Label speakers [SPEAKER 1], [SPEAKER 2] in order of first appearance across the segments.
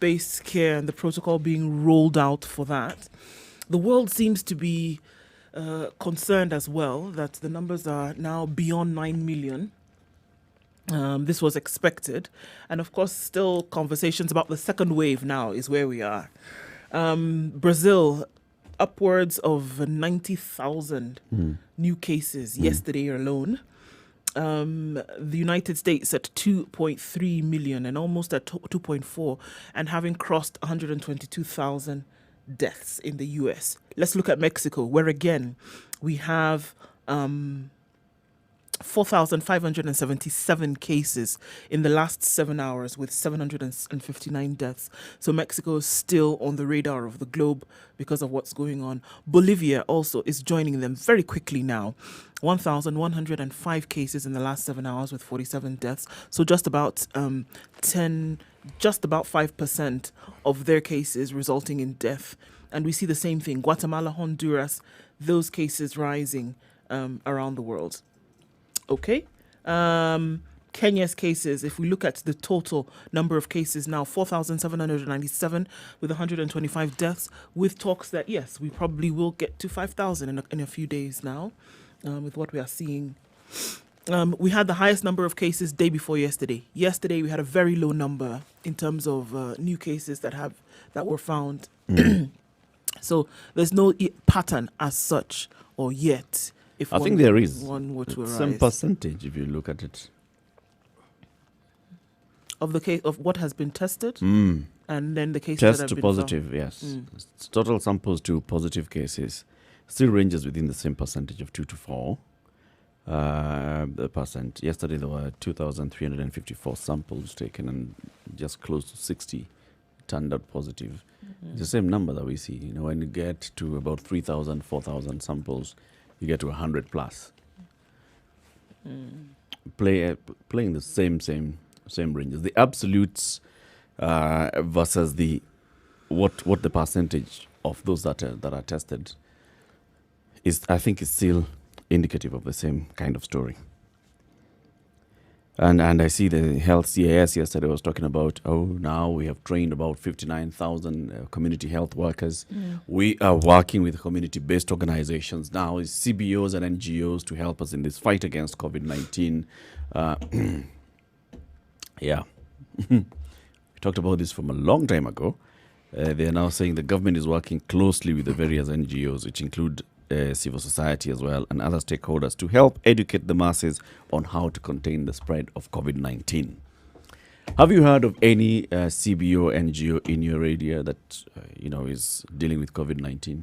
[SPEAKER 1] base care and the protocol being rolled out for that. The world seems to be concerned as well that the numbers are now beyond 9 million. This was expected. And of course, still conversations about the second wave now is where we are. Brazil, upwards of 90,000 new cases yesterday alone. The United States at 2.3 million and almost at 2.4, and having crossed 122,000 deaths in the US. Let's look at Mexico, where again we have 4,577 cases in the last 7 hours with 759 deaths. So Mexico is still on the radar of the globe because of what's going on. Bolivia also is joining them very quickly now. 1,105 cases in the last 7 hours with 47 deaths. So just about 5% of their cases resulting in death. And we see the same thing. Guatemala, Honduras, those cases rising around the world. Okay. Kenya's cases, if we look at the total number of cases now, 4,797 with 125 deaths, with talks that, yes, we probably will get to 5,000 in a few days now, with what we are seeing. We had the highest number of cases day before yesterday. Yesterday, we had a very low number in terms of new cases that were found. So there's no pattern as such or yet.
[SPEAKER 2] I think there is
[SPEAKER 1] one were to arise.
[SPEAKER 2] Some percentage if you look at it
[SPEAKER 1] of the case of what has been tested, and then the cases
[SPEAKER 2] test
[SPEAKER 1] that have
[SPEAKER 2] to
[SPEAKER 1] been
[SPEAKER 2] positive.
[SPEAKER 1] found.
[SPEAKER 2] Yes, total samples to positive cases still ranges within the same percentage of 2 to 4 percent. Yesterday there were 2,354 samples taken, and just close to 60 turned out positive. It's the same number that we see. You know, when you get to about 3,000, 4,000 samples, you get to 100 plus. Playing the same ranges. The absolutes versus the what the percentage of those that are tested is, I think, is still indicative of the same kind of story. And I see the health CAS yesterday was talking about, now we have trained about 59,000 community health workers. We are working with community-based organizations now, is CBOs and NGOs, to help us in this fight against COVID-19. Yeah. We talked about this from a long time ago. They are now saying the government is working closely with the various NGOs, which include civil society as well, and other stakeholders, to help educate the masses on how to contain the spread of COVID-19. Have you heard of any CBO, NGO in your area that is dealing with COVID-19?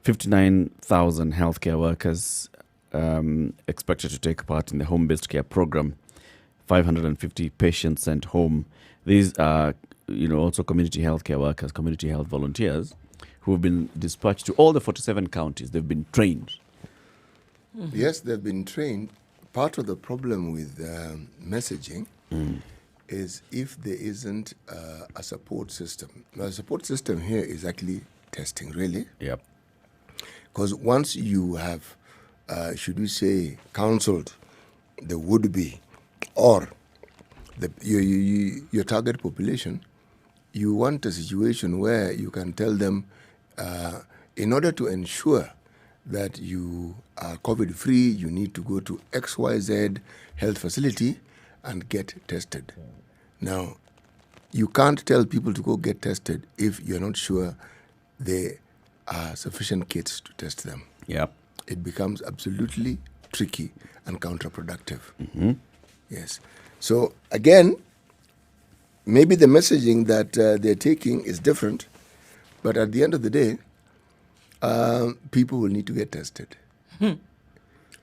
[SPEAKER 2] 59,000 healthcare workers expected to take part in the home-based care program. 550 patients sent home. These are, also community healthcare workers, community health volunteers, who have been dispatched to all the 47 counties. They've been trained.
[SPEAKER 3] Yes, they've been trained. Part of the problem with messaging is if there isn't a support system. Now, the support system here is actually testing, really.
[SPEAKER 2] Yep.
[SPEAKER 3] Because once you have, should we say, counseled the would-be or your target population, you want a situation where you can tell them, in order to ensure that you are COVID-free, you need to go to XYZ health facility and get tested. Now, you can't tell people to go get tested if you're not sure there are sufficient kits to test them.
[SPEAKER 2] Yep.
[SPEAKER 3] It becomes absolutely tricky and counterproductive. Yes. So, again, maybe the messaging that they're taking is different, but at the end of the day, people will need to get tested.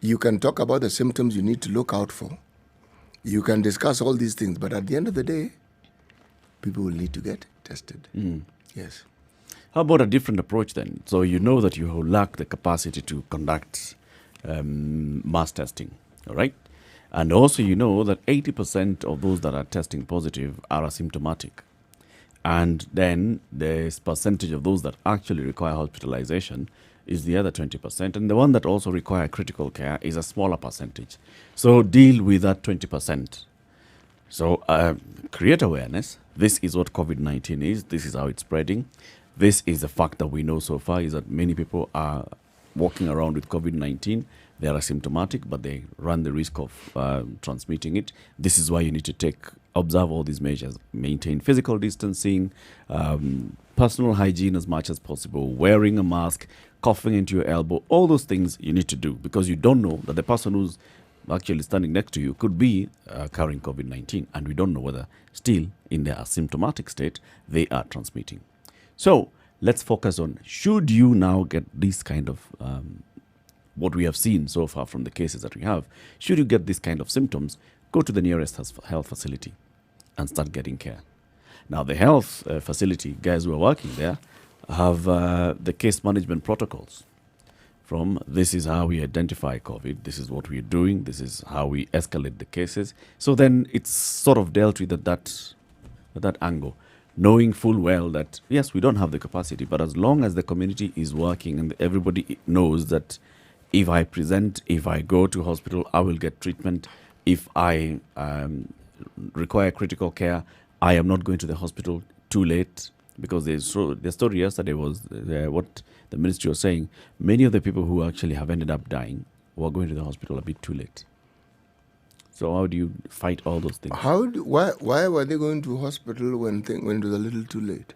[SPEAKER 3] You can talk about the symptoms you need to look out for. You can discuss all these things, but at the end of the day, people will need to get tested. Yes.
[SPEAKER 2] How about a different approach then? So you know that you lack the capacity to conduct mass testing, all right? And also you know that 80% of those that are testing positive are asymptomatic. And then the percentage of those that actually require hospitalization is the other 20%. And the one that also require critical care is a smaller percentage. So deal with that 20%. So create awareness, this is what COVID-19 is. This is how it's spreading. This is the fact that we know so far is that many people are walking around with COVID-19. They are asymptomatic, but they run the risk of transmitting it. This is why you need to observe all these measures, maintain physical distancing, personal hygiene as much as possible, wearing a mask, coughing into your elbow, all those things you need to do because you don't know that the person who's actually standing next to you could be carrying COVID-19, and we don't know whether still in their asymptomatic state they are transmitting. So let's focus on, should you now get this kind of what we have seen so far from the cases that we have, should you get this kind of symptoms, go to the nearest health facility and start getting care. Now, the health facility guys who are working there have the case management protocols from this is how we identify COVID, this is what we're doing, this is how we escalate the cases. So then it's sort of dealt with at that angle, knowing full well that, yes, we don't have the capacity, but as long as the community is working and everybody knows that if I present, if I go to hospital, I will get treatment. If I require critical care, I am not going to the hospital too late. Because the story yesterday was what the ministry was saying. Many of the people who actually have ended up dying were going to the hospital a bit too late. So how do you fight all those things?
[SPEAKER 3] Why were they going to hospital when it was a little too late?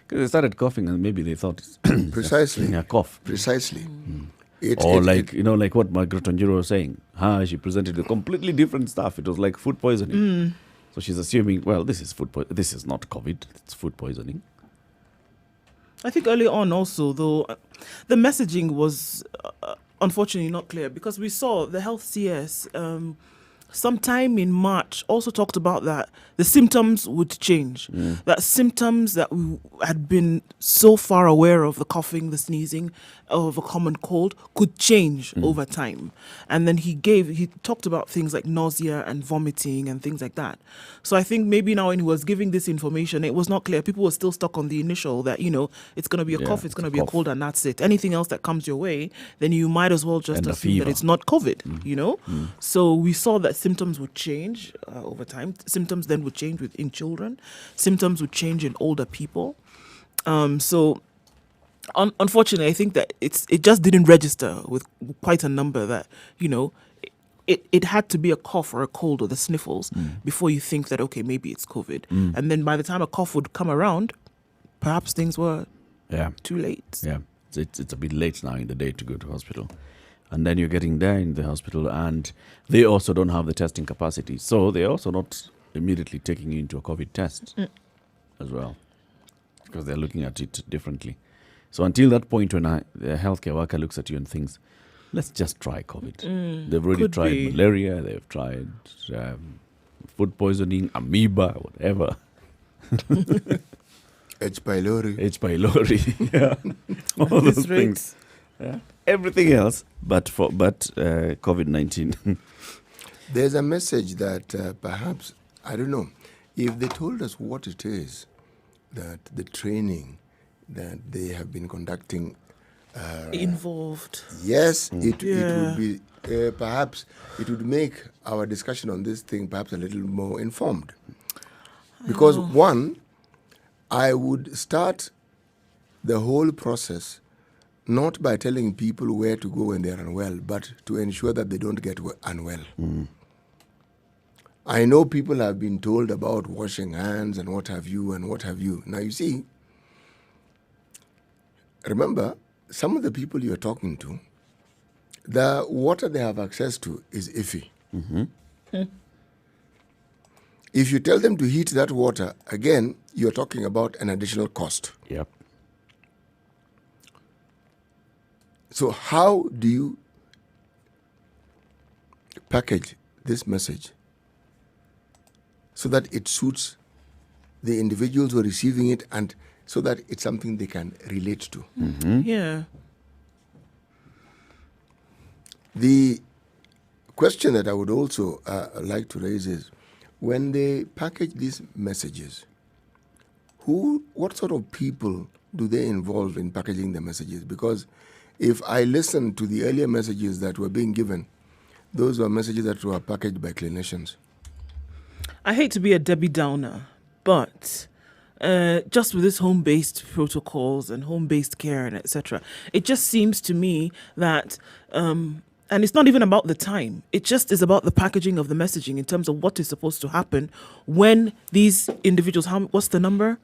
[SPEAKER 2] Because they started coughing and maybe they thought it's
[SPEAKER 3] precisely
[SPEAKER 2] a cough.
[SPEAKER 3] Precisely.
[SPEAKER 2] Like what Margaret Onjiro was saying. She presented with completely different stuff. It was like food poisoning. So she's assuming, well, this is this is not COVID, it's food poisoning.
[SPEAKER 1] I think early on also, though, the messaging was unfortunately not clear because we saw the health CS sometime in March also talked about that the symptoms would change. That symptoms that we had been so far aware of, the coughing, the sneezing, of a common cold, could change over time. And then he talked about things like nausea and vomiting and things like that. So I think maybe now when he was giving this information, it was not clear. People were still stuck on the initial that, it's going to be a cough, it's going to be a cold, and that's it. Anything else that comes your way, then you might as well just assume that it's not COVID, So we saw that symptoms would change over time. Symptoms then would change in children. Symptoms would change in older people. Unfortunately, I think that it just didn't register with quite a number that, it had to be a cough or a cold or the sniffles before you think that, okay, maybe it's COVID. And then by the time a cough would come around, perhaps things were too late.
[SPEAKER 2] Yeah, it's a bit late now in the day to go to hospital. And then you're getting there in the hospital and they also don't have the testing capacity. So they're also not immediately taking you into a COVID test as well because they're looking at it differently. So until that point when the healthcare worker looks at you and thinks, let's just try COVID. They've already tried malaria, they've tried food poisoning, amoeba, whatever.
[SPEAKER 3] H. pylori.
[SPEAKER 2] Yeah. All those things. Yeah. Everything else but COVID-19.
[SPEAKER 3] There's a message that perhaps, I don't know, if they told us what it is, that the training that they have been conducting
[SPEAKER 1] involved.
[SPEAKER 3] Yes, it would be, perhaps it would make our discussion on this thing perhaps a little more informed. Because one, I would start the whole process not by telling people where to go when they're unwell, but to ensure that they don't get unwell. I know people have been told about washing hands and what have you. Now, you see, remember, some of the people you're talking to, the water they have access to is iffy. If you tell them to heat that water, again, you're talking about an additional cost.
[SPEAKER 2] Yep.
[SPEAKER 3] So how do you package this message so that it suits the individuals who are receiving it and so that it's something they can relate to?
[SPEAKER 1] Yeah.
[SPEAKER 3] The question that I would also like to raise is, when they package these messages, what sort of people do they involve in packaging the messages? Because if I listen to the earlier messages that were being given, those were messages that were packaged by clinicians.
[SPEAKER 1] I hate to be a Debbie Downer, but just with this home-based protocols and home-based care and etc., it just seems to me that, and it's not even about the time. It just is about the packaging of the messaging in terms of what is supposed to happen when these individuals. What's the number?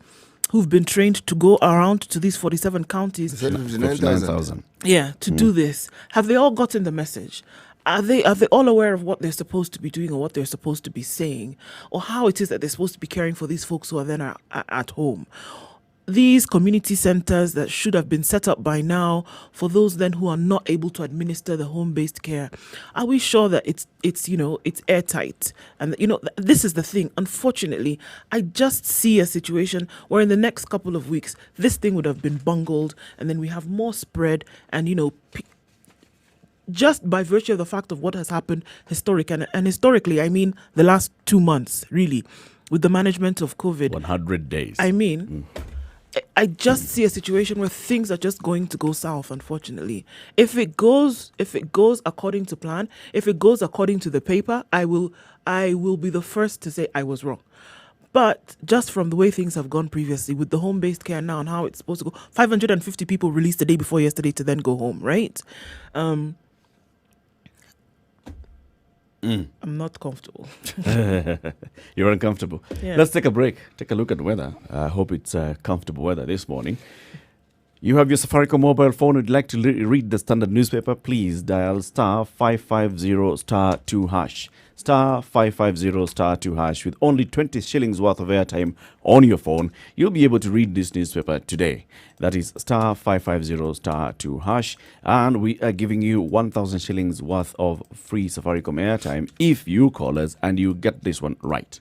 [SPEAKER 1] Who've been trained to go around to these 47 counties.
[SPEAKER 3] He said 59,000.
[SPEAKER 1] Yeah, to do this. Have they all gotten the message? Are they all aware of what they're supposed to be doing or what they're supposed to be saying, or how it is that they're supposed to be caring for these folks who are then at home? These community centers that should have been set up by now for those then who are not able to administer the home-based care, are we sure that it's airtight? And this is the thing. Unfortunately, I just see a situation where in the next couple of weeks this thing would have been bungled, and then we have more spread, and just by virtue of the fact of what has happened and historically, I mean the last 2 months, really, with the management of COVID.
[SPEAKER 2] 100 days.
[SPEAKER 1] I mean, I just see a situation where things are just going to go south, unfortunately. If it goes according to plan, if it goes according to the paper, I will be the first to say I was wrong. But just from the way things have gone previously with the home-based care now and how it's supposed to go, 550 people released the day before yesterday to then go home, right? I'm not comfortable.
[SPEAKER 2] You're uncomfortable.
[SPEAKER 1] Yeah.
[SPEAKER 2] Let's take a break. Take a look at weather. I hope it's comfortable weather this morning. You have your Safaricom mobile phone. Would you like to read the standard newspaper? Please dial *550*2#. *550*2#. With only 20 shillings worth of airtime on your phone, you'll be able to read this newspaper today. That is *550*2#. And we are giving you 1,000 shillings worth of free Safaricom airtime if you call us and you get this one right.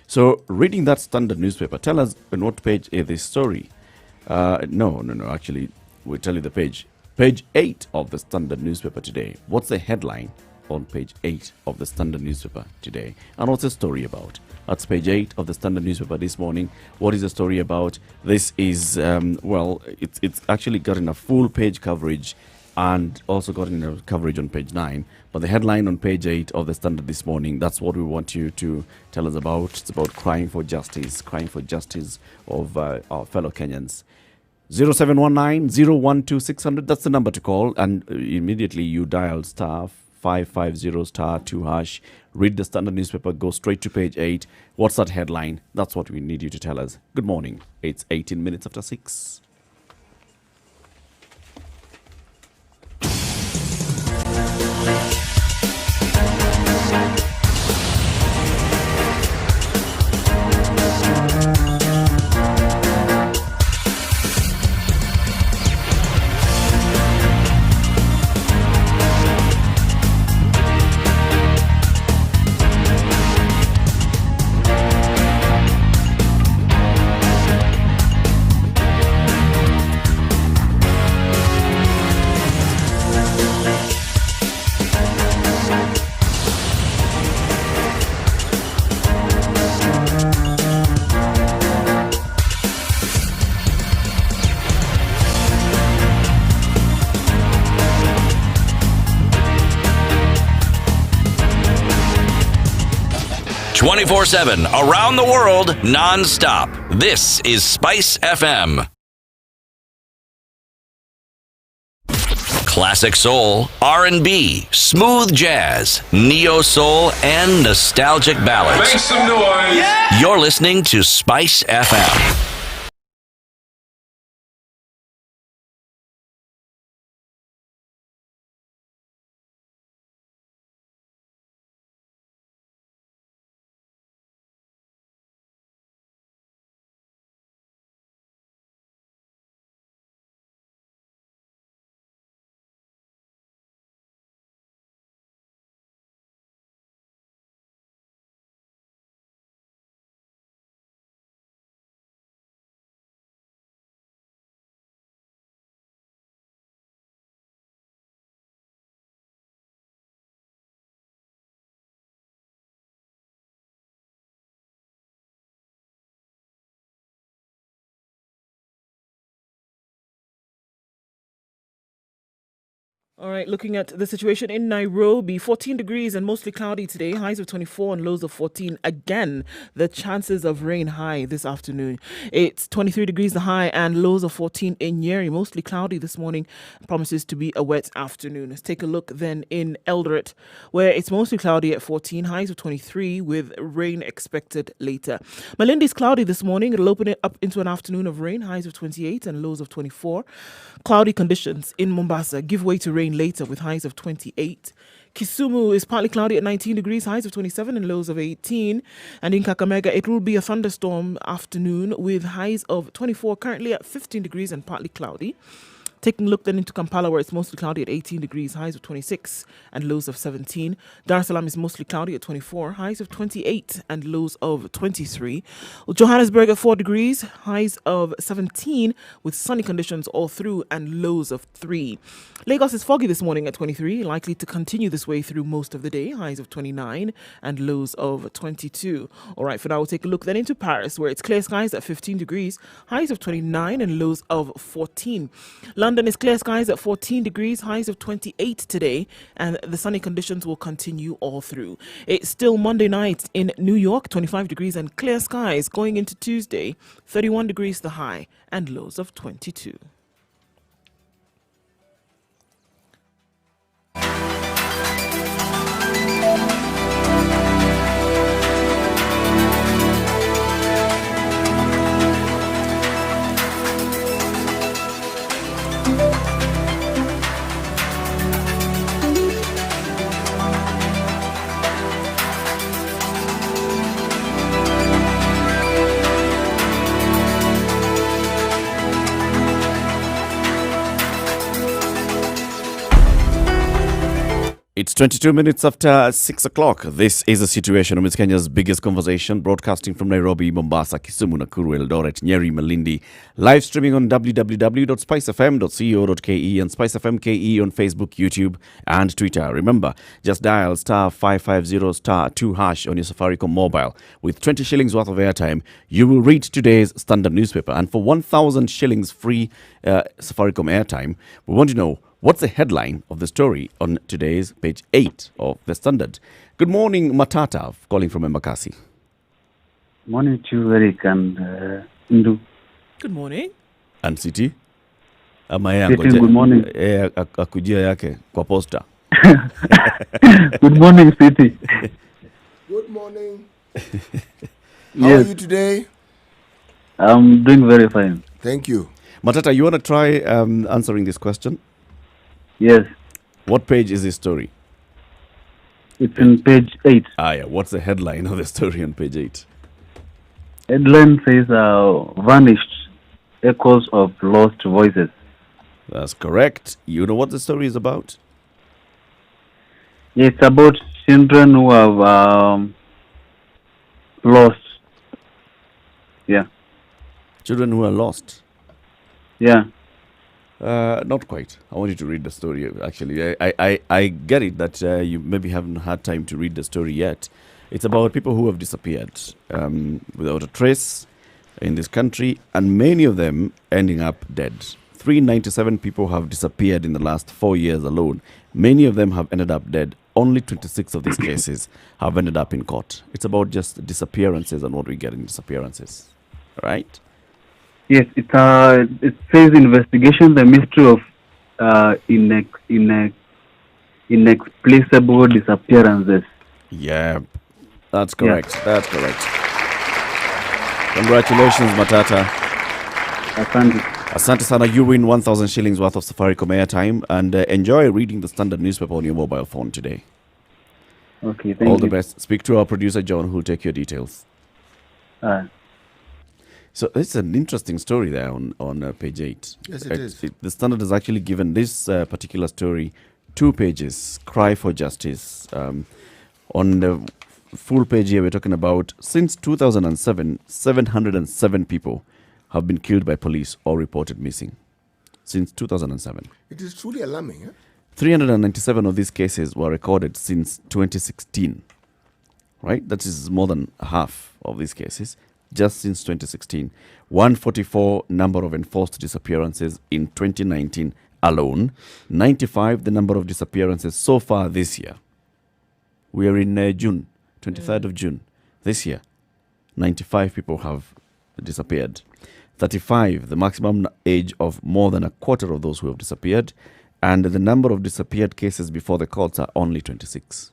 [SPEAKER 2] So, reading that standard newspaper, tell us on what page is this story. No. Actually, we'll tell you the page. Page 8 of the standard newspaper today. What's the headline on page 8 of the standard newspaper today? And what's the story about? That's page 8 of the standard newspaper this morning. What is the story about? This is, it's actually gotten a full page coverage and also gotten a coverage on page 9. But the headline on page 8 of the standard this morning, that's what we want you to tell us about. It's about crying for justice of our fellow Kenyans. 0719-012-600, that's the number to call, and immediately you dial *550*2#. Read the standard newspaper, go straight to page 8. What's that headline? That's what we need you to tell us. Good morning. It's 18 minutes after 6.
[SPEAKER 4] #24/7 around the world, non-stop. This is Spice FM. Classic soul, R&B, smooth jazz, neo soul, and nostalgic ballads.
[SPEAKER 5] Make some noise. Yeah!
[SPEAKER 4] You're listening to Spice FM.
[SPEAKER 1] All right, looking at the situation in Nairobi, 14 degrees and mostly cloudy today, highs of 24 and lows of 14. Again, the chances of rain high this afternoon. It's 23 degrees the high and lows of 14 in Nyeri, mostly cloudy this morning. Promises to be a wet afternoon. Let's take a look then in Eldoret, where it's mostly cloudy at 14, highs of 23 with rain expected later. Malindi is cloudy this morning. It'll open it up into an afternoon of rain, highs of 28 and lows of 24. Cloudy conditions in Mombasa give way to rain later with highs of 28. Kisumu is partly cloudy at 19 degrees, highs of 27 and lows of 18. And in Kakamega, it will be a thunderstorm afternoon with highs of 24, currently at 15 degrees and partly cloudy. Taking a look then into Kampala, where it's mostly cloudy at 18 degrees, highs of 26 and lows of 17. Dar es Salaam is mostly cloudy at 24, highs of 28 and lows of 23. Johannesburg at 4 degrees, highs of 17 with sunny conditions all through and lows of 3. Lagos is foggy this morning at 23, likely to continue this way through most of the day, highs of 29 and lows of 22. All right, for now, we'll take a look then into Paris, where it's clear skies at 15 degrees, highs of 29 and lows of 14. London is clear skies at 14 degrees, highs of 28 today, and the sunny conditions will continue all through. It's still Monday night in New York, 25 degrees and clear skies going into Tuesday, 31 degrees the high and lows of 22.
[SPEAKER 2] It's 22 minutes after 6 o'clock. This is a situation amidst Kenya's biggest conversation, broadcasting from Nairobi, Mombasa, Kisumu, Nakuru, Eldoret, Nyeri, Malindi. Live streaming on www.spicefm.co.ke and SpiceFM KE on Facebook, YouTube, and Twitter. Remember, just dial star 550 star 2 hash on your Safaricom mobile. With 20 shillings worth of airtime, you will read today's Standard newspaper. And for 1,000 shillings free Safaricom airtime, we want to know, what's the headline of the story on today's page 8 of the Standard? Good morning, Matata, calling from Embakasi.
[SPEAKER 5] Morning to you, Eric and Indu.
[SPEAKER 1] Good morning.
[SPEAKER 2] And City? Ama
[SPEAKER 5] Good morning.
[SPEAKER 2] Akujia yake kwa posta.
[SPEAKER 5] Good morning, City.
[SPEAKER 3] Good morning. How
[SPEAKER 5] Yes.
[SPEAKER 3] are you today?
[SPEAKER 5] I'm doing very fine.
[SPEAKER 3] Thank you.
[SPEAKER 2] Matata, you want to try answering this question?
[SPEAKER 5] Yes,
[SPEAKER 2] What page is this story?
[SPEAKER 5] it's in page 8.
[SPEAKER 2] Yeah. What's the headline of the story on page 8?
[SPEAKER 5] Headline says, vanished echoes of lost voices.
[SPEAKER 2] That's correct. You know what the story is about?
[SPEAKER 5] Yeah, it's about children who have lost. Yeah,
[SPEAKER 2] Children who are lost.
[SPEAKER 5] yeah.
[SPEAKER 2] Not quite. I want you to read the story, actually. I get it that you maybe haven't had time to read the story yet. It's about people who have disappeared without a trace in this country, and many of them ending up dead. 397 people have disappeared in the last 4 years alone. Many of them have ended up dead. Only 26 of these cases have ended up in court. It's about just disappearances and what we get in disappearances. Right?
[SPEAKER 5] Yes, it says investigation the mystery of inexplicable disappearances.
[SPEAKER 2] Yeah, that's correct. That's correct. Congratulations, Matata.
[SPEAKER 5] Asante.
[SPEAKER 2] Asante sana. You win 1,000 shillings worth of Safaricom airtime, and enjoy reading the Standard newspaper on your mobile phone today.
[SPEAKER 5] Okay, thank you.
[SPEAKER 2] All the best. Speak to our producer, John, who'll take your details. So it's an interesting story there on page 8.
[SPEAKER 3] Yes, it is.
[SPEAKER 2] The Standard has actually given this particular story 2 pages, Cry for Justice. On the full page here, we're talking about, since 2007, 707 people have been killed by police or reported missing. Since 2007.
[SPEAKER 3] It is truly alarming.
[SPEAKER 2] 397 of these cases were recorded since 2016. Right? That is more than half of these cases. Just since 2016, 144 number of enforced disappearances in 2019 alone. 95, the number of disappearances so far this year. We are in June, 23rd of June this year. 95 people have disappeared. 35, the maximum age of more than a quarter of those who have disappeared. And the number of disappeared cases before the courts are only 26.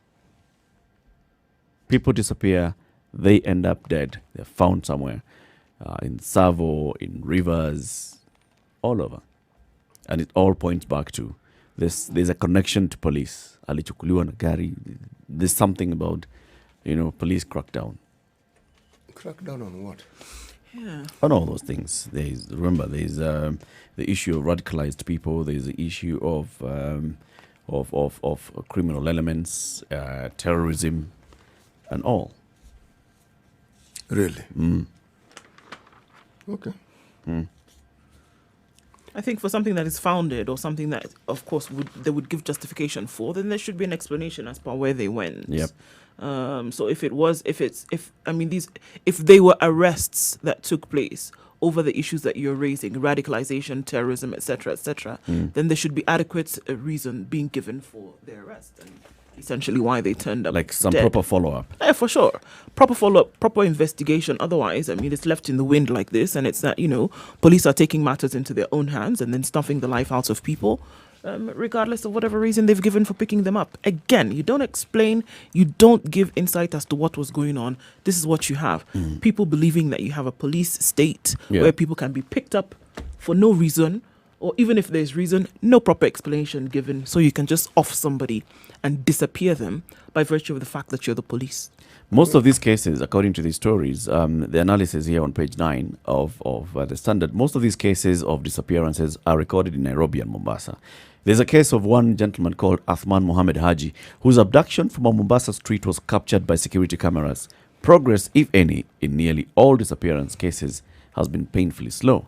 [SPEAKER 2] People disappear, they end up dead. They're found somewhere in Savo, in rivers, all over. And it all points back to this. There's a connection to police. Alichukuliwa na gari. There's something about, police crackdown.
[SPEAKER 3] Crackdown on what?
[SPEAKER 1] Yeah.
[SPEAKER 2] On all those things. There's the issue of radicalized people. There's the issue of criminal elements, terrorism, and all.
[SPEAKER 3] Really? Okay.
[SPEAKER 1] I think for something that is founded or something that, of course, they would give justification for, then there should be an explanation as per where they went.
[SPEAKER 2] Yep.
[SPEAKER 1] So if they were arrests that took place over the issues that you're raising, radicalization, terrorism, etc., then there should be adequate reason being given for their arrest and essentially why they turned up
[SPEAKER 2] Like some
[SPEAKER 1] dead.
[SPEAKER 2] proper follow-up.
[SPEAKER 1] Yeah, for sure. Proper follow-up, proper investigation. Otherwise, it's left in the wind like this, and it's that, police are taking matters into their own hands and then stuffing the life out of people, regardless of whatever reason they've given for picking them up. Again, you don't explain, you don't give insight as to what was going on. This is what you have. People believing that you have a police state where people can be picked up for no reason, or even if there's reason, no proper explanation given, so you can just off somebody and disappear them by virtue of the fact that you're the police.
[SPEAKER 2] Most of these cases, according to these stories, the analysis here on page 9 of the Standard, most of these cases of disappearances are recorded in Nairobi and Mombasa. There's a case of one gentleman called Athman Mohammed Haji, whose abduction from a Mombasa street was captured by security cameras. Progress, if any, in nearly all disappearance cases has been painfully slow.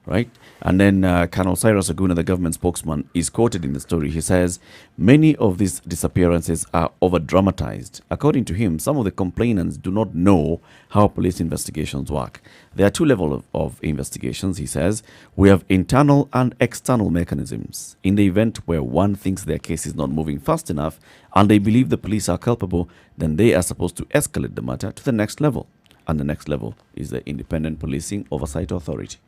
[SPEAKER 2] Right? And then Colonel Cyrus Aguna, the government spokesman, is quoted in the story. He says, many of these disappearances are over-dramatized. According to him, some of the complainants do not know how police investigations work. There are two levels of investigations, he says. We have internal and external mechanisms. In the event where one thinks their case is not moving fast enough and they believe the police are culpable, then they are supposed to escalate the matter to the next level. And the next level is the Independent Policing Oversight Authority.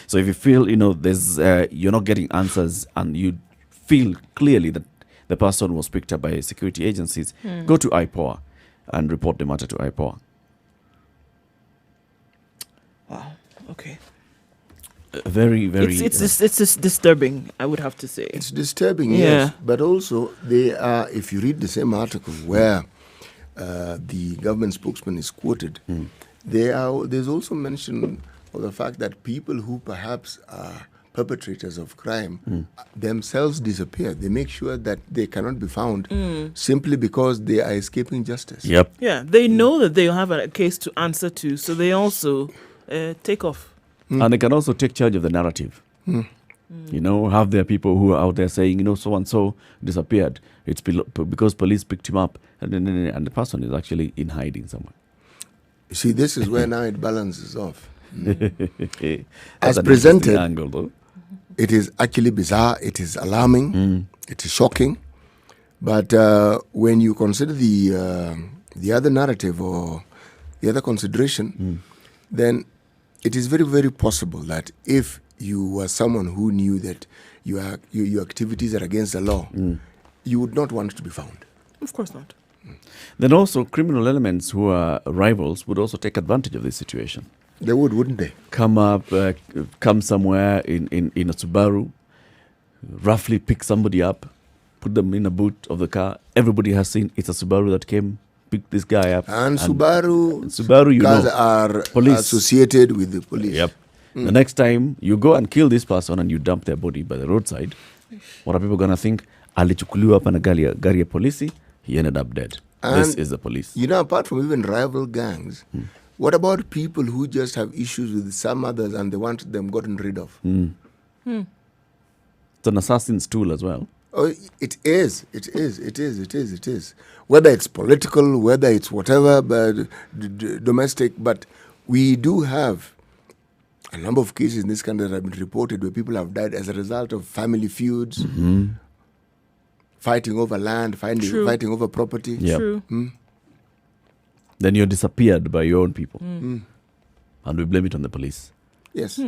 [SPEAKER 2] So if you feel, there's you're not getting answers and you feel clearly that the person was picked up by security agencies, go to IPOA and report the matter to IPOA.
[SPEAKER 1] Wow. Okay.
[SPEAKER 2] Very, very...
[SPEAKER 1] It's disturbing, I would have to say.
[SPEAKER 3] It's disturbing, yes. But also, they are, if you read the same article where the government spokesman is quoted, there's also mention of the fact that people who perhaps are perpetrators of crime themselves disappear. They make sure that they cannot be found simply because they are escaping justice.
[SPEAKER 2] Yep.
[SPEAKER 1] Yeah, they know that they have a case to answer to, so they also take off.
[SPEAKER 2] And they can also take charge of the narrative. Have their people who are out there saying, so-and-so disappeared. It's because police picked him up. And the person is actually in hiding somewhere.
[SPEAKER 3] You see, this is where now it balances off.
[SPEAKER 2] As
[SPEAKER 3] presented,
[SPEAKER 2] angle, though.
[SPEAKER 3] It is actually bizarre, it is alarming, it is shocking. But when you consider the other narrative or the other consideration, then it is very, very possible that if you were someone who knew that your activities are against the law, you would not want to be found.
[SPEAKER 1] Of course not.
[SPEAKER 2] Then also criminal elements who are rivals would also take advantage of this situation.
[SPEAKER 3] They would, wouldn't they?
[SPEAKER 2] Come somewhere in a Subaru, roughly pick somebody up, put them in a boot of the car. Everybody has seen it's a Subaru that came, picked this guy up.
[SPEAKER 3] And Subaru
[SPEAKER 2] cars
[SPEAKER 3] are
[SPEAKER 2] police.
[SPEAKER 3] Associated with the police.
[SPEAKER 2] Yep. The next time you go and kill this person and you dump their body by the roadside, what are people going to think? Alichukuliwa hapa na gari ya polisi, he ended up dead.
[SPEAKER 3] And
[SPEAKER 2] this is the police.
[SPEAKER 3] Apart from even rival gangs, what about people who just have issues with some others and they want them gotten rid of?
[SPEAKER 2] It's an assassin's tool as well.
[SPEAKER 3] Oh, it is. Whether it's political, whether it's whatever, but domestic, but we do have A number of cases in this country that have been reported where people have died as a result of family feuds, fighting over land, fighting over property.
[SPEAKER 2] Yeah.
[SPEAKER 1] True.
[SPEAKER 2] Then you're disappeared by your own people. And we blame it on the police.
[SPEAKER 3] Yes.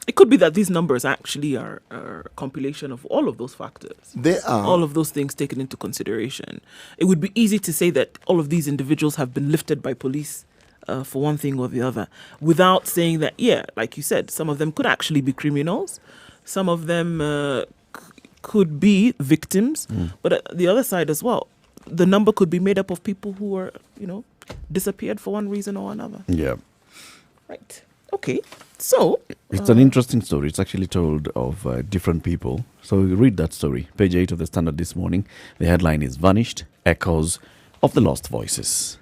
[SPEAKER 1] It could be that these numbers actually are a compilation of all of those factors.
[SPEAKER 3] They are.
[SPEAKER 1] All of those things taken into consideration. It would be easy to say that all of these individuals have been lifted by police for one thing or the other, without saying that, yeah, like you said, some of them could actually be criminals. Some of them could be victims. But at the other side as well, the number could be made up of people who are, disappeared for one reason or another.
[SPEAKER 2] Yeah.
[SPEAKER 1] Right. Okay. So
[SPEAKER 2] It's an interesting story. It's actually told of different people. So we read that story. Page 8 of the Standard this morning. The headline is Vanished Echoes of the Lost Voices.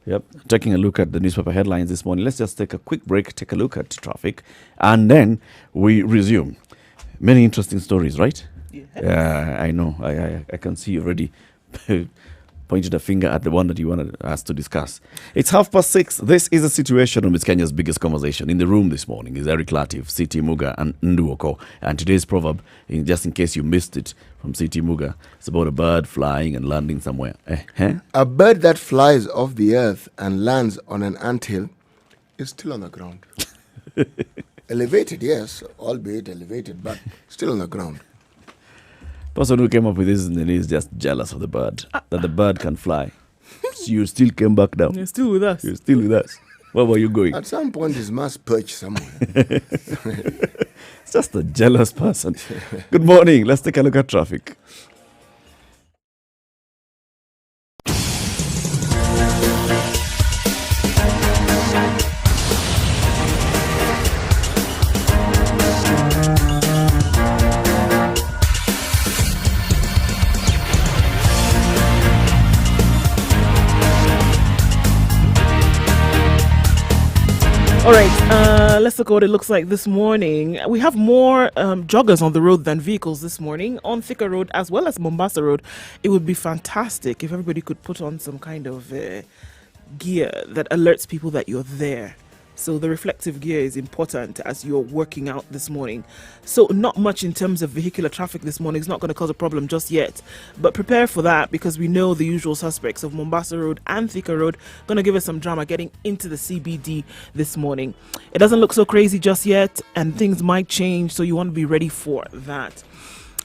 [SPEAKER 2] Yep. Taking a look at the newspaper headlines this morning. Let's just take a quick break, take a look at traffic, and then we resume. Many interesting stories, right? Yeah. I know. I can see already pointed a finger at the one that you wanted us to discuss. It's 6:30. This is the Situation Room. It's Kenya's biggest conversation. In the room this morning is Eric Latif, C.T. Muga, and Nduoko. And today's proverb, just in case you missed it from C.T. Muga, it's about a bird flying and landing somewhere.
[SPEAKER 3] A bird that flies off the earth and lands on an anthill is still on the ground. Elevated, yes, albeit elevated, but still on the ground.
[SPEAKER 2] Person who came up with this is just jealous of the bird, that the bird can fly. So you still came back down.
[SPEAKER 1] you're still with us.
[SPEAKER 2] You're still with us. Where were you going?
[SPEAKER 3] At some point, it must perch somewhere.
[SPEAKER 2] It's just a jealous person. Good morning. Let's take a look at traffic.
[SPEAKER 1] All right, let's look at what it looks like this morning. We have more joggers on the road than vehicles this morning on Thika Road as well as Mombasa Road. It would be fantastic if everybody could put on some kind of gear that alerts people that you're there. So the reflective gear is important as you're working out this morning. So not much in terms of vehicular traffic this morning. It's not going to cause a problem just yet. But prepare for that because we know the usual suspects of Mombasa Road and Thika Road going to give us some drama getting into the CBD this morning. It doesn't look so crazy just yet and things might change. So you want to be ready for that.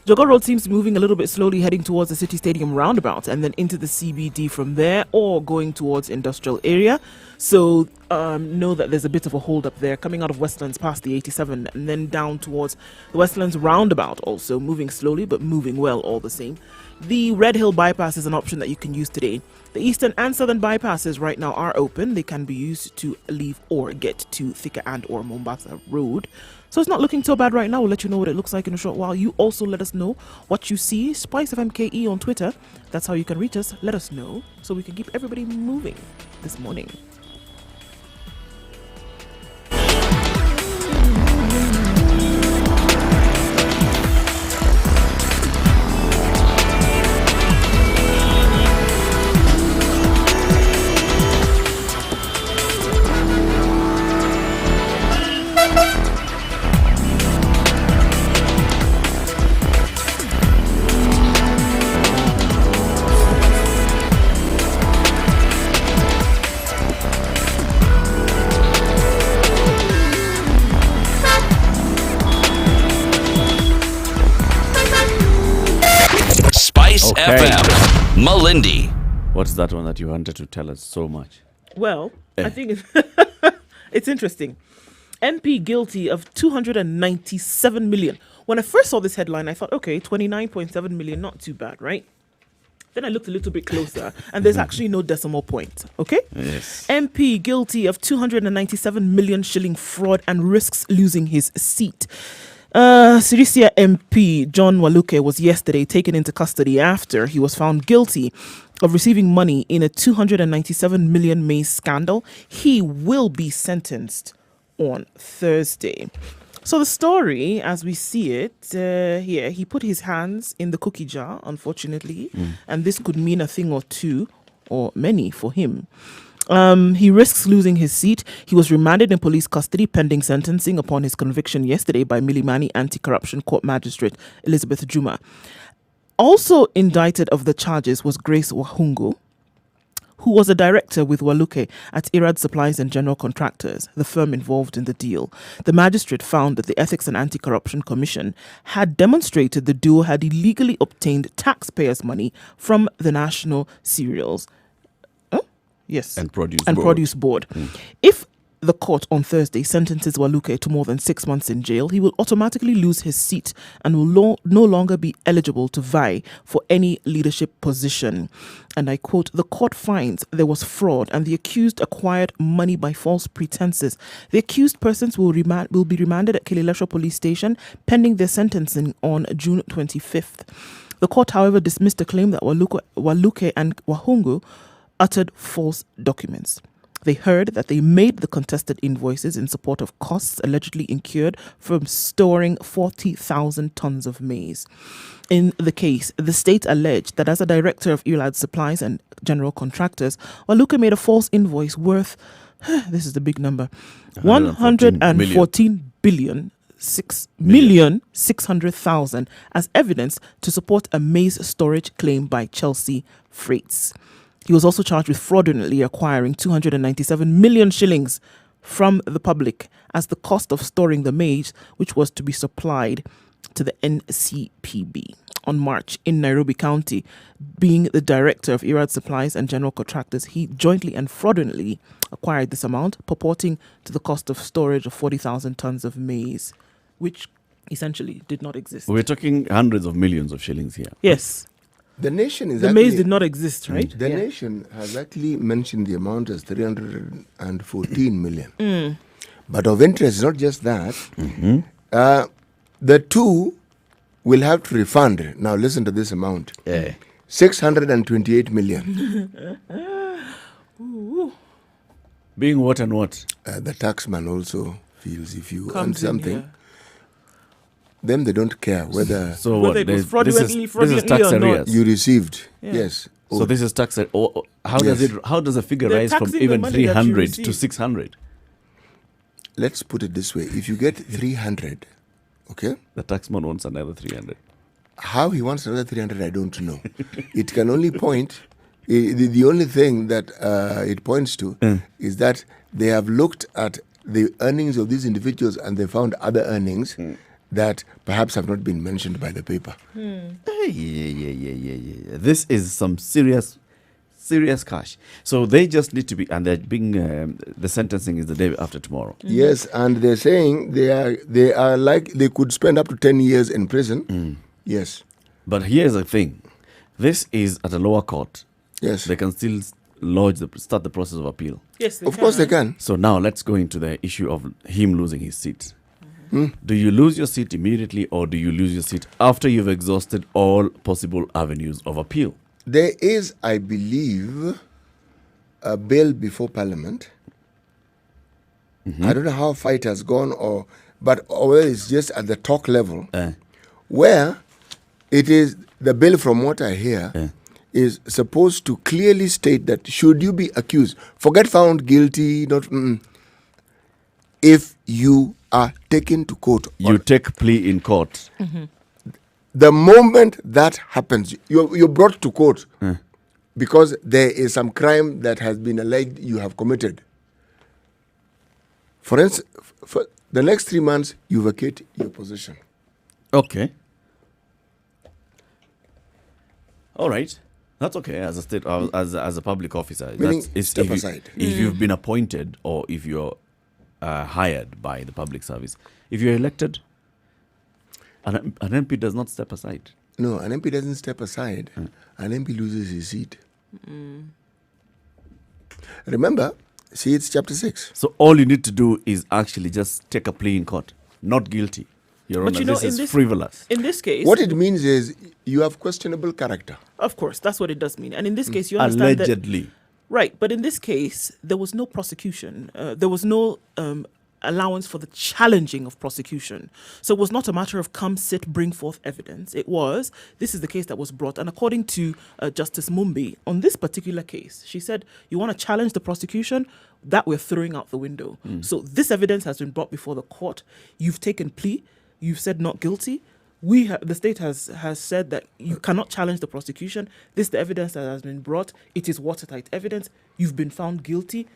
[SPEAKER 1] Jogger Road seems to be moving a little bit slowly, heading towards the City Stadium roundabout and then into the CBD from there or going towards industrial area. So know that there's a bit of a hold up there coming out of Westlands past the 87 and then down towards the Westlands roundabout, also moving slowly but moving well all the same. The Red Hill bypass is an option that you can use today. The eastern and southern bypasses right now are open. They can be used to leave or get to Thika and or Mombasa Road. So it's not looking so bad right now. We'll let you know what it looks like in a short while. You also let us know what you see. SpiceFMKE on Twitter. That's how you can reach us. Let us know so we can keep everybody moving this morning.
[SPEAKER 4] FM, Malindi.
[SPEAKER 2] What's that one that you wanted to tell us so much?
[SPEAKER 1] Well, I think it's interesting. MP guilty of 297 million. When I first saw this headline, I thought, okay, 29.7 million, not too bad, right? Then I looked a little bit closer, and there's actually no decimal point, okay?
[SPEAKER 2] Yes.
[SPEAKER 1] MP guilty of 297 million shilling fraud and risks losing his seat. Sirisia MP John Waluke was yesterday taken into custody after he was found guilty of receiving money in a 297 million maize scandal. He will be sentenced on Thursday. So the story, as we see it here, he put his hands in the cookie jar, unfortunately, and this could mean a thing or two or many for him. He risks losing his seat. He was remanded in police custody pending sentencing upon his conviction yesterday by Milimani Anti-Corruption Court Magistrate Elizabeth Juma. Also indicted of the charges was Grace Wahungu, who was a director with Waluke at Irad Supplies and General Contractors, the firm involved in the deal. The magistrate found that the Ethics and Anti-Corruption Commission had demonstrated the duo had illegally obtained taxpayers' money from the National Cereals
[SPEAKER 2] and
[SPEAKER 1] Produce Board. If the court on Thursday sentences Waluke to more than 6 months in jail, he will automatically lose his seat and will no longer be eligible to vie for any leadership position. And I quote, "The court finds there was fraud and the accused acquired money by false pretenses. The accused persons will be remanded at Kileleshwa Police Station pending their sentencing on June 25th. The court, however, dismissed a claim that Waluke and Wahungu uttered false documents. They heard that they made the contested invoices in support of costs allegedly incurred from storing 40,000 tons of maize. In the case, the state alleged that as a director of Irad Supplies and General Contractors, Waluke made a false invoice worth, this is the big number, 114 billion 6,600,000 as evidence to support a maize storage claim by Chelsea Freights. He was also charged with fraudulently acquiring 297 million shillings from the public as the cost of storing the maize, which was to be supplied to the NCPB. On March, in Nairobi County, being the director of Irad Supplies and General Contractors, he jointly and fraudulently acquired this amount, purporting to the cost of storage of 40,000 tons of maize, which essentially did not exist.
[SPEAKER 2] We're talking hundreds of millions of shillings here.
[SPEAKER 1] Yes.
[SPEAKER 3] The nation is
[SPEAKER 1] the maize did not exist, right?
[SPEAKER 3] The nation has actually mentioned the amount as 314 million. But of interest, not just that. The two will have to refund. Now listen to this amount. 628 million.
[SPEAKER 2] Being what and what?
[SPEAKER 3] The taxman also feels if you earn
[SPEAKER 1] Comes in
[SPEAKER 3] something,
[SPEAKER 1] here.
[SPEAKER 3] them they don't care whether
[SPEAKER 2] So
[SPEAKER 1] Whether
[SPEAKER 2] what?
[SPEAKER 1] it was
[SPEAKER 2] This is
[SPEAKER 1] fraudulently
[SPEAKER 2] tax
[SPEAKER 1] or not.
[SPEAKER 2] arrears.
[SPEAKER 3] you received.
[SPEAKER 1] Yeah.
[SPEAKER 3] Yes.
[SPEAKER 2] So this is tax. How does
[SPEAKER 3] Yes.
[SPEAKER 2] it? How does the figure
[SPEAKER 1] They're
[SPEAKER 2] rise from
[SPEAKER 1] taxing the
[SPEAKER 2] even
[SPEAKER 1] money that you
[SPEAKER 2] 300 to
[SPEAKER 1] receive.
[SPEAKER 2] 600?
[SPEAKER 3] Let's put it this way. If you get 300, okay,
[SPEAKER 2] The taxman wants another 300.
[SPEAKER 3] how he wants another 300, I don't know. It can only point, the only thing that it points to is that they have looked at the earnings of these individuals and they found other earnings that perhaps have not been mentioned by the paper.
[SPEAKER 2] Yeah. This is some serious cash. So they just need to be, and they're being, the sentencing is the day after tomorrow.
[SPEAKER 3] Yes, and they're saying they are like they could spend up to 10 years in prison. Yes.
[SPEAKER 2] But here's the thing. This is at a lower court.
[SPEAKER 3] Yes.
[SPEAKER 2] They can still start the process of appeal.
[SPEAKER 1] Yes,
[SPEAKER 3] Of course they can.
[SPEAKER 2] So now let's go into the issue of him losing his seat. Do you lose your seat immediately or do you lose your seat after you've exhausted all possible avenues of appeal?
[SPEAKER 3] There is, I believe, a bill before Parliament. I don't know how far it has gone, but whether it's just at the talk level, where it is the bill, from what I hear, is supposed to clearly state that should you be accused, forget found guilty, not if you are taken to court,
[SPEAKER 2] You take plea in court.
[SPEAKER 3] the moment that happens, you're brought to court because there is some crime that has been alleged you have committed. For instance, for the next 3 months, you vacate your position.
[SPEAKER 2] Okay. All right. That's okay as a state, as a public officer.
[SPEAKER 3] Meaning,
[SPEAKER 2] That's
[SPEAKER 3] step aside.
[SPEAKER 2] If you've been appointed or if you're hired by the public service, if you're elected, an MP does not step aside.
[SPEAKER 3] No, an MP doesn't step aside. An MP loses his seat. Remember, see, it's chapter 6.
[SPEAKER 2] So all you need to do is actually just take a plea in court. Not guilty. Your
[SPEAKER 1] But
[SPEAKER 2] Honor,
[SPEAKER 1] you know,
[SPEAKER 2] this is frivolous.
[SPEAKER 1] In this case,
[SPEAKER 3] What it means is you have questionable character.
[SPEAKER 1] of course, that's what it does mean. And in this case, you understand that,
[SPEAKER 2] Allegedly.
[SPEAKER 1] right? But in this case, there was no prosecution. There was no allowance for the challenging of prosecution. So it was not a matter of come, sit, bring forth evidence. It was, this is the case that was brought. And according to Justice Mumbi, on this particular case, she said, you want to challenge the prosecution? That we're throwing out the window. So this evidence has been brought before the court. You've taken plea. You've said not guilty. The state has said that you cannot challenge the prosecution. This is the evidence that has been brought. It is watertight evidence. You've been found guilty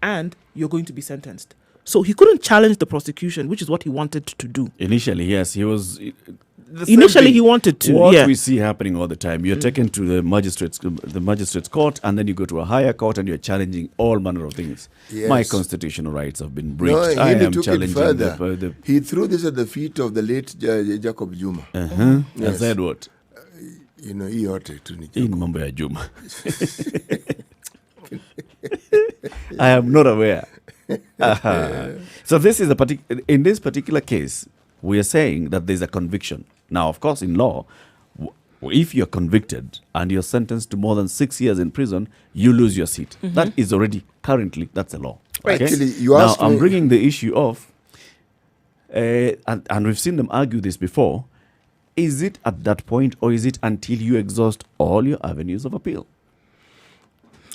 [SPEAKER 1] and you're going to be sentenced. So he couldn't challenge the prosecution, which is what he wanted to do.
[SPEAKER 2] Initially, yes, he was.
[SPEAKER 1] Initially, he wanted to.
[SPEAKER 2] What we see happening all the time, you're taken to the magistrate's court, and then you go to a higher court, and you're challenging all manner of things.
[SPEAKER 3] Yes.
[SPEAKER 2] My constitutional rights have been breached.
[SPEAKER 3] No,
[SPEAKER 2] I
[SPEAKER 3] he
[SPEAKER 2] am
[SPEAKER 3] took it
[SPEAKER 2] challenging
[SPEAKER 3] further. He threw this at the feet of the late Jacob Juma.
[SPEAKER 2] And
[SPEAKER 3] Yes.
[SPEAKER 2] said what?
[SPEAKER 3] He ought to.
[SPEAKER 2] In mambo ya Juma. I am not aware. So this is in this particular case, we are saying that there's a conviction. Now, of course, in law, if you're convicted and you're sentenced to more than 6 years in prison, you lose your seat. That is already, currently, that's a law.
[SPEAKER 3] Right.
[SPEAKER 2] Okay?
[SPEAKER 3] Actually, you
[SPEAKER 2] now,
[SPEAKER 3] asked
[SPEAKER 2] I'm
[SPEAKER 3] me-
[SPEAKER 2] bringing the issue of, and we've seen them argue this before, is it at that point or is it until you exhaust all your avenues of appeal?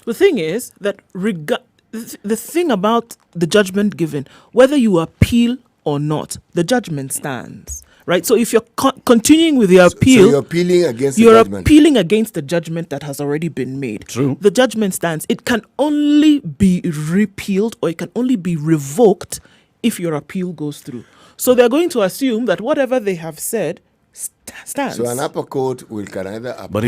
[SPEAKER 1] The thing is that the thing about the judgment given, whether you appeal or not, the judgment stands, right? So if you're continuing with your appeal,
[SPEAKER 3] So you're appealing against the
[SPEAKER 1] you're
[SPEAKER 3] judgment.
[SPEAKER 1] appealing against the judgment that has already been made.
[SPEAKER 2] True.
[SPEAKER 1] The judgment stands. It can only be repealed or it can only be revoked if your appeal goes through. So they're going to assume that whatever they have said stands.
[SPEAKER 3] So an upper court can either uphold.
[SPEAKER 2] But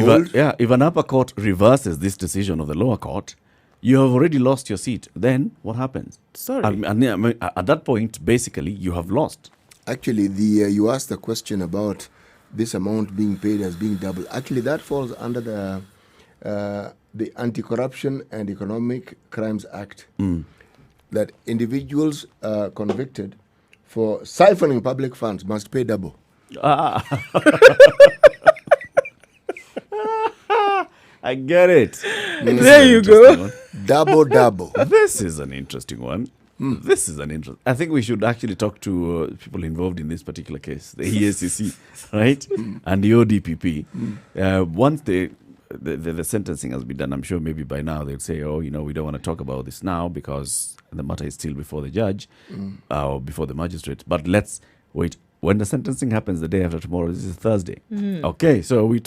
[SPEAKER 2] if an upper court reverses this decision of the lower court, you have already lost your seat. Then what happens?
[SPEAKER 1] Sorry.
[SPEAKER 2] I mean, at that point, basically, you have lost.
[SPEAKER 3] Actually, you asked the question about this amount being paid as being double. Actually, that falls under the Anti-Corruption and Economic Crimes Act. That individuals convicted for siphoning public funds must pay double.
[SPEAKER 2] I get it.
[SPEAKER 1] There you go.
[SPEAKER 3] Double.
[SPEAKER 2] This is an interesting one. This is an interesting. I think we should actually talk to people involved in this particular case, the EACC, right, and the ODPP. Once the sentencing has been done, I'm sure maybe by now they'll say, we don't want to talk about this now because the matter is still before the judge or before the magistrate. But let's wait. When the sentencing happens the day after tomorrow, this is Thursday. Okay, so we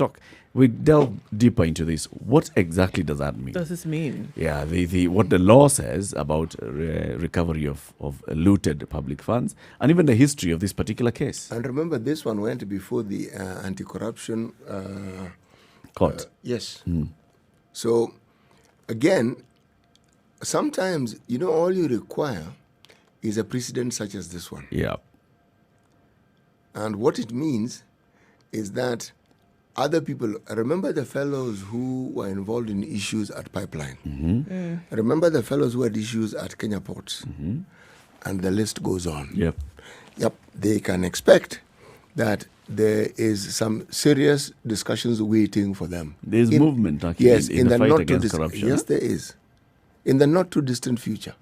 [SPEAKER 2] delve deeper into this. What exactly does that mean?
[SPEAKER 1] Does this mean?
[SPEAKER 2] Yeah, what the law says about recovery of looted public funds and even the history of this particular case.
[SPEAKER 3] And remember, this one went before the anti-corruption
[SPEAKER 2] Court.
[SPEAKER 3] yes. So, again, sometimes, all you require is a precedent such as this one.
[SPEAKER 2] Yeah.
[SPEAKER 3] And what it means is that other people, remember the fellows who were involved in issues at Pipeline. Remember the fellows who had issues at Kenya Ports. And the list goes on.
[SPEAKER 2] Yep.
[SPEAKER 3] They can expect that there is some serious discussions waiting for them.
[SPEAKER 2] There's movement actually in the fight against corruption.
[SPEAKER 3] Yes, there is. In the not too distant future.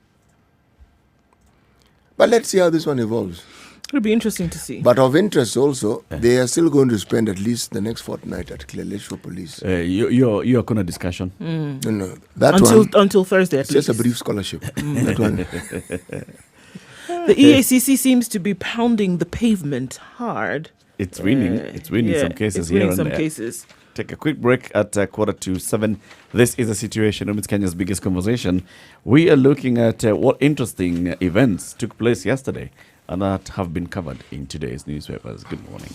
[SPEAKER 3] But let's see how this one evolves.
[SPEAKER 1] It'll be interesting to see.
[SPEAKER 3] But of interest also, they are still going to spend at least the next fortnight at Kileleshwa Police.
[SPEAKER 2] You're going to discussion.
[SPEAKER 3] No, that one,
[SPEAKER 1] until Thursday at
[SPEAKER 3] it's just a
[SPEAKER 1] least.
[SPEAKER 3] brief scholarship. That one.
[SPEAKER 1] The EACC seems to be pounding the pavement hard.
[SPEAKER 2] It's winning. It's winning some cases here and
[SPEAKER 1] some
[SPEAKER 2] there.
[SPEAKER 1] cases.
[SPEAKER 2] Take a quick break at 6:45. This is a situation amidst Kenya's biggest conversation. We are looking at what interesting events took place yesterday and that have been covered in today's newspapers. Good morning.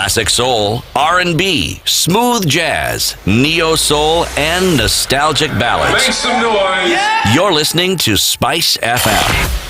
[SPEAKER 4] Classic soul, R&B, smooth jazz, neo soul, and nostalgic ballads.
[SPEAKER 6] Make some noise.
[SPEAKER 4] You're listening to Spice FM.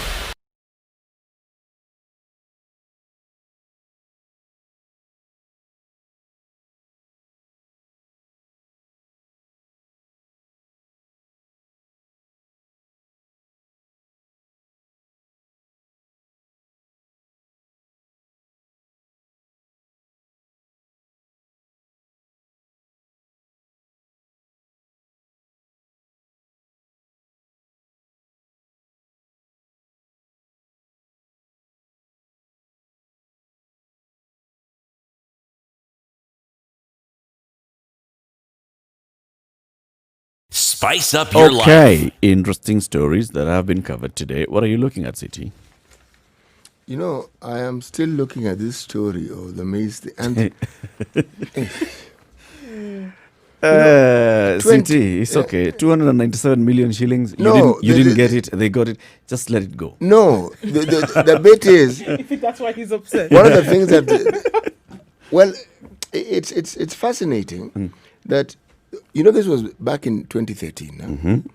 [SPEAKER 4] Spice up your life.
[SPEAKER 2] Okay, interesting stories that have been covered today. What are you looking at, City?
[SPEAKER 3] You know, I am still looking at this story of the maize. And
[SPEAKER 2] City, it's okay. 297 million shillings.
[SPEAKER 3] No,
[SPEAKER 2] you didn't get it. They got it. Just let it go.
[SPEAKER 3] no, the bit is
[SPEAKER 1] I think that's why he's upset.
[SPEAKER 3] one of the things that, well, it's fascinating that, you know, this was back in 2013,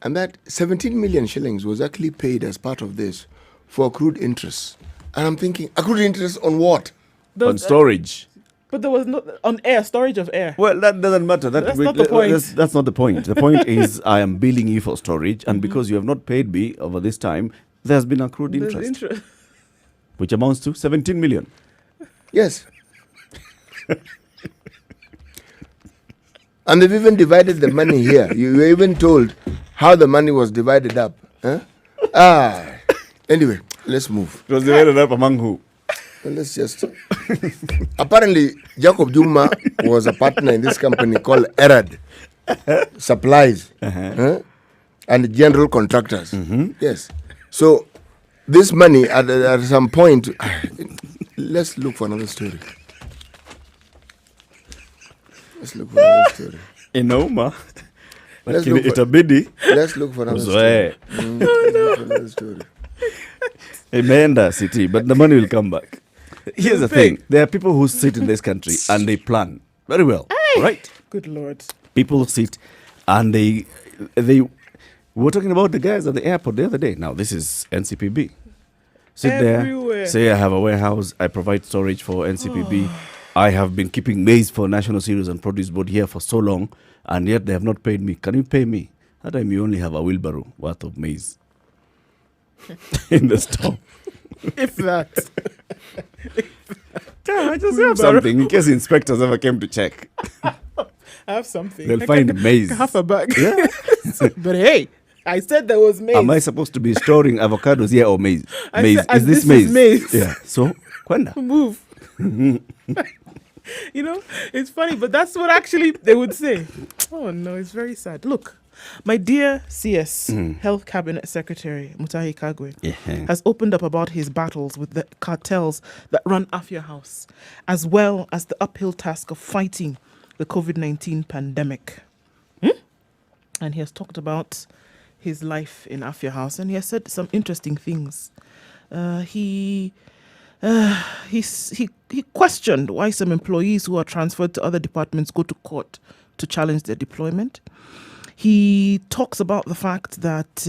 [SPEAKER 3] and that 17 million shillings was actually paid as part of this for accrued interest. And I'm thinking, accrued interest on what?
[SPEAKER 2] On storage.
[SPEAKER 1] But there was no on air storage of air.
[SPEAKER 2] Well, that doesn't matter.
[SPEAKER 1] That's not the point.
[SPEAKER 2] That's not the point. The point is I am billing you for storage, and because you have not paid me over this time, there has been accrued
[SPEAKER 1] There's
[SPEAKER 2] interest, which amounts to 17 million.
[SPEAKER 3] Yes. And they've even divided the money here. You were even told how the money was divided up. Huh? Anyway, let's move.
[SPEAKER 2] It was divided up among who?
[SPEAKER 3] Well, let's just... Apparently, Jacob Juma was a partner in this company called Erad Supplies and General Contractors. Yes. So, this money, at some point... Let's look for another story. Let's look for another story.
[SPEAKER 2] Inoma.
[SPEAKER 3] Let's
[SPEAKER 2] Lakini
[SPEAKER 3] look for-
[SPEAKER 2] itabidi
[SPEAKER 3] Let's look for another
[SPEAKER 2] uzoee.
[SPEAKER 3] story. Let's look for another story.
[SPEAKER 2] Imeenda City, but the money will come back. Here's the thing. There are people who sit in this country and they plan very well, right?
[SPEAKER 1] Good Lord.
[SPEAKER 2] People sit and they we were talking about the guys at the airport the other day. Now, this is NCPB. Sit
[SPEAKER 1] Everywhere.
[SPEAKER 2] there, say I have a warehouse, I provide storage for NCPB. I have been keeping maize for National Cereals and Produce Board here for so long, and yet they have not paid me. Can you pay me? That time you only have a wheelbarrow worth of maize in the store.
[SPEAKER 1] If that.
[SPEAKER 2] Yeah, I just have something in case inspectors ever came to check.
[SPEAKER 1] I have something.
[SPEAKER 2] They'll
[SPEAKER 1] I
[SPEAKER 2] find
[SPEAKER 1] can-
[SPEAKER 2] maize.
[SPEAKER 1] Half a bag.
[SPEAKER 2] Yeah.
[SPEAKER 1] But hey, I said there was maize.
[SPEAKER 2] Am I supposed to be storing avocados here or maize?
[SPEAKER 1] I
[SPEAKER 2] Maize.
[SPEAKER 1] said, and
[SPEAKER 2] Is this
[SPEAKER 1] this is
[SPEAKER 2] maize?
[SPEAKER 1] maize.
[SPEAKER 2] Yeah. So, kwenda.
[SPEAKER 1] Move. You know, it's funny, but that's what actually they would say. Oh no, it's very sad. Look, my dear CS, Health Cabinet Secretary Mutahi Kagwe, has opened up about his battles with the cartels that run Afia House, as well as the uphill task of fighting the COVID-19 pandemic. And he has talked about his life in Afia House, and he has said some interesting things. He questioned why some employees who are transferred to other departments go to court to challenge their deployment. He talks about the fact that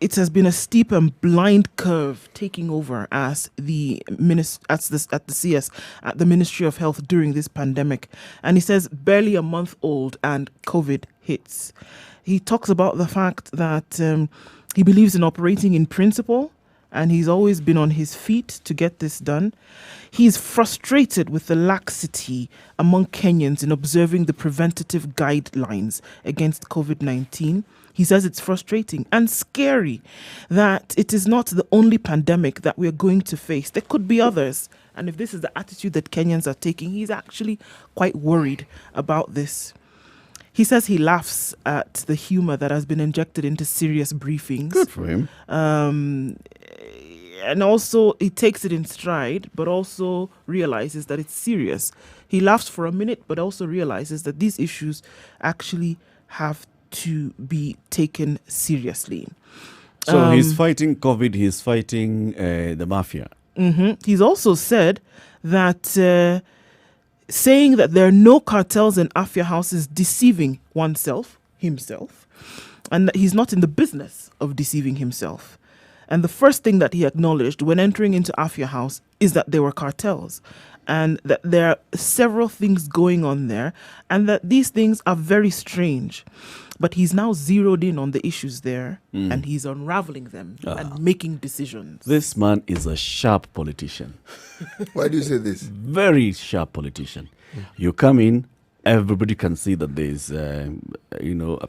[SPEAKER 1] it has been a steep and blind curve taking over as the CS at the Ministry of Health during this pandemic. And he says barely a month old and COVID hits. He talks about the fact that he believes in operating in principle, and he's always been on his feet to get this done. He's frustrated with the laxity among Kenyans in observing the preventative guidelines against COVID-19. He says it's frustrating and scary that it is not the only pandemic that we're going to face. There could be others. And if this is the attitude that Kenyans are taking, he's actually quite worried about this. He says he laughs at the humor that has been injected into serious briefings.
[SPEAKER 2] Good for him.
[SPEAKER 1] And also he takes it in stride, but also realizes that it's serious. He laughs for a minute, but also realizes that these issues actually have to be taken seriously.
[SPEAKER 2] So he's fighting COVID, he's fighting the mafia.
[SPEAKER 1] He's also said that saying that there are no cartels in Afia House is deceiving himself, and that he's not in the business of deceiving himself. And the first thing that he acknowledged when entering into Afia House is that there were cartels, and that there are several things going on there, and that these things are very strange. But he's now zeroed in on the issues there, and he's unraveling them and making decisions.
[SPEAKER 2] This man is a sharp politician.
[SPEAKER 3] Why do you say this?
[SPEAKER 2] Very sharp politician. You come in, everybody can see that there is, a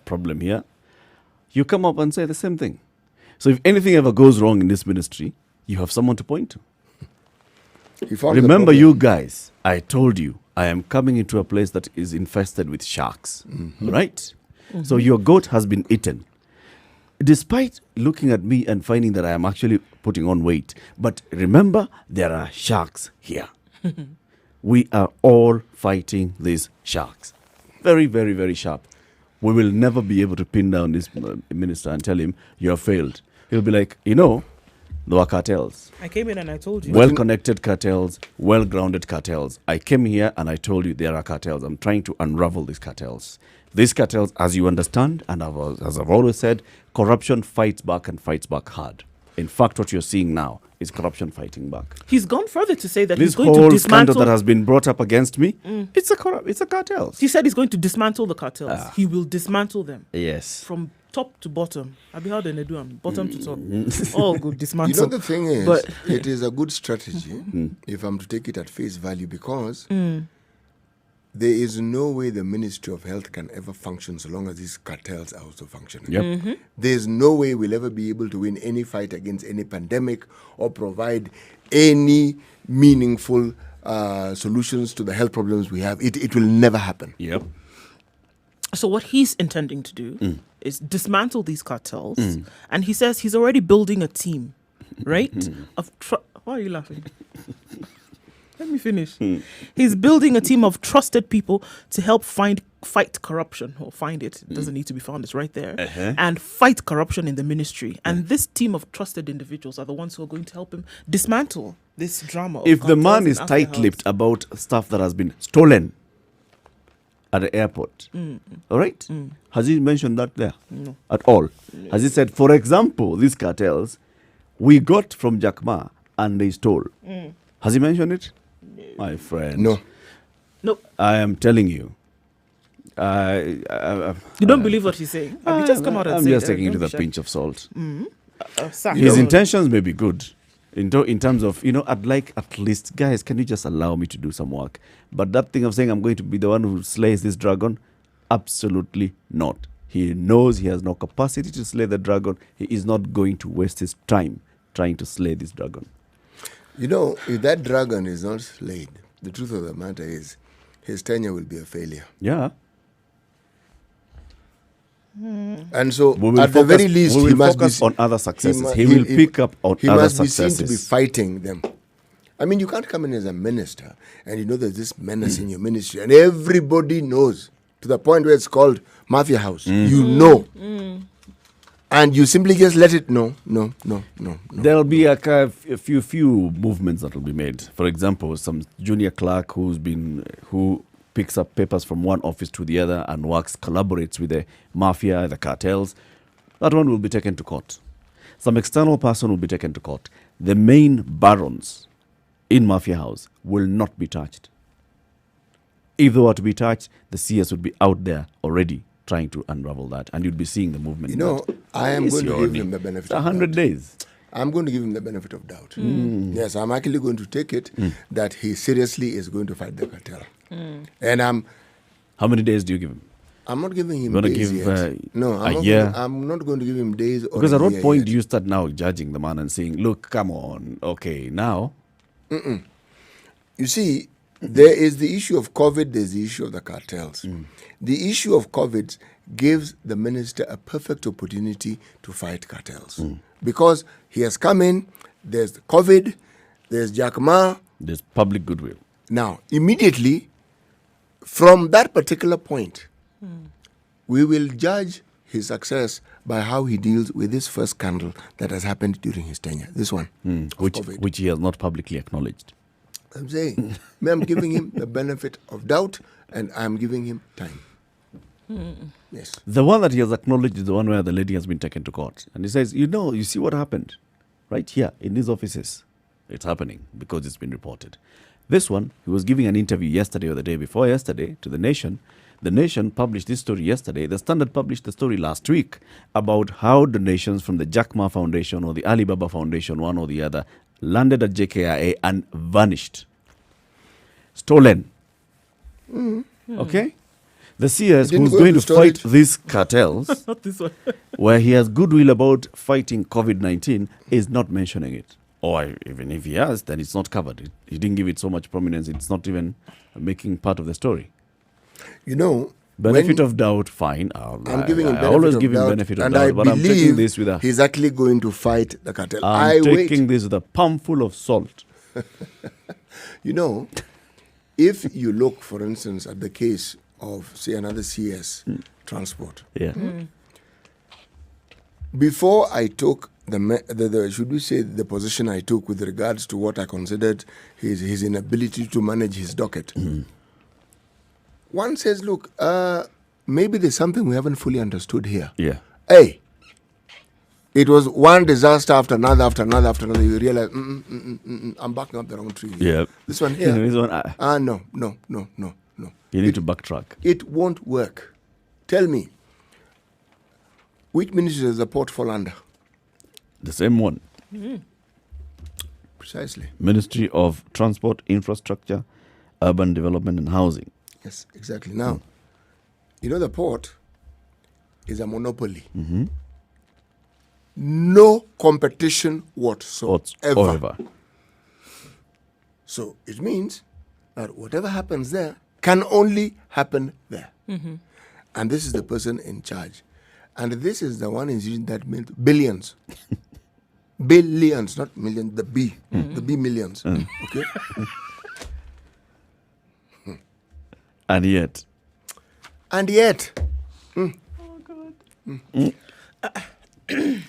[SPEAKER 2] problem here. You come up and say the same thing. So if anything ever goes wrong in this ministry, you have someone to point to. Remember, you guys, I told you, I am coming into a place that is infested with sharks, right? So your goat has been eaten. Despite looking at me and finding that I am actually putting on weight. But remember, there are sharks here. We are all fighting these sharks. Very, very, very sharp. We will never be able to pin down this minister and tell him, you have failed. He'll be like, there were cartels.
[SPEAKER 1] I came in and I told you.
[SPEAKER 2] Well-connected cartels, well-grounded cartels. I came here and I told you there are cartels. I'm trying to unravel these cartels. These cartels, as you understand, and as I've always said, corruption fights back and fights back hard. In fact, what you're seeing now is corruption fighting back.
[SPEAKER 1] He's gone further to say that
[SPEAKER 2] this
[SPEAKER 1] he's going
[SPEAKER 2] whole
[SPEAKER 1] to dismantle.
[SPEAKER 2] scandal that has been brought up against me, it's a cartel.
[SPEAKER 1] He said he's going to dismantle the cartels. He will dismantle them.
[SPEAKER 2] Yes.
[SPEAKER 1] From top to bottom. I'll be how they do them. Bottom to top. All good dismantle.
[SPEAKER 3] The thing is, it is a good strategy if I'm to take it at face value, because there is no way the Ministry of Health can ever function so long as these cartels are also functioning.
[SPEAKER 2] Yep.
[SPEAKER 3] There's no way we'll ever be able to win any fight against any pandemic or provide any meaningful solutions to the health problems we have. It will never happen.
[SPEAKER 2] Yep.
[SPEAKER 1] So what he's intending to do is dismantle these cartels. And he says he's already building a team, right? Why are you laughing? Let me finish. He's building a team of trusted people to help fight corruption, or find it. It doesn't need to be found, it's right there. And fight corruption in the ministry. And this team of trusted individuals are the ones who are going to help him dismantle this drama.
[SPEAKER 2] If the man is tight-lipped about stuff that has been stolen at the airport, all right? Has he mentioned that there?
[SPEAKER 1] No.
[SPEAKER 2] At all? No. Has he said, for example, these cartels, we got from Jack Ma and they stole. Has he mentioned it? No. My friend.
[SPEAKER 3] No.
[SPEAKER 1] Nope.
[SPEAKER 2] I am telling you.
[SPEAKER 1] You don't believe what he's saying? Have you just come out and
[SPEAKER 2] I'm
[SPEAKER 1] said
[SPEAKER 2] just taking it with a pinch of salt. His intentions may be good. In terms of, I'd like at least, guys, can you just allow me to do some work? But that thing of saying I'm going to be the one who slays this dragon, absolutely not. He knows he has no capacity to slay the dragon. He is not going to waste his time trying to slay this dragon.
[SPEAKER 3] If that dragon is not slayed, the truth of the matter is his tenure will be a failure.
[SPEAKER 2] Yeah.
[SPEAKER 3] And so, at the very least,
[SPEAKER 2] he must
[SPEAKER 3] focus
[SPEAKER 2] be on other successes. He will pick up on other successes.
[SPEAKER 3] He must be seen to be fighting them. I mean, you can't come in as a minister and there's this menace in your ministry, and everybody knows, to the point where it's called Mafia House. And you simply just let it no.
[SPEAKER 2] There'll be a few movements that will be made. For example, some junior clerk who picks up papers from one office to the other and collaborates with the mafia, the cartels. That one will be taken to court. Some external person will be taken to court. The main barons in Mafia House will not be touched. If they were to be touched, the CS would be out there already trying to unravel that, and you'd be seeing the movement.
[SPEAKER 3] I am going to give him the benefit of doubt.
[SPEAKER 2] 100 days.
[SPEAKER 3] I'm going to give him the benefit of doubt. Yes, I'm actually going to take it that he seriously is going to fight the cartel. And
[SPEAKER 2] how many days do you give him?
[SPEAKER 3] I'm not giving him
[SPEAKER 2] You're
[SPEAKER 3] days
[SPEAKER 2] give,
[SPEAKER 3] yet. No, I'm not going to give him days.
[SPEAKER 2] Because at what point do you start now judging the man and saying, look, come on, okay, now?
[SPEAKER 3] You see, there is the issue of COVID, there's the issue of the cartels. The issue of COVID gives the minister a perfect opportunity to fight cartels. Because he has come in, there's COVID, there's Jack Ma.
[SPEAKER 2] There's public goodwill.
[SPEAKER 3] Now, immediately, from that particular point, we will judge his success by how he deals with this first scandal that has happened during his tenure. This one,
[SPEAKER 2] which he has not publicly acknowledged.
[SPEAKER 3] I'm saying, I'm giving him the benefit of doubt, and I'm giving him time. Yes.
[SPEAKER 2] The one that he has acknowledged is the one where the lady has been taken to court. And he says, you see what happened? Right here in these offices. It's happening because it's been reported. This one, he was giving an interview yesterday or the day before yesterday to The Nation. The Nation published this story yesterday. The Standard published the story last week about how donations from the Jack Ma Foundation or the Alibaba Foundation, one or the other, landed at JKIA and vanished. Stolen. Okay? The CS who's going to fight these cartels,
[SPEAKER 1] Not this one.
[SPEAKER 2] where he has goodwill about fighting COVID-19, is not mentioning it. Or even if he has, then it's not covered. He didn't give it so much prominence. It's not even making part of the story.
[SPEAKER 3] You know,
[SPEAKER 2] Benefit of doubt, fine.
[SPEAKER 3] I'm giving him
[SPEAKER 2] I
[SPEAKER 3] benefit
[SPEAKER 2] always
[SPEAKER 3] of
[SPEAKER 2] give him
[SPEAKER 3] doubt,
[SPEAKER 2] benefit of
[SPEAKER 3] and
[SPEAKER 2] doubt,
[SPEAKER 3] I
[SPEAKER 2] but I'm taking
[SPEAKER 3] believe
[SPEAKER 2] this with a
[SPEAKER 3] he's actually going to fight the cartel.
[SPEAKER 2] I'm taking this with a palmful of salt.
[SPEAKER 3] You know, if you look, for instance, at the case of, say, another CS transport,
[SPEAKER 2] Yeah.
[SPEAKER 3] before I took should we say the position I took with regards to what I considered his inability to manage his docket, one says, look, maybe there's something we haven't fully understood here.
[SPEAKER 2] Yeah.
[SPEAKER 3] Hey, it was one disaster after another, after another, after another. You realize, I'm backing up the wrong tree.
[SPEAKER 2] Yeah.
[SPEAKER 3] This one here.
[SPEAKER 2] This one,
[SPEAKER 3] No.
[SPEAKER 2] you need to backtrack.
[SPEAKER 3] It won't work. Tell me, which ministry does the port fall under?
[SPEAKER 2] The same one.
[SPEAKER 3] Precisely.
[SPEAKER 2] Ministry of Transport, Infrastructure, Urban Development and Housing.
[SPEAKER 3] Yes, exactly. Now, you know the port is a monopoly. No competition whatsoever. So it means that whatever happens there can only happen there. And this is the person in charge. And this is the one institution that meant billions. Billions, not millions, the B. The B millions. Okay?
[SPEAKER 2] And yet,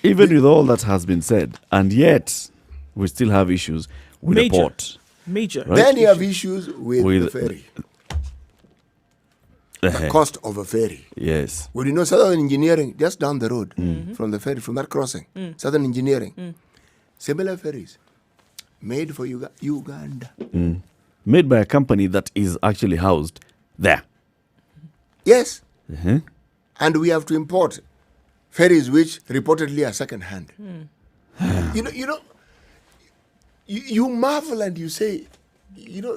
[SPEAKER 2] even with all that has been said, and yet, we still have issues with the port.
[SPEAKER 1] Major.
[SPEAKER 2] Right.
[SPEAKER 3] Then you have issues with the ferry. The cost of a ferry.
[SPEAKER 2] Yes.
[SPEAKER 3] Well, you know, Southern Engineering, just down the road from the ferry, from that crossing, Southern Engineering, similar ferries made for Uganda.
[SPEAKER 2] Made by a company that is actually housed there.
[SPEAKER 3] Yes. And we have to import ferries which reportedly are second-hand. You marvel and you say,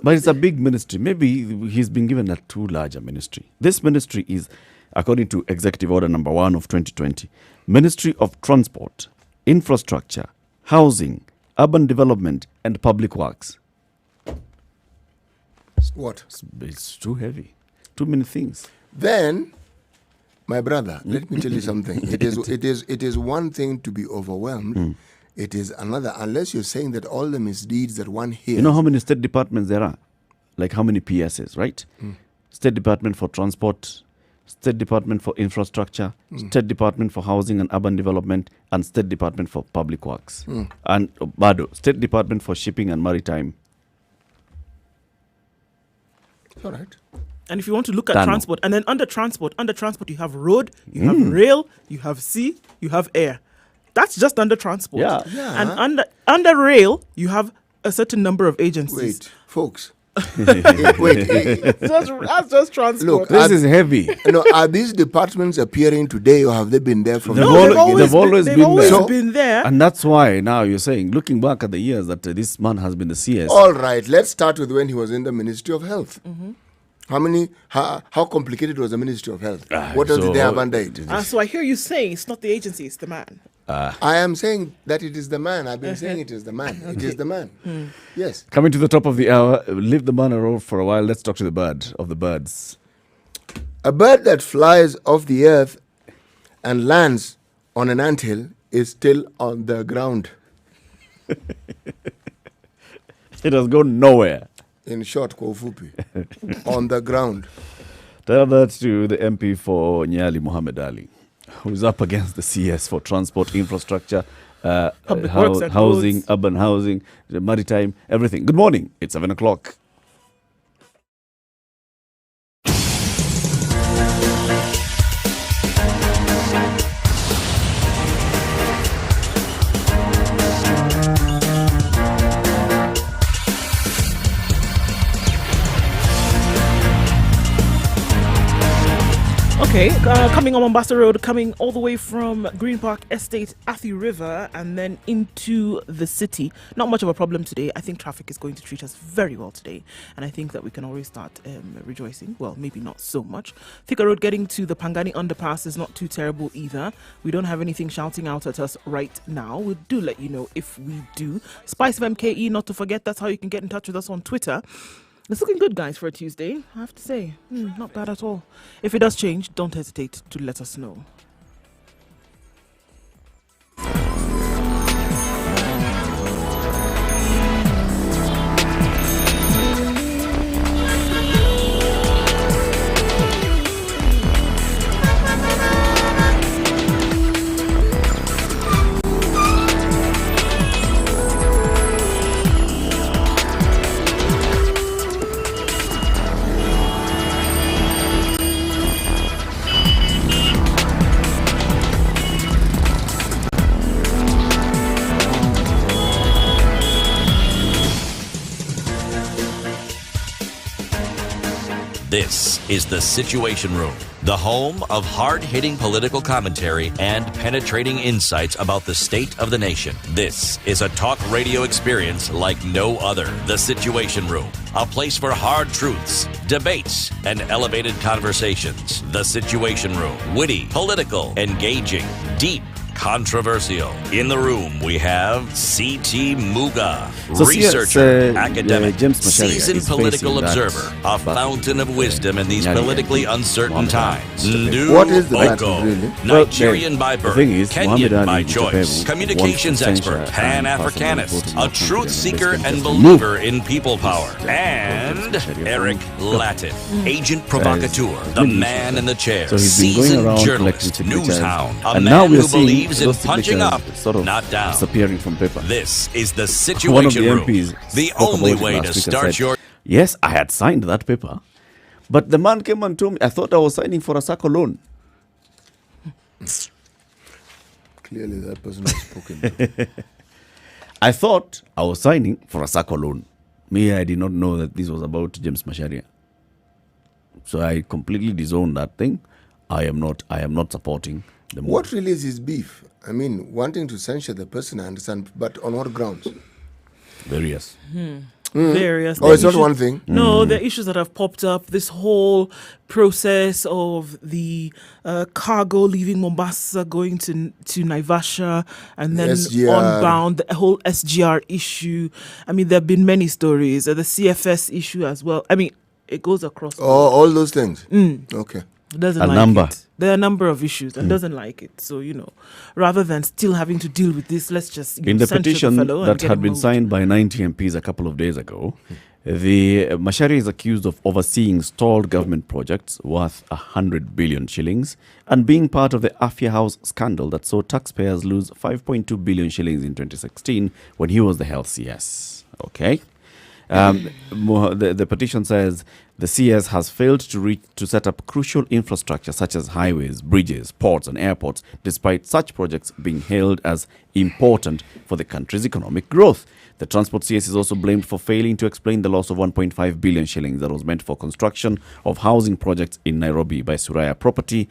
[SPEAKER 2] But it's a big ministry. Maybe he's been given a too large a ministry. This ministry is, according to Executive Order number 1 of 2020, Ministry of Transport, Infrastructure, Housing, Urban Development and Public Works.
[SPEAKER 3] What?
[SPEAKER 2] It's too heavy. Too many things.
[SPEAKER 3] Then, my brother, let me tell you something. It is one thing to be overwhelmed. It is another, unless you're saying that all the misdeeds that one hears.
[SPEAKER 2] You know how many state departments there are? Like how many PSs, right? State Department for Transport, State Department for Infrastructure, State Department for Housing and Urban Development, and State Department for Public Works. And State Department for Shipping and Maritime.
[SPEAKER 3] All right.
[SPEAKER 1] And if you want to look at transport, and then under transport you have road, you have rail, you have sea, you have air. That's just under transport.
[SPEAKER 2] Yeah.
[SPEAKER 1] And under rail, you have a certain number of agencies.
[SPEAKER 3] Wait, folks.
[SPEAKER 1] That's just transport.
[SPEAKER 3] Look,
[SPEAKER 2] This is heavy.
[SPEAKER 3] Are these departments appearing today or have they been there from
[SPEAKER 2] They've
[SPEAKER 3] the
[SPEAKER 2] always
[SPEAKER 3] beginning?
[SPEAKER 1] been there.
[SPEAKER 2] And that's why now you're saying, looking back at the years that this man has been the CS.
[SPEAKER 3] All right, let's start with when he was in the Ministry of Health. How complicated was the Ministry of Health? What else did they have under it?
[SPEAKER 1] So I hear you saying it's not the agency, it's the man.
[SPEAKER 3] I am saying that it is the man. I've been saying it is the man. It is the man. Yes.
[SPEAKER 2] Coming to the top of the hour, leave the man alone for a while. Let's talk to the bird of the birds.
[SPEAKER 3] A bird that flies off the earth and lands on an anthill is still on the ground.
[SPEAKER 2] It has gone nowhere.
[SPEAKER 3] In short, kwa ufupi, on the ground.
[SPEAKER 2] Tell that to the MP for Nyeri, Mohammed Ali, who's up against the CS for Transport, Infrastructure,
[SPEAKER 1] Public works and
[SPEAKER 2] housing,
[SPEAKER 1] roads.
[SPEAKER 2] urban housing, the maritime, everything. Good morning. It's 7 o'clock.
[SPEAKER 1] Okay, coming on Mombasa Road, coming all the way from Green Park Estate, Athi River, and then into the city. Not much of a problem today. I think traffic is going to treat us very well today, and I think that we can always start rejoicing. Well, maybe not so much. Thika Road getting to the Pangani underpass is not too terrible either. We don't have anything shouting out at us right now. We'll do let you know if we do. Spice of MKE, not to forget, that's how you can get in touch with us on Twitter. It's looking good, guys, for a Tuesday, I have to say. Not bad at all. If it does change, don't hesitate to let us know.
[SPEAKER 4] This is The Situation Room, the home of hard-hitting political commentary and penetrating insights about the state of the nation. This is a talk radio experience like no other. The Situation Room, a place for hard truths, debates, and elevated conversations. The Situation Room, witty, political, engaging, deep, controversial. In the room, we have C.T. Muga,
[SPEAKER 2] So
[SPEAKER 4] researcher,
[SPEAKER 2] CS,
[SPEAKER 4] academic,
[SPEAKER 2] James Macharia
[SPEAKER 4] seasoned
[SPEAKER 2] is
[SPEAKER 4] political
[SPEAKER 2] facing that
[SPEAKER 4] observer, a
[SPEAKER 2] battle
[SPEAKER 4] fountain of wisdom in these
[SPEAKER 2] Nyeri
[SPEAKER 4] politically
[SPEAKER 2] and
[SPEAKER 4] uncertain
[SPEAKER 2] Mohammed
[SPEAKER 4] times.
[SPEAKER 2] Ali.
[SPEAKER 4] Ndu
[SPEAKER 3] What is the
[SPEAKER 4] Oko,
[SPEAKER 3] battle, really?
[SPEAKER 4] Nigerian by
[SPEAKER 2] the
[SPEAKER 4] birth,
[SPEAKER 2] thing is,
[SPEAKER 4] Kenyan
[SPEAKER 2] Mohammed Ali
[SPEAKER 4] by
[SPEAKER 2] and
[SPEAKER 4] choice,
[SPEAKER 2] Japebu
[SPEAKER 4] communications
[SPEAKER 2] want to
[SPEAKER 4] expert,
[SPEAKER 2] censure and
[SPEAKER 4] Pan-Africanist,
[SPEAKER 2] possibly vote
[SPEAKER 4] a
[SPEAKER 2] in
[SPEAKER 4] truth
[SPEAKER 2] confidence
[SPEAKER 4] seeker
[SPEAKER 2] and
[SPEAKER 4] and
[SPEAKER 2] basically
[SPEAKER 4] believer in people power, and
[SPEAKER 2] James Macharia
[SPEAKER 4] Eric
[SPEAKER 2] from-
[SPEAKER 4] Latin, agent provocateur, the
[SPEAKER 2] many
[SPEAKER 4] man
[SPEAKER 2] issues.
[SPEAKER 4] in the chair,
[SPEAKER 2] So he's been going
[SPEAKER 4] seasoned
[SPEAKER 2] around
[SPEAKER 4] journalist,
[SPEAKER 2] collecting signatures,
[SPEAKER 4] news hound, a
[SPEAKER 2] and now
[SPEAKER 4] man
[SPEAKER 2] we're
[SPEAKER 4] who
[SPEAKER 2] seeing
[SPEAKER 4] believes in
[SPEAKER 2] those
[SPEAKER 4] punching up,
[SPEAKER 2] signatures sort of
[SPEAKER 4] not down.
[SPEAKER 2] disappearing from paper.
[SPEAKER 4] This is the
[SPEAKER 2] One of
[SPEAKER 4] Situation
[SPEAKER 2] the
[SPEAKER 4] Room,
[SPEAKER 2] MPs
[SPEAKER 4] the
[SPEAKER 2] spoke
[SPEAKER 4] only
[SPEAKER 2] about it
[SPEAKER 4] way
[SPEAKER 2] last
[SPEAKER 4] to
[SPEAKER 2] week and
[SPEAKER 4] start
[SPEAKER 2] said,
[SPEAKER 4] your...
[SPEAKER 2] Yes, I had signed that paper, but the man came and told me I thought I was signing for a SACCO loan.
[SPEAKER 3] Clearly, that person has spoken.
[SPEAKER 2] I thought I was signing for a SACCO loan. Me, I did not know that this was about James Macharia. So I completely disowned that thing. I am not supporting the move.
[SPEAKER 3] What really is his beef? I mean, wanting to censure the person, I understand, but on what grounds?
[SPEAKER 2] Various.
[SPEAKER 1] Various.
[SPEAKER 3] Oh,
[SPEAKER 1] the
[SPEAKER 3] it's not
[SPEAKER 1] issues-
[SPEAKER 3] one thing.
[SPEAKER 1] No, the issues that have popped up, this whole process of the cargo leaving Mombasa, going to Naivasha, and then
[SPEAKER 3] SGR.
[SPEAKER 1] onbound, the whole SGR issue. I mean, there have been many stories. The CFS issue as well. I mean, it goes across.
[SPEAKER 3] Oh, all those things. Okay.
[SPEAKER 1] Doesn't
[SPEAKER 2] A
[SPEAKER 1] like
[SPEAKER 2] number.
[SPEAKER 1] it. There are a number of issues and doesn't like it. So, rather than still having to deal with this, let's just
[SPEAKER 2] In the
[SPEAKER 1] censure
[SPEAKER 2] petition
[SPEAKER 1] fellow and
[SPEAKER 2] that
[SPEAKER 1] get
[SPEAKER 2] had
[SPEAKER 1] him
[SPEAKER 2] been
[SPEAKER 1] moved.
[SPEAKER 2] signed by 90 MPs a couple of days ago, the Macharia is accused of overseeing stalled government projects worth 100 billion shillings and being part of the Afya House scandal that saw taxpayers lose 5.2 billion shillings in 2016 when he was the health CS. Okay. The petition says the CS has failed to set up crucial infrastructure such as highways, bridges, ports, and airports, despite such projects being hailed as important for the country's economic growth. The transport CS is also blamed for failing to explain the loss of 1.5 billion shillings that was meant for construction of housing projects in Nairobi by Suraya Property,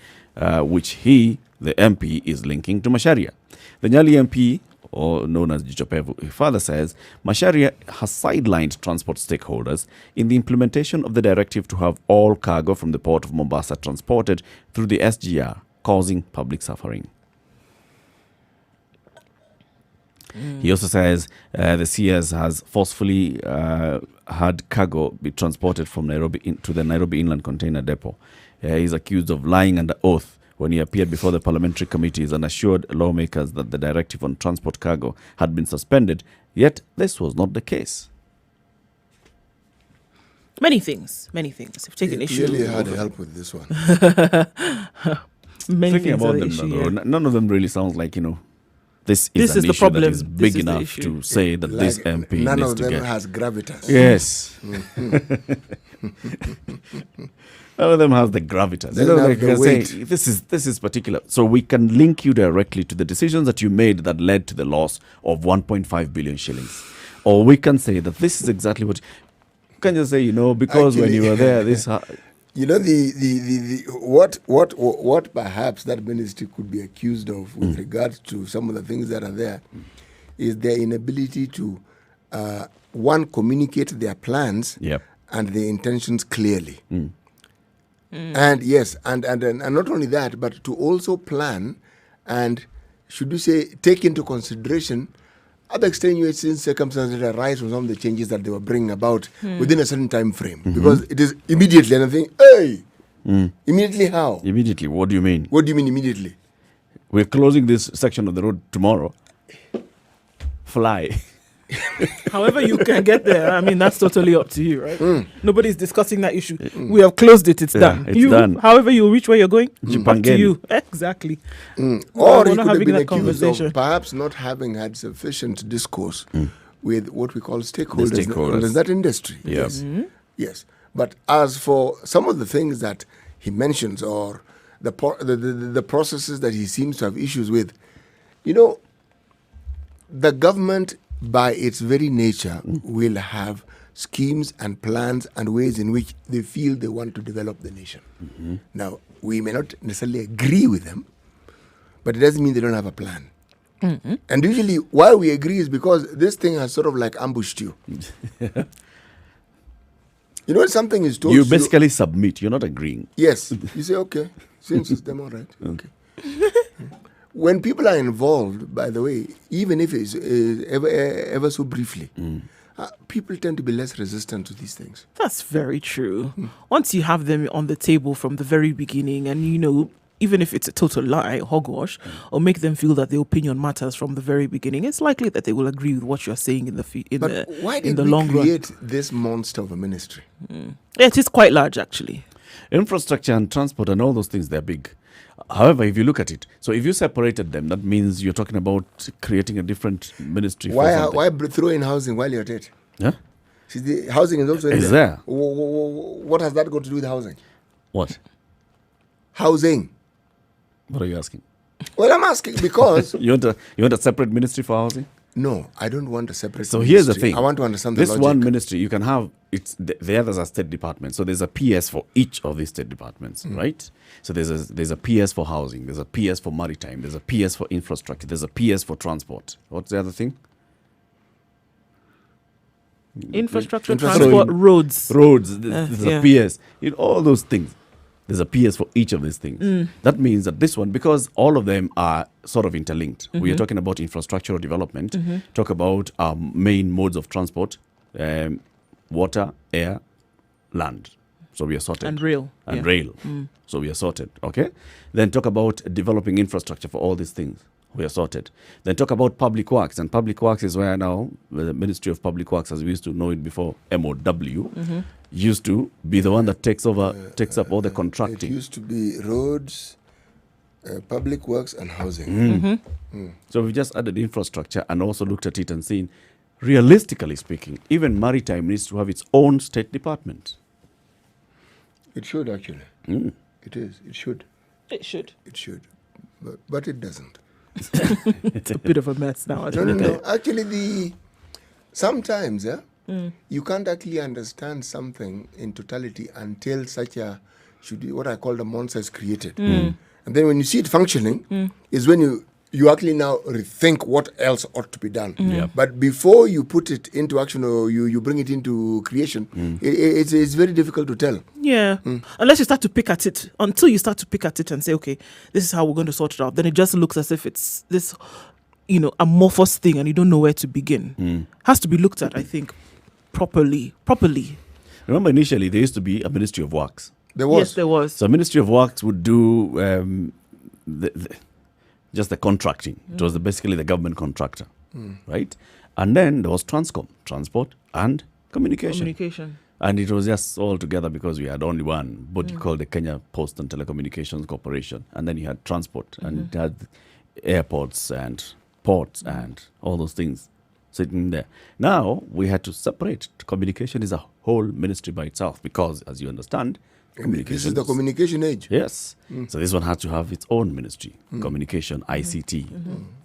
[SPEAKER 2] which he, the MP, is linking to Macharia. The Nyali MP, or known as Jichopevu, further says Macharia has sidelined transport stakeholders in the implementation of the directive to have all cargo from the port of Mombasa transported through the SGR, causing public suffering. He also says the CS has forcefully had cargo be transported from Nairobi to the Nairobi Inland Container Depot. He's accused of lying under oath when he appeared before the parliamentary committees and assured lawmakers that the directive on transport cargo had been suspended, yet this was not the case.
[SPEAKER 1] Many things. We've taken
[SPEAKER 3] He
[SPEAKER 1] issue.
[SPEAKER 3] really had help with this one.
[SPEAKER 1] Many
[SPEAKER 2] Thinking
[SPEAKER 1] things are
[SPEAKER 2] about
[SPEAKER 1] the
[SPEAKER 2] them,
[SPEAKER 1] issue,
[SPEAKER 2] though,
[SPEAKER 1] yeah.
[SPEAKER 2] none of them really sounds like, This
[SPEAKER 1] This
[SPEAKER 2] is
[SPEAKER 1] is
[SPEAKER 2] an
[SPEAKER 1] the
[SPEAKER 2] issue
[SPEAKER 1] problem.
[SPEAKER 2] that is
[SPEAKER 1] This
[SPEAKER 2] big
[SPEAKER 1] is the
[SPEAKER 2] enough
[SPEAKER 1] issue.
[SPEAKER 2] to say that this MP
[SPEAKER 3] none
[SPEAKER 2] needs
[SPEAKER 3] of
[SPEAKER 2] to
[SPEAKER 3] them
[SPEAKER 2] get.
[SPEAKER 3] has gravitas.
[SPEAKER 2] Yes. None of them has the gravitas.
[SPEAKER 3] Doesn't have
[SPEAKER 2] like
[SPEAKER 3] the
[SPEAKER 2] you're saying,
[SPEAKER 3] weight.
[SPEAKER 2] this is particular. So we can link you directly to the decisions that you made that led to the loss of 1.5 billion shillings. Or we can say that this is exactly what. You can just say, because when
[SPEAKER 3] Actually,
[SPEAKER 2] you were there, this.
[SPEAKER 3] You know what perhaps that ministry could be accused of with regards to some of the things that are there is their inability to one, communicate their plans
[SPEAKER 2] Yep.
[SPEAKER 3] and their intentions clearly. And yes, and not only that, but to also plan and, should you say, take into consideration other extenuating circumstances that arise from some of the changes that they were bringing about within a certain time frame. Because it is immediately, and I think, hey, immediately how?
[SPEAKER 2] Immediately, what do you mean?
[SPEAKER 3] What do you mean immediately?
[SPEAKER 2] We're closing this section of the road tomorrow. Fly.
[SPEAKER 1] However you can get there, I mean, that's totally up to you, right? Nobody's discussing that issue. We have closed it. It's done.
[SPEAKER 2] it's done.
[SPEAKER 1] However you reach where you're going, up to
[SPEAKER 2] Jipangeni.
[SPEAKER 1] you. Exactly.
[SPEAKER 3] Or
[SPEAKER 1] we're
[SPEAKER 3] he
[SPEAKER 1] not
[SPEAKER 3] could have
[SPEAKER 1] having
[SPEAKER 3] been
[SPEAKER 1] that
[SPEAKER 3] accused
[SPEAKER 1] conversation.
[SPEAKER 3] of perhaps not having had sufficient discourse with what we call stakeholders,
[SPEAKER 2] stakeholders.
[SPEAKER 3] in that industry.
[SPEAKER 2] Yeah.
[SPEAKER 3] Yes. Yes. But as for some of the things that he mentions or the processes that he seems to have issues with, the government, by its very nature, will have schemes and plans and ways in which they feel they want to develop the nation. Now, we may not necessarily agree with them, but it doesn't mean they don't have a plan. And usually why we agree is because this thing has sort of like ambushed you. When something is told
[SPEAKER 2] You
[SPEAKER 3] to
[SPEAKER 2] basically submit. You're not agreeing.
[SPEAKER 3] yes, you say, okay, since it's them, all right. Okay. When people are involved, by the way, even if it's ever so briefly, people tend to be less resistant to these things.
[SPEAKER 1] That's very true. Once you have them on the table from the very beginning and, even if it's a total lie, hogwash, or make them feel that their opinion matters from the very beginning, it's likely that they will agree with what you're saying in
[SPEAKER 3] But why
[SPEAKER 1] in
[SPEAKER 3] did
[SPEAKER 1] the
[SPEAKER 3] we
[SPEAKER 1] long run.
[SPEAKER 3] create this monster of a ministry?
[SPEAKER 1] Yeah, it is quite large, actually.
[SPEAKER 2] Infrastructure and transport and all those things, they're big. However, if you look at it, so if you separated them, that means you're talking about creating a different ministry for something.
[SPEAKER 3] Why throw in housing while you're at it?
[SPEAKER 2] Yeah?
[SPEAKER 3] See, the housing is also in
[SPEAKER 2] Is
[SPEAKER 3] there.
[SPEAKER 2] there?
[SPEAKER 3] What has that got to do with housing?
[SPEAKER 2] What?
[SPEAKER 3] Housing.
[SPEAKER 2] What are you asking?
[SPEAKER 3] Well, I'm asking because
[SPEAKER 2] You want a separate ministry for housing?
[SPEAKER 3] no, I don't want a separate.
[SPEAKER 2] So
[SPEAKER 3] ministry.
[SPEAKER 2] here's the thing.
[SPEAKER 3] I want to understand the
[SPEAKER 2] this
[SPEAKER 3] logic.
[SPEAKER 2] one ministry, you can have the others are state departments. So there's a PS for each of these state departments, right? So there's a PS for housing, there's a PS for maritime, there's a PS for infrastructure, there's a PS for transport. What's the other thing?
[SPEAKER 1] Infrastructure,
[SPEAKER 3] Infrastructure.
[SPEAKER 1] transport, roads.
[SPEAKER 2] Roads. There's
[SPEAKER 1] yeah.
[SPEAKER 2] a PS. In all those things, there's a PS for each of these things. That means that this one, because all of them are sort of interlinked, we are talking about infrastructural development, talk about main modes of transport, water, air, land. So we are sorted.
[SPEAKER 1] And rail.
[SPEAKER 2] And
[SPEAKER 1] Yeah.
[SPEAKER 2] rail. So we are sorted. Okay? Then talk about developing infrastructure for all these things. We are sorted. Then talk about public works. And public works is where now the Ministry of Public Works, as we used to know it before, MOW, used to be the one that takes up all the
[SPEAKER 3] It
[SPEAKER 2] contracting.
[SPEAKER 3] used to be roads, public works, and housing.
[SPEAKER 2] So we just added infrastructure and also looked at it and seen, realistically speaking, even maritime needs to have its own state department.
[SPEAKER 3] It should actually. It is. It should.
[SPEAKER 1] It should.
[SPEAKER 3] It should. But it doesn't.
[SPEAKER 1] It's a bit of a mess now.
[SPEAKER 3] No. Actually, sometimes, you can't actually understand something in totality until such a what I call the monster is created. And then when you see it functioning, is when you actually now rethink what else ought to be done.
[SPEAKER 2] Yeah.
[SPEAKER 3] But before you put it into action or you bring it into creation, it's very difficult to tell.
[SPEAKER 1] Yeah. Unless you start to pick at it. Until you start to pick at it and say, okay, this is how we're going to sort it out. Then it just looks as if it's this, amorphous thing and you don't know where to begin. Has to be looked at, I think, properly.
[SPEAKER 2] Remember, initially, there used to be a Ministry of Works.
[SPEAKER 3] There was.
[SPEAKER 1] Yes, there was.
[SPEAKER 2] So Ministry of Works would do just the contracting. It was basically the government contractor, right? And then there was Transcom, transport and communication. And it was just all together because we had only one body called the Kenya Post and Telecommunications Corporation. And then you had transport and it had airports and ports and all those things sitting there. Now we had to separate. Communication is a whole ministry by itself because, as you understand,
[SPEAKER 3] This is the communication age.
[SPEAKER 2] Yes. So this one had to have its own ministry, communication, ICT,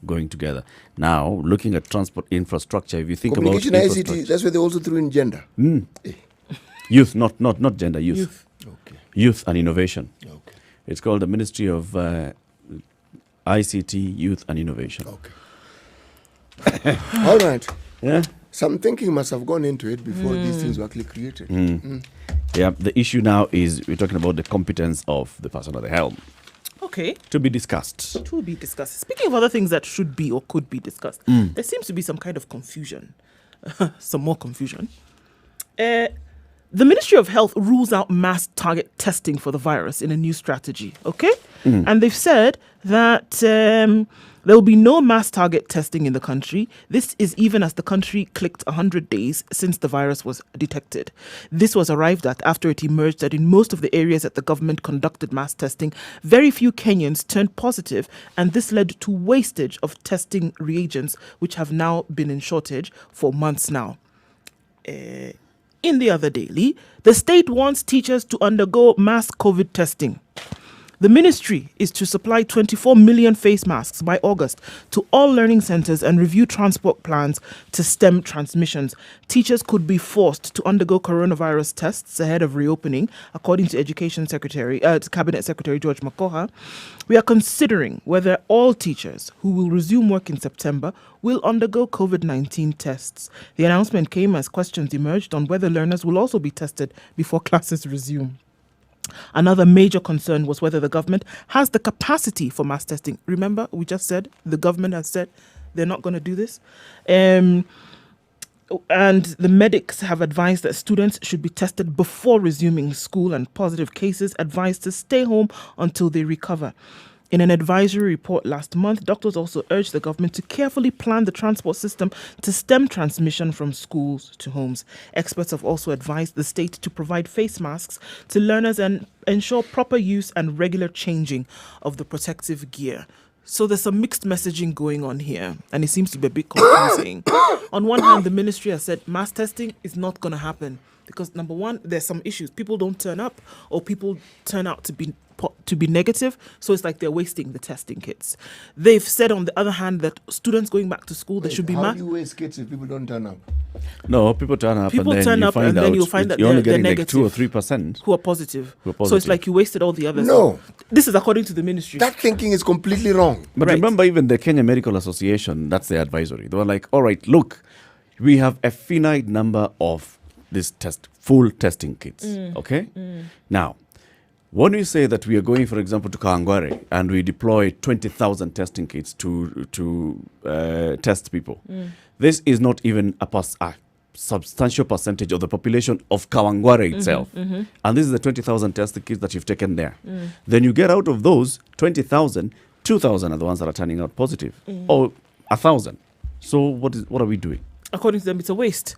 [SPEAKER 2] going together. Now, looking at transport infrastructure, if you think about
[SPEAKER 3] Communication ICT, that's where they also threw in gender.
[SPEAKER 2] youth, not gender, youth.
[SPEAKER 3] Okay.
[SPEAKER 2] Youth and innovation.
[SPEAKER 3] Okay.
[SPEAKER 2] It's called the Ministry of ICT, Youth and Innovation.
[SPEAKER 3] Okay. All right.
[SPEAKER 2] Yeah.
[SPEAKER 3] Some thinking must have gone into it before these things were actually created.
[SPEAKER 2] Yeah. The issue now is we're talking about the competence of the person at the helm.
[SPEAKER 1] Okay.
[SPEAKER 2] To be discussed.
[SPEAKER 1] To be discussed. Speaking of other things that should be or could be discussed, there seems to be some kind of confusion. Some more confusion. The Ministry of Health rules out mass target testing for the virus in a new strategy, okay? And they've said that there will be no mass target testing in the country. This is even as the country clicked 100 days since the virus was detected. This was arrived at after it emerged that in most of the areas that the government conducted mass testing, very few Kenyans turned positive, and this led to wastage of testing reagents, which have now been in shortage for months now. In the other daily, the state wants teachers to undergo mass COVID testing. The ministry is to supply 24 million face masks by August to all learning centers and review transport plans to stem transmissions. Teachers could be forced to undergo coronavirus tests ahead of reopening, according to Cabinet Secretary George Makoha. We are considering whether all teachers who will resume work in September will undergo COVID-19 tests. The announcement came as questions emerged on whether learners will also be tested before classes resume. Another major concern was whether the government has the capacity for mass testing. Remember, we just said the government has said they're not going to do this. And the medics have advised that students should be tested before resuming school, and positive cases advised to stay home until they recover. In an advisory report last month, doctors also urged the government to carefully plan the transport system to stem transmission from schools to homes. Experts have also advised the state to provide face masks to learners and ensure proper use and regular changing of the protective gear. So there's some mixed messaging going on here, and it seems to be a bit confusing. On one hand, the ministry has said mass testing is not going to happen because, number one, there's some issues. People don't turn up, or people turn out to be negative, so it's like they're wasting the testing kits. They've said, on the other hand, that students going back to school, there should be
[SPEAKER 3] How do you waste kits if people don't turn up?
[SPEAKER 2] No, people turn up
[SPEAKER 1] People
[SPEAKER 2] and then
[SPEAKER 1] turn
[SPEAKER 2] you
[SPEAKER 1] up
[SPEAKER 2] find
[SPEAKER 1] and
[SPEAKER 2] out
[SPEAKER 1] then you'll find that
[SPEAKER 2] you're only
[SPEAKER 1] they're
[SPEAKER 2] getting like
[SPEAKER 1] negative.
[SPEAKER 2] 2 or 3%.
[SPEAKER 1] who are positive.
[SPEAKER 2] Who are
[SPEAKER 1] So it's
[SPEAKER 2] positive.
[SPEAKER 1] like you wasted all the others.
[SPEAKER 3] No.
[SPEAKER 1] This is according to the ministry.
[SPEAKER 3] That thinking is completely wrong.
[SPEAKER 2] But
[SPEAKER 1] Right.
[SPEAKER 2] remember, even the Kenya Medical Association, that's their advisory. They were like, all right, look, we have a finite number of this full testing kits. Okay? Now, when we say that we are going, for example, to Kawangware and we deploy 20,000 testing kits to test people, this is not even a substantial percentage of the population of Kawangware itself. And this is the 20,000 testing kits that you've taken there. Then you get out of those 20,000, 2,000 are the ones that are turning out positive, or 1,000. So what are we doing?
[SPEAKER 1] According to them, it's a waste.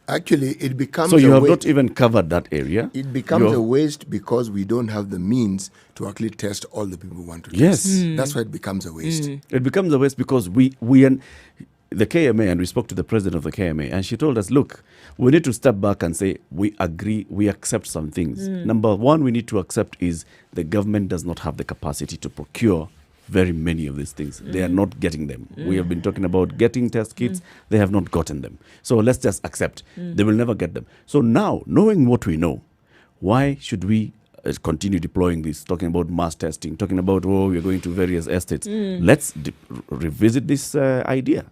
[SPEAKER 3] Actually, it becomes
[SPEAKER 2] So you
[SPEAKER 3] a
[SPEAKER 2] have
[SPEAKER 3] waste.
[SPEAKER 2] not even covered that area.
[SPEAKER 3] It becomes a waste because we don't have the means to actually test all the people who want to
[SPEAKER 2] Yes.
[SPEAKER 3] test. That's why it becomes a waste.
[SPEAKER 2] It becomes a waste because we the KMA, and we spoke to the president of the KMA, and she told us, look, we need to step back and say we agree, we accept some things. Number one, we need to accept is the government does not have the capacity to procure very many of these things. They are not getting them. We have been talking about getting test kits. They have not gotten them. So let's just accept. They will never get them. So now, knowing what we know, why should we continue deploying this, talking about mass testing, talking about, we're going to various estates. Let's revisit this idea.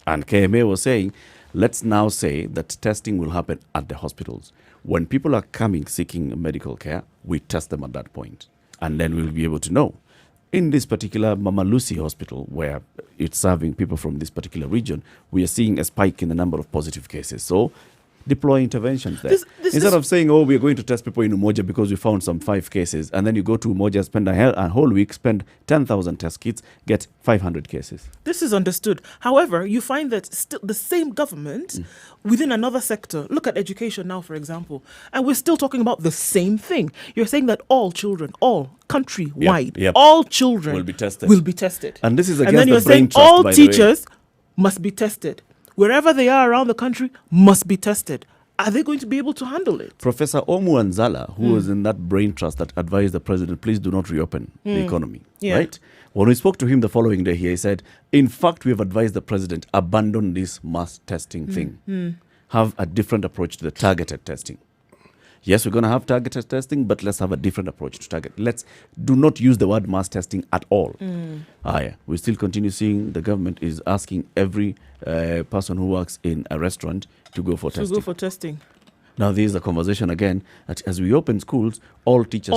[SPEAKER 2] And KMA was saying, let's now say that testing will happen at the hospitals. When people are coming seeking medical care, we test them at that point. And then we'll be able to know. In this particular Mama Lucy hospital, where it's serving people from this particular region, we are seeing a spike in the number of positive cases. So deploy interventions there. Instead of saying, oh, we're going to test people in Umoja because we found some 5 cases, and then you go to Umoja, spend a whole week, spend 10,000 test kits, get 500 cases.
[SPEAKER 1] This is understood. However, you find that still the same government within another sector, look at education now, for example, and we're still talking about the same thing. You're saying that all children, all countrywide, all children
[SPEAKER 2] will be tested.
[SPEAKER 1] And
[SPEAKER 2] this is
[SPEAKER 1] and
[SPEAKER 2] against
[SPEAKER 1] then you're
[SPEAKER 2] the brain
[SPEAKER 1] saying
[SPEAKER 2] trust,
[SPEAKER 1] all
[SPEAKER 2] by the way.
[SPEAKER 1] teachers must be tested. Wherever they are around the country, must be tested. Are they going to be able to handle it?
[SPEAKER 2] Professor Omu Anzala, who was in that brain trust that advised the president, please do not reopen the economy, right? When we spoke to him the following day, he said, in fact, we have advised the president, abandon this mass testing thing. Have a different approach to the targeted testing. Yes, we're going to have targeted testing, but let's have a different approach to target. Let's do not use the word mass testing at all. We still continue seeing the government is asking every person who works in a restaurant to go for testing. Now, there is a conversation again that as we open schools, all teachers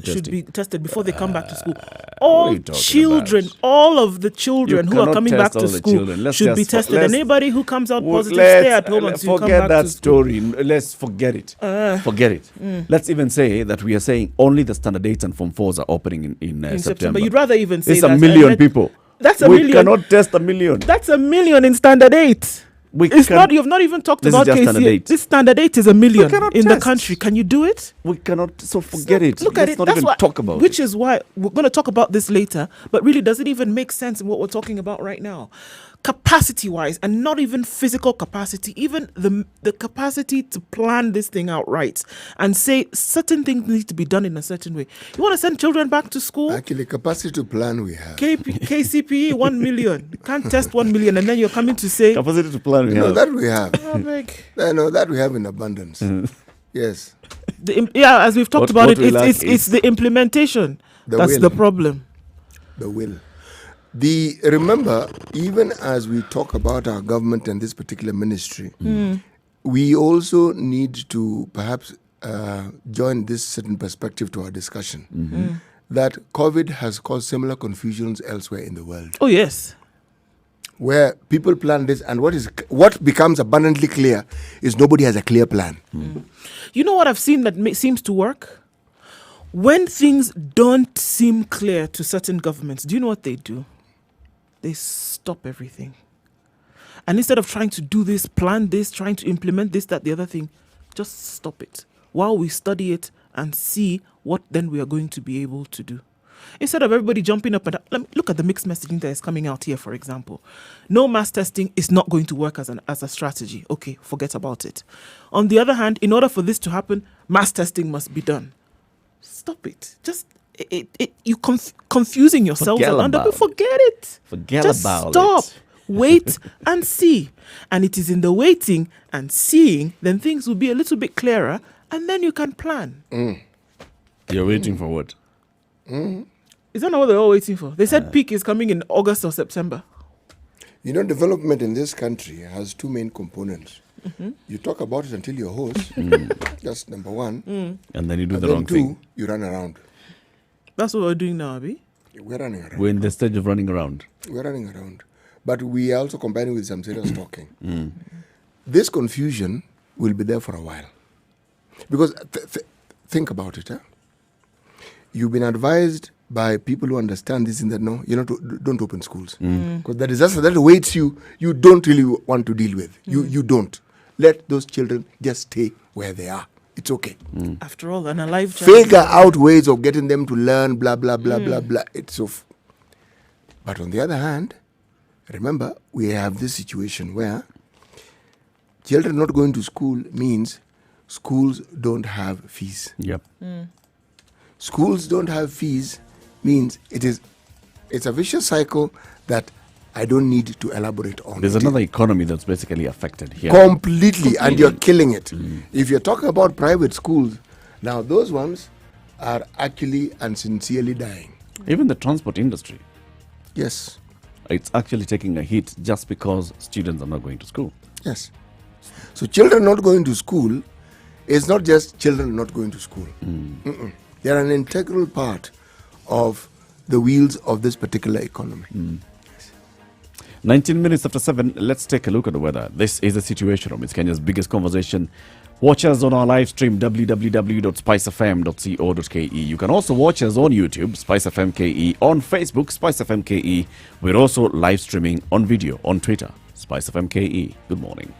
[SPEAKER 2] should
[SPEAKER 1] be tested before they come back to school. All children, all of the children who are coming back to school should be tested. And anybody who comes out positive, stay at home until you come back to school.
[SPEAKER 2] Forget that story. Let's forget it. Forget it. Let's even say that we are saying only the standard 8s and Form 4s are opening in September.
[SPEAKER 1] You'd rather even say
[SPEAKER 2] it's a million people.
[SPEAKER 1] That's a million.
[SPEAKER 2] We cannot test a million.
[SPEAKER 1] That's a million in standard 8. You've not even talked about KC. This standard 8 is a million in the country. Can you do it?
[SPEAKER 2] We cannot. So forget it.
[SPEAKER 1] Look at it.
[SPEAKER 2] Let's not even talk about it.
[SPEAKER 1] Which is why we're going to talk about this later. But really, does it even make sense in what we're talking about right now? Capacity-wise, and not even physical capacity, even the capacity to plan this thing out right and say certain things need to be done in a certain way. You want to send children back to school?
[SPEAKER 3] Actually, capacity to plan we have.
[SPEAKER 1] KCPE 1 million. You can't test 1 million and then you're coming to say...
[SPEAKER 2] Capacity to plan we have.
[SPEAKER 3] No, that we have.
[SPEAKER 1] No,
[SPEAKER 3] that we have in abundance. Yes.
[SPEAKER 1] As we've talked about it's the implementation. That's the problem.
[SPEAKER 3] The will. Remember, even as we talk about our government and this particular ministry, we also need to perhaps join this certain perspective to our discussion, that COVID has caused similar confusions elsewhere in the world.
[SPEAKER 1] Oh, yes.
[SPEAKER 3] Where people plan this, and what becomes abundantly clear is nobody has a clear plan.
[SPEAKER 1] You know what I've seen that seems to work? When things don't seem clear to certain governments, do you know what they do? They stop everything. And instead of trying to do this, plan this, trying to implement this, that, the other thing, just stop it while we study it and see what then we are going to be able to do. Instead of everybody jumping up and look at the mixed messaging that is coming out here, for example. No mass testing is not going to work as a strategy. Okay, forget about it. On the other hand, in order for this to happen, mass testing must be done. Stop it. Just you confusing yourselves. Forget it.
[SPEAKER 2] Just
[SPEAKER 1] stop. Wait and see. And it is in the waiting and seeing, then things will be a little bit clearer, and then you can plan.
[SPEAKER 2] You're waiting for what?
[SPEAKER 1] Is that not what they're all waiting for? They said peak is coming in August or September.
[SPEAKER 3] You know, development in this country has 2 main components. You talk about it until you're hoarse. That's number 1.
[SPEAKER 2] And then you do the wrong thing.
[SPEAKER 3] 2, you run around.
[SPEAKER 1] That's what we're doing now, Abi.
[SPEAKER 3] We're running around.
[SPEAKER 2] We're in the stage of running around.
[SPEAKER 3] We're running around. But we are also combining with some serious talking. This confusion will be there for a while. Because think about it. You've been advised by people who understand this and that, no, don't open schools. Because the disaster that awaits you, you don't really want to deal with. You don't. Let those children just stay where they are. It's okay.
[SPEAKER 1] After all, an alive child.
[SPEAKER 3] Figure out ways of getting them to learn, blah, blah, blah, blah, blah. It's so. But on the other hand, remember, we have this situation where children not going to school means schools don't have fees.
[SPEAKER 2] Yep.
[SPEAKER 3] Schools don't have fees means it's a vicious cycle that I don't need to elaborate on.
[SPEAKER 2] There's another economy that's basically affected here.
[SPEAKER 3] Completely, and you're killing it. If you're talking about private schools, now those ones are actually and sincerely dying.
[SPEAKER 2] Even the transport industry.
[SPEAKER 3] Yes.
[SPEAKER 2] It's actually taking a hit just because students are not going to school.
[SPEAKER 3] Yes. So children not going to school is not just children not going to school. They're an integral part of the wheels of this particular economy.
[SPEAKER 2] 19 minutes after 7, let's take a look at the weather. This is the Situation Room. It's Kenya's biggest conversation. Watch us on our live stream, www.spicefm.co.ke. You can also watch us on YouTube, Spice FM KE, on Facebook, Spice FM KE. We're also live streaming on video on Twitter, Spice FM KE. Good morning.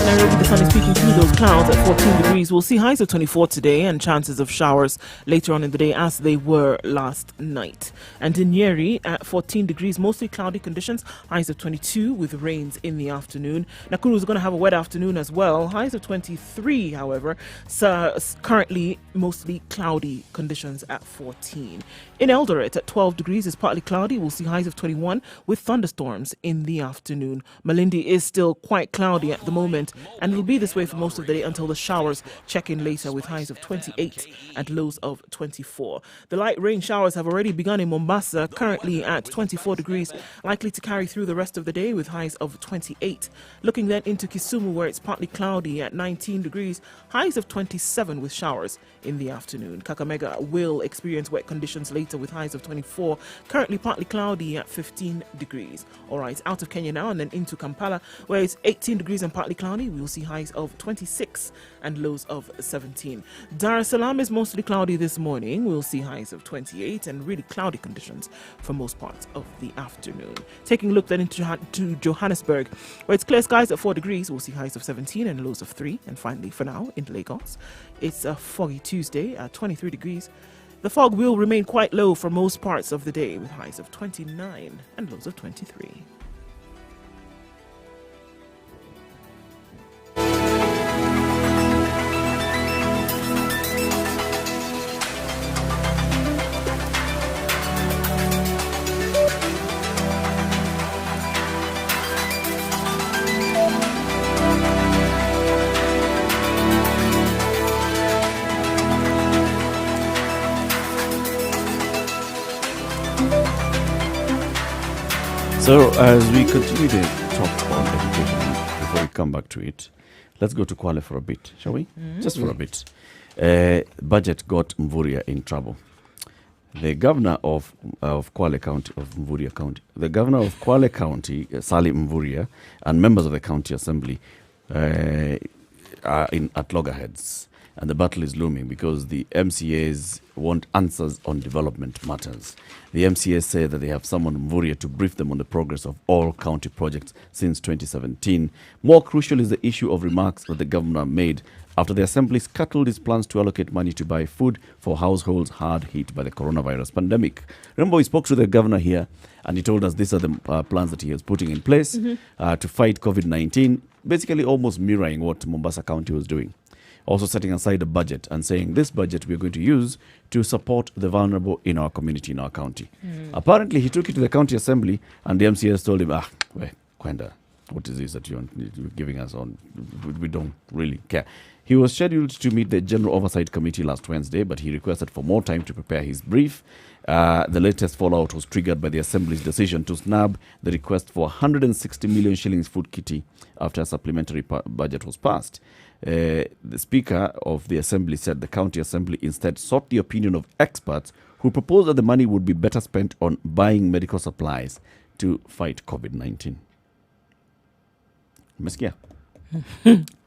[SPEAKER 1] Nairobi, the sun is peeking through those clouds at 14 degrees. We'll see highs of 24 today and chances of showers later on in the day as they were last night. And in Nyeri at 14 degrees, mostly cloudy conditions, highs of 22 with rains in the afternoon. Nakuru is going to have a wet afternoon as well, highs of 23, however. So currently mostly cloudy conditions at 14. In Eldoret at 12 degrees, it's partly cloudy. We'll see highs of 21 with thunderstorms in the afternoon. Malindi is still quite cloudy at the moment, and it'll be this way for most of the day until the showers check in later with highs of 28 and lows of 24. The light rain showers have already begun in Mombasa, currently at 24 degrees, likely to carry through the rest of the day with highs of 28. Looking then into Kisumu, where it's partly cloudy at 19 degrees, highs of 27 with showers in the afternoon. Kakamega will experience wet conditions later with highs of 24, currently partly cloudy at 15 degrees. All right, out of Kenya now and then into Kampala, where it's 18 degrees and partly cloudy. We'll see highs of 26 and lows of 17. Dar es Salaam is mostly cloudy this morning. We'll see highs of 28 and really cloudy conditions for most parts of the afternoon. Taking a look then into Johannesburg, where it's clear skies at 4 degrees. We'll see highs of 17 and lows of 3. And finally, for now, in Lagos, it's a foggy Tuesday at 23 degrees. The fog will remain quite low for most parts of the day with highs of 29 and lows of 23.
[SPEAKER 2] So, as we continue to talk on education, before we come back to it, let's go to Kwale for a bit, shall we? Just for a bit. Budget got Mvurya in trouble. The governor of Kwale County, the governor of Kwale County, Salim Mvurya, and members of the county assembly are at loggerheads. And the battle is looming because the MCAs want answers on development matters. The MCAs say that they have summoned Mvurya to brief them on the progress of all county projects since 2017. More crucial is the issue of remarks that the governor made after the assembly scuttled his plans to allocate money to buy food for households hard hit by the coronavirus pandemic. Remember, we spoke to the governor here, and he told us these are the plans that he is putting in place to fight COVID-19, basically almost mirroring what Mombasa County was doing. Also setting aside a budget and saying this budget we're going to use to support the vulnerable in our community, in our county. Apparently, he took it to the county assembly and the MCS told him, Kwenda, what is this that you're giving us on? We don't really care. He was scheduled to meet the General Oversight Committee last Wednesday, but he requested for more time to prepare his brief. The latest fallout was triggered by the Assembly's decision to snab the request for 160 million shillings food kitty after a supplementary budget was passed. The Speaker of the Assembly said the County Assembly instead sought the opinion of experts who proposed that the money would be better spent on buying medical supplies to fight COVID-19. Meskia?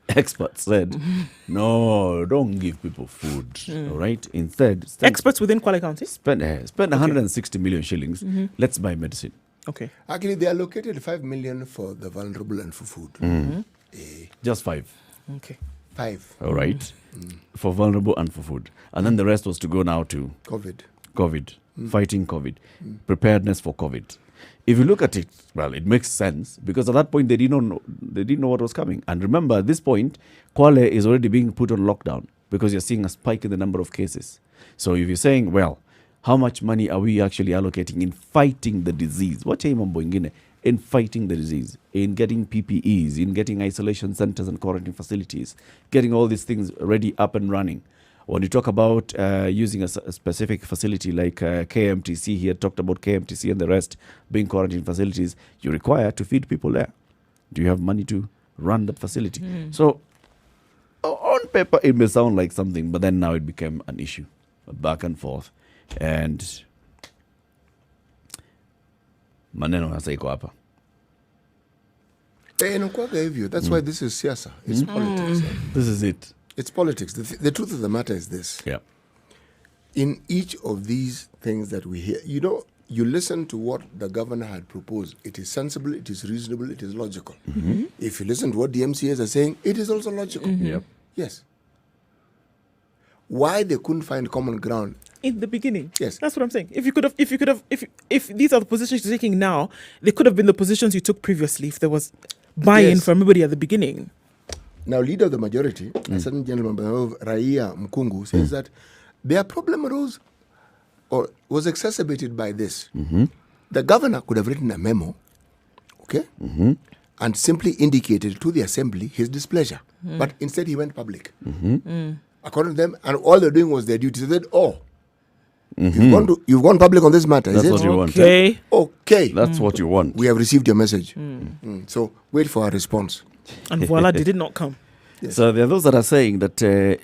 [SPEAKER 2] Experts said, no, don't give people food, all right? Instead,
[SPEAKER 1] Experts within Kwale County?
[SPEAKER 2] Spend 160 million shillings. Let's buy medicine.
[SPEAKER 1] Okay.
[SPEAKER 3] Actually, they allocated 5 million for the vulnerable and for food.
[SPEAKER 2] Just 5.
[SPEAKER 1] Okay.
[SPEAKER 3] 5.
[SPEAKER 2] All right. For vulnerable and for food. And then the rest was to go now to
[SPEAKER 3] COVID.
[SPEAKER 2] Fighting COVID, preparedness for COVID. If you look at it, well, it makes sense because at that point they didn't know what was coming. And remember, at this point, Kwale is already being put on lockdown because you're seeing a spike in the number of cases. So if you're saying, well, how much money are we actually allocating in fighting the disease? What in fighting the disease, in getting PPEs, in getting isolation centers and quarantine facilities, getting all these things ready, up and running. When you talk about using a specific facility like KMTC, he had talked about KMTC and the rest being quarantine facilities, you require to feed people there. Do you have money to run that facility? So on paper, it may sound like something, but then now it became an issue, back and forth. And maneno hasa iko hapa.
[SPEAKER 3] That's why this is siasa. It's politics.
[SPEAKER 2] This is it.
[SPEAKER 3] It's politics. The truth of the matter is this.
[SPEAKER 2] Yeah.
[SPEAKER 3] In each of these things that we hear, you listen to what the governor had proposed. It is sensible, it is reasonable, it is logical. If you listen to what the MCAs are saying, it is also logical.
[SPEAKER 2] Yep.
[SPEAKER 3] Yes. Why they couldn't find common ground
[SPEAKER 1] in the beginning?
[SPEAKER 3] Yes.
[SPEAKER 1] That's what I'm saying. If these are the positions you're taking now, they could have been the positions you took previously if there was buy-in from everybody at the beginning.
[SPEAKER 3] Now, leader of the majority, a certain gentleman by the name of Raia Mkungu, says that their problem arose or was exacerbated by this. The governor could have written a memo, okay, and simply indicated to the assembly his displeasure. But instead he went public. According to them, and all they're doing was their duty. They said, you've gone public on this matter,
[SPEAKER 2] That's
[SPEAKER 3] is it?
[SPEAKER 2] what you want.
[SPEAKER 1] Okay.
[SPEAKER 3] Okay.
[SPEAKER 2] That's what you want.
[SPEAKER 3] We have received your message. So wait for our response.
[SPEAKER 1] And voila, did it not come?
[SPEAKER 3] Yes.
[SPEAKER 2] So there are those that are saying that the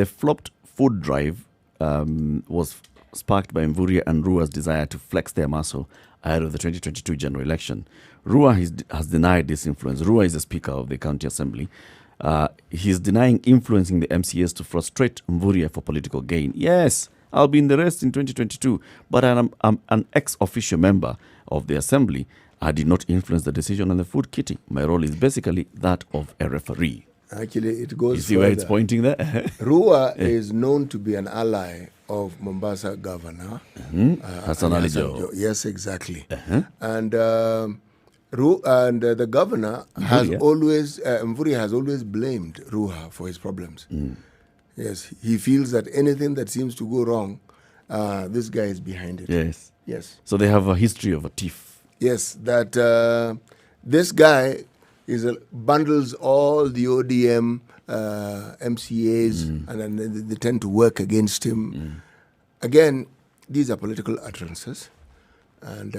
[SPEAKER 2] flopped food drive was sparked by Mvurya and Rua's desire to flex their muscle ahead of the 2022 general election. Rua has denied this influence. Rua is the Speaker of the County Assembly. He's denying influencing the MCAs to frustrate Mvurya for political gain. Yes, I'll be in the rest in 2022, but I'm an ex-officio member of the Assembly. I did not influence the decision on the food kitting. My role is basically that of a referee.
[SPEAKER 3] Actually, it goes
[SPEAKER 2] You see where it's pointing there?
[SPEAKER 3] Rua is known to be an ally of Mombasa Governor.
[SPEAKER 2] Hassan Ali Joho.
[SPEAKER 3] Yes, exactly. And the governor has
[SPEAKER 2] Mvurya.
[SPEAKER 3] always, Mvurya has always blamed Ruha for his problems. Yes, he feels that anything that seems to go wrong, this guy is behind it.
[SPEAKER 2] Yes.
[SPEAKER 3] Yes.
[SPEAKER 2] So they have a history of a thief.
[SPEAKER 3] Yes, that this guy bundles all the ODM MCAs and then they tend to work against him. Again, these are political utterances, and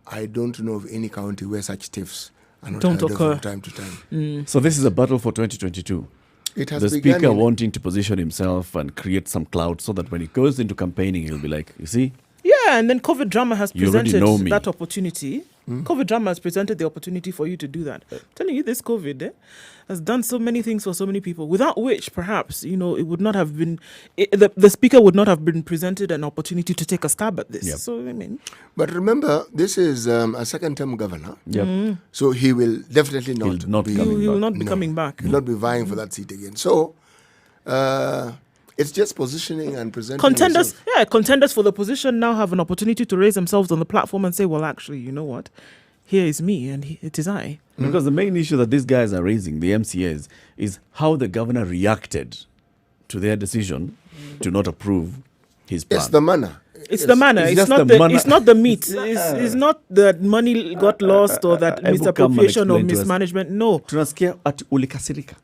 [SPEAKER 3] I don't know of any county where such thefts are not
[SPEAKER 1] Don't
[SPEAKER 3] heard of
[SPEAKER 1] occur.
[SPEAKER 3] from time to time.
[SPEAKER 2] So this is a battle for 2022.
[SPEAKER 3] It has
[SPEAKER 2] The
[SPEAKER 3] begun
[SPEAKER 2] Speaker
[SPEAKER 3] in-
[SPEAKER 2] wanting to position himself and create some clout so that when he goes into campaigning, he'll be like, you see,
[SPEAKER 1] Yeah, and then COVID drama has
[SPEAKER 2] You already
[SPEAKER 1] presented
[SPEAKER 2] know me.
[SPEAKER 1] that opportunity. COVID drama has presented the opportunity for you to do that. I'm telling you, this COVID has done so many things for so many people, without which perhaps, it would not have been, the Speaker would not have been presented an opportunity to take a stab at this.
[SPEAKER 2] Yep.
[SPEAKER 1] So, I mean,
[SPEAKER 3] But remember, this is a second-term governor,
[SPEAKER 2] yep,
[SPEAKER 3] so he will definitely
[SPEAKER 2] he'll
[SPEAKER 3] not,
[SPEAKER 2] not
[SPEAKER 3] be,
[SPEAKER 2] coming
[SPEAKER 1] he will
[SPEAKER 2] back.
[SPEAKER 1] not be
[SPEAKER 3] No.
[SPEAKER 1] coming back.
[SPEAKER 3] He'll not be vying for that seat again. So it's just positioning and presenting
[SPEAKER 1] Contenders,
[SPEAKER 3] yourself.
[SPEAKER 1] contenders for the position now have an opportunity to raise themselves on the platform and say, well, actually, you know what? Here is me and it is I.
[SPEAKER 2] Because the main issue that these guys are raising, the MCAs, is how the governor reacted to their decision to not approve his plan.
[SPEAKER 3] It's the manner.
[SPEAKER 1] It's the manner.
[SPEAKER 2] It's
[SPEAKER 1] It's
[SPEAKER 2] just
[SPEAKER 1] not
[SPEAKER 2] the
[SPEAKER 1] the.
[SPEAKER 2] manner.
[SPEAKER 1] It's not the meat. It's not that money got lost or that
[SPEAKER 2] I will come and
[SPEAKER 1] misappropriation or
[SPEAKER 2] explain to us.
[SPEAKER 1] mismanagement. No.
[SPEAKER 2] Tunasikia ati ulikasirika.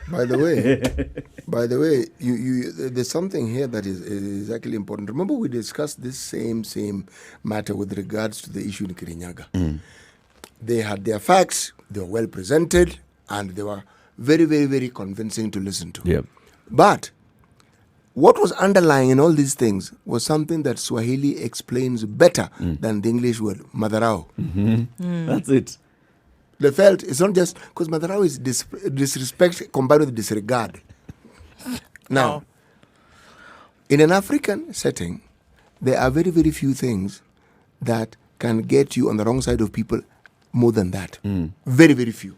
[SPEAKER 3] By the way, you there's something here that is actually important. Remember, we discussed this same matter with regards to the issue in Kirinyaga. They had their facts, they were well presented, and they were very, very, very convincing to listen to.
[SPEAKER 2] Yep.
[SPEAKER 3] But what was underlying in all these things was something that Swahili explains better than the English word, madharau.
[SPEAKER 2] That's it.
[SPEAKER 3] They felt it's not just because madharau is disrespect combined with disregard. Now, in an African setting, there are very, very few things that can get you on the wrong side of people more than that. Very, very few.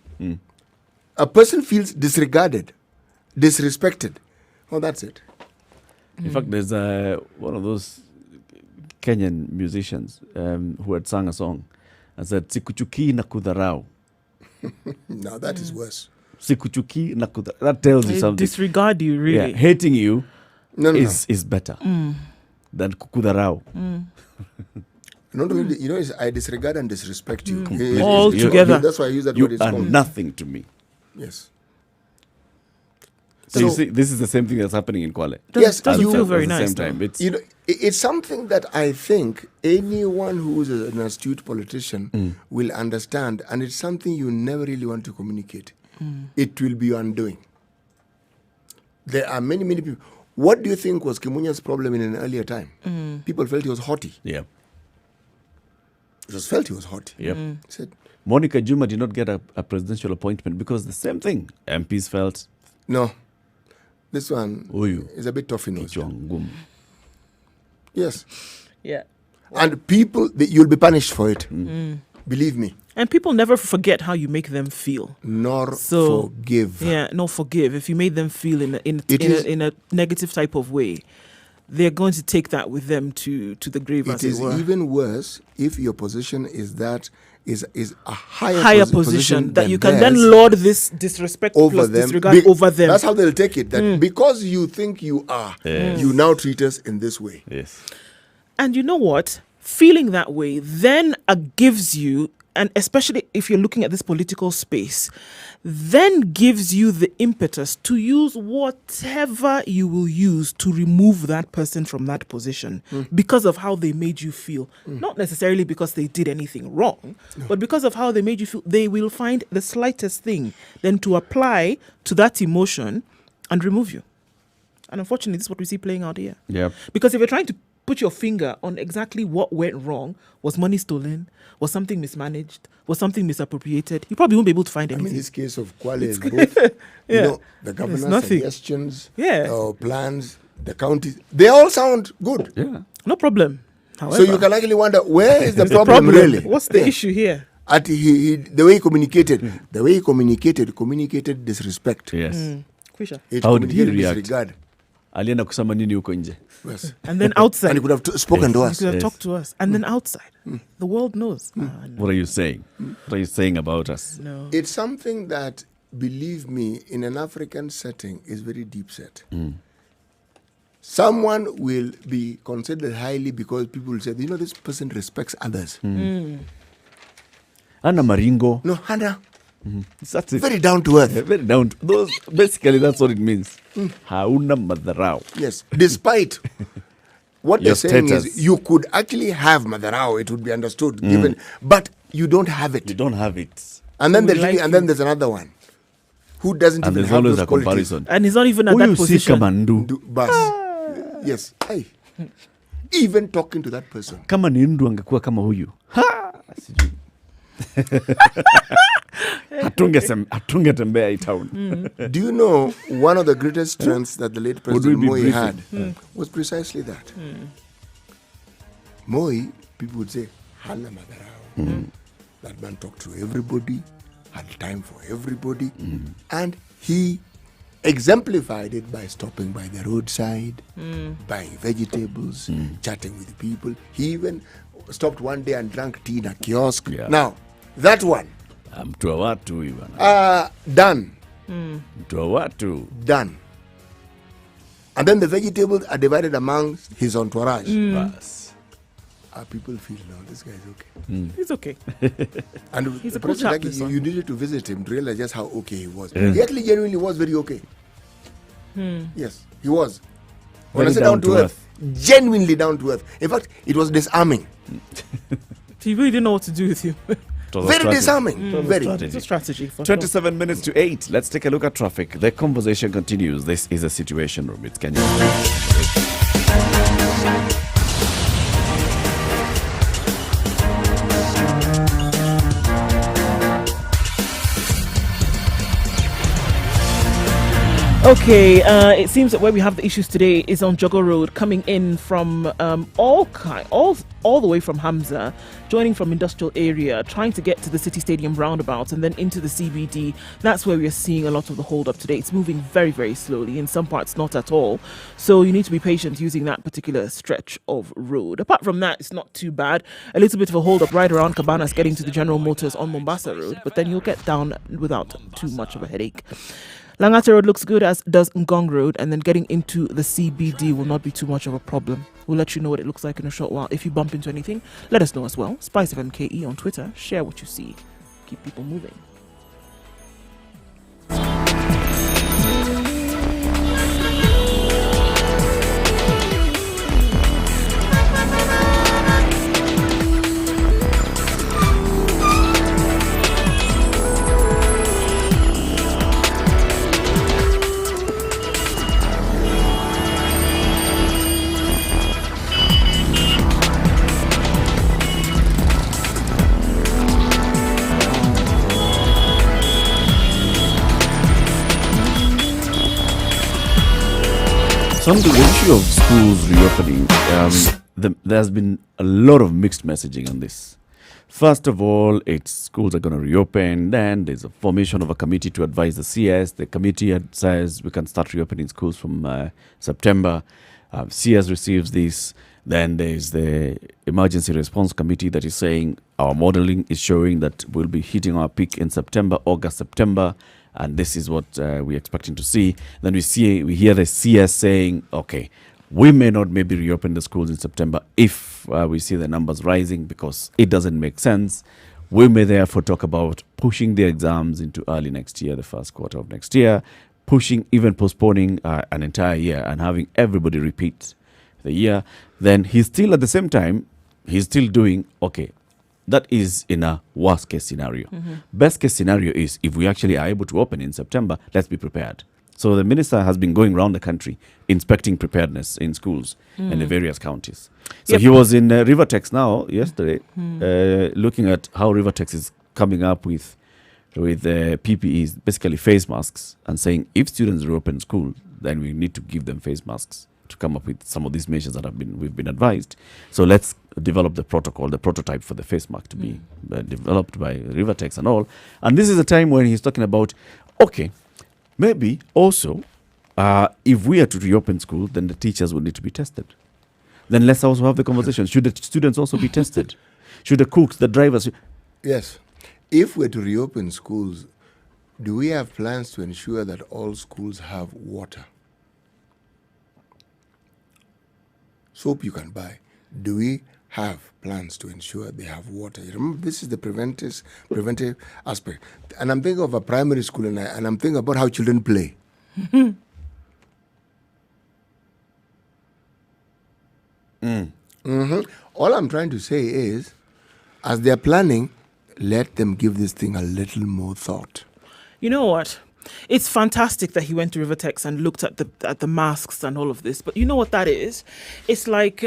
[SPEAKER 3] A person feels disregarded, disrespected. Oh, that's it.
[SPEAKER 2] In fact, there's one of those Kenyan musicians who had sung a song and said, Sikuchuki na kudharau.
[SPEAKER 3] Now that is worse.
[SPEAKER 2] Sikuchuki na kudharau. That tells you
[SPEAKER 1] They
[SPEAKER 2] something.
[SPEAKER 1] disregard you, really.
[SPEAKER 2] Yeah, hating you
[SPEAKER 3] No.
[SPEAKER 2] is better than kudharau.
[SPEAKER 3] Not only, I disregard and disrespect you.
[SPEAKER 1] All together.
[SPEAKER 3] That's why I use that
[SPEAKER 2] You
[SPEAKER 3] word. It's
[SPEAKER 2] are
[SPEAKER 3] called.
[SPEAKER 2] nothing to me.
[SPEAKER 3] Yes.
[SPEAKER 2] So you see, this is the same thing that's happening in Kwale.
[SPEAKER 3] Yes,
[SPEAKER 1] Doesn't
[SPEAKER 3] you-
[SPEAKER 1] feel very
[SPEAKER 2] At the
[SPEAKER 1] nice.
[SPEAKER 2] same time,
[SPEAKER 1] though.
[SPEAKER 2] it's
[SPEAKER 3] It's something that I think anyone who is an astute politician will understand, and it's something you never really want to communicate. It will be your undoing. There are many, many people. What do you think was Kimunya's problem in an earlier time? People felt he was haughty.
[SPEAKER 2] Yeah.
[SPEAKER 3] It was felt he was haughty.
[SPEAKER 2] Yep.
[SPEAKER 3] Said,
[SPEAKER 2] Monica Juma did not get a presidential appointment because the same thing. MPs felt
[SPEAKER 3] no, this one
[SPEAKER 2] Oyu.
[SPEAKER 3] is a bit tough in nose.
[SPEAKER 2] kichwa ngumu.
[SPEAKER 3] Yes.
[SPEAKER 1] Yeah.
[SPEAKER 3] And people, you'll be punished for it. Believe me.
[SPEAKER 1] And people never forget how you make them feel.
[SPEAKER 3] Nor
[SPEAKER 1] So,
[SPEAKER 3] forgive.
[SPEAKER 1] Yeah, no, forgive. If you made them feel in
[SPEAKER 3] is-
[SPEAKER 1] a negative type of way, they're going to take that with them to the grave,
[SPEAKER 3] It
[SPEAKER 1] as it
[SPEAKER 3] is
[SPEAKER 1] were.
[SPEAKER 3] even worse if your position is a
[SPEAKER 1] higher position that
[SPEAKER 3] than
[SPEAKER 1] you can
[SPEAKER 3] theirs
[SPEAKER 1] then lord this disrespect
[SPEAKER 3] over
[SPEAKER 1] plus
[SPEAKER 3] them.
[SPEAKER 1] disregard over them.
[SPEAKER 3] That's how they'll take it. That because you think you are, you now treat us in this way.
[SPEAKER 2] Yes.
[SPEAKER 1] And you know what? Feeling that way then gives you, and especially if you're looking at this political space, then gives you the impetus to use whatever you will use to remove that person from that position because of how they made you feel. Not necessarily because they did anything wrong, but because of how they made you feel. They will find the slightest thing then to apply to that emotion and remove you. And unfortunately, this is what we see playing out here.
[SPEAKER 2] Yep.
[SPEAKER 1] Because if you're trying to put your finger on exactly what went wrong, was money stolen, was something mismanaged, was something misappropriated, you probably won't be able to find
[SPEAKER 3] I mean,
[SPEAKER 1] anything.
[SPEAKER 3] this case of Kwale is both,
[SPEAKER 1] Yeah.
[SPEAKER 3] the governor's
[SPEAKER 1] nothing.
[SPEAKER 3] suggestions,
[SPEAKER 1] Yeah.
[SPEAKER 3] plans, the counties, they all sound good.
[SPEAKER 2] Yeah.
[SPEAKER 1] No problem. However,
[SPEAKER 3] So you can actually wonder, where is the
[SPEAKER 1] the
[SPEAKER 3] problem, really?
[SPEAKER 1] What's the issue here?
[SPEAKER 3] At the way he communicated, communicated disrespect.
[SPEAKER 2] Yes.
[SPEAKER 1] Kwisha.
[SPEAKER 3] It
[SPEAKER 2] How did he
[SPEAKER 3] communicated
[SPEAKER 2] react?
[SPEAKER 3] disregard.
[SPEAKER 2] Alienda kusema nini huko nje?
[SPEAKER 3] Yes.
[SPEAKER 1] And then outside.
[SPEAKER 3] And he could have spoken to
[SPEAKER 1] you
[SPEAKER 3] us.
[SPEAKER 1] could have
[SPEAKER 2] Yes.
[SPEAKER 1] talked to us. And then outside. The world knows. No.
[SPEAKER 2] What are you saying? What are you saying about us?
[SPEAKER 1] No.
[SPEAKER 3] It's something that, believe me, in an African setting is very deep set. Someone will be considered highly because people will say, this person respects others.
[SPEAKER 2] Anna Maringo.
[SPEAKER 3] No, Hannah,
[SPEAKER 2] That's it.
[SPEAKER 3] very down to earth.
[SPEAKER 2] Very down to those. Basically, that's what it means. Hauna madharau.
[SPEAKER 3] Yes, despite what
[SPEAKER 2] Your
[SPEAKER 3] they're saying
[SPEAKER 2] status.
[SPEAKER 3] is you could actually have Madarao, it would be understood, given, but you don't have
[SPEAKER 2] You
[SPEAKER 3] it.
[SPEAKER 2] don't have it.
[SPEAKER 3] And then
[SPEAKER 1] We
[SPEAKER 3] there's
[SPEAKER 1] like
[SPEAKER 3] and then there's another one who doesn't
[SPEAKER 2] And
[SPEAKER 3] even
[SPEAKER 2] there's
[SPEAKER 3] have
[SPEAKER 2] always
[SPEAKER 3] those
[SPEAKER 2] a
[SPEAKER 3] qualities.
[SPEAKER 2] comparison.
[SPEAKER 1] And he's not even at
[SPEAKER 2] Huyu
[SPEAKER 1] that
[SPEAKER 2] si
[SPEAKER 1] position.
[SPEAKER 2] kama ndu.
[SPEAKER 3] Bas. Yes. Hey. Even talking to that person.
[SPEAKER 2] Kama ni ndu angekuwa kama huyu. Sijui. Hatungetembea hii town.
[SPEAKER 3] Do you know one of the greatest strengths that the late
[SPEAKER 2] Would we
[SPEAKER 3] President
[SPEAKER 2] be
[SPEAKER 3] Moi
[SPEAKER 2] briefing?
[SPEAKER 3] had was precisely that. Moi, people would say, Hana Madarao. That man talked to everybody, had time for everybody, and he exemplified it by stopping by the roadside, buying vegetables, chatting with people. He even stopped one day and drank tea in a kiosk.
[SPEAKER 2] Yeah.
[SPEAKER 3] Now, that one,
[SPEAKER 2] Mtu wa watu huyu bana.
[SPEAKER 3] done.
[SPEAKER 2] Mtu wa watu.
[SPEAKER 3] Done. And then the vegetables are divided among his entourage.
[SPEAKER 2] Bas.
[SPEAKER 3] People feel, no, this guy is okay.
[SPEAKER 1] He's okay.
[SPEAKER 3] And
[SPEAKER 1] He's
[SPEAKER 3] the
[SPEAKER 1] a cool
[SPEAKER 3] president,
[SPEAKER 1] chap,
[SPEAKER 3] actually,
[SPEAKER 1] this one.
[SPEAKER 3] you needed to visit him to realize just how okay he was. He actually genuinely was very okay. Yes, he was. When
[SPEAKER 2] Very
[SPEAKER 3] I say down to earth, genuinely down to earth. In fact, it was disarming.
[SPEAKER 1] He really didn't know what to do with you.
[SPEAKER 2] It was a
[SPEAKER 3] Very
[SPEAKER 2] strategy.
[SPEAKER 3] disarming.
[SPEAKER 2] It was a
[SPEAKER 3] Very.
[SPEAKER 2] strategy.
[SPEAKER 1] It's a strategy for sure.
[SPEAKER 2] 27 minutes to 8. Let's take a look at traffic. The conversation continues. This is a situation room. It's Kenya.
[SPEAKER 1] Okay, it seems that where we have the issues today is on Jogger Road, coming in from all the way from Hamza, joining from industrial area, trying to get to the City Stadium roundabout and then into the CBD. That's where we are seeing a lot of the hold up today. It's moving very, very slowly, in some parts not at all. So you need to be patient using that particular stretch of road. Apart from that, it's not too bad. A little bit of a hold up right around Cabanas getting to the General Motors on Mombasa Road, but then you'll get down without too much of a headache. Langata Road looks good, as does Ngong Road, and then getting into the CBD will not be too much of a problem. We'll let you know what it looks like in a short while. If you bump into anything, let us know as well. Spice of MKE on Twitter. Share what you see. Keep people moving.
[SPEAKER 2] some the issue of schools reopening, there's been a lot of mixed messaging on this. First of all, it's schools are going to reopen. Then there's a formation of a committee to advise the CS. The committee says we can start reopening schools from September. CS receives this. Then there's the emergency response committee that is saying our modeling is showing that we'll be hitting our peak in September, August, September. And this is what we're expecting to see. Then we hear the CS saying, okay, we may not maybe reopen the schools in September if we see the numbers rising because it doesn't make sense. We may therefore talk about pushing the exams into early next year, the first quarter of next year, even postponing an entire year and having everybody repeat the year. Then he's still at the same time, he's still doing, okay, that is in a worst case scenario. Best case scenario is if we actually are able to open in September, let's be prepared. So the minister has been going around the country inspecting preparedness in schools in the various counties. So he was in Rivertex now yesterday, looking at how Rivertex is coming up with PPEs, basically face masks, and saying if students reopen school, then we need to give them face masks to come up with some of these measures that we've been advised. So let's develop the protocol, the prototype for the face mask to be developed by Rivertex and all. And this is a time when he's talking about, okay, maybe also, if we are to reopen school, then the teachers will need to be tested. Then let's also have the conversation. Should the students also be tested? Should the cooks, the drivers?
[SPEAKER 3] Yes. If we're to reopen schools, do we have plans to ensure that all schools have water? Soap you can buy. Do we have plans to ensure they have water? Remember, this is the preventive aspect. And I'm thinking of a primary school, and I'm thinking about how children play. All I'm trying to say is, as they're planning, let them give this thing a little more thought.
[SPEAKER 1] You know what? It's fantastic that he went to Rivertex and looked at the masks and all of this. But you know what that is? It's like,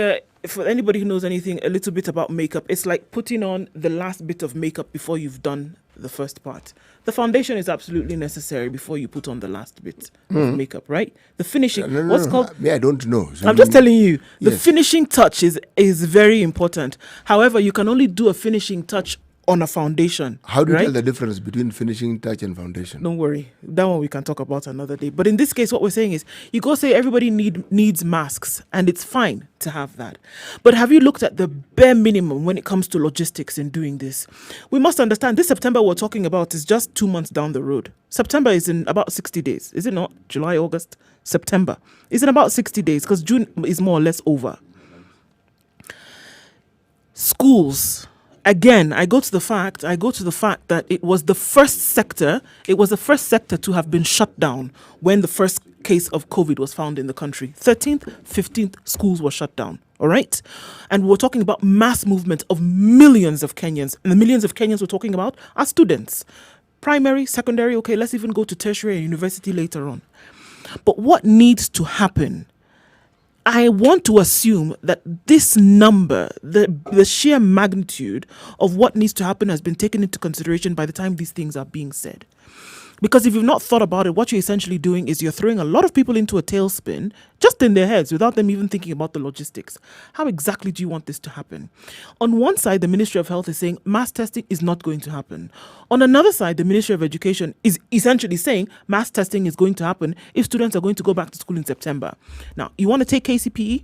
[SPEAKER 1] for anybody who knows anything, a little bit about makeup, it's like putting on the last bit of makeup before you've done the first part. The foundation is absolutely necessary before you put on the last bit of makeup, right? The finishing, called...
[SPEAKER 3] I don't know. So
[SPEAKER 1] I'm just telling you, the finishing touch is very important. However, you can only do a finishing touch on a foundation.
[SPEAKER 3] How do you
[SPEAKER 1] right?
[SPEAKER 3] tell the difference between finishing touch and foundation?
[SPEAKER 1] Don't worry. That one we can talk about another day. But in this case, what we're saying is you go say everybody needs masks, and it's fine to have that. But have you looked at the bare minimum when it comes to logistics in doing this? We must understand this September we're talking about is just 2 months down the road. September is in about 60 days. Is it not? July, August, September. Is in about 60 days because June is more or less over. Schools. Again, I go to the fact that it was the first sector to have been shut down when the first case of COVID was found in the country. 13th, 15th schools were shut down. All right. And we're talking about mass movement of millions of Kenyans. And the millions of Kenyans we're talking about are students. Primary, secondary, okay, let's even go to tertiary and university later on. But what needs to happen? I want to assume that this number, the sheer magnitude of what needs to happen has been taken into consideration by the time these things are being said. Because if you've not thought about it, what you're essentially doing is you're throwing a lot of people into a tailspin just in their heads without them even thinking about the logistics. How exactly do you want this to happen? On one side, the Ministry of Health is saying mass testing is not going to happen. On another side, the Ministry of Education is essentially saying mass testing is going to happen if students are going to go back to school in September. Now, you want to take KCPE?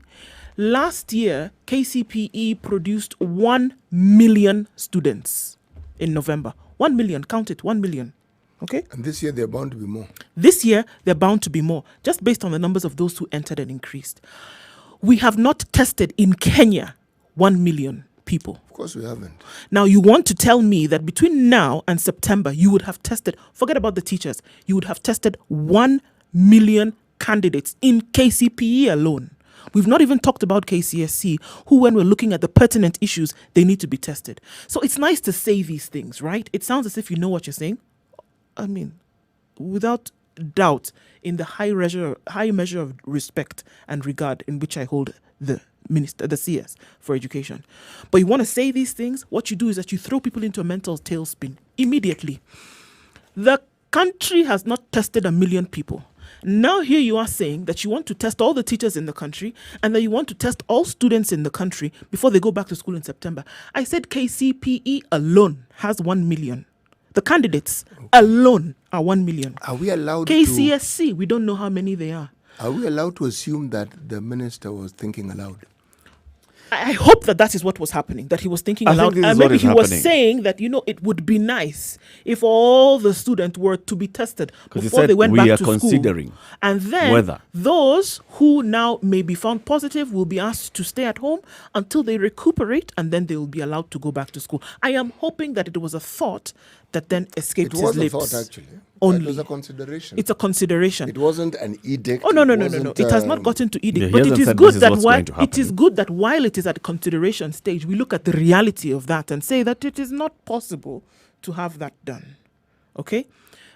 [SPEAKER 1] Last year, KCPE produced 1 million students in November. 1 million, count it, 1 million. Okay.
[SPEAKER 3] And this year, they're bound to be more.
[SPEAKER 1] This year, they're bound to be more, just based on the numbers of those who entered and increased. We have not tested in Kenya 1 million people.
[SPEAKER 3] Of course we haven't.
[SPEAKER 1] Now, you want to tell me that between now and September, you would have tested, forget about the teachers, you would have tested 1 million candidates in KCPE alone. We've not even talked about KCSC, who, when we're looking at the pertinent issues, they need to be tested. So it's nice to say these things, right? It sounds as if you know what you're saying. I mean, without doubt, in the high measure of respect and regard in which I hold the CS for education. But you want to say these things, what you do is that you throw people into a mental tailspin immediately. The country has not tested 1 million people. Now here you are saying that you want to test all the teachers in the country and that you want to test all students in the country before they go back to school in September. I said KCPE alone has 1 million. The candidates alone are 1 million.
[SPEAKER 3] Are we allowed
[SPEAKER 1] KCSC, we don't know how many they are.
[SPEAKER 3] Are we allowed to assume that the minister was thinking aloud?
[SPEAKER 1] I hope that is what was happening, that he was thinking
[SPEAKER 2] I think
[SPEAKER 1] aloud.
[SPEAKER 2] this is
[SPEAKER 1] And
[SPEAKER 2] what
[SPEAKER 1] maybe
[SPEAKER 2] is
[SPEAKER 1] he was
[SPEAKER 2] happening.
[SPEAKER 1] saying that, it would be nice if all the students were to be tested
[SPEAKER 2] 'Cause he
[SPEAKER 1] before
[SPEAKER 2] said
[SPEAKER 1] they went
[SPEAKER 2] we
[SPEAKER 1] back
[SPEAKER 2] are
[SPEAKER 1] to school.
[SPEAKER 2] considering
[SPEAKER 1] And then
[SPEAKER 2] whether.
[SPEAKER 1] those who now may be found positive will be asked to stay at home until they recuperate, and then they will be allowed to go back to school. I am hoping that it was a thought that then escaped
[SPEAKER 3] It
[SPEAKER 1] his
[SPEAKER 3] was a
[SPEAKER 1] lips.
[SPEAKER 3] thought, actually.
[SPEAKER 1] Only.
[SPEAKER 3] It was a consideration.
[SPEAKER 1] It's a consideration.
[SPEAKER 3] It wasn't an edict.
[SPEAKER 1] Oh no!
[SPEAKER 3] It
[SPEAKER 1] It
[SPEAKER 3] wasn't,
[SPEAKER 1] has not gotten to edict,
[SPEAKER 2] Yeah, he
[SPEAKER 1] but it
[SPEAKER 2] hasn't
[SPEAKER 1] is
[SPEAKER 2] said
[SPEAKER 1] good
[SPEAKER 2] this is
[SPEAKER 1] that
[SPEAKER 2] what's
[SPEAKER 1] while
[SPEAKER 2] going to
[SPEAKER 1] it is
[SPEAKER 2] happen.
[SPEAKER 1] good that while it is at the consideration stage, we look at the reality of that and say that it is not possible to have that done. Okay,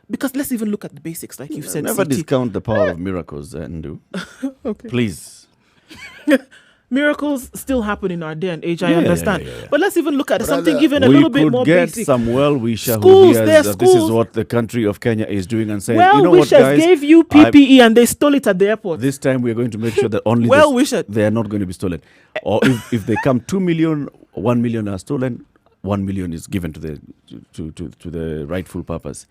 [SPEAKER 1] because let's even look at the basics, like you've said.
[SPEAKER 2] Never
[SPEAKER 1] CT.
[SPEAKER 2] discount the power of miracles, Ndu.
[SPEAKER 1] Okay.
[SPEAKER 2] Please.
[SPEAKER 1] Miracles still happen in our day and age. I
[SPEAKER 2] Yeah,
[SPEAKER 1] understand,
[SPEAKER 2] yeah.
[SPEAKER 1] but let's even look at something
[SPEAKER 3] Brother,
[SPEAKER 1] even a
[SPEAKER 2] We
[SPEAKER 1] little bit
[SPEAKER 2] could
[SPEAKER 1] more
[SPEAKER 2] get
[SPEAKER 1] basic.
[SPEAKER 2] some well-wisher who
[SPEAKER 1] Schools,
[SPEAKER 2] hears
[SPEAKER 1] there's
[SPEAKER 2] that this is
[SPEAKER 1] schools.
[SPEAKER 2] what the country of Kenya is doing and saying,
[SPEAKER 1] Well
[SPEAKER 2] you know what,
[SPEAKER 1] wishers
[SPEAKER 2] guys?
[SPEAKER 1] gave you PPE and they stole it at the airport.
[SPEAKER 2] This time we're going to make sure that only
[SPEAKER 1] Well wished.
[SPEAKER 2] they are not going to be stolen. Or if they come 2 million, 1 million are stolen, 1 million is given to the rightful purpose.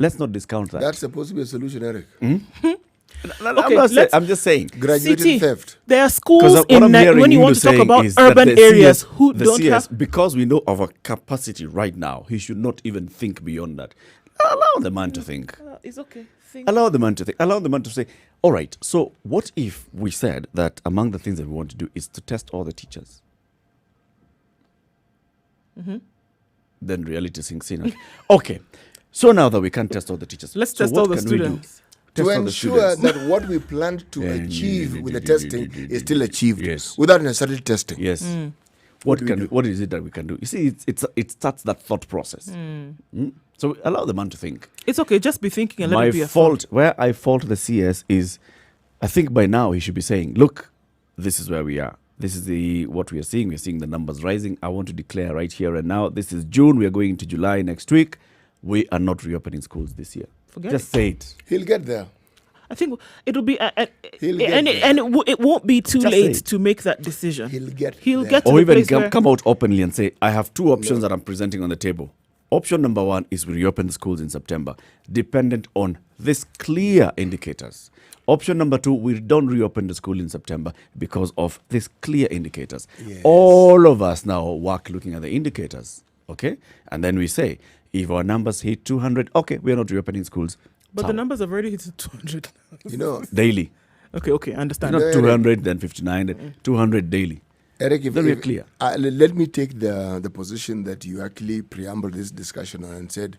[SPEAKER 2] Let's not discount that.
[SPEAKER 3] That's supposed to be a solution, Eric.
[SPEAKER 1] Okay,
[SPEAKER 2] I'm just saying.
[SPEAKER 3] Graduated
[SPEAKER 1] CT,
[SPEAKER 3] theft.
[SPEAKER 1] there are
[SPEAKER 2] Because
[SPEAKER 1] schools
[SPEAKER 2] what
[SPEAKER 1] in
[SPEAKER 2] I'm hearing
[SPEAKER 1] when you
[SPEAKER 2] Ndu
[SPEAKER 1] want to talk
[SPEAKER 2] saying
[SPEAKER 1] about
[SPEAKER 2] is that
[SPEAKER 1] urban
[SPEAKER 2] the
[SPEAKER 1] areas
[SPEAKER 2] CS
[SPEAKER 1] who
[SPEAKER 2] the
[SPEAKER 1] don't
[SPEAKER 2] CS,
[SPEAKER 1] have.
[SPEAKER 2] because we know our capacity right now, he should not even think beyond that. Allow the man to think.
[SPEAKER 1] It's okay.
[SPEAKER 2] Allow the man to think. Allow the man to say, all right, so what if we said that among the things that we want to do is to test all the teachers? Then reality sinks in. Okay, so now that we can't test all the teachers,
[SPEAKER 1] Let's
[SPEAKER 2] so
[SPEAKER 1] test
[SPEAKER 2] what
[SPEAKER 1] all the
[SPEAKER 2] can we do?
[SPEAKER 1] students.
[SPEAKER 2] Test
[SPEAKER 3] To
[SPEAKER 2] all the
[SPEAKER 3] ensure
[SPEAKER 2] students.
[SPEAKER 3] that what we planned to achieve with the testing is still achieved
[SPEAKER 2] Yes.
[SPEAKER 3] without necessarily testing.
[SPEAKER 2] Yes. What is it that we can do? You see, it starts that thought process. So allow the man to think.
[SPEAKER 1] It's okay. Just be thinking and let
[SPEAKER 2] My
[SPEAKER 1] it be a
[SPEAKER 2] fault, where I fault the CS is, I think by now he should be saying, look, this is where we are. This is what we are seeing. We're seeing the numbers rising. I want to declare right here and now, this is June. We are going into July next week. We are not reopening schools this year.
[SPEAKER 1] Forget
[SPEAKER 2] Just say it.
[SPEAKER 3] He'll get there.
[SPEAKER 1] I think it'll be,
[SPEAKER 3] He'll get
[SPEAKER 1] and
[SPEAKER 3] there.
[SPEAKER 1] it won't be too
[SPEAKER 2] Just
[SPEAKER 1] late
[SPEAKER 2] say it.
[SPEAKER 1] to make that decision.
[SPEAKER 3] He'll get
[SPEAKER 1] He'll
[SPEAKER 3] there.
[SPEAKER 1] get to
[SPEAKER 2] Or
[SPEAKER 1] the
[SPEAKER 2] even
[SPEAKER 1] place where,
[SPEAKER 2] come out openly and say, I have two options that I'm presenting on the table. Option number one is we reopen the schools in September, dependent on these clear indicators. Option number two, we don't reopen the school in September because of these clear indicators.
[SPEAKER 3] Yes.
[SPEAKER 2] All of us now work looking at the indicators, okay? And then we say, if our numbers hit 200, okay, we're not reopening schools.
[SPEAKER 1] but the
[SPEAKER 2] Ciao.
[SPEAKER 1] numbers have already hit 200.
[SPEAKER 3] You know,
[SPEAKER 2] Daily.
[SPEAKER 1] Okay, I understand.
[SPEAKER 2] Not
[SPEAKER 3] Yeah,
[SPEAKER 2] 200, then 59, 200 daily.
[SPEAKER 3] Eric,
[SPEAKER 2] Then we're clear.
[SPEAKER 3] let me take the position that you actually preambled this discussion on and said,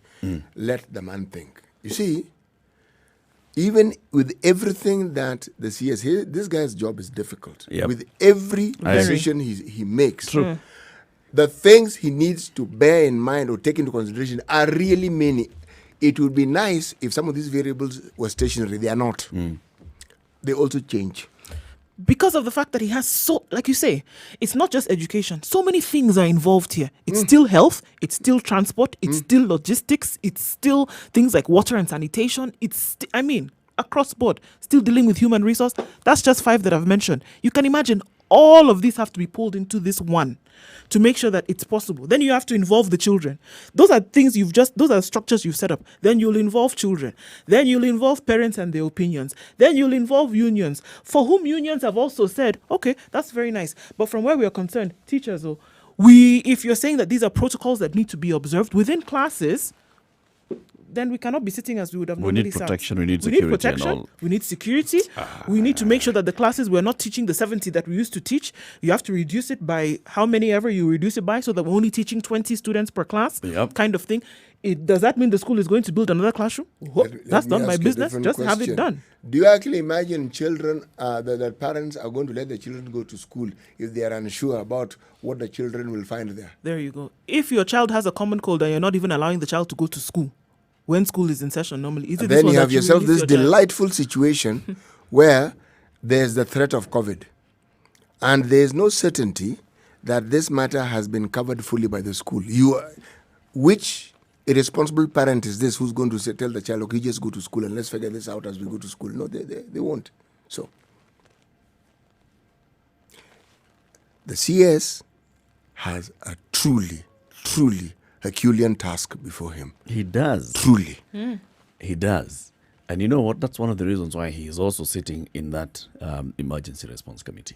[SPEAKER 3] let the man think. You see, even with everything that the CS, this guy's job is difficult.
[SPEAKER 2] Yep.
[SPEAKER 3] With every
[SPEAKER 2] I agree.
[SPEAKER 3] decision he makes.
[SPEAKER 2] True.
[SPEAKER 3] The things he needs to bear in mind or take into consideration are really many. It would be nice if some of these variables were stationary. They are not. They also change.
[SPEAKER 1] Because of the fact that he has like you say, it's not just education. So many things are involved here. It's still health, it's still transport, it's still logistics, it's still things like water and sanitation. Across board, still dealing with human resource. That's just 5 that I've mentioned. You can imagine all of these have to be pulled into this one to make sure that it's possible. Then you have to involve the children. Those are structures you've set up. Then you'll involve children. Then you'll involve parents and their opinions. Then you'll involve unions, for whom unions have also said, okay, that's very nice. But from where we are concerned, teachers, if you're saying that these are protocols that need to be observed within classes, then we cannot be sitting as we would have
[SPEAKER 2] We
[SPEAKER 1] normally
[SPEAKER 2] need
[SPEAKER 1] sat.
[SPEAKER 2] protection, we need security and
[SPEAKER 1] protection,
[SPEAKER 2] all.
[SPEAKER 1] we need security. We need to make sure that the classes, we're not teaching the 70 that we used to teach. You have to reduce it by how many ever you reduce it by, so that we're only teaching 20 students per class,
[SPEAKER 2] Yep.
[SPEAKER 1] kind of thing. Does that mean the school is going to build another classroom? That's
[SPEAKER 3] Let me
[SPEAKER 1] not my
[SPEAKER 3] ask you a
[SPEAKER 1] business.
[SPEAKER 3] different
[SPEAKER 1] Just have it
[SPEAKER 3] question.
[SPEAKER 1] done.
[SPEAKER 3] Do you actually imagine children, that parents are going to let their children go to school if they are unsure about what the children will find there?
[SPEAKER 1] There you go. If your child has a common cold and you're not even allowing the child to go to school when school is in session normally, is it
[SPEAKER 3] And
[SPEAKER 1] this
[SPEAKER 3] then
[SPEAKER 1] one
[SPEAKER 3] you
[SPEAKER 1] that
[SPEAKER 3] have yourself
[SPEAKER 1] release
[SPEAKER 3] this
[SPEAKER 1] your child?
[SPEAKER 3] delightful situation where there's the threat of COVID. And there's no certainty that this matter has been covered fully by the school. Which a responsible parent is this who's going to say, tell the child, okay, just go to school and let's figure this out as we go to school. No, they won't. So the CS has a truly Herculean task before him.
[SPEAKER 2] He does.
[SPEAKER 3] Truly.
[SPEAKER 2] He does. And you know what? That's one of the reasons why he is also sitting in that emergency response committee.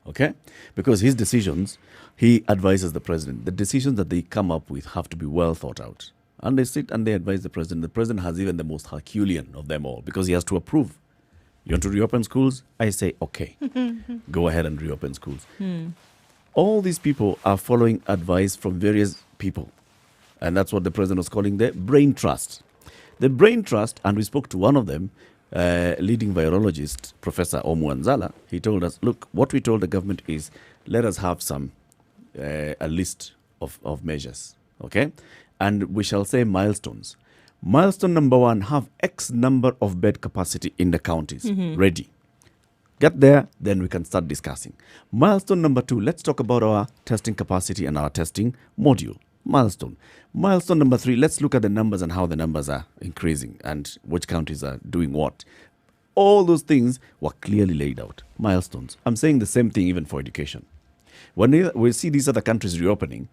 [SPEAKER 2] Okay? Because his decisions, he advises the president. The decisions that they come up with have to be well thought out. And they sit and they advise the president. The president has even the most Herculean of them all because he has to approve. You want to reopen schools? I say, okay, go ahead and reopen schools. All these people are following advice from various people. And that's what the president was calling the brain trust. The brain trust, and we spoke to one of them, leading virologist, Professor Omwanzala. He told us, look, what we told the government is, let us have a list of measures, okay? And we shall say milestones. Milestone number 1, have X number of bed capacity in the counties ready. Get there, then we can start discussing. Milestone number 2, let's talk about our testing capacity and our testing module. Milestone number 3, let's look at the numbers and how the numbers are increasing and which counties are doing what. All those things were clearly laid out. Milestones. I'm saying the same thing even for education. When we see these other countries reopening,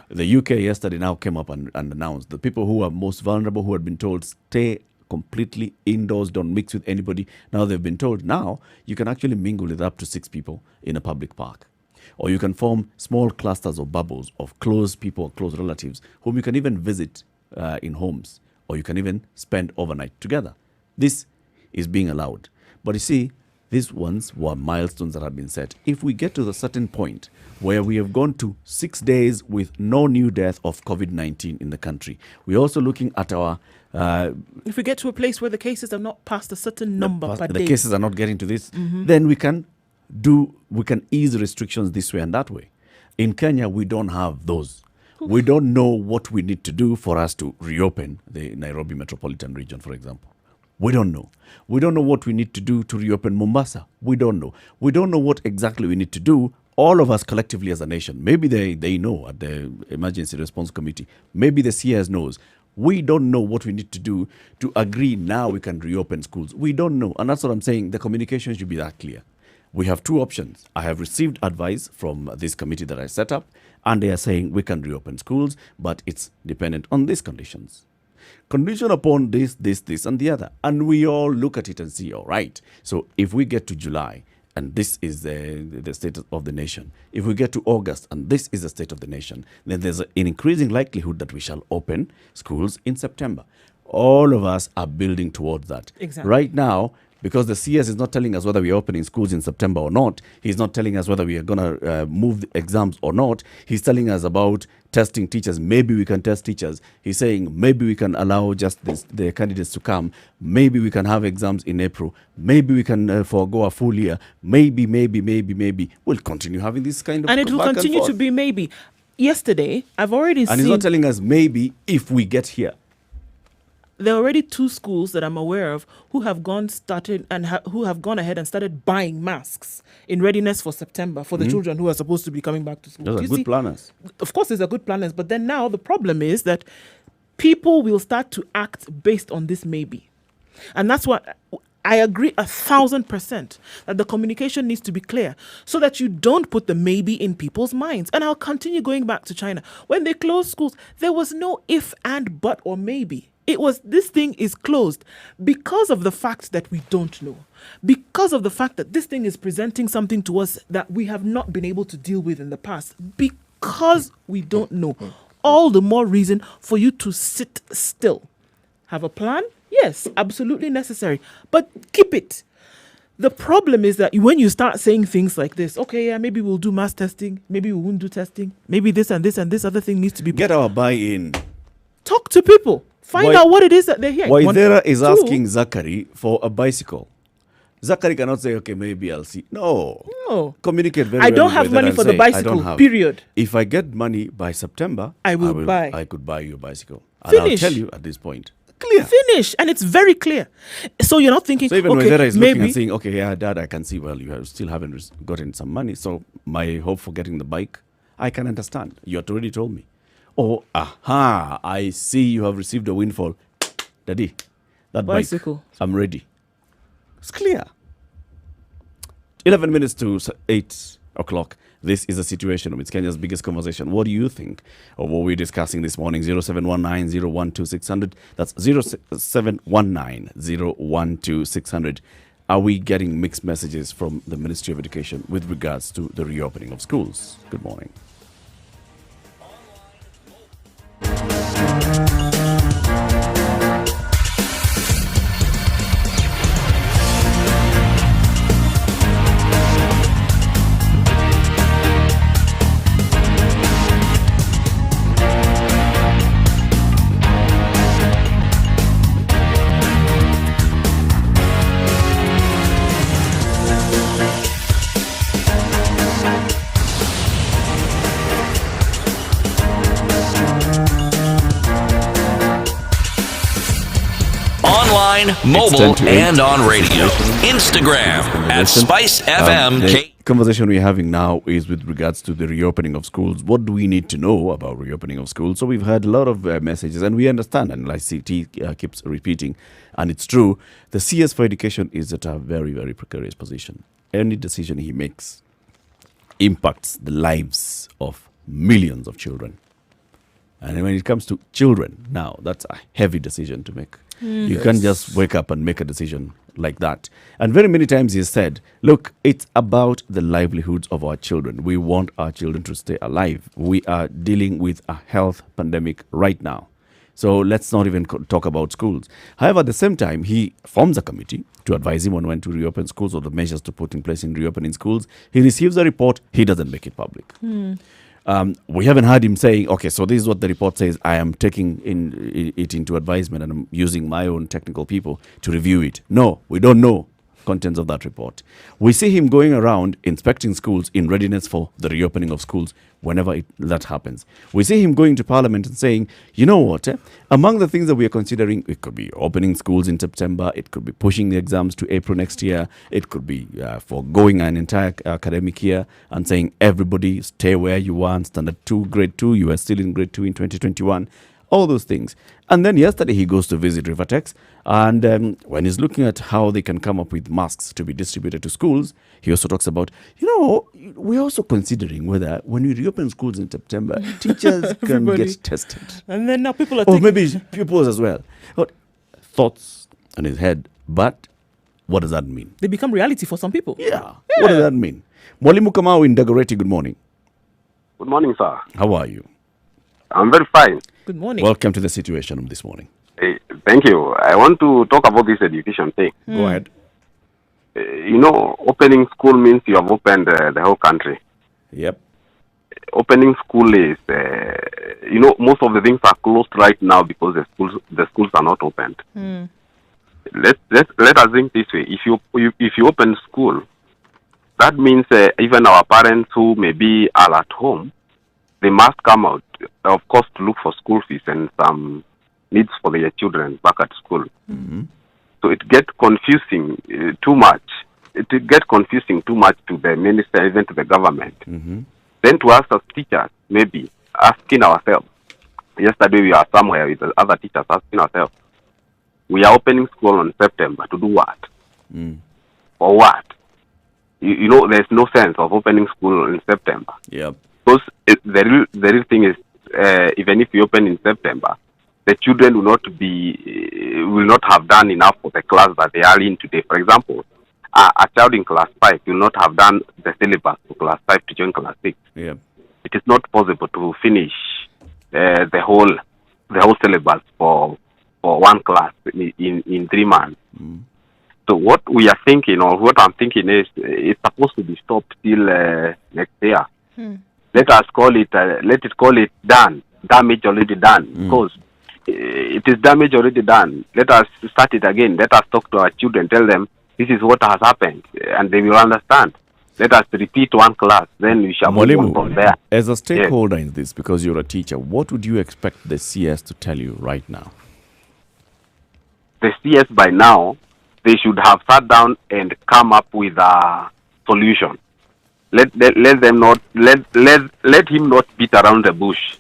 [SPEAKER 2] the UK yesterday now came up and announced the people who are most vulnerable, who had been told stay completely indoors, don't mix with anybody. Now they've been told now you can actually mingle with up to 6 people in a public park. Or you can form small clusters or bubbles of close people, close relatives, whom you can even visit in homes, or you can even spend overnight together. This is being allowed. But you see, these ones were milestones that have been set. If we get to the certain point where we have gone to 6 days with no new death of COVID-19 in the country, we're also looking at our...
[SPEAKER 1] if we get to a place where the cases are not past a certain number per day.
[SPEAKER 2] The cases are not getting to this, then we can ease restrictions this way and that way. In Kenya, we don't have those. We don't know what we need to do for us to reopen the Nairobi metropolitan region, for example. We don't know. We don't know what we need to do to reopen Mombasa. We don't know. We don't know what exactly we need to do, all of us collectively as a nation. Maybe they know at the Emergency Response Committee. Maybe the CS knows. We don't know what we need to do to agree now we can reopen schools. We don't know. And that's what I'm saying. The communication should be that clear. We have 2 options. I have received advice from this committee that I set up, and they are saying we can reopen schools, but it's dependent on these conditions. Condition upon this, and the other. And we all look at it and see, all right, so if we get to July, and this is the state of the nation, if we get to August, and this is the state of the nation, then there's an increasing likelihood that we shall open schools in September. All of us are building towards that.
[SPEAKER 1] Exactly.
[SPEAKER 2] Right now, because the CS is not telling us whether we are opening schools in September or not. He's not telling us whether we are going to move the exams or not. He's telling us about testing teachers. Maybe we can test teachers. He's saying maybe we can allow just the candidates to come. Maybe we can have exams in April. Maybe we can forego a full year. Maybe. We'll continue having this kind of
[SPEAKER 1] and it will
[SPEAKER 2] back
[SPEAKER 1] continue
[SPEAKER 2] and
[SPEAKER 1] to
[SPEAKER 2] forth.
[SPEAKER 1] be maybe. Yesterday, I've already
[SPEAKER 2] And
[SPEAKER 1] seen...
[SPEAKER 2] he's not telling us maybe if we get here.
[SPEAKER 1] There are already 2 schools that I'm aware of who have gone ahead and started buying masks in readiness for September for the children who are supposed to be coming back to school.
[SPEAKER 2] Those are good planners.
[SPEAKER 1] Of course, these are good planners, but then now the problem is that people will start to act based on this maybe. And that's what I agree 1,000% that the communication needs to be clear so that you don't put the maybe in people's minds. And I'll continue going back to China. When they closed schools, there was no if and but or maybe. It was, this thing is closed because of the fact that we don't know. Because of the fact that this thing is presenting something to us that we have not been able to deal with in the past. Because we don't know. All the more reason for you to sit still. Have a plan? Yes, absolutely necessary. But keep it. The problem is that when you start saying things like this, okay, yeah, maybe we'll do mass testing. Maybe we won't do testing. Maybe this and this and this other thing needs to be...
[SPEAKER 2] Get our buy-in.
[SPEAKER 1] Talk to people. Find out what it is that they're hearing.
[SPEAKER 2] Waithera is asking Zachary for a bicycle. Zachary cannot say, okay, maybe I'll see. No. Communicate very well.
[SPEAKER 1] I don't have money for the bicycle, period.
[SPEAKER 2] If I get money by September,
[SPEAKER 1] I
[SPEAKER 2] could buy you a bicycle. And I'll tell you at this point. Clear.
[SPEAKER 1] Finish. And it's very clear. So you're not thinking,
[SPEAKER 2] so even
[SPEAKER 1] okay,
[SPEAKER 2] Waithera is
[SPEAKER 1] maybe
[SPEAKER 2] looking and saying, okay, yeah, Dad, I can see, well, you still haven't gotten some money. So my hope for getting the bike, I can understand. You had already told me. Or, aha, I see you have received a windfall. Daddy, that
[SPEAKER 1] Bicycle.
[SPEAKER 2] bike, I'm ready. It's clear. 11 minutes to 8 o'clock. This is a situation. It's Kenya's biggest conversation. What do you think of what we're discussing this morning? 0719-012-600. That's 0719-012-600. Are we getting mixed messages from the Ministry of Education with regards to the reopening of schools? Good morning.
[SPEAKER 4] Online, mobile, and on radio. Instagram at Spice FM.
[SPEAKER 2] The conversation we're having now is with regards to the reopening of schools. What do we need to know about reopening of schools? So we've had a lot of messages, and we understand, and like CT keeps repeating, and it's true, the CS for education is at a very, very precarious position. Any decision he makes impacts the lives of millions of children. And when it comes to children, now that's a heavy decision to make. You can't just wake up and make a decision like that. And very many times he said, look, it's about the livelihoods of our children. We want our children to stay alive. We are dealing with a health pandemic right now. So let's not even talk about schools. However, at the same time, he forms a committee to advise him on when to reopen schools or the measures to put in place in reopening schools. He receives a report. He doesn't make it public. We haven't heard him saying, okay, so this is what the report says. I am taking it into advisement and I'm using my own technical people to review it. No, we don't know contents of that report. We see him going around inspecting schools in readiness for the reopening of schools whenever that happens. We see him going to Parliament and saying, you know what, among the things that we are considering, it could be opening schools in September, it could be pushing the exams to April next year, it could be foregoing an entire academic year and saying, everybody stay where you are, standard 2, grade 2, you are still in grade 2 in 2021. All those things. And then yesterday he goes to visit Rivertex, and when he's looking at how they can come up with masks to be distributed to schools, he also talks about, we're also considering whether when we reopen schools in September, teachers can get tested.
[SPEAKER 1] And then now people are
[SPEAKER 2] Or maybe pupils as well. Thoughts in his head, but what does that mean?
[SPEAKER 1] they become reality for some people.
[SPEAKER 2] Yeah. What does that mean? Mwalimu Kamau in Dagoretti, good morning.
[SPEAKER 6] Good morning, sir.
[SPEAKER 2] How are you?
[SPEAKER 6] I'm very fine.
[SPEAKER 1] Good morning.
[SPEAKER 2] Welcome to the Situation Room this morning.
[SPEAKER 6] Thank you. I want to talk about this education thing.
[SPEAKER 2] Go ahead.
[SPEAKER 6] Opening school means you have opened the whole country.
[SPEAKER 2] Yep.
[SPEAKER 6] Opening school is, most of the things are closed right now because the schools are not opened. Let us think this way. If you open school, that means even our parents who maybe are at home, they must come out, of course, to look for school fees and some needs for their children back at school.
[SPEAKER 2] Mm-hmm.
[SPEAKER 6] So it gets confusing too much. It gets confusing too much to the minister, even to the government.
[SPEAKER 2] Mm-hmm.
[SPEAKER 6] Then to us as teachers, maybe asking ourselves. Yesterday we are somewhere with the other teachers asking ourselves, we are opening school on September to do what? For what? There's no sense of opening school in September.
[SPEAKER 2] Yep.
[SPEAKER 6] Because the real thing is, even if we open in September, the children will not have done enough for the class that they are in today. For example, a child in class 5 will not have done the syllabus for class 5 to join class 6.
[SPEAKER 2] Yep.
[SPEAKER 6] It is not possible to finish the whole syllabus for one class in 3 months. So what we are thinking, or what I'm thinking is, it's supposed to be stopped till next year. Let it call it done. Damage already done. Because it is damage already done. Let us start it again. Let us talk to our children. Tell them this is what has happened, and they will understand. Let us repeat one class. Then we shall move on from there.
[SPEAKER 2] As a stakeholder in this, because you're a teacher, what would you expect the CS to tell you right now?
[SPEAKER 6] The CS by now, they should have sat down and come up with a solution. Let him not beat around the bush.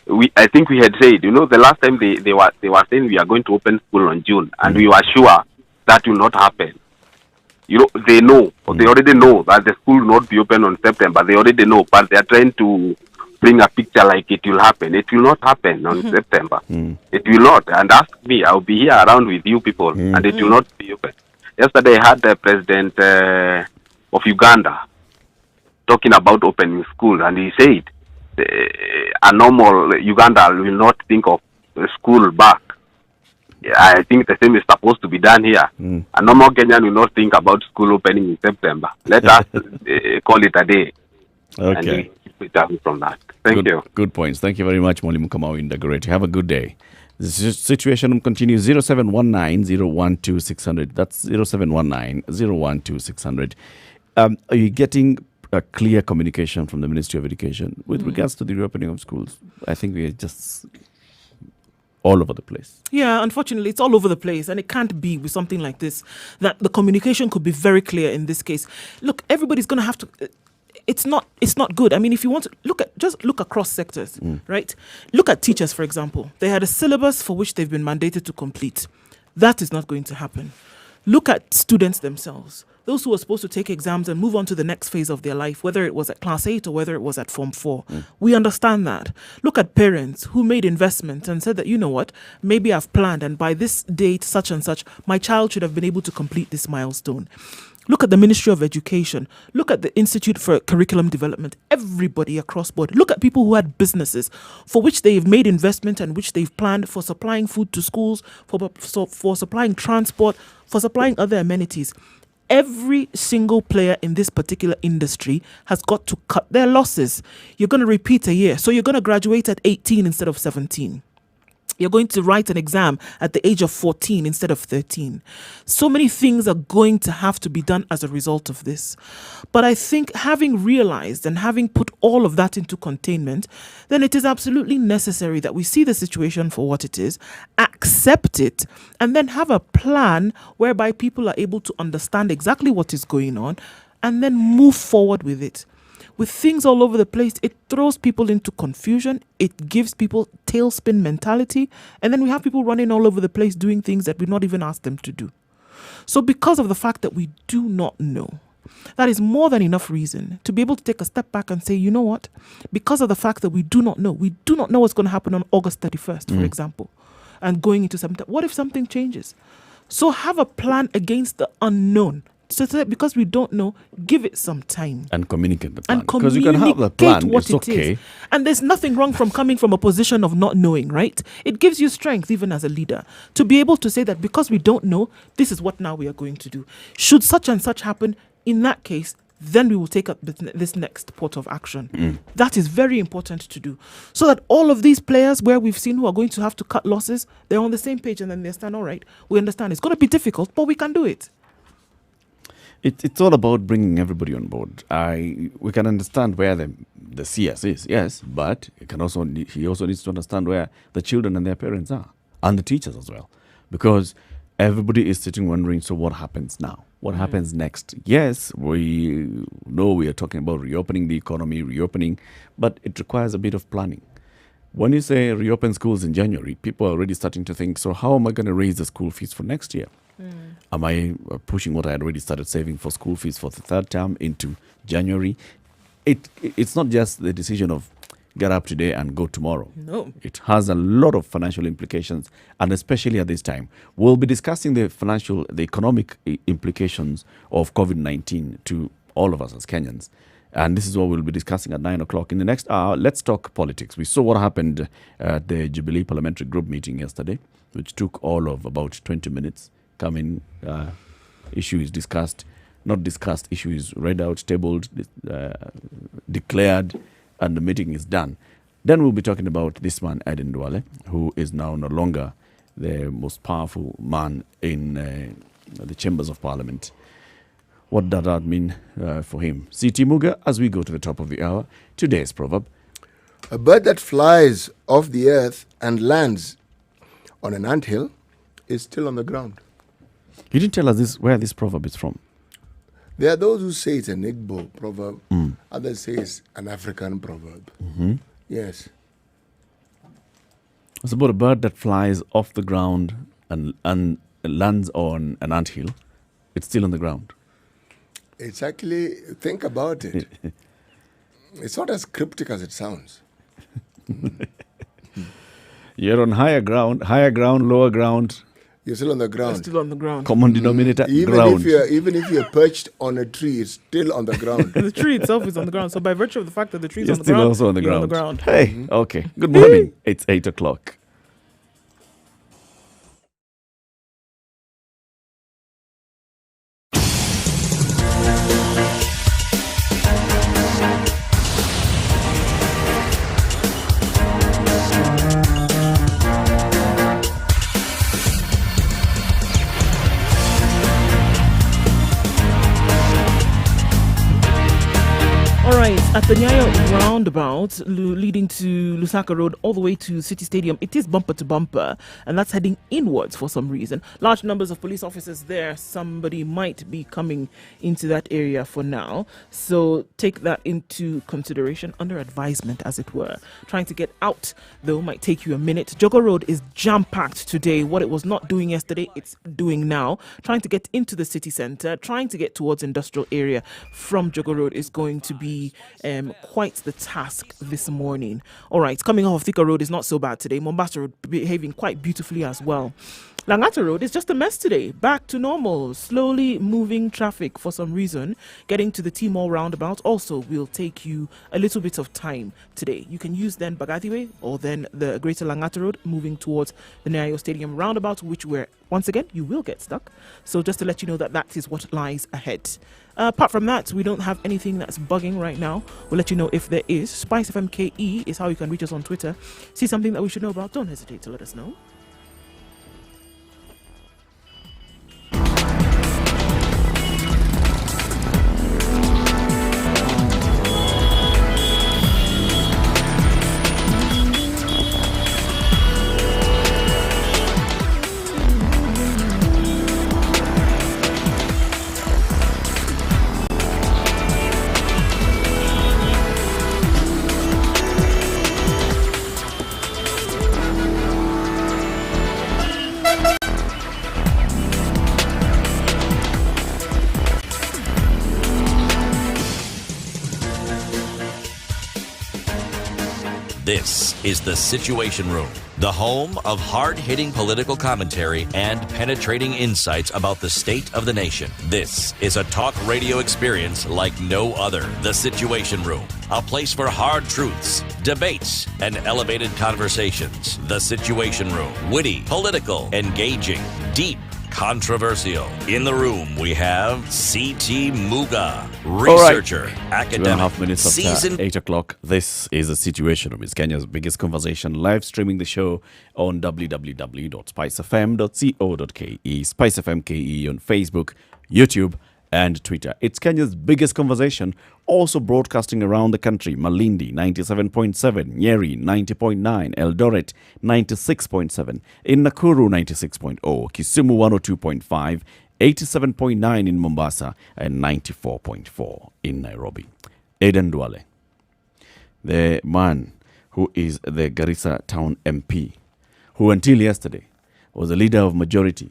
[SPEAKER 6] I think we had said, the last time they were saying we are going to open school on June, and we were sure that will not happen. They know, they already know that the school will not be open on September. They already know, but they are trying to bring a picture like it will happen. It will not happen on September. It will not. And ask me, I'll be here around with you people, and it will not be open. Yesterday, I had the president of Uganda talking about opening school, and he said a normal Uganda will not think of school back. I think the same is supposed to be done here. A normal Kenyan will not think about school opening in September. Let us call it a day.
[SPEAKER 2] Okay.
[SPEAKER 6] And keep it down from that. Thank you.
[SPEAKER 2] Good points. Thank you very much, Mwalimu Kamau in Eldoret. Have a good day. The situation continues. 0719-012-600. That's 0719-012-600. Are you getting a clear communication from the Ministry of Education with regards to the reopening of schools? I think we are just all over the place.
[SPEAKER 1] Yeah, unfortunately, it's all over the place, and it can't be with something like this that the communication could be very clear in this case. Look, everybody's going to have to. It's not good. I mean, if you want to just look across sectors, right? Look at teachers, for example. They had a syllabus for which they've been mandated to complete. That is not going to happen. Look at students themselves. Those who are supposed to take exams and move on to the next phase of their life, whether it was at Class 8 or whether it was at Form 4. We understand that. Look at parents who made investments and said that, you know what, maybe I've planned and by this date, such and such, my child should have been able to complete this milestone. Look at the Ministry of Education. Look at the Institute for Curriculum Development. Everybody across board. Look at people who had businesses for which they've made investment and which they've planned for supplying food to schools, for supplying transport, for supplying other amenities. Every single player in this particular industry has got to cut their losses. You're going to repeat a year. So you're going to graduate at 18 instead of 17. You're going to write an exam at the age of 14 instead of 13. So many things are going to have to be done as a result of this. But I think having realized and having put all of that into containment, then it is absolutely necessary that we see the situation for what it is, accept it, and then have a plan whereby people are able to understand exactly what is going on and then move forward with it. With things all over the place, it throws people into confusion. It gives people tailspin mentality. And then we have people running all over the place doing things that we not even asked them to do. So because of the fact that we do not know, that is more than enough reason to be able to take a step back and say, you know what? Because of the fact that we do not know what's going to happen on August 31st, for example, and going into September. What if something changes? So have a plan against the unknown. So because we don't know, give it some time.
[SPEAKER 2] And communicate the plan.
[SPEAKER 1] And
[SPEAKER 2] because you can have the plan,
[SPEAKER 1] what
[SPEAKER 2] it's
[SPEAKER 1] it
[SPEAKER 2] okay.
[SPEAKER 1] is. And there's nothing wrong from coming from a position of not knowing, right? It gives you strength, even as a leader, to be able to say that because we don't know, this is what now we are going to do. Should such and such happen, in that case, then we will take up this next port of action. That is very important to do. So that all of these players where we've seen who are going to have to cut losses, they're on the same page and then they stand, all right, we understand it's going to be difficult, but we can do it.
[SPEAKER 2] It's all about bringing everybody on board. We can understand where the CS is, yes, but he also needs to understand where the children and their parents are, and the teachers as well, because everybody is sitting wondering, so what happens now? What happens next? Yes, we know we are talking about reopening the economy, but it requires a bit of planning. When you say reopen schools in January, people are already starting to think, so how am I going to raise the school fees for next year? Am I pushing what I had already started saving for school fees for the third term into January? It's not just the decision of get up today and go tomorrow.
[SPEAKER 1] No.
[SPEAKER 2] It has a lot of financial implications, and especially at this time. We'll be discussing the economic implications of COVID-19 to all of us as Kenyans. And this is what we'll be discussing at 9 o'clock. In the next hour, let's talk politics. We saw what happened at the Jubilee Parliamentary Group meeting yesterday, which took all of about 20 minutes. Come in, issue is discussed, not discussed, issue is read out, tabled, declared, and the meeting is done. Then we'll be talking about this man, Aden Duale, who is now no longer the most powerful man in the chambers of parliament. What does that mean for him? C.T. Muga, as we go to the top of the hour, today's proverb.
[SPEAKER 3] A bird that flies off the earth and lands on an anthill is still on the ground.
[SPEAKER 2] You didn't tell us where this proverb is from.
[SPEAKER 3] There are those who say it's an Igbo proverb. Others say it's an African proverb. Yes.
[SPEAKER 2] It's about a bird that flies off the ground and lands on an anthill. It's still on the ground.
[SPEAKER 3] It's actually, think about it. It's not as cryptic as it sounds.
[SPEAKER 2] You're on higher ground, lower ground,
[SPEAKER 3] You're still on the ground.
[SPEAKER 1] Still on the ground.
[SPEAKER 2] common denominator,
[SPEAKER 3] Even
[SPEAKER 2] ground.
[SPEAKER 3] if you're perched on a tree, it's still on the ground.
[SPEAKER 1] The tree itself is on the ground. So by virtue of the fact that the tree is
[SPEAKER 2] You're
[SPEAKER 1] on the
[SPEAKER 2] still
[SPEAKER 1] ground,
[SPEAKER 2] also on the
[SPEAKER 1] you're
[SPEAKER 2] ground.
[SPEAKER 1] on the ground.
[SPEAKER 2] Hey, okay. Good morning. It's 8 o'clock.
[SPEAKER 1] At the Nyeri roundabout leading to Lusaka Road all the way to City Stadium, it is bumper to bumper, and that's heading inwards for some reason. Large numbers of police officers there. Somebody might be coming into that area for now, so take that into consideration, under advisement as it were. Trying to get out though might take you a minute. Jogo Road is jam-packed today. What it was not doing yesterday, it's doing now. Trying to get into the city centre, trying to get towards industrial area from Jogo Road is going to be quite the task this morning. All right, coming off Thika Road is not so bad today. Mombasa Road behaving quite beautifully as well. Langata Road is just a mess today. Back to normal. Slowly moving traffic for some reason. Getting to the T-Mall roundabout also will take you a little bit of time today. You can use then Bagati Way or then the Greater Langata Road moving towards the Nyayo Stadium roundabout, which where once again you will get stuck. So just to let you know that is what lies ahead. Apart from that, we don't have anything that's bugging right now. We'll let you know if there is. Spice FM KE is how you can reach us on Twitter. See something that we should know about? Don't hesitate to let us know.
[SPEAKER 4] This is The Situation Room, the home of hard-hitting political commentary and penetrating insights about the state of the nation. This is a talk radio experience like no other. The Situation Room, a place for hard truths, debates, and elevated conversations. The Situation Room, witty, political, engaging, deep, controversial. In the room, we have C.T. Muga, researcher, academic,
[SPEAKER 2] 2.5 minutes after
[SPEAKER 4] seasoned
[SPEAKER 2] 8 o'clock. This is The Situation Room. It's Kenya's biggest conversation. Live streaming the show on www.spicefm.co.ke, Spice FM KE on Facebook, YouTube, and Twitter. It's Kenya's biggest conversation, also broadcasting around the country. Malindi 97.7, Nyeri 90.9, Eldoret 96.7, in Nakuru 96.0, Kisumu 102.5, 87.9 in Mombasa, and 94.4 in Nairobi. Aden Duale, the man who is the Garissa Town MP, who until yesterday was the leader of majority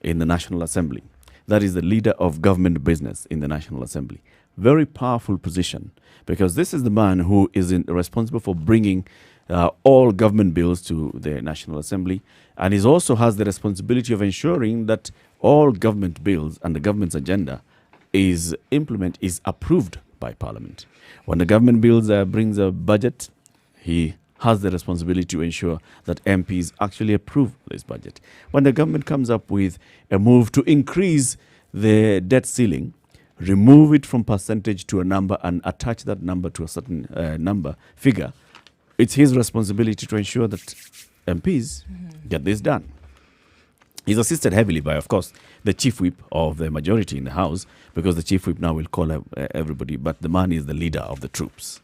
[SPEAKER 2] in the National Assembly. That is the leader of government business in the National Assembly. Very powerful position, because this is the man who is responsible for bringing all government bills to the National Assembly, and he also has the responsibility of ensuring that all government bills and the government's agenda is approved by Parliament. When the government bills brings a budget, he has the responsibility to ensure that MPs actually approve this budget. When the government comes up with a move to increase the debt ceiling, remove it from percentage to a number and attach that number to a certain figure, it's his responsibility to ensure that MPs get this done. He's assisted heavily by, of course, the chief whip of the majority in the House, because the chief whip now will call everybody, but the man is the leader of the troops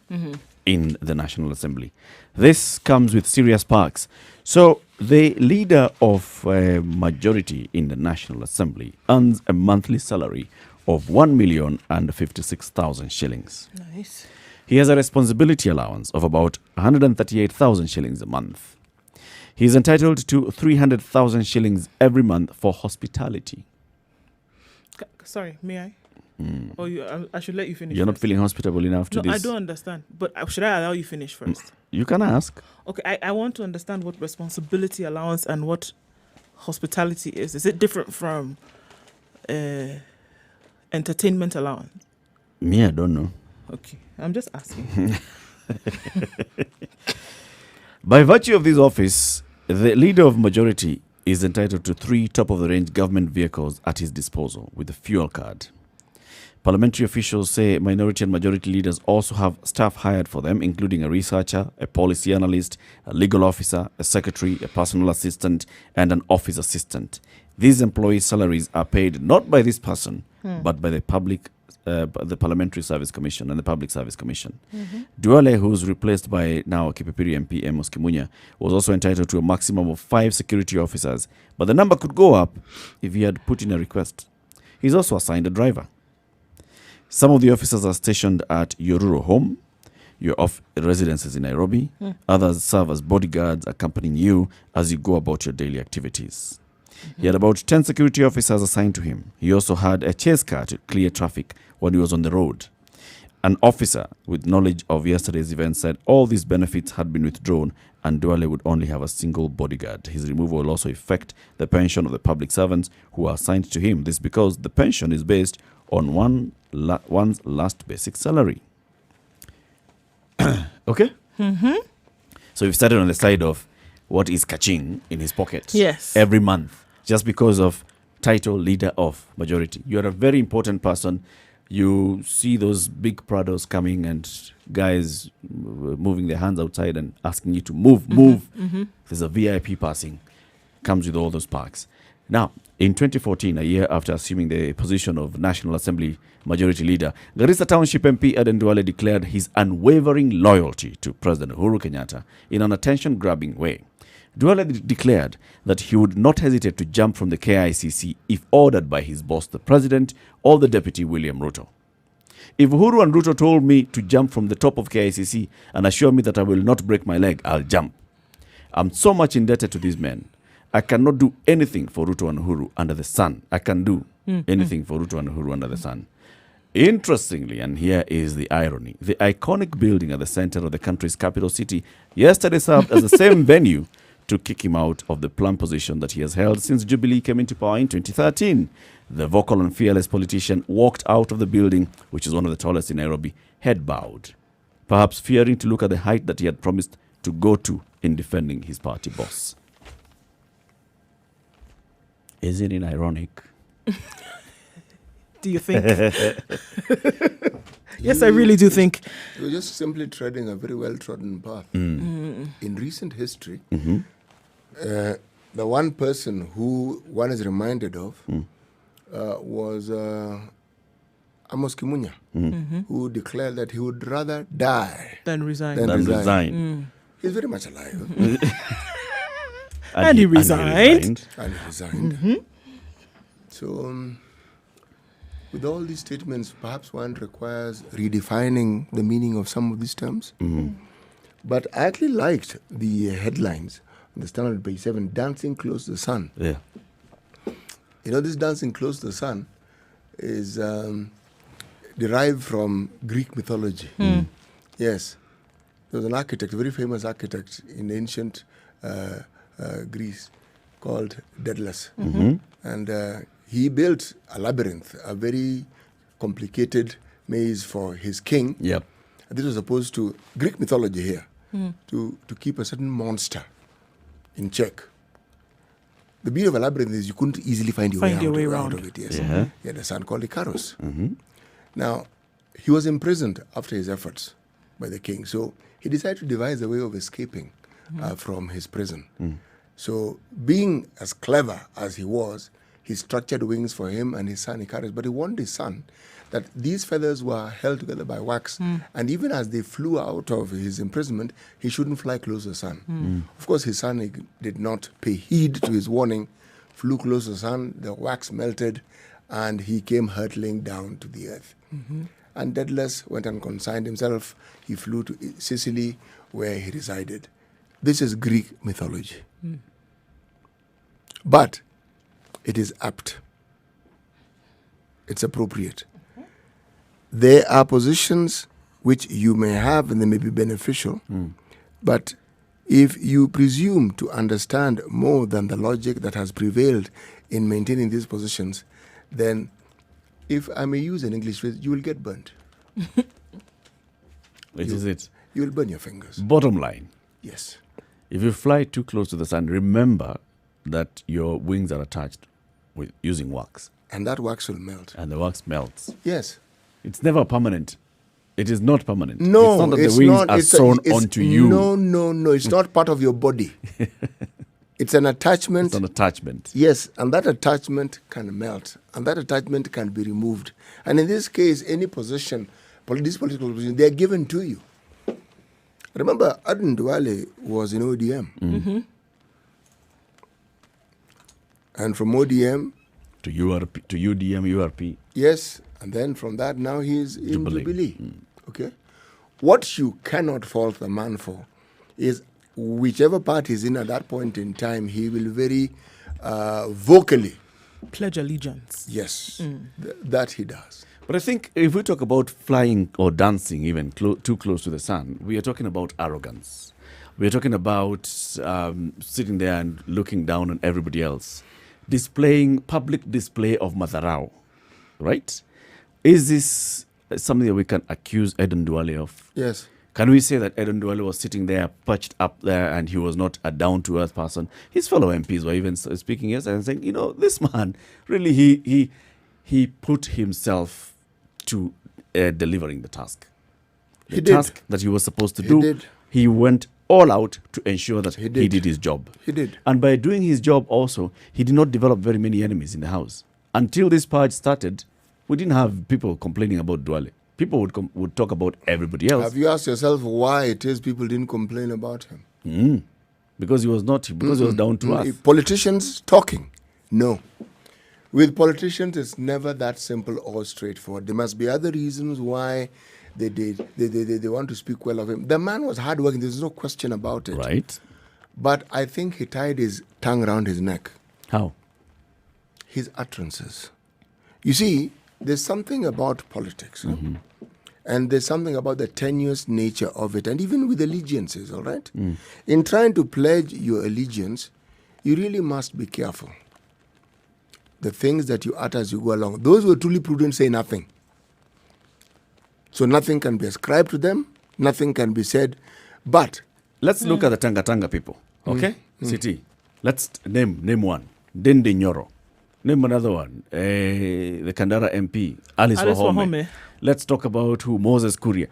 [SPEAKER 2] in the National Assembly. This comes with serious sparks. So the leader of a majority in the National Assembly earns a monthly salary of 1,056,000 shillings.
[SPEAKER 1] Nice.
[SPEAKER 2] He has a responsibility allowance of about 138,000 shillings a month. He is entitled to 300,000 shillings every month for hospitality.
[SPEAKER 1] Sorry, may I? Or I should let you finish.
[SPEAKER 2] You're not
[SPEAKER 1] first.
[SPEAKER 2] feeling hospitable enough to
[SPEAKER 1] No,
[SPEAKER 2] this.
[SPEAKER 1] I don't understand. But should I allow you finish first?
[SPEAKER 2] You can ask.
[SPEAKER 1] Okay, I want to understand what responsibility allowance and what hospitality is. Is it different from entertainment allowance?
[SPEAKER 2] Me, I don't know.
[SPEAKER 1] Okay, I'm just asking.
[SPEAKER 2] By virtue of this office, the leader of majority is entitled to 3 top-of-the-range government vehicles at his disposal with a fuel card. Parliamentary officials say minority and majority leaders also have staff hired for them, including a researcher, a policy analyst, a legal officer, a secretary, a personal assistant, and an office assistant. These employees' salaries are paid not by this person, but by the the Parliamentary Service Commission and the Public Service Commission. Duale, who's replaced by now Kipipiri MP Amos Kimunya, was also entitled to a maximum of 5 security officers, but the number could go up if he had put in a request. He's also assigned a driver. Some of the officers are stationed at your rural home, your residences in Nairobi. Others serve as bodyguards accompanying you as you go about your daily activities. He had about 10 security officers assigned to him. He also had a chase car to clear traffic when he was on the road. An officer with knowledge of yesterday's event said all these benefits had been withdrawn and Duale would only have a single bodyguard. His removal will also affect the pension of the public servants who are assigned to him. This because the pension is based on one's last basic salary. Okay? So we've started on the side of what is catching in his pocket
[SPEAKER 1] Yes.
[SPEAKER 2] every month just because of title leader of majority. You're a very important person. You see those big Prados coming and guys moving their hands outside and asking you to move. There's a VIP passing. Comes with all those perks. Now, in 2014, a year after assuming the position of National Assembly Majority Leader, Garissa Township MP Aden Duale declared his unwavering loyalty to President Uhuru Kenyatta in an attention-grabbing way. Duale declared that he would not hesitate to jump from the KICC if ordered by his boss, the President, or the Deputy William Ruto. If Uhuru and Ruto told me to jump from the top of KICC and assure me that I will not break my leg, I'll jump. I'm so much indebted to these men. I cannot do anything for Ruto and Uhuru under the sun. I can do anything for Ruto and Uhuru under the sun. Interestingly, and here is the irony, the iconic building at the center of the country's capital city yesterday served as the same venue to kick him out of the plum position that he has held since Jubilee came into power in 2013. The vocal and fearless politician walked out of the building, which is one of the tallest in Nairobi, head bowed, perhaps fearing to look at the height that he had promised to go to in defending his party boss. Isn't it ironic?
[SPEAKER 1] Do you think? Yes, I really do think.
[SPEAKER 3] You're just simply treading a very well-trodden path. In recent history, the one person who one is reminded of was Amos Kimunya, who declared that he would rather die
[SPEAKER 1] Then resign.
[SPEAKER 3] than resign. He's very much alive.
[SPEAKER 1] And he resigned.
[SPEAKER 3] And he resigned. So, with all these statements, perhaps one requires redefining the meaning of some of these terms. But I actually liked the headlines on the Standard page 7, Dancing Close to the Sun.
[SPEAKER 2] Yeah.
[SPEAKER 3] You know, this Dancing Close to the Sun is derived from Greek mythology. Yes. There was an architect, a very famous architect in ancient Greece called Daedalus. And he built a labyrinth, a very complicated maze for his king.
[SPEAKER 2] Yep.
[SPEAKER 3] And this was opposed to Greek mythology here, to keep a certain monster in check. The beauty of a labyrinth is you couldn't easily find your way out of it. Yes. He had a son called Icarus. Now, he was imprisoned after his efforts by the king. So he decided to devise a way of escaping from his prison. So being as clever as he was, he structured wings for him and his son Icarus. But he warned his son that these feathers were held together by wax. And even as they flew out of his imprisonment, he shouldn't fly close to the sun. Of course, his son did not pay heed to his warning, flew close to the sun, the wax melted, and he came hurtling down to the earth. And Daedalus went and consigned himself. He flew to Sicily, where he resided. This is Greek mythology. But it is apt. It's appropriate. There are positions which you may have and they may be beneficial, but if you presume to understand more than the logic that has prevailed in maintaining these positions, then, if I may use an English phrase, you will get burnt.
[SPEAKER 2] Which is it?
[SPEAKER 3] You will burn your fingers.
[SPEAKER 2] Bottom line,
[SPEAKER 3] Yes.
[SPEAKER 2] if you fly too close to the sun, remember that your wings are attached with using wax,
[SPEAKER 3] And that wax will melt.
[SPEAKER 2] and the wax melts.
[SPEAKER 3] Yes.
[SPEAKER 2] It's never permanent. It is not permanent.
[SPEAKER 3] No,
[SPEAKER 2] it's not that
[SPEAKER 3] it's
[SPEAKER 2] the wings
[SPEAKER 3] not.
[SPEAKER 2] are sewn onto you.
[SPEAKER 3] No. It's not part of your body. It's an attachment.
[SPEAKER 2] It's an attachment.
[SPEAKER 3] Yes, and that attachment can melt, and that attachment can be removed. And in this case, any position, this political position, they are given to you. Remember, Aden Duale was in ODM. And from ODM,
[SPEAKER 2] To URP, to UDM, URP.
[SPEAKER 3] yes, and then from that, now he's in
[SPEAKER 2] Jubilee.
[SPEAKER 3] Jubilee. Okay? What you cannot fault the man for is whichever party is in at that point in time, he will very vocally,
[SPEAKER 1] Pledge allegiance.
[SPEAKER 3] yes, that he does.
[SPEAKER 2] But I think if we talk about flying or dancing even too close to the sun, we are talking about arrogance. We are talking about sitting there and looking down on everybody else. Displaying public display of Matharao, right? Is this something that we can accuse Aden Duale of?
[SPEAKER 3] Yes.
[SPEAKER 2] Can we say that Aden Duale was sitting there, perched up there, and he was not a down-to-earth person? His fellow MPs were even speaking yesterday and saying, this man, really, he put himself to delivering the task. The
[SPEAKER 3] He did.
[SPEAKER 2] task that he was supposed to
[SPEAKER 3] He
[SPEAKER 2] do,
[SPEAKER 3] did.
[SPEAKER 2] he went all out to ensure that
[SPEAKER 3] He
[SPEAKER 2] he
[SPEAKER 3] did.
[SPEAKER 2] did his job.
[SPEAKER 3] He did.
[SPEAKER 2] And by doing his job also, he did not develop very many enemies in the house. Until this purge started, we didn't have people complaining about Duale. People would talk about everybody else.
[SPEAKER 3] Have you asked yourself why it is people didn't complain about him?
[SPEAKER 2] Because he was down to earth.
[SPEAKER 3] Politicians talking? No. With politicians, it's never that simple or straightforward. There must be other reasons why they want to speak well of him. The man was hardworking. There's no question about it.
[SPEAKER 2] Right?
[SPEAKER 3] But I think he tied his tongue around his neck.
[SPEAKER 2] How?
[SPEAKER 3] His utterances. You see, there's something about politics. And there's something about the tenuous nature of it. And even with allegiances, all right? In trying to pledge your allegiance, you really must be careful. The things that you utter as you go along. Those who are truly prudent say nothing. So nothing can be ascribed to them. Nothing can be said. But
[SPEAKER 2] Let's look at the Tanga people. Okay? City. Let's name one. Dende Nyoro. Name another one. The Kandara MP. Alice Wahome.
[SPEAKER 1] Wahome.
[SPEAKER 2] Let's talk about who? Moses Kuria.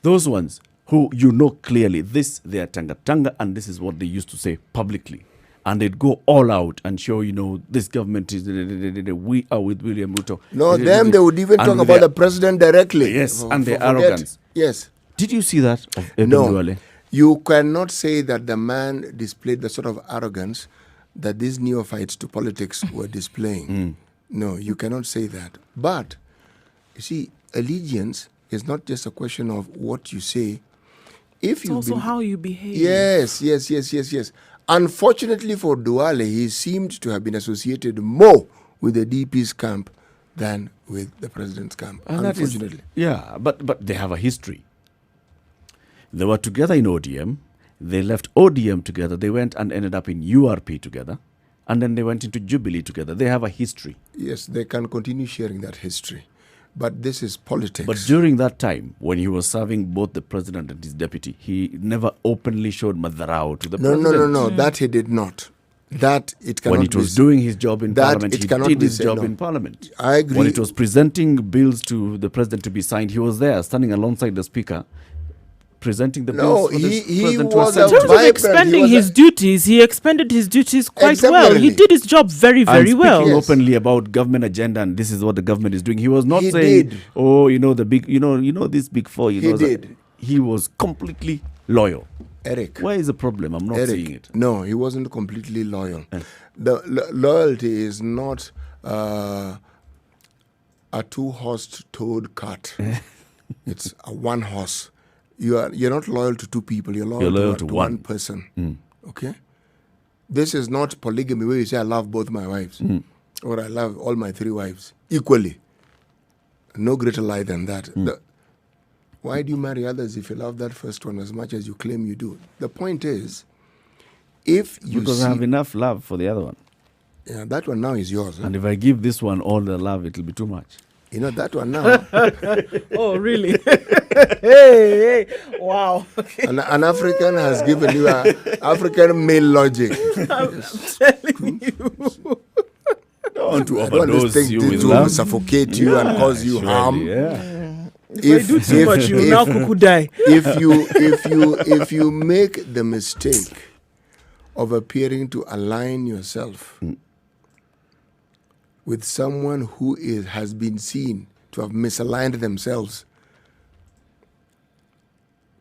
[SPEAKER 2] Those ones who you know clearly, they are Tanga, and this is what they used to say publicly. And they'd go all out and show, this government is, we are with William Ruto.
[SPEAKER 3] no, them, they would even
[SPEAKER 2] And
[SPEAKER 3] talk
[SPEAKER 2] with
[SPEAKER 3] about
[SPEAKER 2] their-
[SPEAKER 3] the president directly.
[SPEAKER 2] Yes, and their
[SPEAKER 3] Forget.
[SPEAKER 2] arrogance.
[SPEAKER 3] Yes.
[SPEAKER 2] Did you see that of Aden
[SPEAKER 3] No,
[SPEAKER 2] Duale?
[SPEAKER 3] you cannot say that the man displayed the sort of arrogance that these neophytes to politics were displaying. No, you cannot say that. But, you see, allegiance is not just a question of what you say. If
[SPEAKER 1] It's
[SPEAKER 3] you
[SPEAKER 1] also how you behave.
[SPEAKER 3] Yes. Unfortunately for Duale, he seemed to have been associated more with the DP's camp than with the president's camp.
[SPEAKER 2] And that is-
[SPEAKER 3] Unfortunately.
[SPEAKER 2] yeah, but they have a history. They were together in ODM. They left ODM together. They went and ended up in URP together. And then they went into Jubilee together. They have a history.
[SPEAKER 3] Yes, they can continue sharing that history. But this is politics.
[SPEAKER 2] But during that time, when he was serving both the president and his deputy, he never openly showed Matharao to the president.
[SPEAKER 3] No. That he did not. That it cannot
[SPEAKER 2] When it was
[SPEAKER 3] be.
[SPEAKER 2] doing his job in
[SPEAKER 3] That
[SPEAKER 2] parliament,
[SPEAKER 3] it
[SPEAKER 2] he
[SPEAKER 3] cannot
[SPEAKER 2] did
[SPEAKER 3] be
[SPEAKER 2] his
[SPEAKER 3] said,
[SPEAKER 2] job
[SPEAKER 3] no.
[SPEAKER 2] in parliament.
[SPEAKER 3] I agree.
[SPEAKER 2] When it was presenting bills to the president to be signed, he was there, standing alongside the speaker, presenting the
[SPEAKER 3] No,
[SPEAKER 2] bills for the
[SPEAKER 3] he
[SPEAKER 2] president to
[SPEAKER 3] was
[SPEAKER 1] In
[SPEAKER 2] accept.
[SPEAKER 1] terms of
[SPEAKER 3] Vibrant,
[SPEAKER 1] expending
[SPEAKER 3] he was
[SPEAKER 1] his duties, he expended his duties quite well. He
[SPEAKER 3] Exemplarily.
[SPEAKER 1] did his job very, very
[SPEAKER 2] And
[SPEAKER 1] well.
[SPEAKER 2] speaking
[SPEAKER 3] Yes.
[SPEAKER 2] openly about government agenda and this is what the government is doing. He was not
[SPEAKER 3] He
[SPEAKER 2] saying,
[SPEAKER 3] did.
[SPEAKER 2] the big, this big four.
[SPEAKER 3] He
[SPEAKER 2] know,
[SPEAKER 3] did.
[SPEAKER 2] He was completely loyal.
[SPEAKER 3] Eric.
[SPEAKER 2] Where is the problem? I'm not seeing it.
[SPEAKER 3] No, he wasn't completely loyal. The loyalty is not a two-horsed towed cart. It's a one-horse. you're not loyal to two people. You're loyal to one person. Okay? This is not polygamy where you say, I love both my wives. Or I love all my 3 wives equally. No greater lie than that. Why do you marry others if you love that first one as much as you claim you do? The point is, if you
[SPEAKER 2] because I have enough love for the other one.
[SPEAKER 3] Yeah, that one now is yours.
[SPEAKER 2] And if I give this one all the love, it'll be too much.
[SPEAKER 3] You know, that one now.
[SPEAKER 1] Oh, really? hey, wow.
[SPEAKER 3] An African has given you an African male logic.
[SPEAKER 1] I'm telling you.
[SPEAKER 2] Don't to
[SPEAKER 3] I don't
[SPEAKER 2] overdose
[SPEAKER 3] think
[SPEAKER 2] you
[SPEAKER 3] to
[SPEAKER 2] with love.
[SPEAKER 3] suffocate you and cause you
[SPEAKER 2] Surely,
[SPEAKER 3] harm.
[SPEAKER 2] Yeah.
[SPEAKER 1] If I do too much, you now could die.
[SPEAKER 3] If you make the mistake of appearing to align yourself with someone who has been seen to have misaligned themselves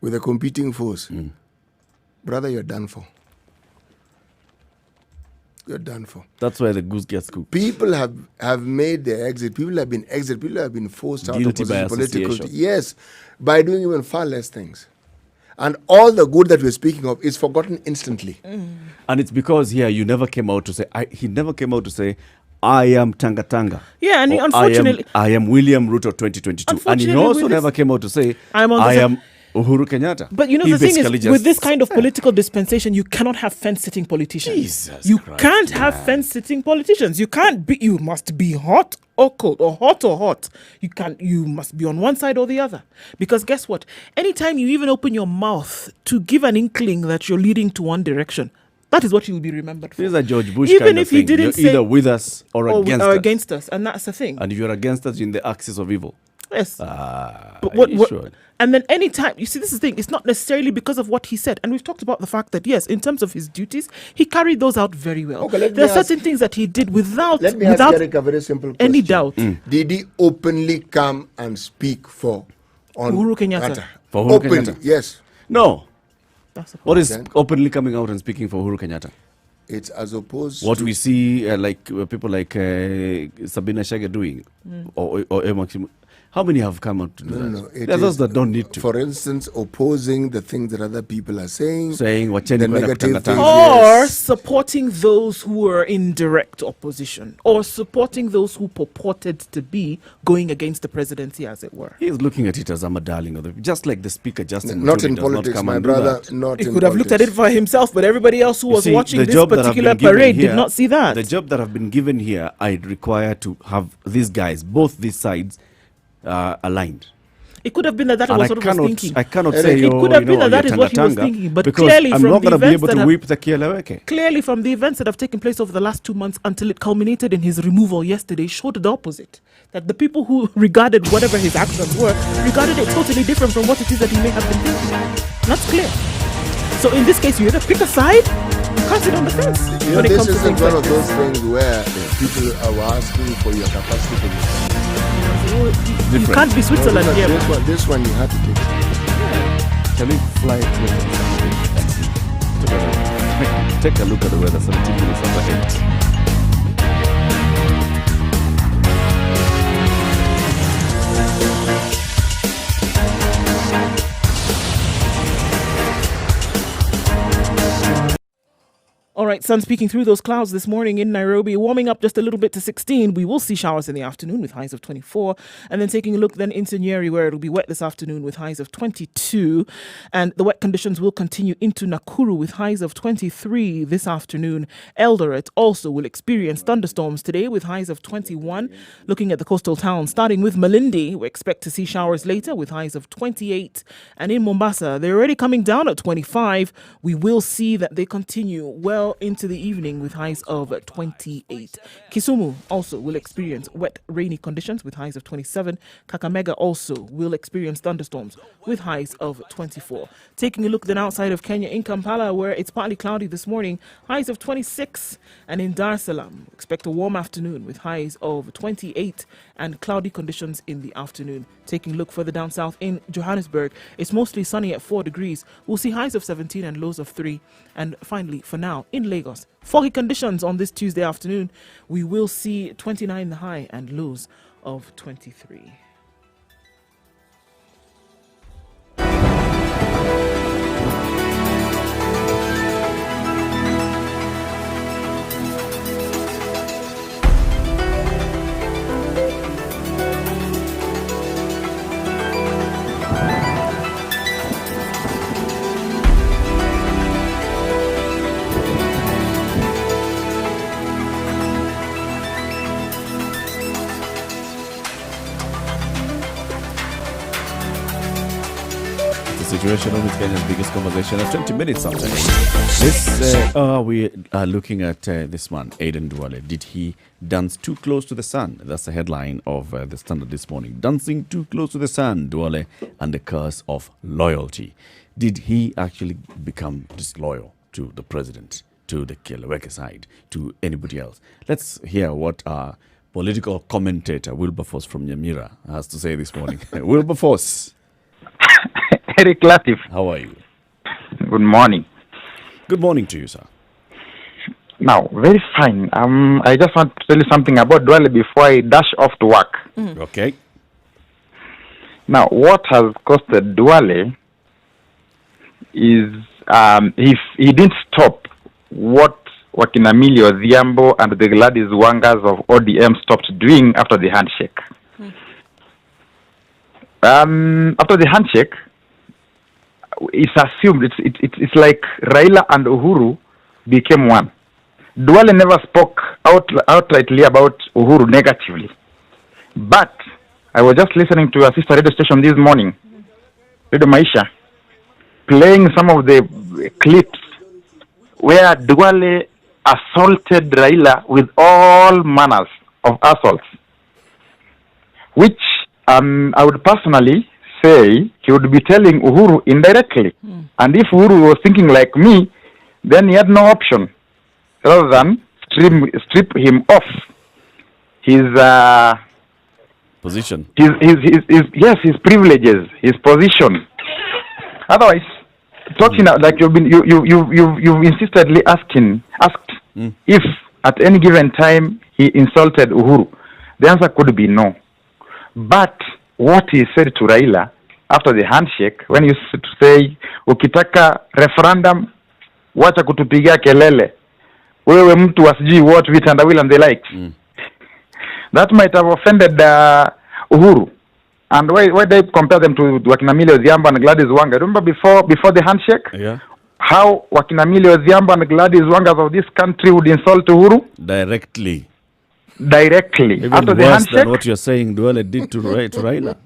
[SPEAKER 3] with a competing force, brother, you're done for. You're done for.
[SPEAKER 2] That's why the goose gets cooked.
[SPEAKER 3] People have made their exit. People have been exited. People have been forced out of
[SPEAKER 2] Guilty by
[SPEAKER 3] political.
[SPEAKER 2] association.
[SPEAKER 3] Yes, by doing even far less things. And all the good that we're speaking of is forgotten instantly.
[SPEAKER 2] And it's because here you never came out to say, he never came out to say, I am Tanga Tanga.
[SPEAKER 1] Yeah, and
[SPEAKER 2] Or,
[SPEAKER 1] unfortunately...
[SPEAKER 2] I am William Ruto 2022. And he
[SPEAKER 1] Unfortunately,
[SPEAKER 2] also
[SPEAKER 1] with
[SPEAKER 2] never
[SPEAKER 1] this-
[SPEAKER 2] came out to say,
[SPEAKER 1] I'm on the
[SPEAKER 2] I
[SPEAKER 1] side-
[SPEAKER 2] am Uhuru Kenyatta.
[SPEAKER 1] But you know,
[SPEAKER 2] He
[SPEAKER 1] the thing
[SPEAKER 2] basically
[SPEAKER 1] is,
[SPEAKER 2] just-
[SPEAKER 1] with this kind of political dispensation, you cannot have fence-sitting politicians.
[SPEAKER 2] Jesus
[SPEAKER 1] you
[SPEAKER 2] Christ,
[SPEAKER 1] can't have fence-sitting politicians. You can't be. You must be hot or cold, or hot or hot. You must be on one side or the other. Because guess what? Anytime you even open your mouth to give an inkling that you're leading to one direction, that is what you will be remembered for.
[SPEAKER 2] This is a George Bush
[SPEAKER 1] Even
[SPEAKER 2] kind
[SPEAKER 1] if
[SPEAKER 2] of
[SPEAKER 1] he
[SPEAKER 2] thing.
[SPEAKER 1] didn't
[SPEAKER 2] You're
[SPEAKER 1] say-
[SPEAKER 2] either with us or against us.
[SPEAKER 1] and that's the thing.
[SPEAKER 2] And if you're against us, you're in the axis of evil.
[SPEAKER 1] Yes.
[SPEAKER 2] But
[SPEAKER 1] What
[SPEAKER 2] sure?
[SPEAKER 1] and then anytime you see, this is the thing, it's not necessarily because of what he said, and we've talked about the fact that yes, in terms of his duties, he carried those out very well.
[SPEAKER 3] Okay, let
[SPEAKER 1] There
[SPEAKER 3] me
[SPEAKER 1] are
[SPEAKER 3] ask-
[SPEAKER 1] certain things that he did without
[SPEAKER 3] Let me ask Eric a very simple question.
[SPEAKER 1] any doubt.
[SPEAKER 3] Did he openly come and speak for
[SPEAKER 1] Uhuru Kenyatta.
[SPEAKER 2] For Uhuru
[SPEAKER 3] Openly,
[SPEAKER 2] Kenyatta?
[SPEAKER 3] yes.
[SPEAKER 2] No.
[SPEAKER 1] That's the
[SPEAKER 2] What is
[SPEAKER 3] Then-
[SPEAKER 2] openly coming out and speaking for Uhuru Kenyatta?
[SPEAKER 3] It's as opposed
[SPEAKER 2] What
[SPEAKER 3] to...
[SPEAKER 2] we see, people like Sabina Chege doing, or Maxim. How many have come out to do that?
[SPEAKER 3] No, it
[SPEAKER 2] There are those
[SPEAKER 3] is,
[SPEAKER 2] that don't need to.
[SPEAKER 3] For instance, opposing the things that other people are saying.
[SPEAKER 2] Saying, wacheni
[SPEAKER 3] the
[SPEAKER 2] kwenda
[SPEAKER 3] negative
[SPEAKER 2] kutangatanga.
[SPEAKER 3] things.
[SPEAKER 1] Or
[SPEAKER 3] Yes.
[SPEAKER 1] supporting those who are in direct opposition, or supporting those who purported to be going against the presidency, as it were.
[SPEAKER 2] He's looking at it as I'm a darling of the, just like the speaker Justin
[SPEAKER 3] Not
[SPEAKER 2] Muturi
[SPEAKER 3] in
[SPEAKER 2] does not
[SPEAKER 3] politics,
[SPEAKER 2] come
[SPEAKER 3] my
[SPEAKER 2] and do
[SPEAKER 3] brother.
[SPEAKER 2] that.
[SPEAKER 3] Not
[SPEAKER 1] He
[SPEAKER 3] in
[SPEAKER 1] could have looked at it
[SPEAKER 3] politics.
[SPEAKER 1] for himself, but everybody else who
[SPEAKER 2] You
[SPEAKER 1] was
[SPEAKER 2] see,
[SPEAKER 1] watching
[SPEAKER 2] the
[SPEAKER 1] this
[SPEAKER 2] job that I've
[SPEAKER 1] particular
[SPEAKER 2] been given
[SPEAKER 1] parade
[SPEAKER 2] here-
[SPEAKER 1] did not see that.
[SPEAKER 2] The job that I've been given here, I'd require to have these guys, both these sides, aligned.
[SPEAKER 1] It could have been that
[SPEAKER 2] And
[SPEAKER 1] was what he was thinking.
[SPEAKER 2] I cannot
[SPEAKER 3] Eric,
[SPEAKER 2] say,
[SPEAKER 1] it could have been
[SPEAKER 2] you're
[SPEAKER 1] that is what he was
[SPEAKER 2] tanga-tanga,
[SPEAKER 1] thinking, but
[SPEAKER 2] because
[SPEAKER 1] clearly
[SPEAKER 2] I'm
[SPEAKER 1] from
[SPEAKER 2] not
[SPEAKER 1] the
[SPEAKER 2] going to be
[SPEAKER 1] events
[SPEAKER 2] able
[SPEAKER 1] that
[SPEAKER 2] to
[SPEAKER 1] have-
[SPEAKER 2] whip the kieleweke.
[SPEAKER 1] Clearly, from the events that have taken place over the last 2 months until it culminated in his removal yesterday, showed the opposite. That the people who regarded whatever his actions were, regarded it totally different from what it is that he may have been thinking. And that's clear. So in this case, you either pick a side, you can't sit on the fence.
[SPEAKER 3] You know,
[SPEAKER 1] when it
[SPEAKER 3] this
[SPEAKER 1] comes to
[SPEAKER 3] isn't
[SPEAKER 1] things
[SPEAKER 3] one
[SPEAKER 1] like
[SPEAKER 3] of those things where people are asking for your capacity to listen.
[SPEAKER 1] you can't be Switzerland here.
[SPEAKER 3] This one you have to take.
[SPEAKER 2] Can we fly to take a look at the weather, 17 minutes after 8.
[SPEAKER 1] All right, sun peeking through those clouds this morning in Nairobi, warming up just a little bit to 16. We will see showers in the afternoon with highs of 24. And then taking a look then into Nyeri, where it'll be wet this afternoon with highs of 22. And the wet conditions will continue into Nakuru with highs of 23 this afternoon. Eldoret also will experience thunderstorms today with highs of 21. Looking at the coastal towns, starting with Malindi, we expect to see showers later with highs of 28. And in Mombasa, they're already coming down at 25. We will see that they continue well into the evening with highs of 28. Kisumu also will experience wet, rainy conditions with highs of 27. Kakamega also will experience thunderstorms with highs of 24. Taking a look then outside of Kenya, in Kampala, where it's partly cloudy this morning, highs of 26. And in Dar es Salaam, expect a warm afternoon with highs of 28 and cloudy conditions in the afternoon. Taking a look further down south in Johannesburg, it's mostly sunny at 4 degrees. We'll see highs of 17 and lows of 3. And finally, for now, in Lagos, foggy conditions on this Tuesday afternoon. We will see 29 the high and lows of 23.
[SPEAKER 2] Situation Room is Kenya's biggest conversation at 20 minutes after 8. We are looking at this man, Aden Duale. Did he dance too close to the sun? That's the headline of the Standard this morning. Dancing too close to the sun, Duale and the curse of loyalty. Did he actually become disloyal to the president, to the Keleweke side, to anybody else? Let's hear what our political commentator Wilberforce from Nyamira has to say this morning. Wilberforce.
[SPEAKER 7] Eric Latif.
[SPEAKER 2] How are you?
[SPEAKER 7] Good morning.
[SPEAKER 2] Good morning to you, sir.
[SPEAKER 7] Now, very fine. I just want to tell you something about Duale before I dash off to work.
[SPEAKER 2] Okay.
[SPEAKER 7] Now, what has costed Duale is he didn't stop what Wakinamili Odhiambo and the Gladys Wangas of ODM stopped doing after the handshake. After the handshake, it's assumed it's like Raila and Uhuru became one. Duale never spoke outrightly about Uhuru negatively, but I was just listening to a sister radio station this morning, Radio Maisha, playing some of the clips where Duale assaulted Raila with all manners of assaults, which I would personally say he would be telling Uhuru indirectly. And if Uhuru was thinking like me, then he had no option rather than strip him off his
[SPEAKER 2] position.
[SPEAKER 7] His privileges, his position. Otherwise, talking like you've insistently asked if at any given time he insulted Uhuru, the answer could be no. But what he said to Raila after the handshake, when he used to say, ukitaka referendum, wacha kutupigia kelele, wewe mtu wasijui what, vitandawili and the likes. That might have offended Uhuru. And why they compare them to Wakinamili Odhiambo and Gladys Wanga? Remember before the handshake?
[SPEAKER 2] Yeah.
[SPEAKER 7] How Wakinamili Odhiambo and Gladys Wangas of this country would insult Uhuru?
[SPEAKER 2] Directly.
[SPEAKER 7] Even after the handshake,
[SPEAKER 2] than what you're saying Duale did to Raila.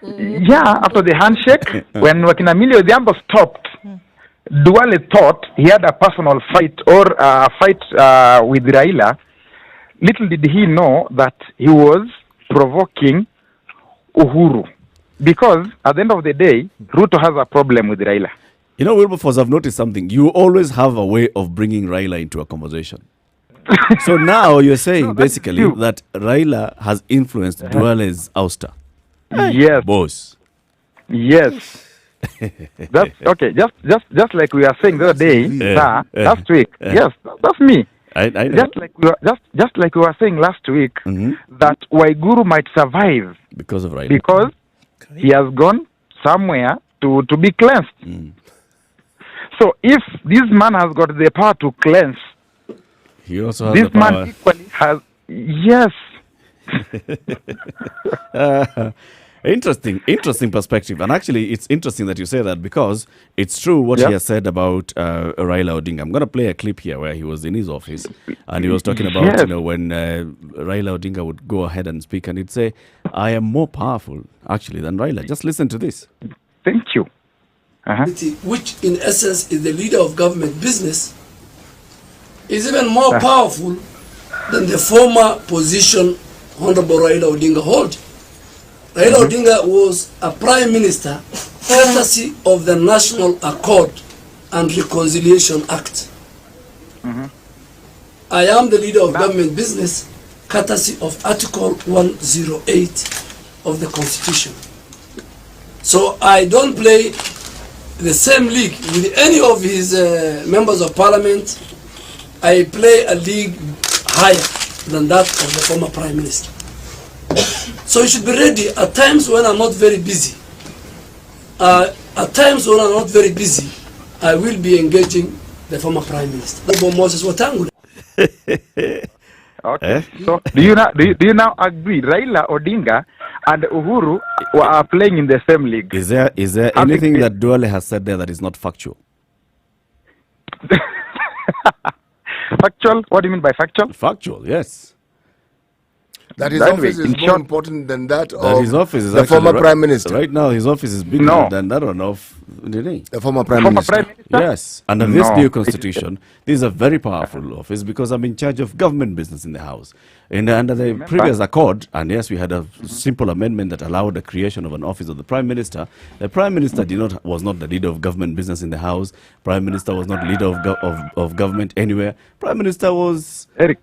[SPEAKER 7] Yeah, after the handshake, when Wakinamili Odhiambo stopped, Duale thought he had a personal fight or a fight with Raila. Little did he know that he was provoking Uhuru. Because at the end of the day, Ruto has a problem with Raila.
[SPEAKER 2] You know, Wilberforce, I've noticed something. You always have a way of bringing Raila into a conversation. So now you're saying basically that Raila has influenced Duale's ouster.
[SPEAKER 7] Yes.
[SPEAKER 2] Boss.
[SPEAKER 7] Yes. That's okay. Just like we are saying the other day, last week. Yes, that's me.
[SPEAKER 2] I know.
[SPEAKER 7] Just like we were saying last week, that Waiguru might survive
[SPEAKER 2] because of Raila.
[SPEAKER 7] Because he has gone somewhere to be cleansed. So if this man has got the power to cleanse,
[SPEAKER 2] he also has
[SPEAKER 7] this
[SPEAKER 2] the power.
[SPEAKER 7] man equally has. Yes.
[SPEAKER 2] Interesting perspective. And actually, it's interesting that you say that because it's true what he has said about Raila Odinga. I'm going to play a clip here where he was in his office and he was talking about, when Raila Odinga would go ahead and speak and he'd say, I am more powerful, actually, than Raila. Just listen to this.
[SPEAKER 7] Thank you.
[SPEAKER 8] Which, in essence, is the leader of government business, is even more powerful than the former position Honorable Raila Odinga held. Raila Odinga was a prime minister courtesy of the National Accord and Reconciliation Act. I am the leader of government business courtesy of Article 108 of the Constitution. So I don't play the same league with any of his members of parliament. I play a league higher than that of the former prime minister. So you should be ready at times when I'm not very busy. At times when I'm not very busy, I will be engaging the former prime minister. Moses Wetangula.
[SPEAKER 7] Okay. So do you now agree Raila Odinga and Uhuru are playing in the same league?
[SPEAKER 2] Is there anything that Duale has said there that is not factual?
[SPEAKER 7] Factual? What do you mean by factual?
[SPEAKER 2] Factual, yes.
[SPEAKER 3] That his
[SPEAKER 7] That
[SPEAKER 3] office
[SPEAKER 7] way,
[SPEAKER 3] is
[SPEAKER 7] in
[SPEAKER 3] more
[SPEAKER 7] short-
[SPEAKER 3] important than that
[SPEAKER 2] That
[SPEAKER 3] of
[SPEAKER 2] his office is
[SPEAKER 3] the
[SPEAKER 2] actually
[SPEAKER 3] former prime minister.
[SPEAKER 2] Right now, his office is bigger
[SPEAKER 7] No.
[SPEAKER 2] than that one of Nyeri.
[SPEAKER 3] The former prime
[SPEAKER 7] Former
[SPEAKER 3] minister.
[SPEAKER 7] Prime Minister?
[SPEAKER 2] Yes, under this
[SPEAKER 7] No,
[SPEAKER 2] new
[SPEAKER 7] it-
[SPEAKER 2] constitution, this is a very powerful office because I'm in charge of government business in the house. And under the previous accord, and yes, we had a simple amendment that allowed the creation of an office of the prime minister. The prime minister was not the leader of government business in the house. Prime minister was not leader of government anywhere. Prime minister was
[SPEAKER 7] Eric.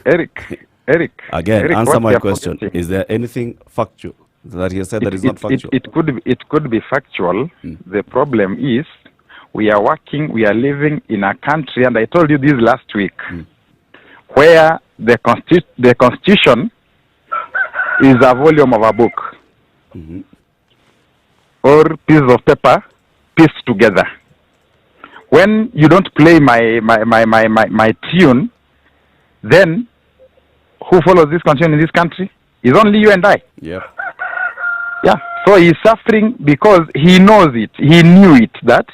[SPEAKER 2] again.
[SPEAKER 7] Eric,
[SPEAKER 2] Answer
[SPEAKER 7] what
[SPEAKER 2] my
[SPEAKER 7] we are
[SPEAKER 2] question:
[SPEAKER 7] forgetting-
[SPEAKER 2] is there anything factual that he has said that is not factual?
[SPEAKER 7] It could be factual. The problem is we are living in a country, and I told you this last week, where the constitution is a volume of a book or pieces of paper pieced together. When you don't play my tune, then who follows this constitution in this country? It's only you and I.
[SPEAKER 2] Yeah.
[SPEAKER 7] Yeah, so he's suffering because he knows it. He knew it, that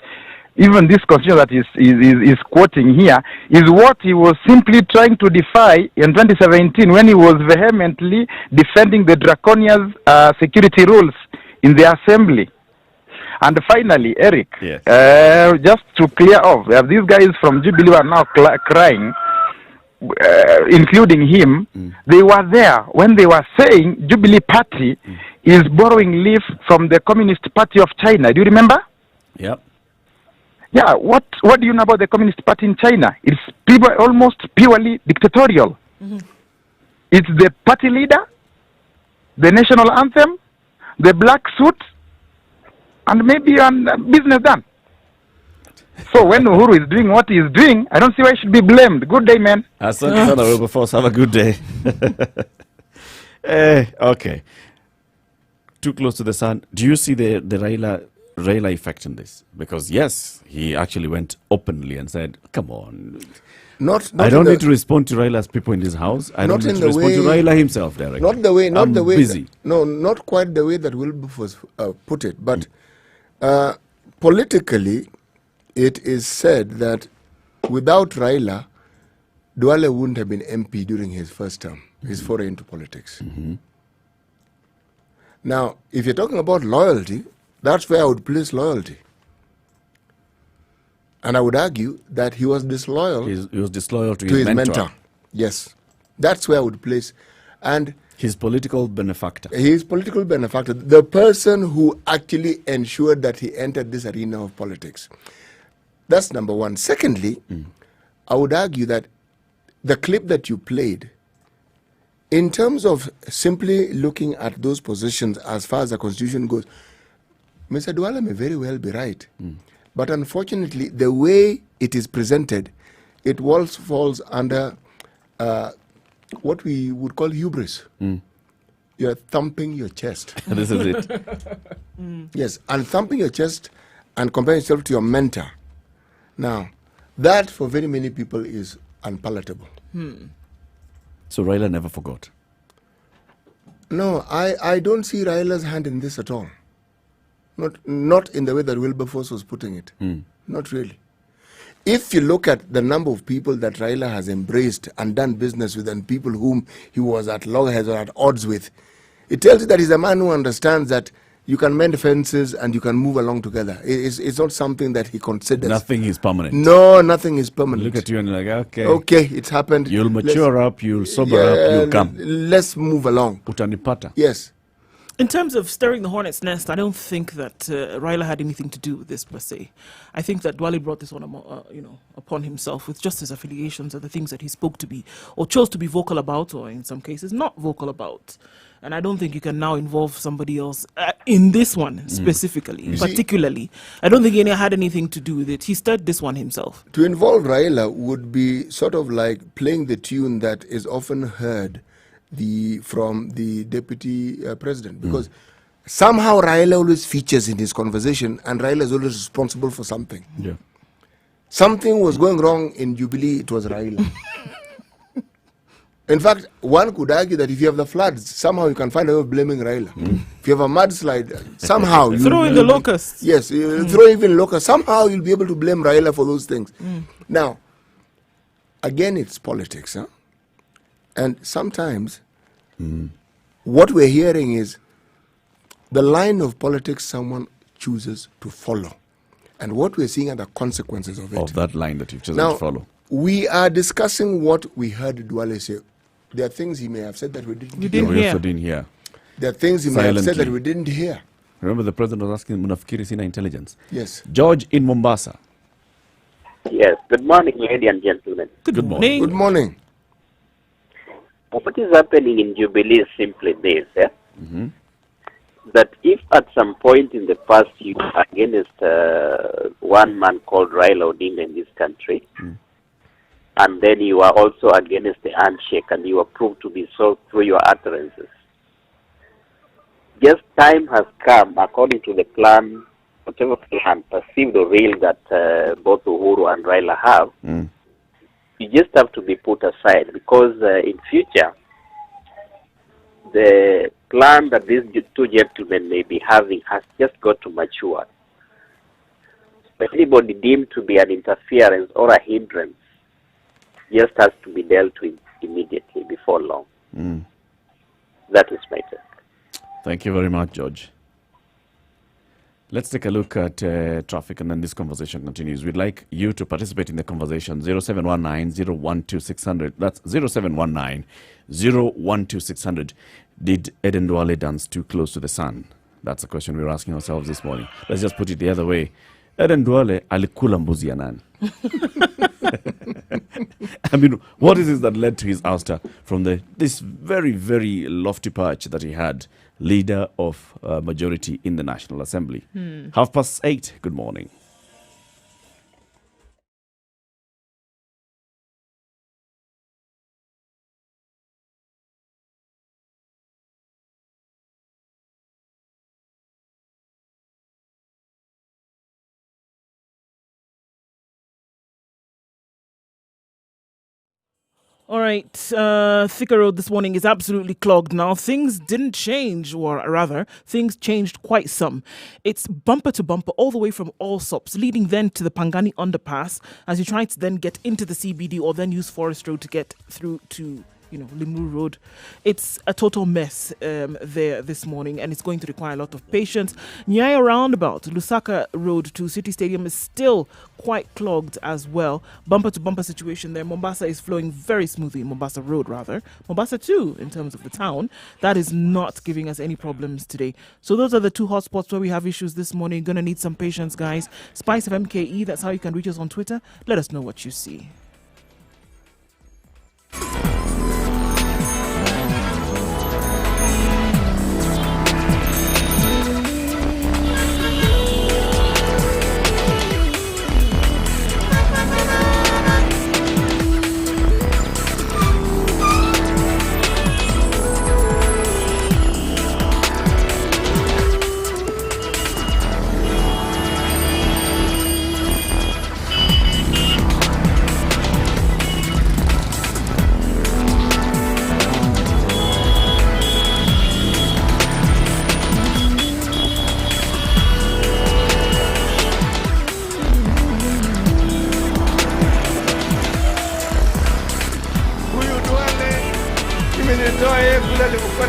[SPEAKER 7] even this constitution that is quoting here is what he was simply trying to defy in 2017 when he was vehemently defending the draconian security rules in the assembly. And finally, Eric,
[SPEAKER 2] Yes.
[SPEAKER 7] just to clear off, these guys from Jubilee are now crying, including him. They were there when they were saying Jubilee Party is borrowing leaf from the Communist Party of China. Do you remember?
[SPEAKER 2] Yep.
[SPEAKER 7] Yeah. What do you know about the Communist Party in China? It's almost purely dictatorial. It's the party leader, the national anthem, the black suit, and maybe business done. So when Uhuru is doing what he is doing, I don't see why he should be blamed. Good day, man.
[SPEAKER 2] Asante sana Wilberforce. Have a good day. Okay. Too close to the sun. Do you see the Raila effect in this? Because yes, he actually went openly and said, "Come on,
[SPEAKER 3] Not
[SPEAKER 2] I don't need to respond to Raila's people in his house. I don't
[SPEAKER 3] not
[SPEAKER 2] need
[SPEAKER 3] in
[SPEAKER 2] to
[SPEAKER 3] the
[SPEAKER 2] respond to
[SPEAKER 3] way-
[SPEAKER 2] Raila himself directly.
[SPEAKER 3] Not the way.
[SPEAKER 2] I'm busy.
[SPEAKER 3] No, not quite the way that Wilberforce put it. But politically, it is said that without Raila, Duale wouldn't have been MP during his first term, his foray into politics. Now, if you're talking about loyalty, that's where I would place loyalty. And I would argue that he was disloyal
[SPEAKER 2] He was disloyal to
[SPEAKER 3] to
[SPEAKER 2] his
[SPEAKER 3] his
[SPEAKER 2] mentor.
[SPEAKER 3] mentor. Yes. That's where I would place. And
[SPEAKER 2] His political benefactor.
[SPEAKER 3] his political benefactor, the person who actually ensured that he entered this arena of politics. That's number one. Secondly, I would argue that the clip that you played, in terms of simply looking at those positions as far as the Constitution goes, Mr. Duale may very well be right. But unfortunately, the way it is presented, it falls under what we would call hubris. You're thumping your chest.
[SPEAKER 2] This is it.
[SPEAKER 3] Yes, and thumping your chest and comparing yourself to your mentor. Now, that for very many people is unpalatable.
[SPEAKER 2] So Raila never forgot.
[SPEAKER 3] No, I don't see Raila's hand in this at all. Not in the way that Wilberforce was putting it. Not really. If you look at the number of people that Raila has embraced and done business with and people whom he was at loggerheads or at odds with, it tells you that he's a man who understands that you can mend fences and you can move along together. It's not something that he considers.
[SPEAKER 2] Nothing is permanent.
[SPEAKER 3] No, nothing is permanent.
[SPEAKER 2] Look at you and you're like, okay.
[SPEAKER 3] Okay, it's happened.
[SPEAKER 2] You'll mature up, you'll sober up, you'll come.
[SPEAKER 3] Let's move along.
[SPEAKER 2] Utanipata.
[SPEAKER 3] Yes.
[SPEAKER 1] In terms of stirring the hornet's nest, I don't think that Raila had anything to do with this per se. I think that Duale brought this on, upon himself with just his affiliations and the things that he spoke to be, or chose to be vocal about, or in some cases not vocal about. And I don't think you can now involve somebody else in this one specifically, particularly. I don't think he had anything to do with it. He stirred this one himself.
[SPEAKER 3] To involve Raila would be sort of like playing the tune that is often heard from the deputy president, because somehow Raila always features in his conversation, and Raila is always responsible for something.
[SPEAKER 2] Yeah.
[SPEAKER 3] Something was going wrong in Jubilee, it was Raila. In fact, one could argue that if you have the floods, somehow you can find a way of blaming Raila. If you have a mudslide, somehow you
[SPEAKER 1] Throw in the locusts.
[SPEAKER 3] Yes, you throw even locusts. Somehow you'll be able to blame Raila for those things. Now, again, it's politics, huh? And sometimes What we're hearing is the line of politics someone chooses to follow. And what we're seeing are the consequences of it.
[SPEAKER 2] Of that line that you've chosen
[SPEAKER 3] Now,
[SPEAKER 2] to follow.
[SPEAKER 3] we are discussing what we heard Duale say. There are things he may have said that we didn't hear.
[SPEAKER 2] We also didn't hear.
[SPEAKER 3] There are things he may have said
[SPEAKER 2] Silently.
[SPEAKER 3] that we didn't hear.
[SPEAKER 2] Remember the president was asking Munafikiri Sina intelligence.
[SPEAKER 3] Yes.
[SPEAKER 2] George in Mombasa.
[SPEAKER 9] Yes. Good morning, ladies and gentlemen.
[SPEAKER 2] Good morning.
[SPEAKER 3] Good morning.
[SPEAKER 9] What is happening in Jubilee is simply this, that if at some point in the past you were against one man called Raila Odinga in this country, and then you are also against the handshake and you are proved to be so through your utterances, just time has come, according to the plan, whatever plan, perceived or real, that both Uhuru and Raila have, you just have to be put aside, because in future, the plan that these two gentlemen may be having has just got to mature. But anybody deemed to be an interference or a hindrance just has to be dealt with immediately before long. That is my take.
[SPEAKER 2] Thank you very much, George. Let's take a look at traffic, and then this conversation continues. We'd like you to participate in the conversation. 0719-012-600. That's 0719-012-600. Did Eden Duale dance too close to the sun? That's a question we're asking ourselves this morning. Let's just put it the other way. Eden Duale alikula mbuzi ya nani? I mean, what is it that led to his ouster from this very, very lofty perch that he had, leader of majority in the National Assembly? 8:30. Good morning.
[SPEAKER 1] All right, Thika Road this morning is absolutely clogged now. Things didn't change, or rather, things changed quite some. It's bumper to bumper all the way from Allsops, leading then to the Pangani underpass as you try to then get into the CBD or then use Forest Road to get through to Limuru Road. It's a total mess there this morning, and it's going to require a lot of patience. Nyeri roundabout, Lusaka Road to City Stadium is still quite clogged as well. Bumper to bumper situation there. Mombasa is flowing very smoothly. Mombasa Road, rather. Mombasa too, in terms of the town. That is not giving us any problems today. So those are the two hotspots where we have issues this morning. Gonna need some patience, guys. Spice of MKE, that's how you can reach us on Twitter. Let us know what you see.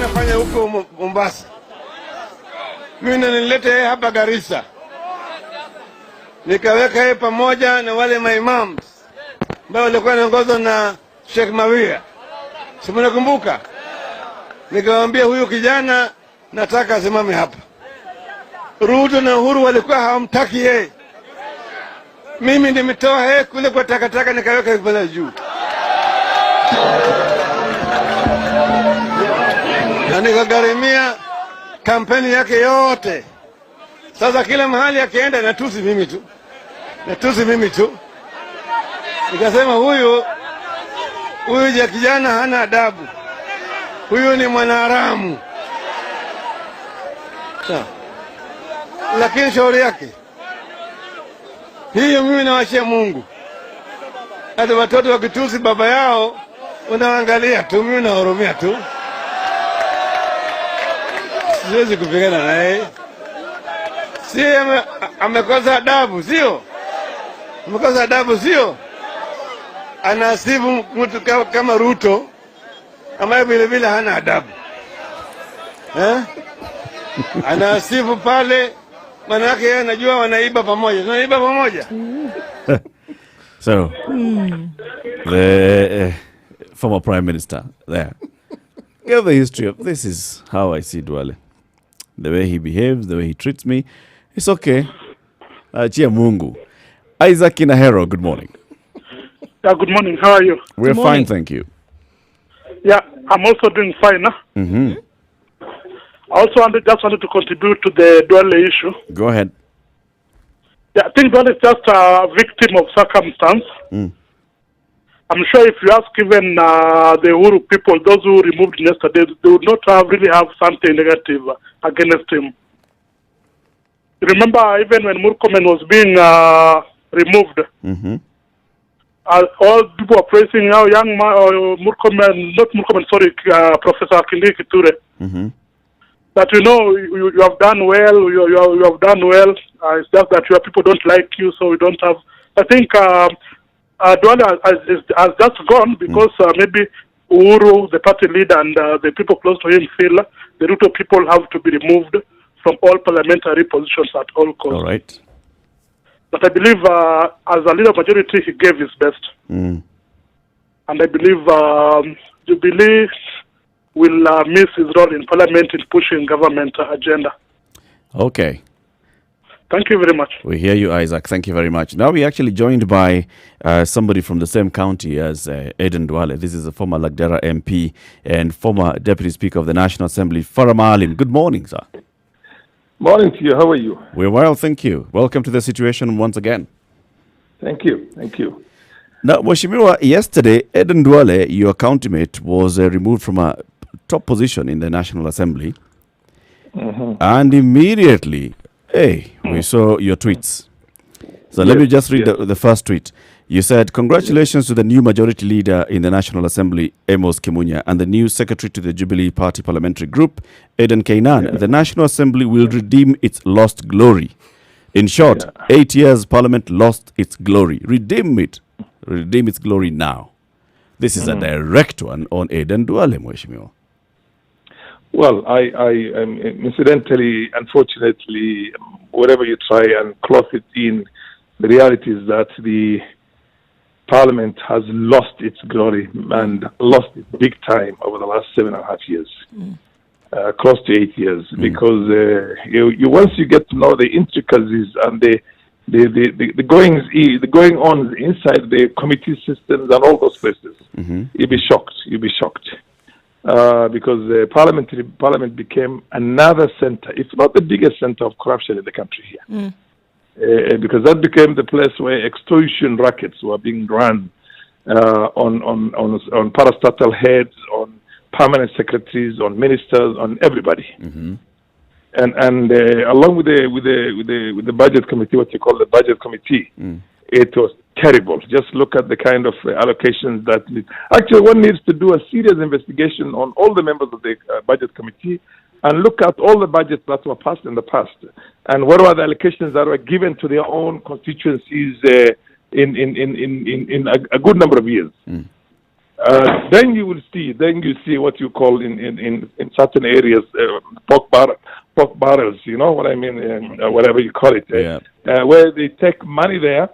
[SPEAKER 10] Nafanya huko Mombasa. Mimi nilileta hapa Garissa. Nikaweka yeye pamoja na wale maimams ambao walikuwa wanaongozwa na Sheikh Mawia. Si mnakumbuka? Nikamwambia huyu kijana nataka asimame hapa. Ruto na Uhuru walikuwa hawamtaki yeye. Mimi nimetoa yeye kule kwa takataka nikaweka pale juu. Na nikagharimia kampeni yake yote. Sasa kila mahali akienda natusi mimi tu. Nikasema huyu kijana hana adabu. Huyu ni mwanaharamu. Lakini shauri yake. Hiyo mimi nawachia Mungu. Hata watoto wakitusi baba yao unaangalia tu, mimi nahurumia tu. Siwezi kupigana naye. Si amekosa adabu, sio? Amekosa adabu, sio? Anasifu mtu kama Ruto ambaye vile vile hana adabu. Anasifu pale, manake yeye anajua wanaiba pamoja. Tunaiba pamoja.
[SPEAKER 2] So, the former Prime Minister there gave the history of this is how I see Duale. The way he behaves, the way he treats me, it's okay. Chia Mungu. Isaac Inahero, good morning.
[SPEAKER 11] Yeah, good morning. How are you?
[SPEAKER 2] We're fine, thank you.
[SPEAKER 11] Yeah, I'm also doing fine.
[SPEAKER 2] Mm-hmm.
[SPEAKER 11] I also just wanted to contribute to the Duale issue.
[SPEAKER 2] Go ahead.
[SPEAKER 11] Yeah, I think Duale is just a victim of circumstance. I'm sure if you ask even the Uhuru people, those who removed him yesterday, they would not really have something negative against him. Remember, even when Murkomen was being removed, all people were praising how young Professor Kindiki Ture. That you have done well, you have done well. It's just that your people don't like you, so we don't have. I think Duale has just gone because maybe Uhuru, the party leader, and the people close to him feel the Ruto people have to be removed from all parliamentary positions at all costs.
[SPEAKER 2] All right.
[SPEAKER 11] But I believe as a leader of majority, he gave his best. And I believe Jubilee will miss his role in parliament in pushing government agenda.
[SPEAKER 2] Okay.
[SPEAKER 11] Thank you very much.
[SPEAKER 2] We hear you, Isaac. Thank you very much. Now we're actually joined by somebody from the same county as Aden Duale. This is a former Lagdera MP and former Deputy Speaker of the National Assembly, Farah Maalim. Good morning, sir.
[SPEAKER 12] Morning to you. How are you?
[SPEAKER 2] We're well, thank you. Welcome to the situation once again.
[SPEAKER 12] Thank you. Thank you.
[SPEAKER 2] Now, Mheshimiwa, yesterday, Aden Duale, your countermate, was removed from a top position in the National Assembly. And immediately, we saw your tweets. So let me just read the first tweet. You said, congratulations to the new majority leader in the National Assembly, Amos Kimunya, and the new secretary to the Jubilee Party Parliamentary Group, Aden Kainan. The National Assembly will redeem its lost glory. In short, 8 years Parliament lost its glory. Redeem it. Redeem its glory now. This is a direct one on Aden Duale, Mheshimiwa.
[SPEAKER 12] Well, I incidentally, unfortunately, whatever you try and cloth it in, the reality is that the Parliament has lost its glory and lost it big time over the last 7.5 years, close to 8 years, because once you get to know the intricacies and the going on inside the committee systems and all those places, you'll be shocked. You'll be shocked. Because the Parliament became another center, if not the biggest center of corruption in the country here. Because that became the place where extortion rackets were being run on parastatal heads, on permanent secretaries, on ministers, on everybody. And along with the budget committee, what you call the budget committee, it was terrible. Just look at the kind of allocations that actually one needs to do a serious investigation on all the members of the budget committee and look at all the budgets that were passed in the past and what were the allocations that were given to their own constituencies in a good number of years. Then you see what you call in certain areas pork barrels, you know what I mean, whatever you call it, where they take money there.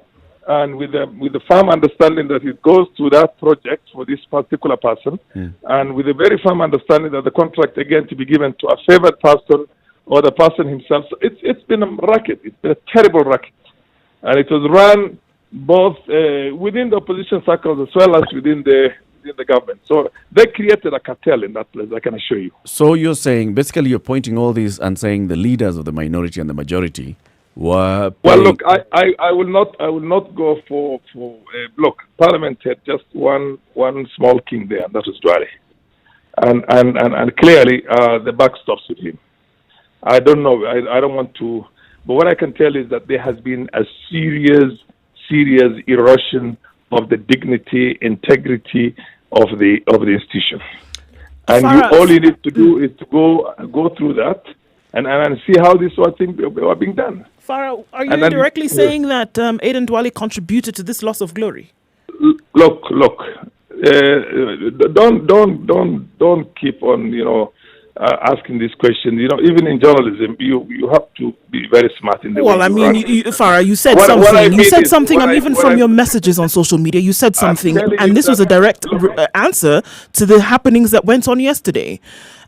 [SPEAKER 12] And with the firm understanding that it goes to that project for this particular person, and with a very firm understanding that the contract again to be given to a favored person or the person himself. So it's been a racket. It's been a terrible racket, and it was run both within the opposition circles as well as within the government. So they created a cartel in that place, I can assure you.
[SPEAKER 2] So you're saying, basically, you're pointing all these and saying the leaders of the minority and the majority. Well,
[SPEAKER 12] look, I will not go for look. Parliament had just one small king there, and that was Duale, and clearly the buck stops with him. I don't know. I don't want to, but what I can tell is that there has been a serious erosion of the dignity, integrity of the institution, and all you need to do is to go through that and see how this sort of thing are being done.
[SPEAKER 1] Farah, are you indirectly saying that Aden Duale contributed to this loss of glory?
[SPEAKER 12] Look, don't keep on, asking this question. Even in journalism, you have to be very smart in the way
[SPEAKER 1] Well, I
[SPEAKER 12] you
[SPEAKER 1] mean,
[SPEAKER 12] run.
[SPEAKER 1] Farah, you said
[SPEAKER 12] What
[SPEAKER 1] something.
[SPEAKER 12] I
[SPEAKER 1] You
[SPEAKER 12] mean
[SPEAKER 1] said
[SPEAKER 12] is-
[SPEAKER 1] something,
[SPEAKER 12] what
[SPEAKER 1] and
[SPEAKER 12] I-
[SPEAKER 1] even
[SPEAKER 12] what
[SPEAKER 1] from
[SPEAKER 12] I-
[SPEAKER 1] your messages on social media, you said something,
[SPEAKER 12] telling
[SPEAKER 1] and
[SPEAKER 12] you
[SPEAKER 1] this was a
[SPEAKER 12] that-
[SPEAKER 1] direct answer to the happenings that went on yesterday.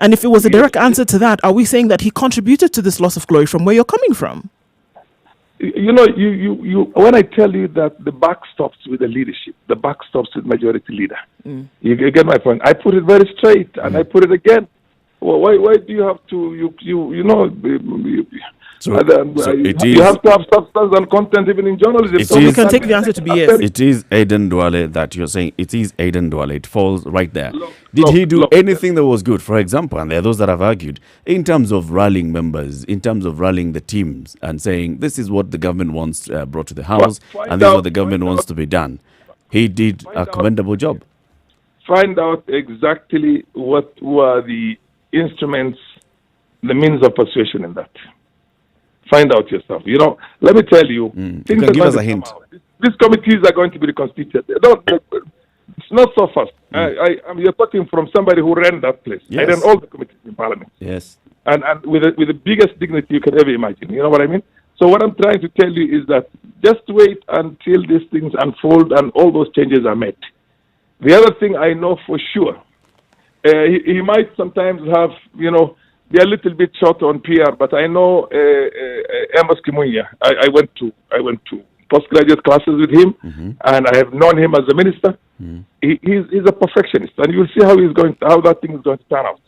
[SPEAKER 1] And if it was a direct answer to that, are we saying that he contributed to this loss of glory from where you're coming from?
[SPEAKER 12] You when I tell you that the buck stops with the leadership, the buck stops with majority leader. You get my point. I put it very straight, and I put it again. Well, why do you have to you have to have substance and content even in journalism?
[SPEAKER 2] So we can
[SPEAKER 1] take the answer to be yes.
[SPEAKER 2] It is Aiden Duale that you're saying. It is Aiden Duale. It falls right there. Did he do anything that was good? For example, and there are those that have argued, in terms of rallying members, in terms of rallying the teams and saying, this is what the government wants brought to the House, and this is what the government wants to be done. He did a commendable job.
[SPEAKER 12] Find out exactly what were the instruments, the means of persuasion in that. Find out yourself. Let me tell you.
[SPEAKER 2] You can give us a hint.
[SPEAKER 12] These committees are going to be reconstituted. It's not so fast. You're talking from somebody who ran that place.
[SPEAKER 2] Yes.
[SPEAKER 12] I ran all the committees in Parliament.
[SPEAKER 2] Yes.
[SPEAKER 12] And with the biggest dignity you can ever imagine. You know what I mean? So what I'm trying to tell you is that just wait until these things unfold and all those changes are made. The other thing I know for sure, he might sometimes have, be a little bit short on PR, but I know Amos Kimunya. I went to postgraduate classes with him, and I have known him as a minister. He's a perfectionist, and you'll see how that thing is going to turn out.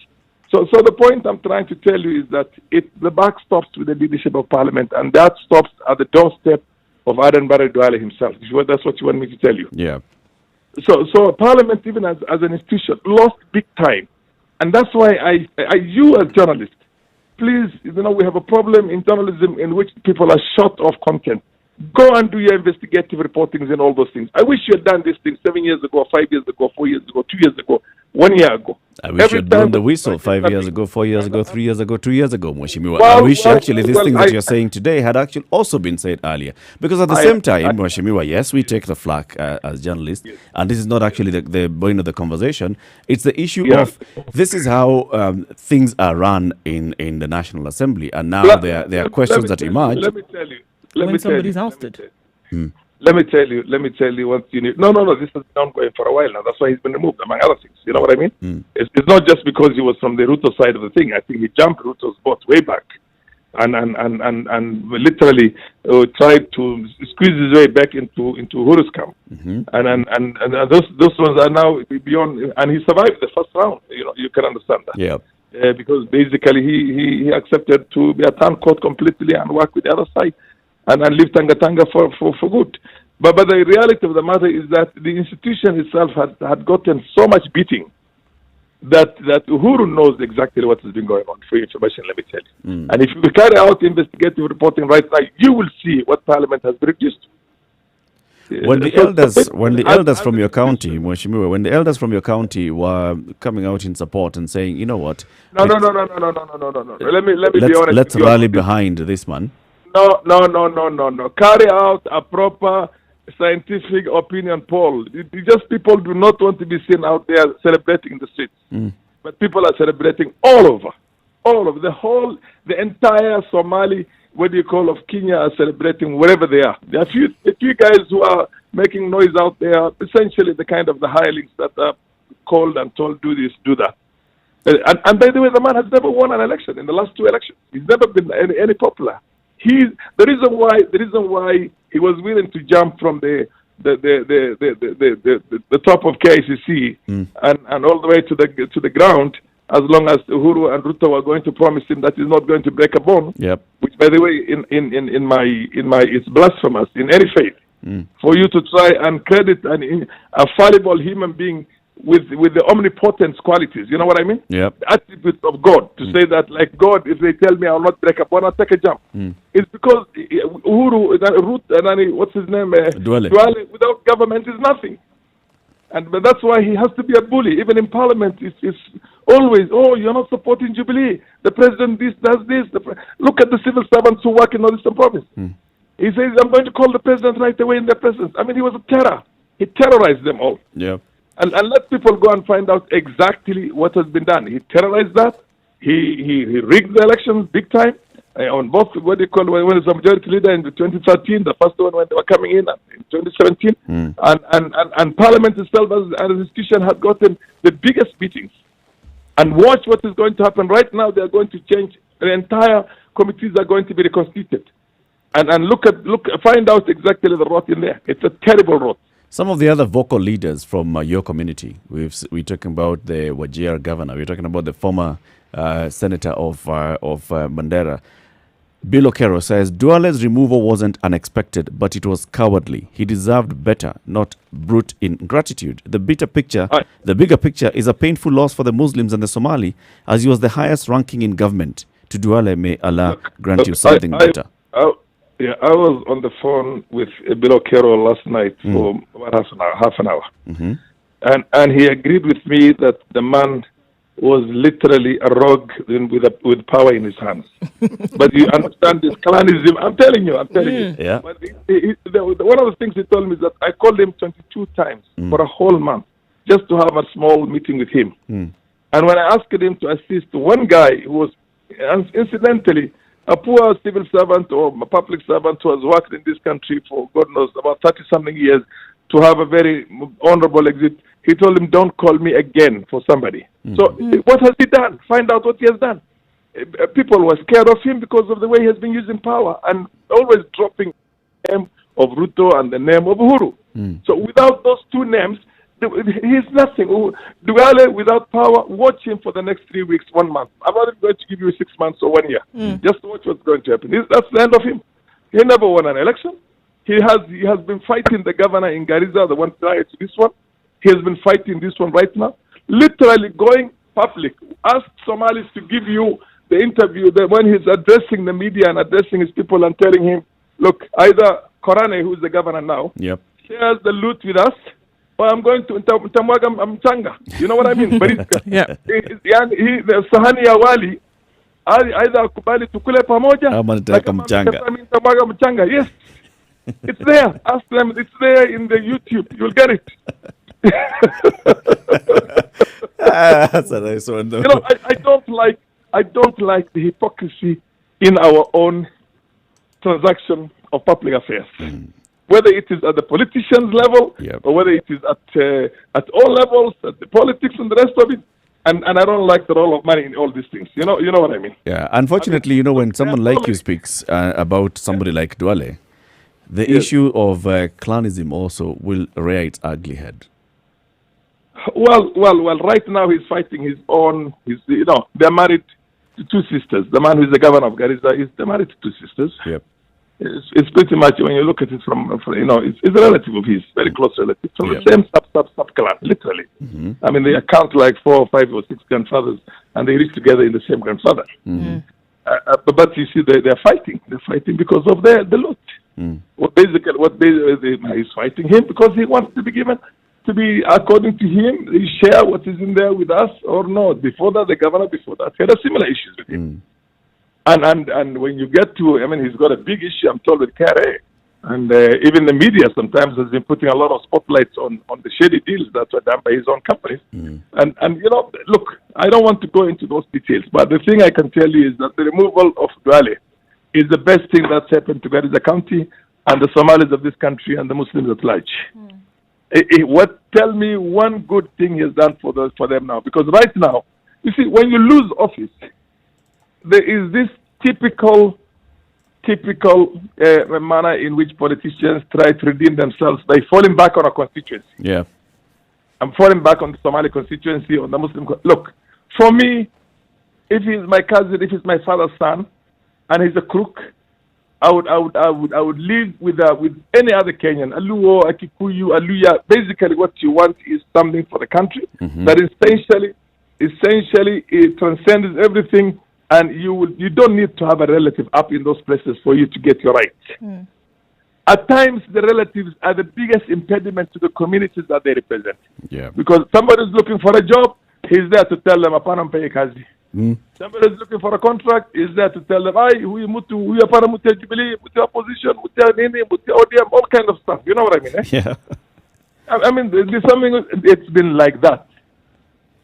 [SPEAKER 12] So the point I'm trying to tell you is that the buck stops with the leadership of Parliament, and that stops at the doorstep of Aden Barre Duale himself. That's what you want me to tell you.
[SPEAKER 2] Yeah.
[SPEAKER 12] So Parliament, even as an institution, lost big time. And that's why you as journalists, please, we have a problem in journalism in which people are short of content. Go and do your investigative reportings and all those things. I wish you had done this thing 7 years ago, 5 years ago, 4 years ago, 2 years ago, 1 year ago.
[SPEAKER 2] I wish you had blown the whistle 5 years ago, 4 years ago, 3 years ago, 2 years ago, Mweshimiwa. I wish actually these things that you're saying today had actually also been said earlier. Because at the same time, Mweshimiwa, yes, we take the flak as journalists, and this is not actually the point of the conversation. It's the issue of this is how things are run in the National Assembly, and now there are questions that emerge.
[SPEAKER 12] Let me tell you.
[SPEAKER 1] When somebody's ousted.
[SPEAKER 12] Let me tell you what you need. No, this has been ongoing for a while now. That's why he's been removed, among other things. You know what I mean? It's not just because he was from the Ruto side of the thing. I think he jumped Ruto's boat way back and literally tried to squeeze his way back into Uhuru's camp. And those ones are now beyond, and he survived the first round. You can understand that.
[SPEAKER 2] Yeah.
[SPEAKER 12] Because basically he accepted to be a turncoat completely and work with the other side. And leave Tanga for good. But the reality of the matter is that the institution itself had gotten so much beating that Uhuru knows exactly what has been going on. For your information, let me tell you. And if you carry out investigative reporting right now, you will see what Parliament has reduced.
[SPEAKER 2] When the elders from your county, Mweshimiwa, when the elders from your county were coming out in support and saying, you know what?
[SPEAKER 12] No. Let me be honest.
[SPEAKER 2] Let's rally behind this man.
[SPEAKER 12] No. Carry out a proper scientific opinion poll. Just people do not want to be seen out there celebrating in the streets. But people are celebrating all over. The entire Somali, what do you call, of Kenya are celebrating wherever they are. There are a few guys who are making noise out there, essentially the kind of the hirelings that are called and told, do this, do that. And by the way, the man has never won an election in the last 2 elections. He's never been any popular. The reason why he was willing to jump from the top of KICC and all the way to the ground, as long as Uhuru and Ruto were going to promise him that he's not going to break a bone.
[SPEAKER 2] Yep.
[SPEAKER 12] Which, by the way, in my it's blasphemous in any faith for you to try and credit a fallible human being with the omnipotence qualities. You know what I mean?
[SPEAKER 2] Yep.
[SPEAKER 12] The attributes of God. To say that, like God, if they tell me I'll not break a bone, I'll take a jump. It's because Uhuru, what's his name?
[SPEAKER 2] Duale.
[SPEAKER 12] Without government is nothing. But that's why he has to be a bully. Even in Parliament, it's always, you're not supporting Jubilee. The president does this. Look at the civil servants who work in Northeastern Province. He says, I'm going to call the president right away in their presence. I mean, he was a terror. He terrorized them all.
[SPEAKER 2] Yeah.
[SPEAKER 12] and let people go and find out exactly what has been done. He terrorized that. He rigged the elections big time on both what they call when he was a majority leader in 2013, the first one when they were coming in 2017, and Parliament itself as an institution had gotten the biggest beatings. And watch what is going to happen right now. They are going to change. The entire committees are going to be reconstituted, and find out exactly the rot in there. It's a terrible rot.
[SPEAKER 2] Some of the other vocal leaders from your community, we're talking about the Wajir governor, we're talking about the former senator of Mandera. Bill Okero says Duale's removal wasn't unexpected, but it was cowardly. He deserved better, not brute ingratitude. The bigger picture is a painful loss for the Muslims and the Somali, as he was the highest ranking in government. To Duale, may Allah grant you something better.
[SPEAKER 12] I was on the phone with Bill Okero last night for about half an hour. And he agreed with me that the man was literally a rogue with power in his hands. But you understand this clanism. I'm telling you.
[SPEAKER 2] Yeah.
[SPEAKER 12] But one of the things he told me is that I called him 22 times for a whole month just to have a small meeting with him. And when I asked him to assist one guy who was, incidentally, a poor civil servant or a public servant who has worked in this country for, God knows, about 30-something years, to have a very honorable exit, he told him, don't call me again for somebody. So what has he done? Find out what he has done. People were scared of him because of the way he has been using power and always dropping the name of Ruto and the name of Uhuru. So without those two names, he's nothing. Duale, without power, watch him for the next 3 weeks, 1 month. I'm not going to give you 6 months or 1 year. Just watch what's going to happen. That's the end of him. He never won an election. He has been fighting the governor in Garissa, the one prior to this one. He has been fighting this one right now. Literally going public. Ask Somalis to give you the interview that when he's addressing the media and addressing his people and telling him, look, either Korane, who's the governor now, shares the loot with us, or I'm going to Mtamwaga Mchanga. You know what I mean? Sahani ya wali, either akubali tukule pamoja, Mtamwaga Mchanga. Yes. It's there. Ask them. It's there in the YouTube. You'll get it.
[SPEAKER 2] That's a nice one, though.
[SPEAKER 12] You know, I don't like the hypocrisy in our own transaction of public affairs. Whether it is at the politicians' level or whether it is at all levels, at the politics and the rest of it. And I don't like the role of money in all these things. You know what I mean?
[SPEAKER 2] Yeah. Unfortunately, when someone like you speaks about somebody like Duale, the issue of clanism also will rear its ugly head.
[SPEAKER 12] Well. Right now he's fighting his own. They're married to two sisters. The man who's the governor of Garissa they're married to two sisters.
[SPEAKER 2] Yep.
[SPEAKER 12] It's pretty much when you look at it from it's a relative of his, very close relative from the same sub clan, literally. I mean, they account like 4 or 5 or 6 grandfathers, and they live together in the same grandfather. But you see, they're fighting. They're fighting because of the loot. He's fighting him because he wants to be given, to be, according to him, he share what is in there with us or not. Before that, the governor had a similar issues with him. And when you get to, he's got a big issue, I'm told, with KRA. And even the media sometimes has been putting a lot of spotlights on the shady deals that were done by his own companies. And look, I don't want to go into those details, but the thing I can tell you is that the removal of Duale is the best thing that's happened to Garissa County and the Somalis of this country and the Muslims at large. Tell me one good thing he has done for them now. Because right now, you see, when you lose office, there is this typical manner in which politicians try to redeem themselves by falling back on a constituency.
[SPEAKER 2] Yeah.
[SPEAKER 12] I'm falling back on the Somali constituency, on the Muslim. Look, for me, if he's my cousin, if he's my father's son, and he's a crook, I would live with any other Kenyan, a Luo, a Kikuyu, a Luya. Basically, what you want is something for the country that essentially it transcends everything, and you don't need to have a relative up in those places for you to get your rights. At times, the relatives are the biggest impediment to the communities that they represent.
[SPEAKER 2] Yeah.
[SPEAKER 12] Because somebody is looking for a job, he's there to tell them, "Apana mpeye kazi." Somebody is looking for a contract, is there to tell them, we are para Jubilee, mutu opposition, mutu nini, mutu ODM, all kind of stuff. You know what I mean?
[SPEAKER 2] Yeah.
[SPEAKER 12] I mean, there's something, it's been like that.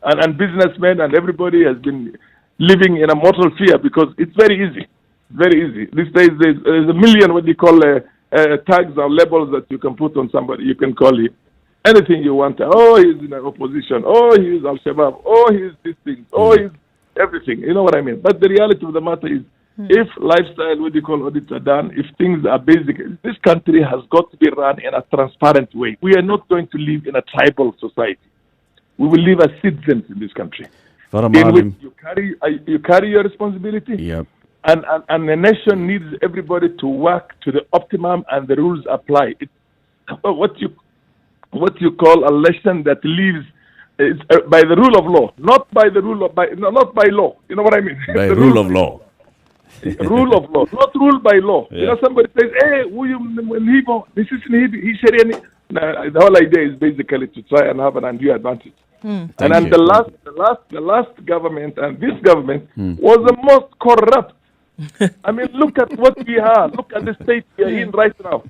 [SPEAKER 12] And businessmen and everybody has been living in a mortal fear because it's very easy. Very easy. These days, there's a million what you call tags or labels that you can put on somebody. You can call him anything you want. Oh, he's in the opposition. Oh, he's Al-Shabaab. Oh, he's this thing. Oh, he's everything. You know what I mean? But the reality of the matter is, if lifestyle, what you call audits are done, if things are basic, this country has got to be run in a transparent way. We are not going to live in a tribal society. We will live as citizens in this country. In which you carry your responsibility.
[SPEAKER 2] Yep.
[SPEAKER 12] And the nation needs everybody to work to the optimum, and the rules apply. It's what you call a nation that lives by the rule of law, not by the rule of not by law. You know what I mean?
[SPEAKER 2] By rule of law.
[SPEAKER 12] Rule of law, not rule by law. Yeah. You know, somebody says, "Hey, this is the whole idea is basically to try and have an undue advantage." And the last government and this government was the most corrupt. I mean, look at what we have. Look at the state we are in right now.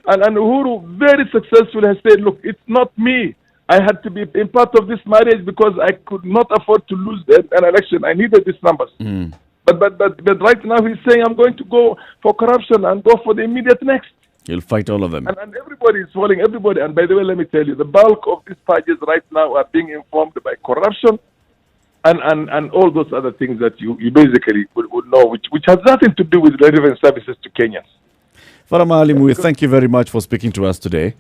[SPEAKER 12] And Uhuru very successfully has said, look, it's not me. I had to be in part of this marriage because I could not afford to lose an election. I needed these numbers. But right now he's saying, I'm going to go for corruption and go for the immediate next.
[SPEAKER 2] You'll fight all of them.
[SPEAKER 12] And everybody is following everybody. And by the way, let me tell you, the bulk of these parties right now are being informed by corruption and all those other things that you basically would know, which has nothing to do with relevant services to Kenyans.
[SPEAKER 2] Farah Maalim, we thank you very much for speaking to us today.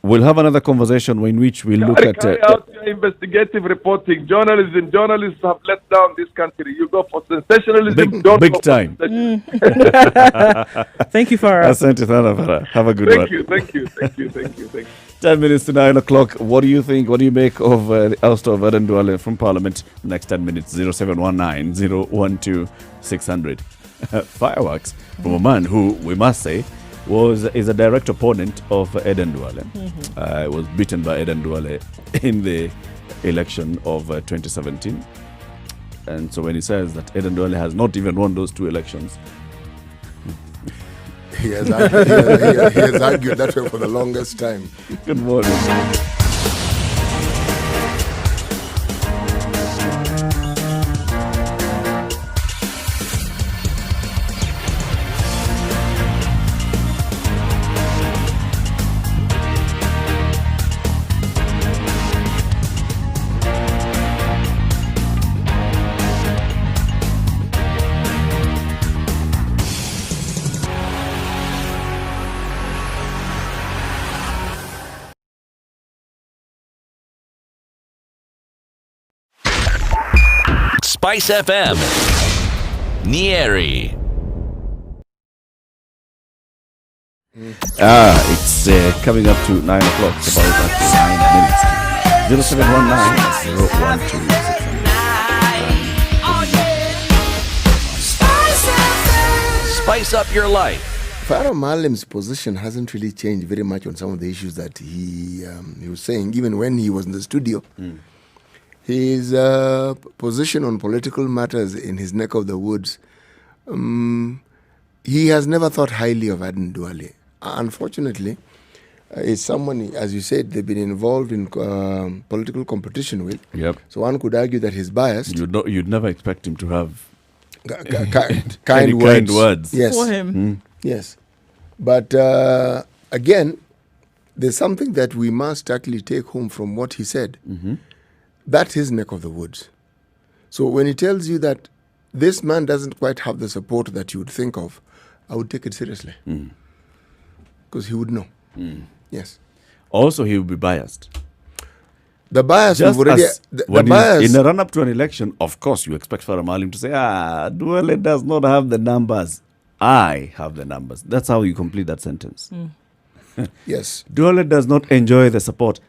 [SPEAKER 2] We'll have another conversation in which we'll look at...
[SPEAKER 12] Carry out your investigative reporting. Journalists have let down this country. You go for sensationalism.
[SPEAKER 2] Big time.
[SPEAKER 1] Thank you, Farah.
[SPEAKER 2] Asante sana, Farah. Have a good one.
[SPEAKER 12] Thank you.
[SPEAKER 2] 10 minutes to 9 o'clock. What do you think? What do you make of the ouster of Aden Duale from Parliament? Next 10 minutes, 0719 012 600. Fireworks from a man who, we must say, is a direct opponent of Aden Duale. Was beaten by Aden Duale in the election of 2017. And so when he says that Aden Duale has not even won those two elections,
[SPEAKER 3] he has argued that way for the longest time.
[SPEAKER 2] Good morning.
[SPEAKER 4] Spice FM, Nyeri.
[SPEAKER 2] It's coming up to 9 o'clock. It's about 9 minutes. 0719 012
[SPEAKER 4] Spice up your life.
[SPEAKER 3] Farah Maalim's position hasn't really changed very much on some of the issues that he was saying, even when he was in the studio. His position on political matters in his neck of the woods, he has never thought highly of Aden Duale. Unfortunately, it's someone, as you said, they've been involved in political competition with.
[SPEAKER 2] Yep.
[SPEAKER 3] So one could argue that he's biased.
[SPEAKER 2] You'd never expect him to have
[SPEAKER 3] kind words.
[SPEAKER 2] Yes.
[SPEAKER 1] For him.
[SPEAKER 3] Yes. But again, there's something that we must actually take home from what he said. That's his neck of the woods. So when he tells you that this man doesn't quite have the support that you would think of, I would take it seriously. Because he would know. Yes.
[SPEAKER 2] Also, he would be biased.
[SPEAKER 3] The bias,
[SPEAKER 2] Just
[SPEAKER 3] we've already...
[SPEAKER 2] as in the run-up to an election, of course, you expect Farah Maalim to say, Duale does not have the numbers. I have the numbers. That's how you complete that sentence.
[SPEAKER 3] Yes.
[SPEAKER 2] Duale does not enjoy the support.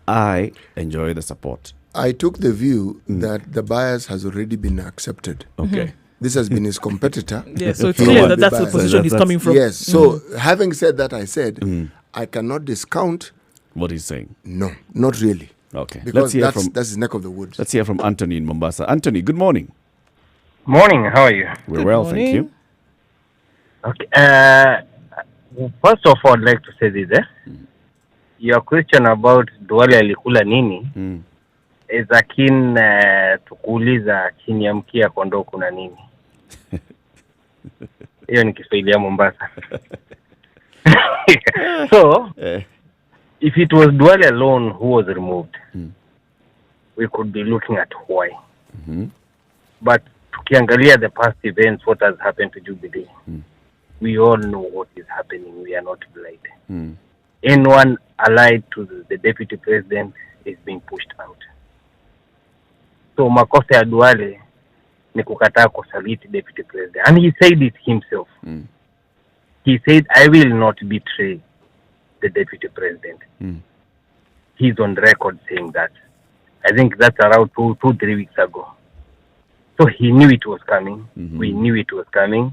[SPEAKER 2] I enjoy the support.
[SPEAKER 3] I took the view that the bias has already been accepted.
[SPEAKER 2] Okay.
[SPEAKER 3] This has been his competitor.
[SPEAKER 1] Yeah, so it's clear that that's the position he's coming from.
[SPEAKER 3] Yes. So having said that, I said, I cannot discount
[SPEAKER 2] what he's saying.
[SPEAKER 3] No, not really.
[SPEAKER 2] Okay.
[SPEAKER 3] Because that's his neck of the woods.
[SPEAKER 2] Let's hear from Anthony in Mombasa. Anthony, good morning.
[SPEAKER 13] Morning. How are you?
[SPEAKER 2] We're well, thank you.
[SPEAKER 13] Okay. First of all, I'd like to say this. your question about Duale alikula nini is akin tukuuliza chini ya mkia kondoo kuna nini. Hiyo ni Kiswahili ya Mombasa. So, if it was Duale alone who was removed, we could be looking at why. But tukiangalia the past events, what has happened to Jubilee, we all know what is happening. We are not blind. Anyone allied to the deputy president is being pushed out. So makosa ya Duale ni kukataa kusaliti deputy president. And he said it himself. He said, I will not betray the deputy president. He's on record saying that. I think that's around 2-3 weeks ago. So he knew it was coming. We knew it was coming.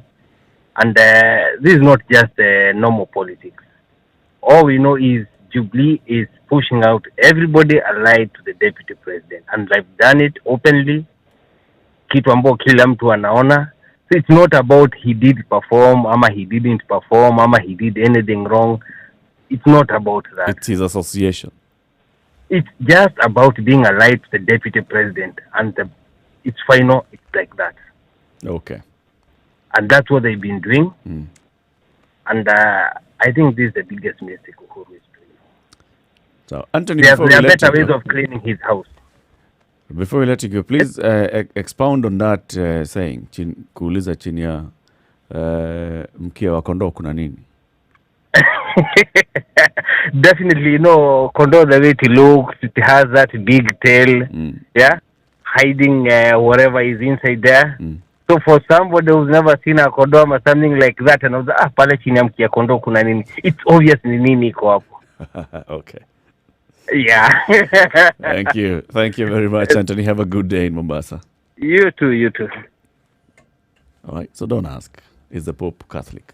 [SPEAKER 13] And this is not just normal politics. All we know is Jubilee is pushing out everybody allied to the deputy president. And they've done it openly. Kitu ambao kila mtu anaona. So it's not about he did perform, ama he didn't perform, ama he did anything wrong. It's not about that.
[SPEAKER 2] It's his association.
[SPEAKER 13] It's just about being allied to the deputy president. And it's final. It's like that.
[SPEAKER 2] Okay.
[SPEAKER 13] And that's what they've been doing. And I think this is the biggest mistake Uhuru is doing.
[SPEAKER 2] So, Anthony,
[SPEAKER 13] there are better ways of cleaning his house.
[SPEAKER 2] Before we let you go, please expound on that saying, kuuliza chini ya mkia wa kondoo kuna nini?
[SPEAKER 13] Definitely, kondoo the way it looks, it has that big tail, yeah, hiding whatever is inside there. So for somebody who's never seen a kondoo or something like that, and pale chini ya mkia kondoo kuna nini? It's obvious ni nini iko hapo.
[SPEAKER 2] Okay.
[SPEAKER 13] Yeah.
[SPEAKER 2] Thank you very much, Anthony. Have a good day in Mombasa.
[SPEAKER 13] You too.
[SPEAKER 2] All right, so don't ask. Is the Pope Catholic?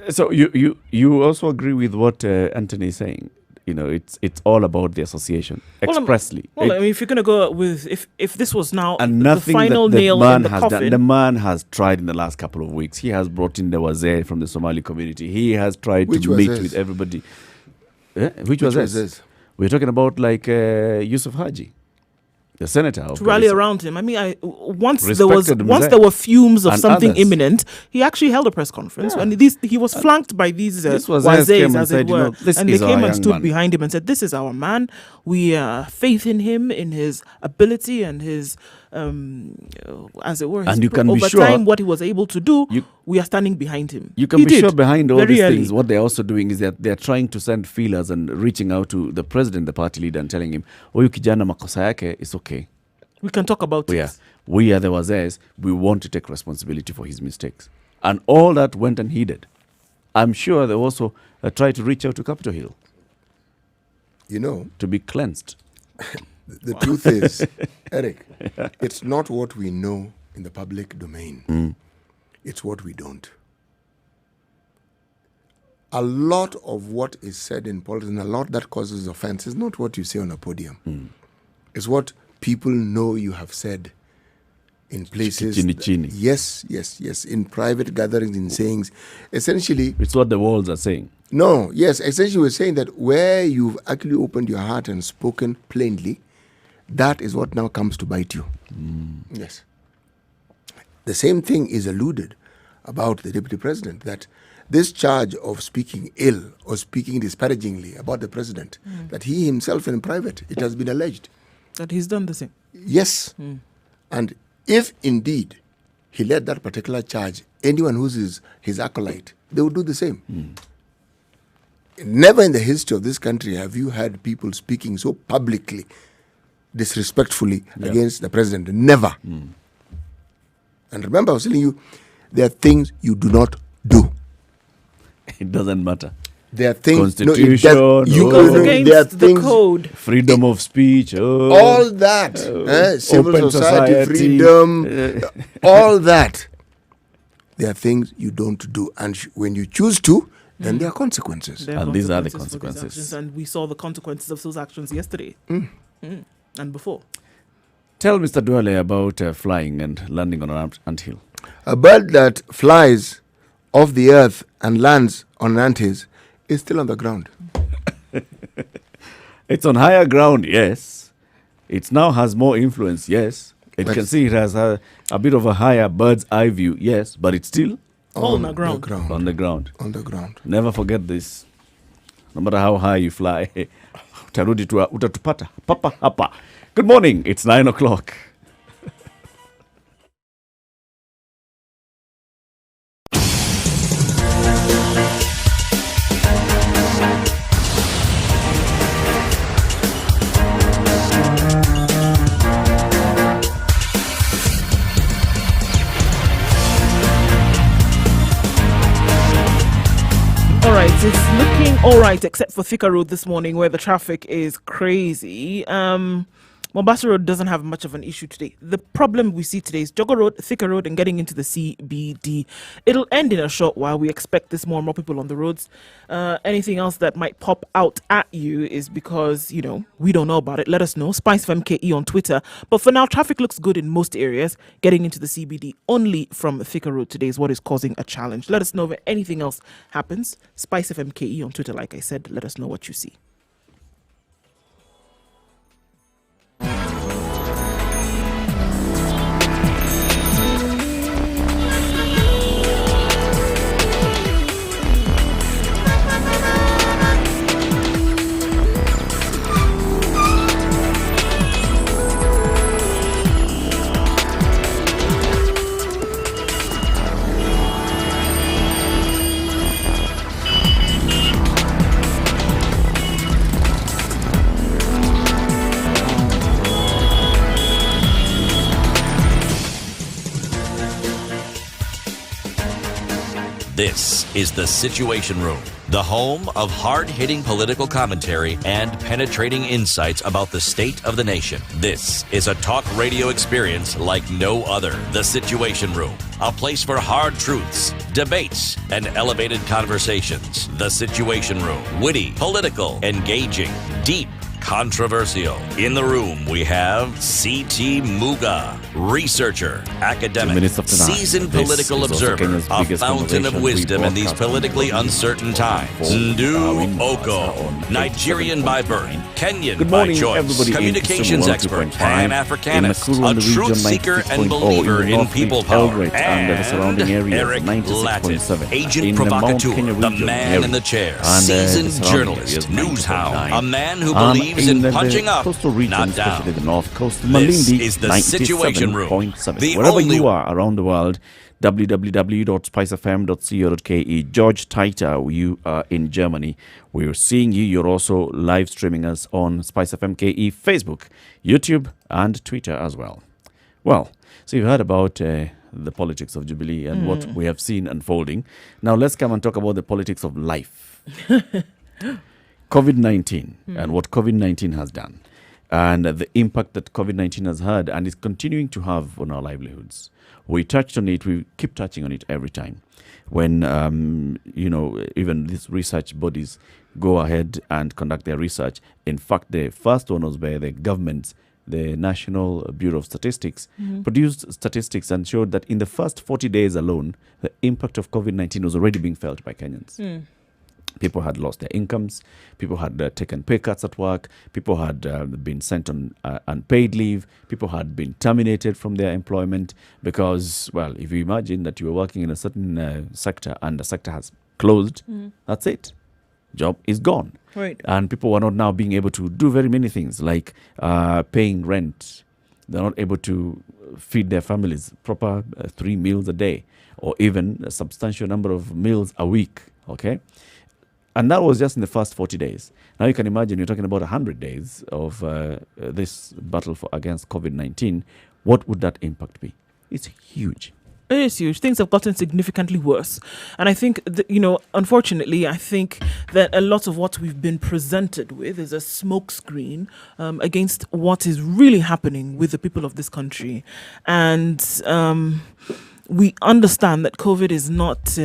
[SPEAKER 2] So you also agree with what Anthony is saying? It's all about the association expressly.
[SPEAKER 1] I mean, if you're going to go with if this was now
[SPEAKER 2] and
[SPEAKER 1] the final nail in the coffin.
[SPEAKER 2] The man has tried in the last couple of weeks. He has brought in the Wazir from the Somali community. He has tried to meet with everybody. Which was this? We're talking about like Yusuf Haji, the senator.
[SPEAKER 1] To rally around him. I mean, once there were fumes of something imminent, he actually held a press conference and he was flanked by these Wazirs, as it were, and they came and stood behind him and said, "This is our man. We faith in him, in his ability and his, as it were,
[SPEAKER 2] and you can
[SPEAKER 1] over
[SPEAKER 2] be sure
[SPEAKER 1] time what he was able to do. We are standing behind him.
[SPEAKER 2] You can be sure behind all these things, what they're also doing is that they're trying to send feelers and reaching out to the president, the party leader, and telling him, "Oyu kijana makosa yake is okay.
[SPEAKER 1] We can talk about it.
[SPEAKER 2] We are the Wazirs. We want to take responsibility for his mistakes." And all that went unheeded. I'm sure they also tried to reach out to Capitol Hill. To be cleansed.
[SPEAKER 3] The truth is, Eric, it's not what we know in the public domain. It's what we don't. A lot of what is said in politics and a lot that causes offense is not what you say on a podium. It's what people know you have said in places. Yes, in private gatherings, in sayings. Essentially,
[SPEAKER 2] it's what the walls are saying.
[SPEAKER 3] No, yes, essentially we're saying that where you've actually opened your heart and spoken plainly, that is what now comes to bite you. Yes. The same thing is alluded about the deputy president, that this charge of speaking ill or speaking disparagingly about the president, that he himself in private, it has been alleged
[SPEAKER 1] that he's done the same.
[SPEAKER 3] Yes. And if indeed he led that particular charge, anyone who's his acolyte, they would do the same. Never in the history of this country have you had people speaking so publicly, disrespectfully against the president. Never. And remember, I was telling you, there are things you do not do.
[SPEAKER 2] It doesn't matter.
[SPEAKER 3] There are things.
[SPEAKER 2] Constitution.
[SPEAKER 1] There are things, code.
[SPEAKER 2] Freedom of speech.
[SPEAKER 3] All that. Civil society, freedom. All that. There are things you don't do. And when you choose to, then there are consequences.
[SPEAKER 2] And these are the consequences.
[SPEAKER 1] And we saw the consequences of those actions yesterday. And before.
[SPEAKER 2] Tell Mr. Duale about flying and landing on an anthill.
[SPEAKER 3] A bird that flies off the earth and lands on Antilles is still on the ground.
[SPEAKER 2] It's on higher ground, yes. It now has more influence, yes. It can see it has a bit of a higher bird's eye view, yes, but it's still
[SPEAKER 1] on the ground.
[SPEAKER 2] On the ground.
[SPEAKER 3] On the ground.
[SPEAKER 2] Never forget this. No matter how high you fly, utatupata papa hapa. Good morning. It's 9 o'clock.
[SPEAKER 1] It's looking all right, except for Thika Road this morning, where the traffic is crazy. Mombasa Road doesn't have much of an issue today. The problem we see today is Jogo Road, Thika Road, and getting into the CBD. It'll end in a short while. We expect this more and more people on the roads. Anything else that might pop out at you is because, we don't know about it. Let us know. SpiceFMKE on Twitter. But for now, traffic looks good in most areas. Getting into the CBD only from Thika Road today is what is causing a challenge. Let us know if anything else happens. SpiceFMKE on Twitter, like I said. Let us know what you see.
[SPEAKER 4] This is The Situation Room, the home of hard-hitting political commentary and penetrating insights about the state of the nation. This is a talk radio experience like no other. The Situation Room, a place for hard truths, debates, and elevated conversations. The Situation Room, witty, political, engaging, deep, controversial. In the room, we have C.T. Muga, researcher, academic, seasoned political observer, a fountain of wisdom in these politically uncertain times. Ndu Oko, Nigerian by birth, Kenyan by choice, communications expert, Pan-Africanist, a truth seeker and believer in people power, and Eric Latin, agent provocateur, the man in the chair, seasoned journalist, news hound, a man who believes in punching up, not down.
[SPEAKER 2] The North Coast,
[SPEAKER 4] This
[SPEAKER 2] Malindi,
[SPEAKER 4] is the Situation Room.
[SPEAKER 2] Wherever you are around the world, www.spicefm.co.ke. George Taita, you are in Germany. We're seeing you. You're also live streaming us on SpiceFM.ke, Facebook, YouTube, and Twitter as well. Well, so you've heard about the politics of Jubilee and what we have seen unfolding. Now let's come and talk about the politics of life. COVID-19 and what COVID-19 has done and the impact that COVID-19 has had and is continuing to have on our livelihoods. We touched on it. We keep touching on it every time. When, even these research bodies go ahead and conduct their research. In fact, the first one was by the government's, the National Bureau of Statistics, produced statistics and showed that in the first 40 days alone, the impact of COVID-19 was already being felt by Kenyans. People had lost their incomes. People had taken pay cuts at work. People had been sent on unpaid leave. People had been terminated from their employment because, well, if you imagine that you were working in a certain sector and the sector has closed, that's it. Job is gone.
[SPEAKER 1] Right.
[SPEAKER 2] And people were not now being able to do very many things like paying rent. They're not able to feed their families proper 3 meals a day or even a substantial number of meals a week. Okay. And that was just in the first 40 days. Now you can imagine you're talking about 100 days of this battle against COVID-19. What would that impact be? It's huge.
[SPEAKER 1] It is huge. Things have gotten significantly worse. And I think, unfortunately, I think that a lot of what we've been presented with is a smokescreen against what is really happening with the people of this country. And we understand that COVID is not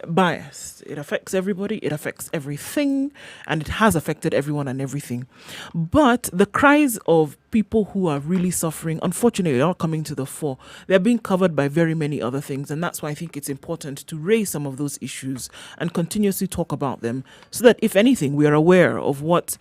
[SPEAKER 1] biased. It affects everybody, it affects everything, and it has affected everyone and everything. But the cries of people who are really suffering, unfortunately, are coming to the fore. They're being covered by very many other things, and that's why I think it's important to raise some of those issues and continuously talk about them, so that, if anything, we are aware of what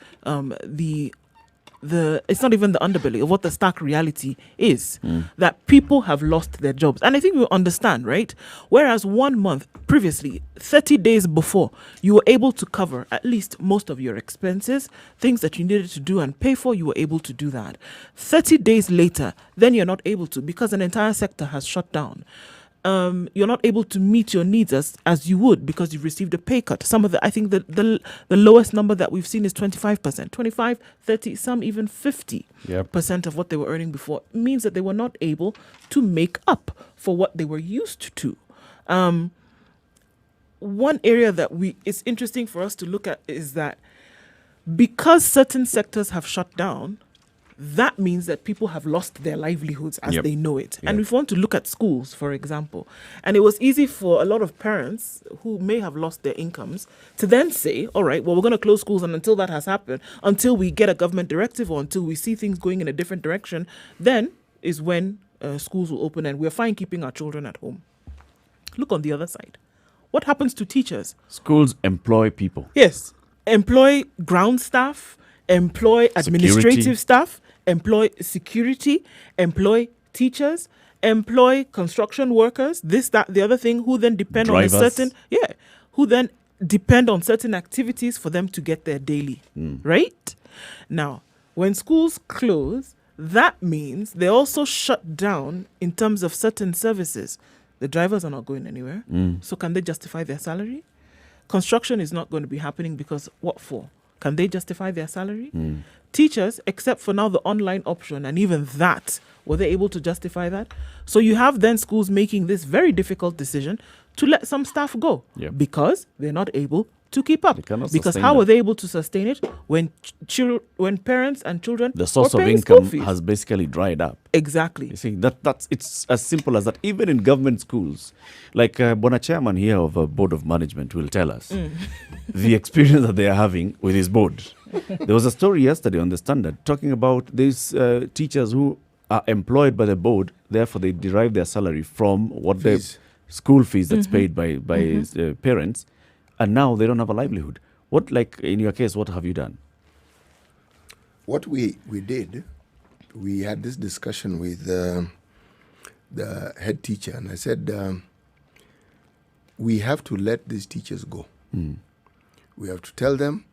[SPEAKER 1] it's not even the underbelly of what the stark reality is, that people have lost their jobs. And I think we understand, right? Whereas 1 month previously, 30 days before, you were able to cover at least most of your expenses, things that you needed to do and pay for, you were able to do that. 30 days later, then you're not able to, because an entire sector has shut down. You're not able to meet your needs as you would, because you've received a pay cut. Some of I think the lowest number that we've seen is 25%, 25, 30, some even 50% of what they were earning before. It means that they were not able to make up for what they were used to. One area that it's interesting for us to look at is that because certain sectors have shut down, that means that people have lost their livelihoods as they know it. And if we want to look at schools, for example, and it was easy for a lot of parents who may have lost their incomes to then say, all right, well, we're going to close schools, and until that has happened, until we get a government directive or until we see things going in a different direction, then is when schools will open, and we're fine keeping our children at home. Look on the other side. What happens to teachers?
[SPEAKER 2] Schools employ people.
[SPEAKER 1] Yes. Employ ground staff, employ administrative staff, employ security, employ teachers, employ construction workers, this, that, the other thing, who then depend on who then depend on certain activities for them to get their daily, right? Now, when schools close, that means they also shut down in terms of certain services. The drivers are not going anywhere. So can they justify their salary? Construction is not going to be happening because what for? Can they justify their salary? Teachers, except for now the online option, and even that, were they able to justify that? So you have then schools making this very difficult decision to let some staff go because they're not able to keep up. Because how are they able to sustain it when parents and children,
[SPEAKER 2] the source of income has basically dried up?
[SPEAKER 1] Exactly.
[SPEAKER 2] You see, it's as simple as that. Even in government schools, like Bona Chairman here of a board of management will tell us the experience that they are having with his board. There was a story yesterday on the Standard talking about these teachers who are employed by the board, therefore they derive their salary from what the school fees that's paid by parents, and now they don't have a livelihood. What, like in your case, what have you done?
[SPEAKER 3] What we did, we had this discussion with the head teacher, and I said, we have to let these teachers go. We have to tell them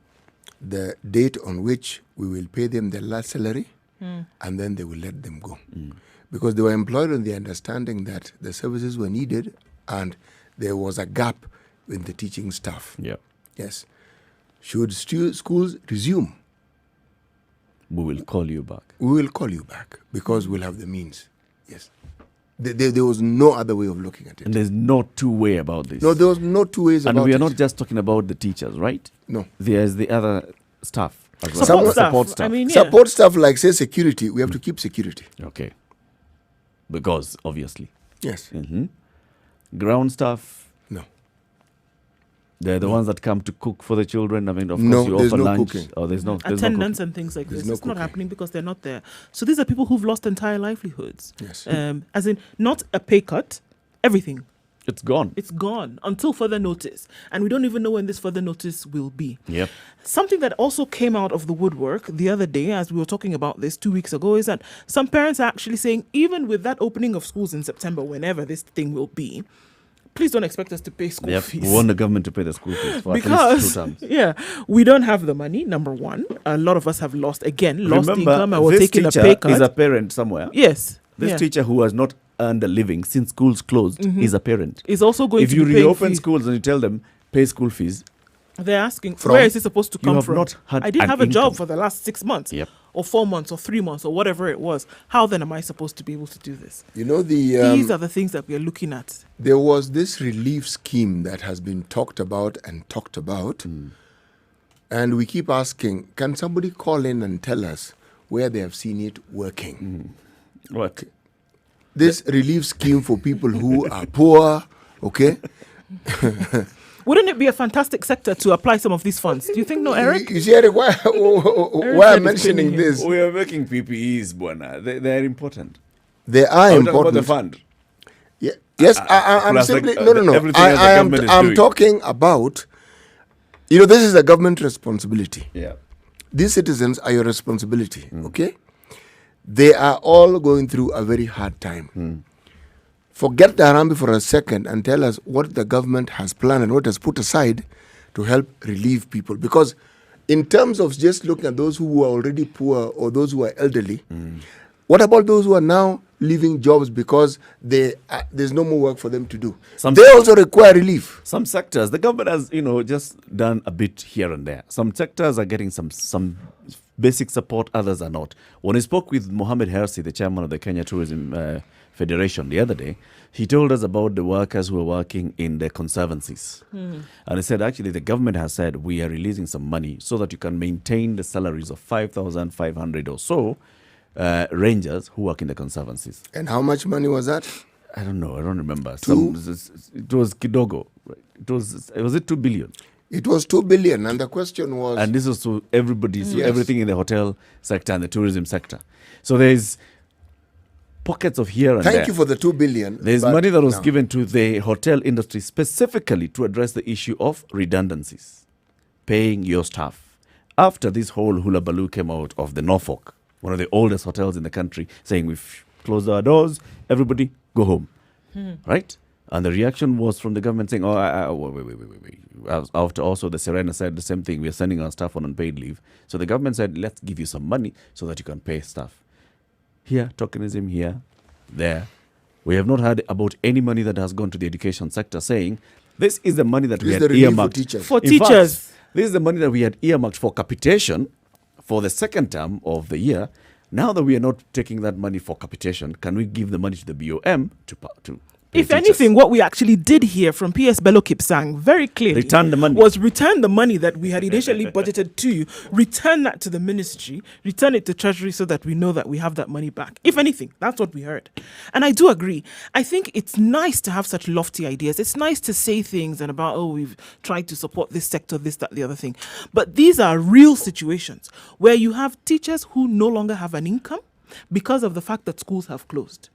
[SPEAKER 3] the date on which we will pay them their last salary, and then they will let them go. Because they were employed on the understanding that the services were needed and there was a gap in the teaching staff. Yes. Should schools resume,
[SPEAKER 2] we will call you back.
[SPEAKER 3] We will call you back because we'll have the means. Yes. There was no other way of looking at it.
[SPEAKER 2] And there's no two-way about this.
[SPEAKER 3] No, there was no two ways about it.
[SPEAKER 2] And we are not just talking about the teachers, right?
[SPEAKER 3] No.
[SPEAKER 2] There's the other staff.
[SPEAKER 1] Support staff. I mean,
[SPEAKER 3] support staff, like, say, security. We have to keep security.
[SPEAKER 2] Okay. Because, obviously.
[SPEAKER 3] Yes.
[SPEAKER 2] Ground staff.
[SPEAKER 3] No.
[SPEAKER 2] They're the ones that come to cook for the children. I mean, of
[SPEAKER 3] no,
[SPEAKER 2] course, you
[SPEAKER 3] there's
[SPEAKER 2] offer
[SPEAKER 3] no
[SPEAKER 2] lunch.
[SPEAKER 3] Cooking.
[SPEAKER 2] Oh, there's no
[SPEAKER 1] attendance and things like this. It's not happening because they're not there. So these are people who've lost entire livelihoods.
[SPEAKER 3] Yes.
[SPEAKER 1] As in, not a pay cut, everything.
[SPEAKER 2] It's gone.
[SPEAKER 1] It's gone until further notice. And we don't even know when this further notice will be.
[SPEAKER 2] Yep.
[SPEAKER 1] Something that also came out of the woodwork the other day, as we were talking about this 2 weeks ago, is that some parents are actually saying, even with that opening of schools in September, whenever this thing will be, please don't expect us to pay school fees.
[SPEAKER 2] We want the government to pay the school fees for
[SPEAKER 1] because,
[SPEAKER 2] at least 2 times.
[SPEAKER 1] We don't have the money, number one. A lot of us have lost income and we're
[SPEAKER 2] this
[SPEAKER 1] taking a pay cut.
[SPEAKER 2] Is a parent somewhere.
[SPEAKER 1] Yes.
[SPEAKER 2] This teacher who has not earned a living since schools closed is a parent.
[SPEAKER 1] Is also going
[SPEAKER 2] if
[SPEAKER 1] to
[SPEAKER 2] you
[SPEAKER 1] be paying
[SPEAKER 2] reopen
[SPEAKER 1] fees.
[SPEAKER 2] schools and you tell them pay school fees,
[SPEAKER 1] they're asking where is it supposed to come
[SPEAKER 2] have
[SPEAKER 1] from?
[SPEAKER 2] Not had
[SPEAKER 1] I didn't have a
[SPEAKER 2] income.
[SPEAKER 1] job for the last 6 months.
[SPEAKER 2] Yep.
[SPEAKER 1] Or 4 months or 3 months or whatever it was. How then am I supposed to be able to do this?
[SPEAKER 3] You know,
[SPEAKER 1] these are the things that we are looking at.
[SPEAKER 3] There was this relief scheme that has been talked about. And we keep asking, can somebody call in and tell us where they have seen it working?
[SPEAKER 2] What?
[SPEAKER 3] this relief scheme for people who are poor, okay?
[SPEAKER 1] Wouldn't it be a fantastic sector to apply some of these funds? Do you think, no, Eric?
[SPEAKER 3] You see, Eric, why I'm mentioning this?
[SPEAKER 2] We are making PPEs, Buana. They are important.
[SPEAKER 3] They are important.
[SPEAKER 2] About the fund.
[SPEAKER 3] Yeah. Yes, I'm simply no. I'm talking about. This is a government responsibility.
[SPEAKER 2] Yeah.
[SPEAKER 3] These citizens are your responsibility. Okay. They are all going through a very hard time. Forget the Harambee for a second and tell us what the government has planned and what has put aside to help relieve people. Because in terms of just looking at those who are already poor or those who are elderly, what about those who are now leaving jobs because there's no more work for them to do? They also require relief.
[SPEAKER 2] Some sectors, the government has, just done a bit here and there. Some sectors are getting some basic support, others are not. When I spoke with Mohammed Hersi, the chairman of the Kenya Tourism Federation the other day, he told us about the workers who are working in the conservancies. And he said, actually, the government has said, we are releasing some money so that you can maintain the salaries of 5,500 or so rangers who work in the conservancies.
[SPEAKER 3] And how much money was that?
[SPEAKER 2] I don't know. I don't remember. It was kidogo. Was it 2 billion?
[SPEAKER 3] It was 2 billion. And the question was...
[SPEAKER 2] And this was to everybody, so everything in the hotel sector and the tourism sector. So there's pockets of here and there.
[SPEAKER 3] Thank you for the 2 billion.
[SPEAKER 2] There's money that was given to the hotel industry specifically to address the issue of redundancies, paying your staff. After this whole hula baloo came out of the Norfolk, one of the oldest hotels in the country, saying we've closed our doors, everybody go home, right? And the reaction was from the government saying, wait. After also the Serena said the same thing, we are sending our staff on unpaid leave. So the government said, let's give you some money so that you can pay staff. Here, tokenism, here, there. We have not heard about any money that has gone to the education sector saying, this is the money that we had earmarked.
[SPEAKER 1] For teachers.
[SPEAKER 2] Fact, this is the money that we had earmarked for capitation for the second term of the year. Now that we are not taking that money for capitation, can we give the money to the BOM to
[SPEAKER 1] if anything, what we actually did here from PS Bello Kipsang very clearly
[SPEAKER 2] return the money
[SPEAKER 1] that we had initially budgeted to you, return that to the ministry, return it to Treasury so that we know that we have that money back. If anything, that's what we heard. And I do agree. I think it's nice to have such lofty ideas. It's nice to say things and about, we've tried to support this sector, this, that, the other thing. But these are real situations where you have teachers who no longer have an income because of the fact that schools have closed.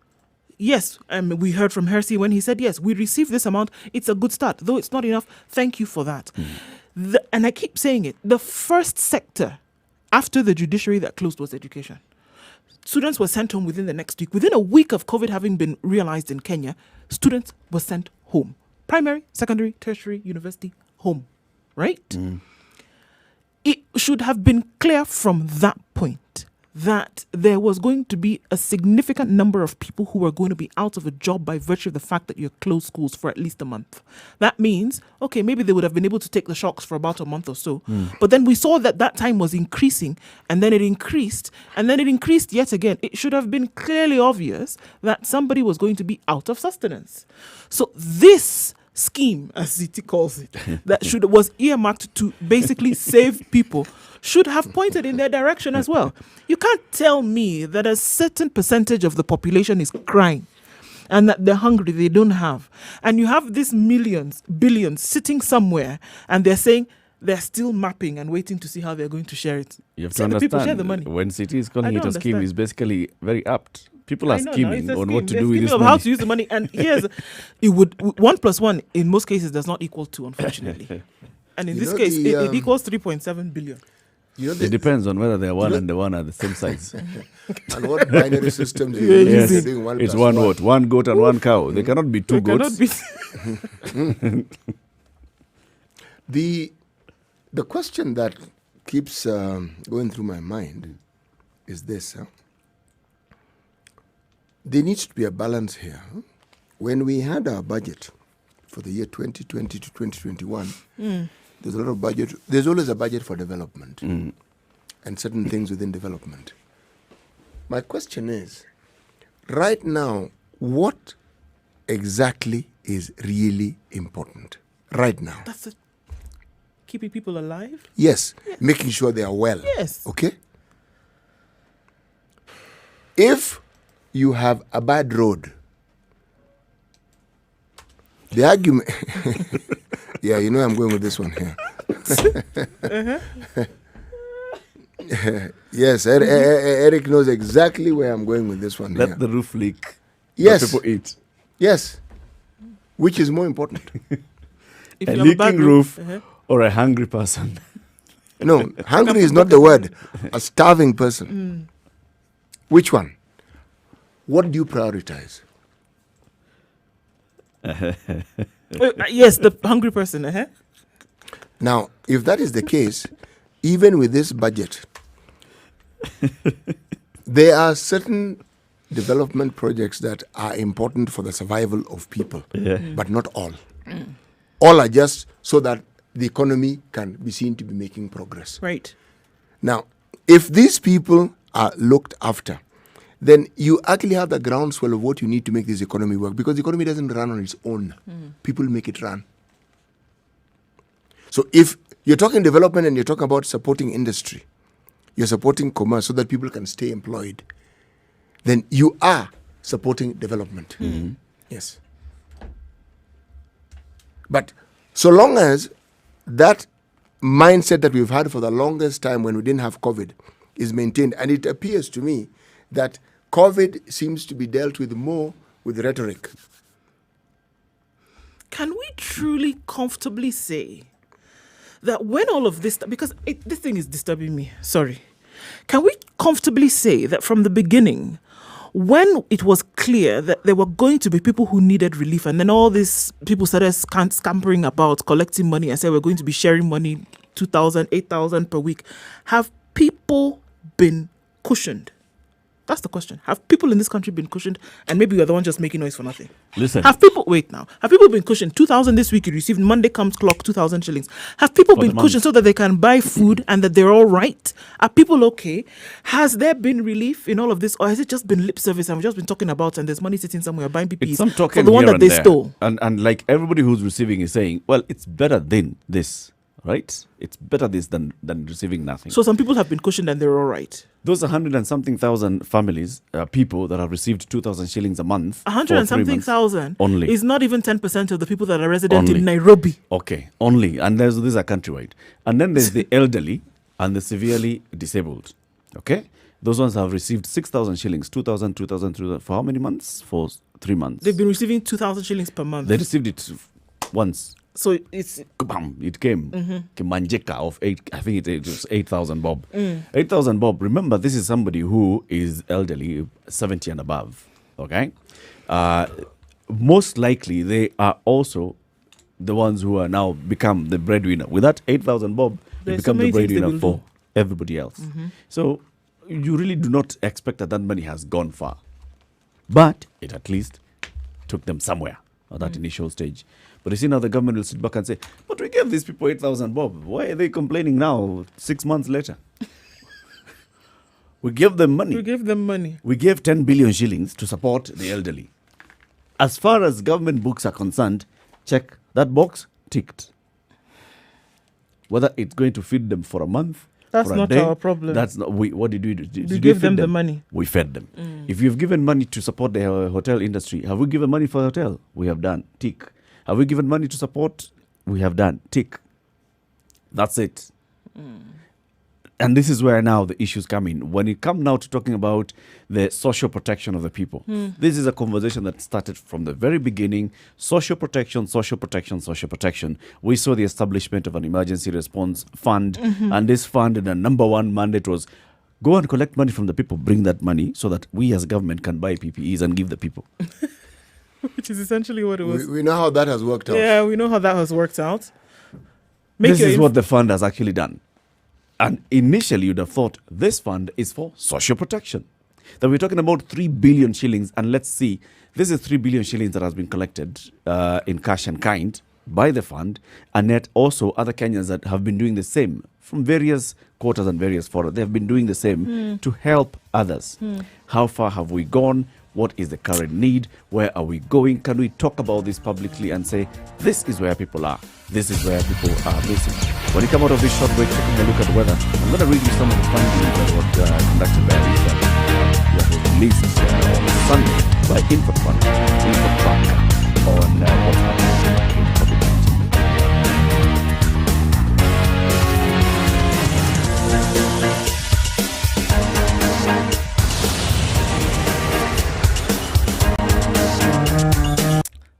[SPEAKER 1] Yes, we heard from Hersi when he said, yes, we received this amount. It's a good start. Though it's not enough, thank you for that. And I keep saying it, the first sector after the judiciary that closed was education. Students were sent home within the next week. Within a week of COVID having been realized in Kenya, students were sent home. Primary, secondary, tertiary, university, home. Right? It should have been clear from that point that there was going to be a significant number of people who were going to be out of a job by virtue of the fact that you closed schools for at least a month. That means, okay, maybe they would have been able to take the shocks for about a month or so. But then we saw that time was increasing, and then it increased, and then it increased yet again. It should have been clearly obvious that somebody was going to be out of sustenance. So this scheme, as Ziti calls it, that was earmarked to basically save people, should have pointed in their direction as well. You can't tell me that a certain percentage of the population is crying and that they're hungry, they don't have. And you have these millions, billions sitting somewhere and they're saying they're still mapping and waiting to see how they're going to share it.
[SPEAKER 2] You have to understand,
[SPEAKER 1] people share the money.
[SPEAKER 2] When City is calling it a scheme, it's basically very apt. People are scheming on what to do with this
[SPEAKER 1] money. How to use the money. And here's, 1 + 1 in most cases does not equal 2, unfortunately. And in this case, it equals 3.7 billion.
[SPEAKER 2] It depends on whether they're one and the one are the same size.
[SPEAKER 3] And what binary systems you're using.
[SPEAKER 2] Yes. It's one vote, one goat and one cow. They cannot be two goats.
[SPEAKER 3] The question that keeps going through my mind is this. There needs to be a balance here. When we had our budget for the year 2020 to 2021, there's a lot of budget. There's always a budget for development and certain things within development. My question is, right now, what exactly is really important right now?
[SPEAKER 1] That's it. Keeping people alive?
[SPEAKER 3] Yes. Making sure they are well.
[SPEAKER 1] Yes.
[SPEAKER 3] Okay? If you have a bad road. The argument, yeah, you know I'm going with this one here. Yes, Eric knows exactly where I'm going with this one.
[SPEAKER 2] Let
[SPEAKER 3] here.
[SPEAKER 2] the roof leak.
[SPEAKER 3] Yes.
[SPEAKER 2] Let people eat.
[SPEAKER 3] Yes. Which is more important?
[SPEAKER 1] If
[SPEAKER 2] A
[SPEAKER 1] you have a bad
[SPEAKER 2] leaking roof or a hungry person?
[SPEAKER 3] No, hungry is not the word. A starving person. Which one? What do you prioritize?
[SPEAKER 1] Yes, the hungry person.
[SPEAKER 3] Now, if that is the case, even with this budget, there are certain development projects that are important for the survival of people, but not all. All are just so that the economy can be seen to be making progress.
[SPEAKER 1] Right.
[SPEAKER 3] Now, if these people are looked after, then you actually have the groundswell of what you need to make this economy work, because the economy doesn't run on its own. People make it run. So if you're talking development and you're talking about supporting industry, you're supporting commerce so that people can stay employed, then you are supporting development. Yes. But so long as that mindset that we've had for the longest time when we didn't have COVID is maintained, and it appears to me that COVID seems to be dealt with more with rhetoric.
[SPEAKER 1] Can we truly comfortably say that when all of this, because this thing is disturbing me, sorry. Can we comfortably say that from the beginning, when it was clear that there were going to be people who needed relief, and then all these people started scampering about collecting money and said we're going to be sharing money, 2,000, 8,000 per week, have people been cushioned? That's the question. Have people in this country been cushioned? And maybe you're the one just making noise for nothing.
[SPEAKER 2] Listen.
[SPEAKER 1] Have people been cushioned? 2,000 this week you received, Monday comes clock, 2,000 shillings. Have people been cushioned so that they can buy food and that they're all right? Are people okay? Has there been relief in all of this? Or has it just been lip service and we've just been talking about and there's money sitting somewhere buying PPEs
[SPEAKER 2] It's some talking
[SPEAKER 1] for the one
[SPEAKER 2] here
[SPEAKER 1] that they
[SPEAKER 2] and there.
[SPEAKER 1] stole?
[SPEAKER 2] And like everybody who's receiving is saying, well, it's better than this, right? It's better this than receiving nothing.
[SPEAKER 1] So some people have been cushioned and they're all right.
[SPEAKER 2] Those 100 and something thousand families, people that have received 2,000 shillings a month.
[SPEAKER 1] 100 and something thousand
[SPEAKER 2] only
[SPEAKER 1] is not even 10% of the people that are resident
[SPEAKER 2] Only.
[SPEAKER 1] in Nairobi.
[SPEAKER 2] Okay, only. And these are countrywide. And then there's the elderly and the severely disabled. Okay? Those ones have received 6,000 shillings, 2,000, 2,000, for how many months? For 3 months.
[SPEAKER 1] They've been receiving 2,000 shillings per month.
[SPEAKER 2] They received it once.
[SPEAKER 1] So it's...
[SPEAKER 2] Bam, it came. Manjeka of 8, I think it was 8,000 bob.
[SPEAKER 1] 8,000
[SPEAKER 2] 8,000 bob. Remember, this is somebody who is elderly, 70 and above. Okay? Most likely, they are also the ones who are now become the breadwinner. With that 8,000 bob, they
[SPEAKER 1] There's
[SPEAKER 2] become
[SPEAKER 1] so
[SPEAKER 2] the
[SPEAKER 1] many things they
[SPEAKER 2] breadwinner
[SPEAKER 1] will
[SPEAKER 2] for
[SPEAKER 1] do.
[SPEAKER 2] everybody else. So, you really do not expect that money has gone far. But it at least took them somewhere at that initial stage. But you see now the government will sit back and say, but we gave these people 8,000 bob. Why are they complaining now, 6 months later? We gave them money.
[SPEAKER 1] We gave them money.
[SPEAKER 2] We gave 10 billion shillings to support the elderly. As far as government books are concerned, check that box, ticked. Whether it's going to feed them for a month,
[SPEAKER 1] That's
[SPEAKER 2] for a
[SPEAKER 1] not
[SPEAKER 2] day,
[SPEAKER 1] our problem.
[SPEAKER 2] That's not. What did we do? Did
[SPEAKER 1] We
[SPEAKER 2] we
[SPEAKER 1] gave
[SPEAKER 2] feed
[SPEAKER 1] them the money.
[SPEAKER 2] We fed them. If you've given money to support the hotel industry, have we given money for the hotel? We have done. Tick. Have we given money to support? We have done. Tick. That's it. And this is where now the issues come in. When it comes now to talking about the social protection of the people, this is a conversation that started from the very beginning. Social protection, social protection, social protection. We saw the establishment of an emergency response fund. And this fund, the number one mandate was go and collect money from the people, bring that money so that we as government can buy PPEs and give the people.
[SPEAKER 1] Which is essentially what it was.
[SPEAKER 3] We know how that has worked out.
[SPEAKER 1] Yeah, we know how that has worked out.
[SPEAKER 2] This is what the fund has actually done. And initially, you'd have thought this fund is for social protection. That we're talking about 3 billion shillings. And let's see, this is 3 billion shillings that has been collected in cash and kind by the fund. And yet also other Kenyans that have been doing the same from various quarters and various forums. They have been doing the same to help others. How far have we gone? What is the current need? Where are we going? Can we talk about this publicly and say, this is where people are? this is where people are missing. When you come out of this short break, taking a look at the weather, I'm going to read you some of the findings that were conducted by research that was released on Sunday by InfoTrack on what's happening in COVID-19.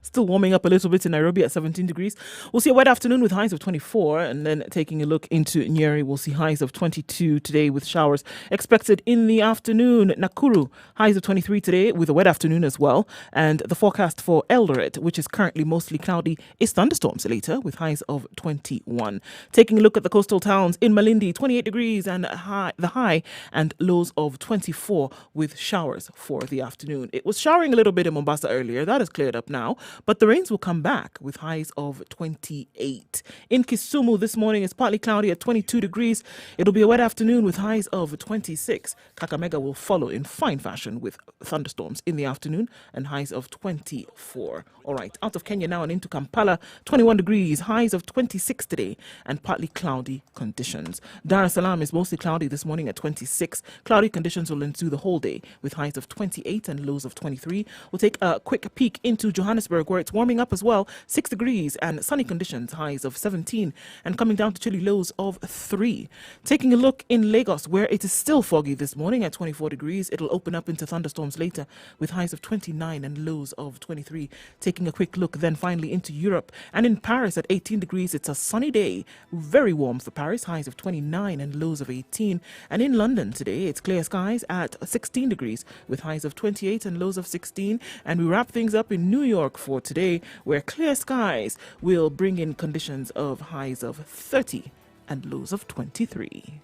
[SPEAKER 1] Still warming up a little bit in Nairobi at 17 degrees. We'll see a wet afternoon with highs of 24, and then taking a look into Nyeri, we'll see highs of 22 today with showers expected in the afternoon. Nakuru, highs of 23 today with a wet afternoon as well. And the forecast for Eldoret, which is currently mostly cloudy, is thunderstorms later with highs of 21. Taking a look at the coastal towns in Malindi, 28 degrees and the high and lows of 24 with showers for the afternoon. It was showering a little bit in Mombasa earlier. That has cleared up now. But the rains will come back with highs of 28. In Kisumu this morning, it's partly cloudy at 22 degrees. It'll be a wet afternoon with highs of 26. Kakamega will follow in fine fashion with thunderstorms in the afternoon and highs of 24. All right, out of Kenya now and into Kampala, 21 degrees, highs of 26 today and partly cloudy conditions. Dar es Salaam is mostly cloudy this morning at 26. Cloudy conditions will ensue the whole day with highs of 28 and lows of 23. We'll take a quick peek into Johannesburg, where it's warming up as well, 6 degrees and sunny conditions, highs of 17 and coming down to chilly lows of 3. Taking a look in Lagos, where it is still foggy this morning at 24 degrees. It'll open up into thunderstorms later with highs of 29 and lows of 23. Taking a quick look then finally into Europe, and in Paris at 18 degrees, it's a sunny day, very warm for Paris, highs of 29 and lows of 18. And in London today, it's clear skies at 16 degrees with highs of 28 and lows of 16. And we wrap things up in New York for today, where clear skies will bring in conditions of highs of 30 and lows of 23.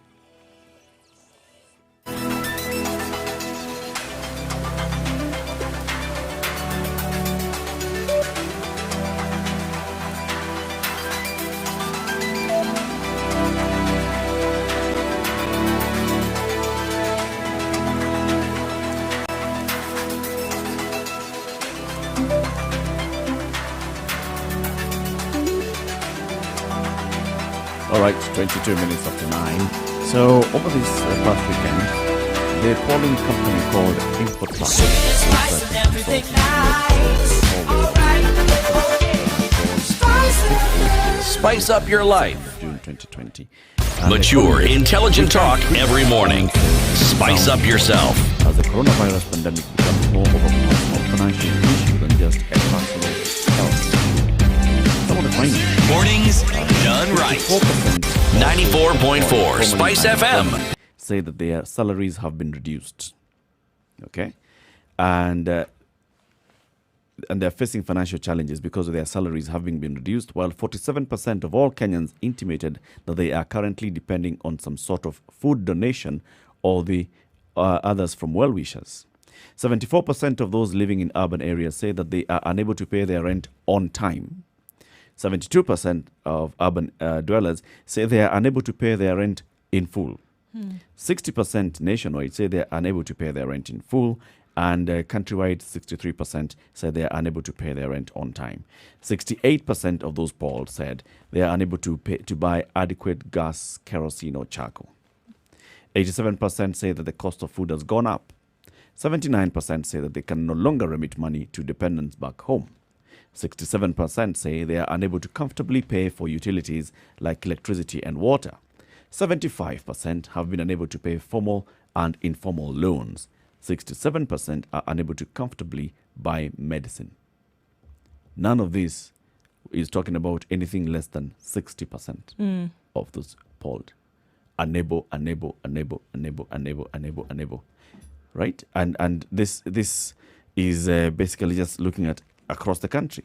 [SPEAKER 2] All right, 22 minutes after 9. So over this past weekend, the polling company called InfoTrack
[SPEAKER 4] Spice up your life.
[SPEAKER 2] June 2020.
[SPEAKER 4] Mature, intelligent talk every morning. Spice up yourself.
[SPEAKER 2] As the coronavirus pandemic becomes more of a personal financial issue than just a personal health. Some of the findings.
[SPEAKER 4] Mornings done right. 94.4 Spice FM.
[SPEAKER 2] Say that their salaries have been reduced. Okay? And they're facing financial challenges because of their salaries having been reduced, while 47% of all Kenyans intimated that they are currently depending on some sort of food donation or the others from well-wishers. 74% of those living in urban areas say that they are unable to pay their rent on time. 72% of urban dwellers say they are unable to pay their rent in full. 60% nationwide say they are unable to pay their rent in full, and countrywide 63% say they are unable to pay their rent on time. 68% of those polled said they are unable to buy adequate gas, kerosene or charcoal. 87% say that the cost of food has gone up. 79% say that they can no longer remit money to dependents back home. 67% say they are unable to comfortably pay for utilities like electricity and water. 75% have been unable to pay formal and informal loans. 67% are unable to comfortably buy medicine. None of this is talking about anything less than 60% of those polled. Unable. Right? And this is basically just looking at across the country.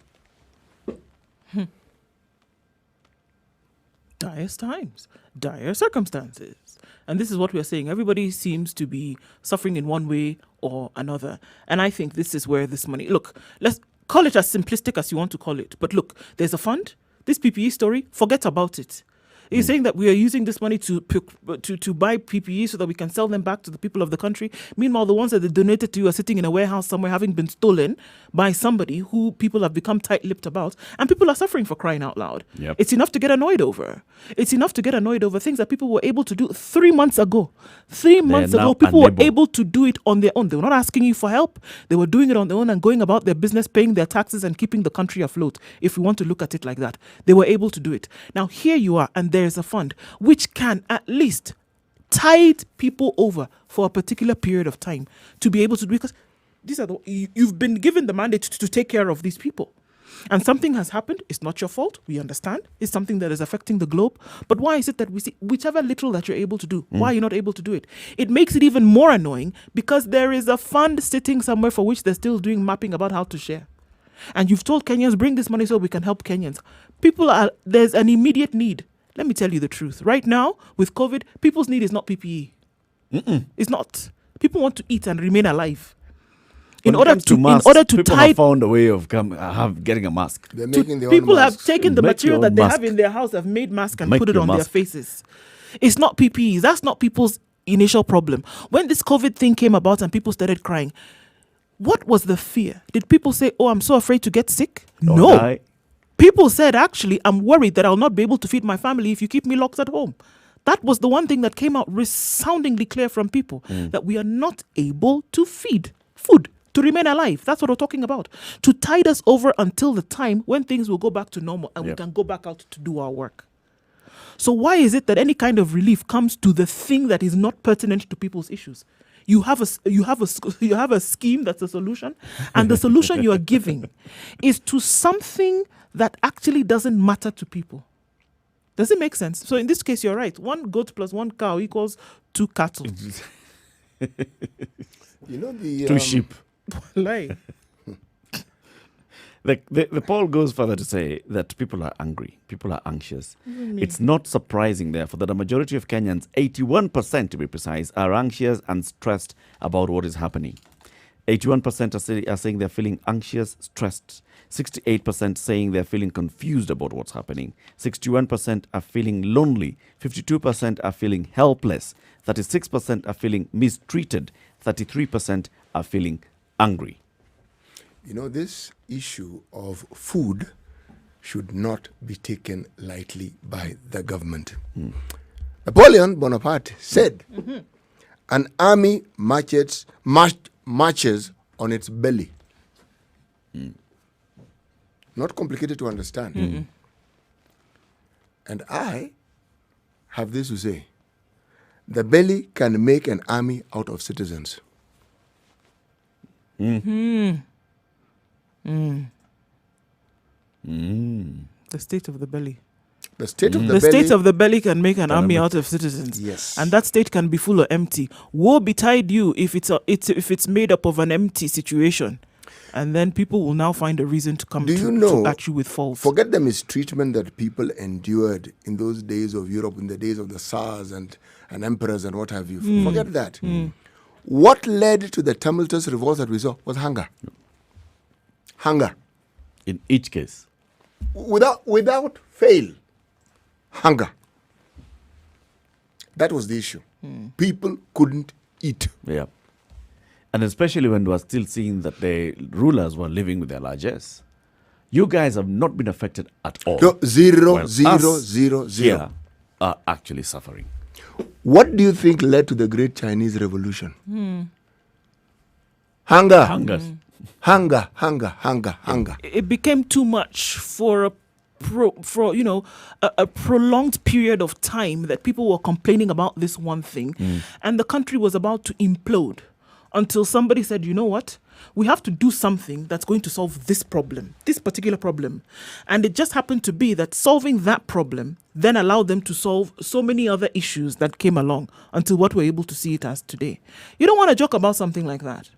[SPEAKER 1] Dire times, dire circumstances. And this is what we are saying. Everybody seems to be suffering in one way or another. And I think this is where this money... Look, let's call it as simplistic as you want to call it. But look, there's a fund. This PPE story, forget about it. You're saying that we are using this money to buy PPE so that we can sell them back to the people of the country. Meanwhile, the ones that they donated to you are sitting in a warehouse somewhere having been stolen by somebody who people have become tight-lipped about. And people are suffering, for crying out loud.
[SPEAKER 2] Yep.
[SPEAKER 1] It's enough to get annoyed over. It's enough to get annoyed over things that people were able to do 3 months ago. 3 months ago, people were able to do it on their own. They were not asking you for help. They were doing it on their own and going about their business, paying their taxes and keeping the country afloat, if we want to look at it like that. They were able to do it. Now, here you are, and there is a fund which can at least tide people over for a particular period of time to be able to do, because these are you've been given the mandate to take care of these people. And something has happened. It's not your fault. We understand. It's something that is affecting the globe. But why is it that we see whichever little that you're able to do, why are you not able to do it? It makes it even more annoying because there is a fund sitting somewhere for which they're still doing mapping about how to share. And you've told Kenyans, bring this money so we can help Kenyans. There's an immediate need. Let me tell you the truth. Right now, with COVID, people's need is not PPE. It's not. People want to eat and remain alive. In order to
[SPEAKER 2] people
[SPEAKER 1] tide,
[SPEAKER 2] have found a way of getting a mask.
[SPEAKER 3] They're making their own
[SPEAKER 1] people
[SPEAKER 3] masks.
[SPEAKER 1] have taken the
[SPEAKER 2] Make
[SPEAKER 1] material
[SPEAKER 2] your
[SPEAKER 1] that they
[SPEAKER 2] mask.
[SPEAKER 1] have in their house, have made masks and
[SPEAKER 2] Make
[SPEAKER 1] put it
[SPEAKER 2] your
[SPEAKER 1] on their
[SPEAKER 2] mask.
[SPEAKER 1] faces. It's not PPEs. That's not people's initial problem. When this COVID thing came about and people started crying, what was the fear? Did people say, "Oh, I'm so afraid to get sick"? No.
[SPEAKER 2] Die.
[SPEAKER 1] People said, "Actually, I'm worried that I'll not be able to feed my family if you keep me locked at home." That was the one thing that came out resoundingly clear from people, that we are not able to feed food to remain alive. That's what we're talking about. To tide us over until the time when things will go back to normal and we can go back out to do our work. So why is it that any kind of relief comes to the thing that is not pertinent to people's issues? You have a scheme that's a solution, and the solution you are giving is to something that actually doesn't matter to people. Does it make sense? So in this case, you're right. 1 goat plus 1 cow equals 2 cattle.
[SPEAKER 3] You know the
[SPEAKER 2] 2 sheep.
[SPEAKER 1] Lie.
[SPEAKER 2] The poll goes further to say that people are angry, people are anxious. It's not surprising, therefore, that a majority of Kenyans, 81% to be precise, are anxious and stressed about what is happening. 81% are saying they're feeling anxious, stressed. 68% saying they're feeling confused about what's happening. 61% are feeling lonely. 52% are feeling helpless. 36% are feeling mistreated. 33% are feeling angry.
[SPEAKER 3] You know, this issue of food should not be taken lightly by the government. Napoleon Bonaparte said, an army marches on its belly. Not complicated to understand. And I have this to say. The belly can make an army out of citizens.
[SPEAKER 1] The state of the belly.
[SPEAKER 3] The state of the
[SPEAKER 1] The
[SPEAKER 3] belly.
[SPEAKER 1] state of the belly can make an army out of citizens.
[SPEAKER 3] Yes.
[SPEAKER 1] And that state can be full or empty. Woe betide you if it's made up of an empty situation. And then people will now find a reason to come at you with faults.
[SPEAKER 3] Forget the mistreatment that people endured in those days of Europe, in the days of the Tsars and emperors and what have you. Forget that. What led to the tumultuous revolts that we saw was hunger. Hunger.
[SPEAKER 2] In each case.
[SPEAKER 3] Without fail. Hunger. That was the issue. People couldn't eat.
[SPEAKER 2] Yeah. And especially when we are still seeing that the rulers were living with their largesse. You guys have not been affected at all.
[SPEAKER 3] No, zero,
[SPEAKER 2] While
[SPEAKER 3] zero,
[SPEAKER 2] us
[SPEAKER 3] zero, zero.
[SPEAKER 2] here are actually suffering.
[SPEAKER 3] What do you think led to the Great Chinese Revolution? Hunger. Hunger, hunger, hunger, hunger.
[SPEAKER 1] It became too much for a prolonged period of time that people were complaining about this one thing, and the country was about to implode until somebody said, you know what? We have to do something that's going to solve this problem, this particular problem. And it just happened to be that solving that problem then allowed them to solve so many other issues that came along until what we're able to see it as today. You don't want to joke about something like that.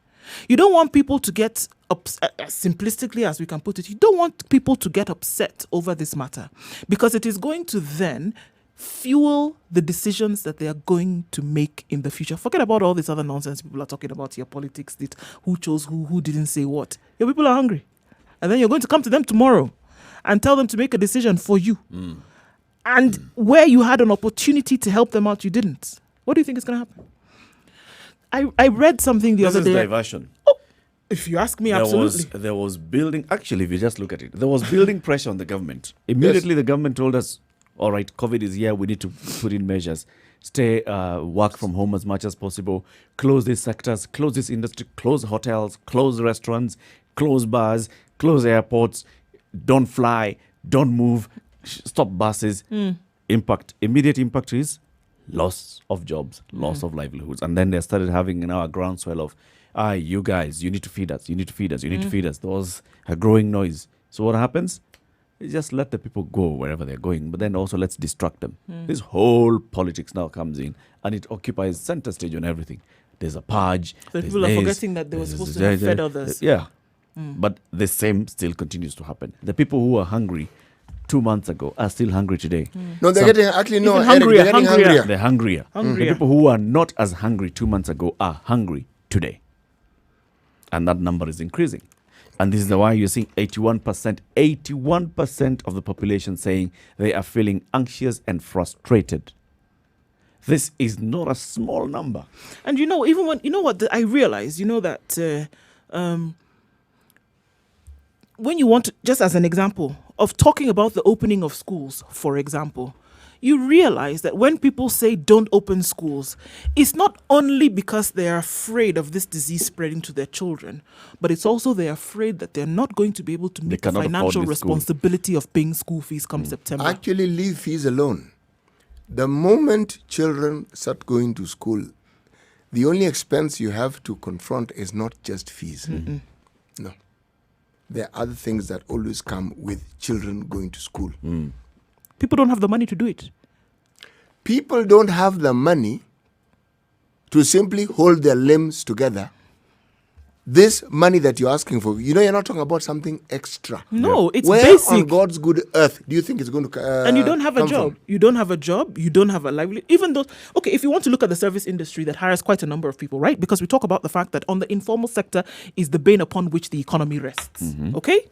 [SPEAKER 1] You don't want people to get upset, as simplistically as we can put it, you don't want people to get upset over this matter, because it is going to then fuel the decisions that they are going to make in the future. Forget about all this other nonsense people are talking about here, politics, who chose who didn't say what. Your people are hungry. And then you're going to come to them tomorrow and tell them to make a decision for you. And where you had an opportunity to help them out, you didn't. What do you think is going to happen? I read something the other day.
[SPEAKER 2] This is diversion.
[SPEAKER 1] Oh, if you ask me, absolutely.
[SPEAKER 2] There was building, actually, if you just look at it, there was building pressure on the government. Immediately, the government told us, all right, COVID is here, we need to put in measures. Stay, work from home as much as possible, close these sectors, close this industry, close hotels, close restaurants, close bars, close airports, don't fly, don't move, stop buses. Immediate impact is loss of jobs, loss of livelihoods. And then they started having now a groundswell of, you guys, you need to feed us, you need to feed us, you need to feed us. There was a growing noise. So what happens? You just let the people go wherever they're going, but then also let's distract them. This whole politics now comes in and it occupies center stage on everything. There's a purge.
[SPEAKER 1] So people are forgetting that they were supposed to have fed others.
[SPEAKER 2] Yeah. But the same still continues to happen. The people who were hungry 2 months ago are still hungry today.
[SPEAKER 3] No, they're getting actually no.
[SPEAKER 1] Even
[SPEAKER 3] Eric,
[SPEAKER 1] hungrier,
[SPEAKER 3] they're getting
[SPEAKER 1] hungrier.
[SPEAKER 3] hungrier.
[SPEAKER 2] They're hungrier.
[SPEAKER 1] Hungrier.
[SPEAKER 2] The people who are not as hungry 2 months ago are hungry today. And that number is increasing. And this is why you're seeing 81% of the population saying they are feeling anxious and frustrated. This is not a small number.
[SPEAKER 1] And even when, I realized, that when you want to, just as an example of talking about the opening of schools, for example, you realize that when people say don't open schools, it's not only because they are afraid of this disease spreading to their children, but it's also they're afraid that they're not going to be able to meet the financial responsibility of paying school fees come September.
[SPEAKER 3] Actually, leave fees alone. The moment children start going to school, the only expense you have to confront is not just fees. No. There are other things that always come with children going to school.
[SPEAKER 1] People don't have the money to do it.
[SPEAKER 3] People don't have the money to simply hold their limbs together. This money that you're asking for, you're not talking about something extra.
[SPEAKER 1] No, it's
[SPEAKER 3] Where
[SPEAKER 1] basic.
[SPEAKER 3] on God's good earth do you think it's going to
[SPEAKER 1] and you don't have a
[SPEAKER 3] come
[SPEAKER 1] job.
[SPEAKER 3] from?
[SPEAKER 1] You don't have a job. You don't have a livelihood. Even though, okay, if you want to look at the service industry that hires quite a number of people, right? Because we talk about the fact that on the informal sector is the bane upon which the economy rests. Okay?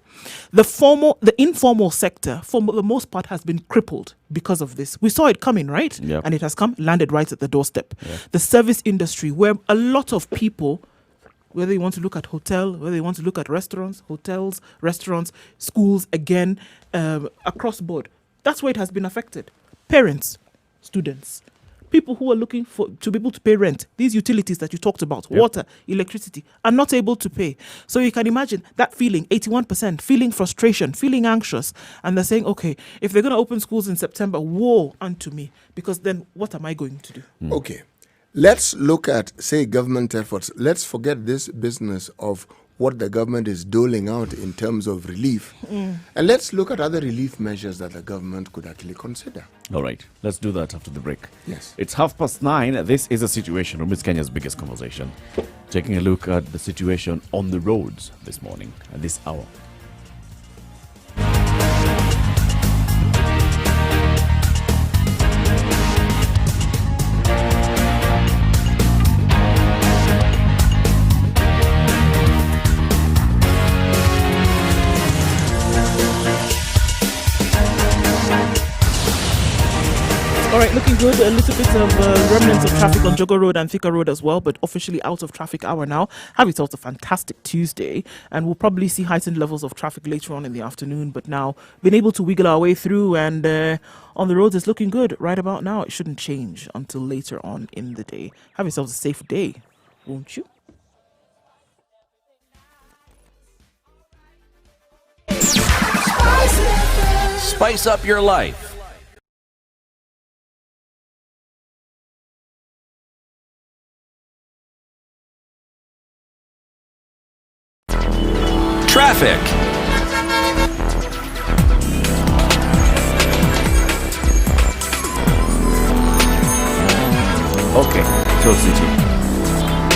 [SPEAKER 1] The informal sector, for the most part, has been crippled because of this. We saw it coming, right?
[SPEAKER 2] Yep.
[SPEAKER 1] And it has landed right at the doorstep. The service industry, where a lot of people, whether you want to look at whether you want to look at hotels, restaurants, schools, again, across board. That's where it has been affected. Parents, students, people who are looking to be able to pay rent, these utilities that you talked about, water, electricity, are not able to pay. So you can imagine that feeling, 81%, feeling frustration, feeling anxious. And they're saying, okay, if they're going to open schools in September, woe unto me, because then what am I going to do?
[SPEAKER 3] Okay. Let's look at, say, government efforts. Let's forget this business of what the government is doling out in terms of relief. And let's look at other relief measures that the government could actually consider.
[SPEAKER 2] All right, let's do that after the break.
[SPEAKER 3] Yes.
[SPEAKER 2] It's 9:30. This is a situation room. It's Kenya's biggest conversation. Taking a look at the situation on the roads this morning at this hour.
[SPEAKER 1] All right, looking good. A little bit of remnants of traffic on Jogo Road and Thika Road as well, but officially out of traffic hour now. Have yourselves a fantastic Tuesday, and we'll probably see heightened levels of traffic later on in the afternoon, but now been able to wiggle our way through, and on the roads it's looking good right about now. It shouldn't change until later on in the day. Have yourselves a safe day, won't you?
[SPEAKER 4] Spice up your life. Traffic.
[SPEAKER 2] Okay, so City.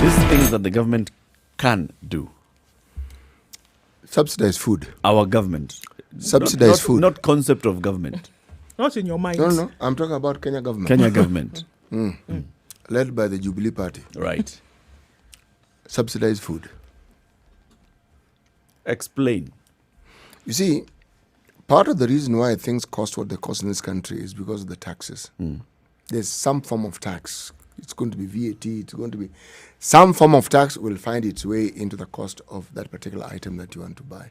[SPEAKER 2] These things that the government can do.
[SPEAKER 3] Subsidize food.
[SPEAKER 2] Our government.
[SPEAKER 3] Subsidize food.
[SPEAKER 2] Not concept of government.
[SPEAKER 1] Not in your mind.
[SPEAKER 3] No. I'm talking about Kenya government.
[SPEAKER 2] Kenya government.
[SPEAKER 3] Led by the Jubilee Party.
[SPEAKER 2] Right.
[SPEAKER 3] Subsidize food.
[SPEAKER 2] Explain.
[SPEAKER 3] You see, part of the reason why things cost what they cost in this country is because of the taxes. There's some form of tax. It's going to be VAT. It's going to be some form of tax will find its way into the cost of that particular item that you want to buy.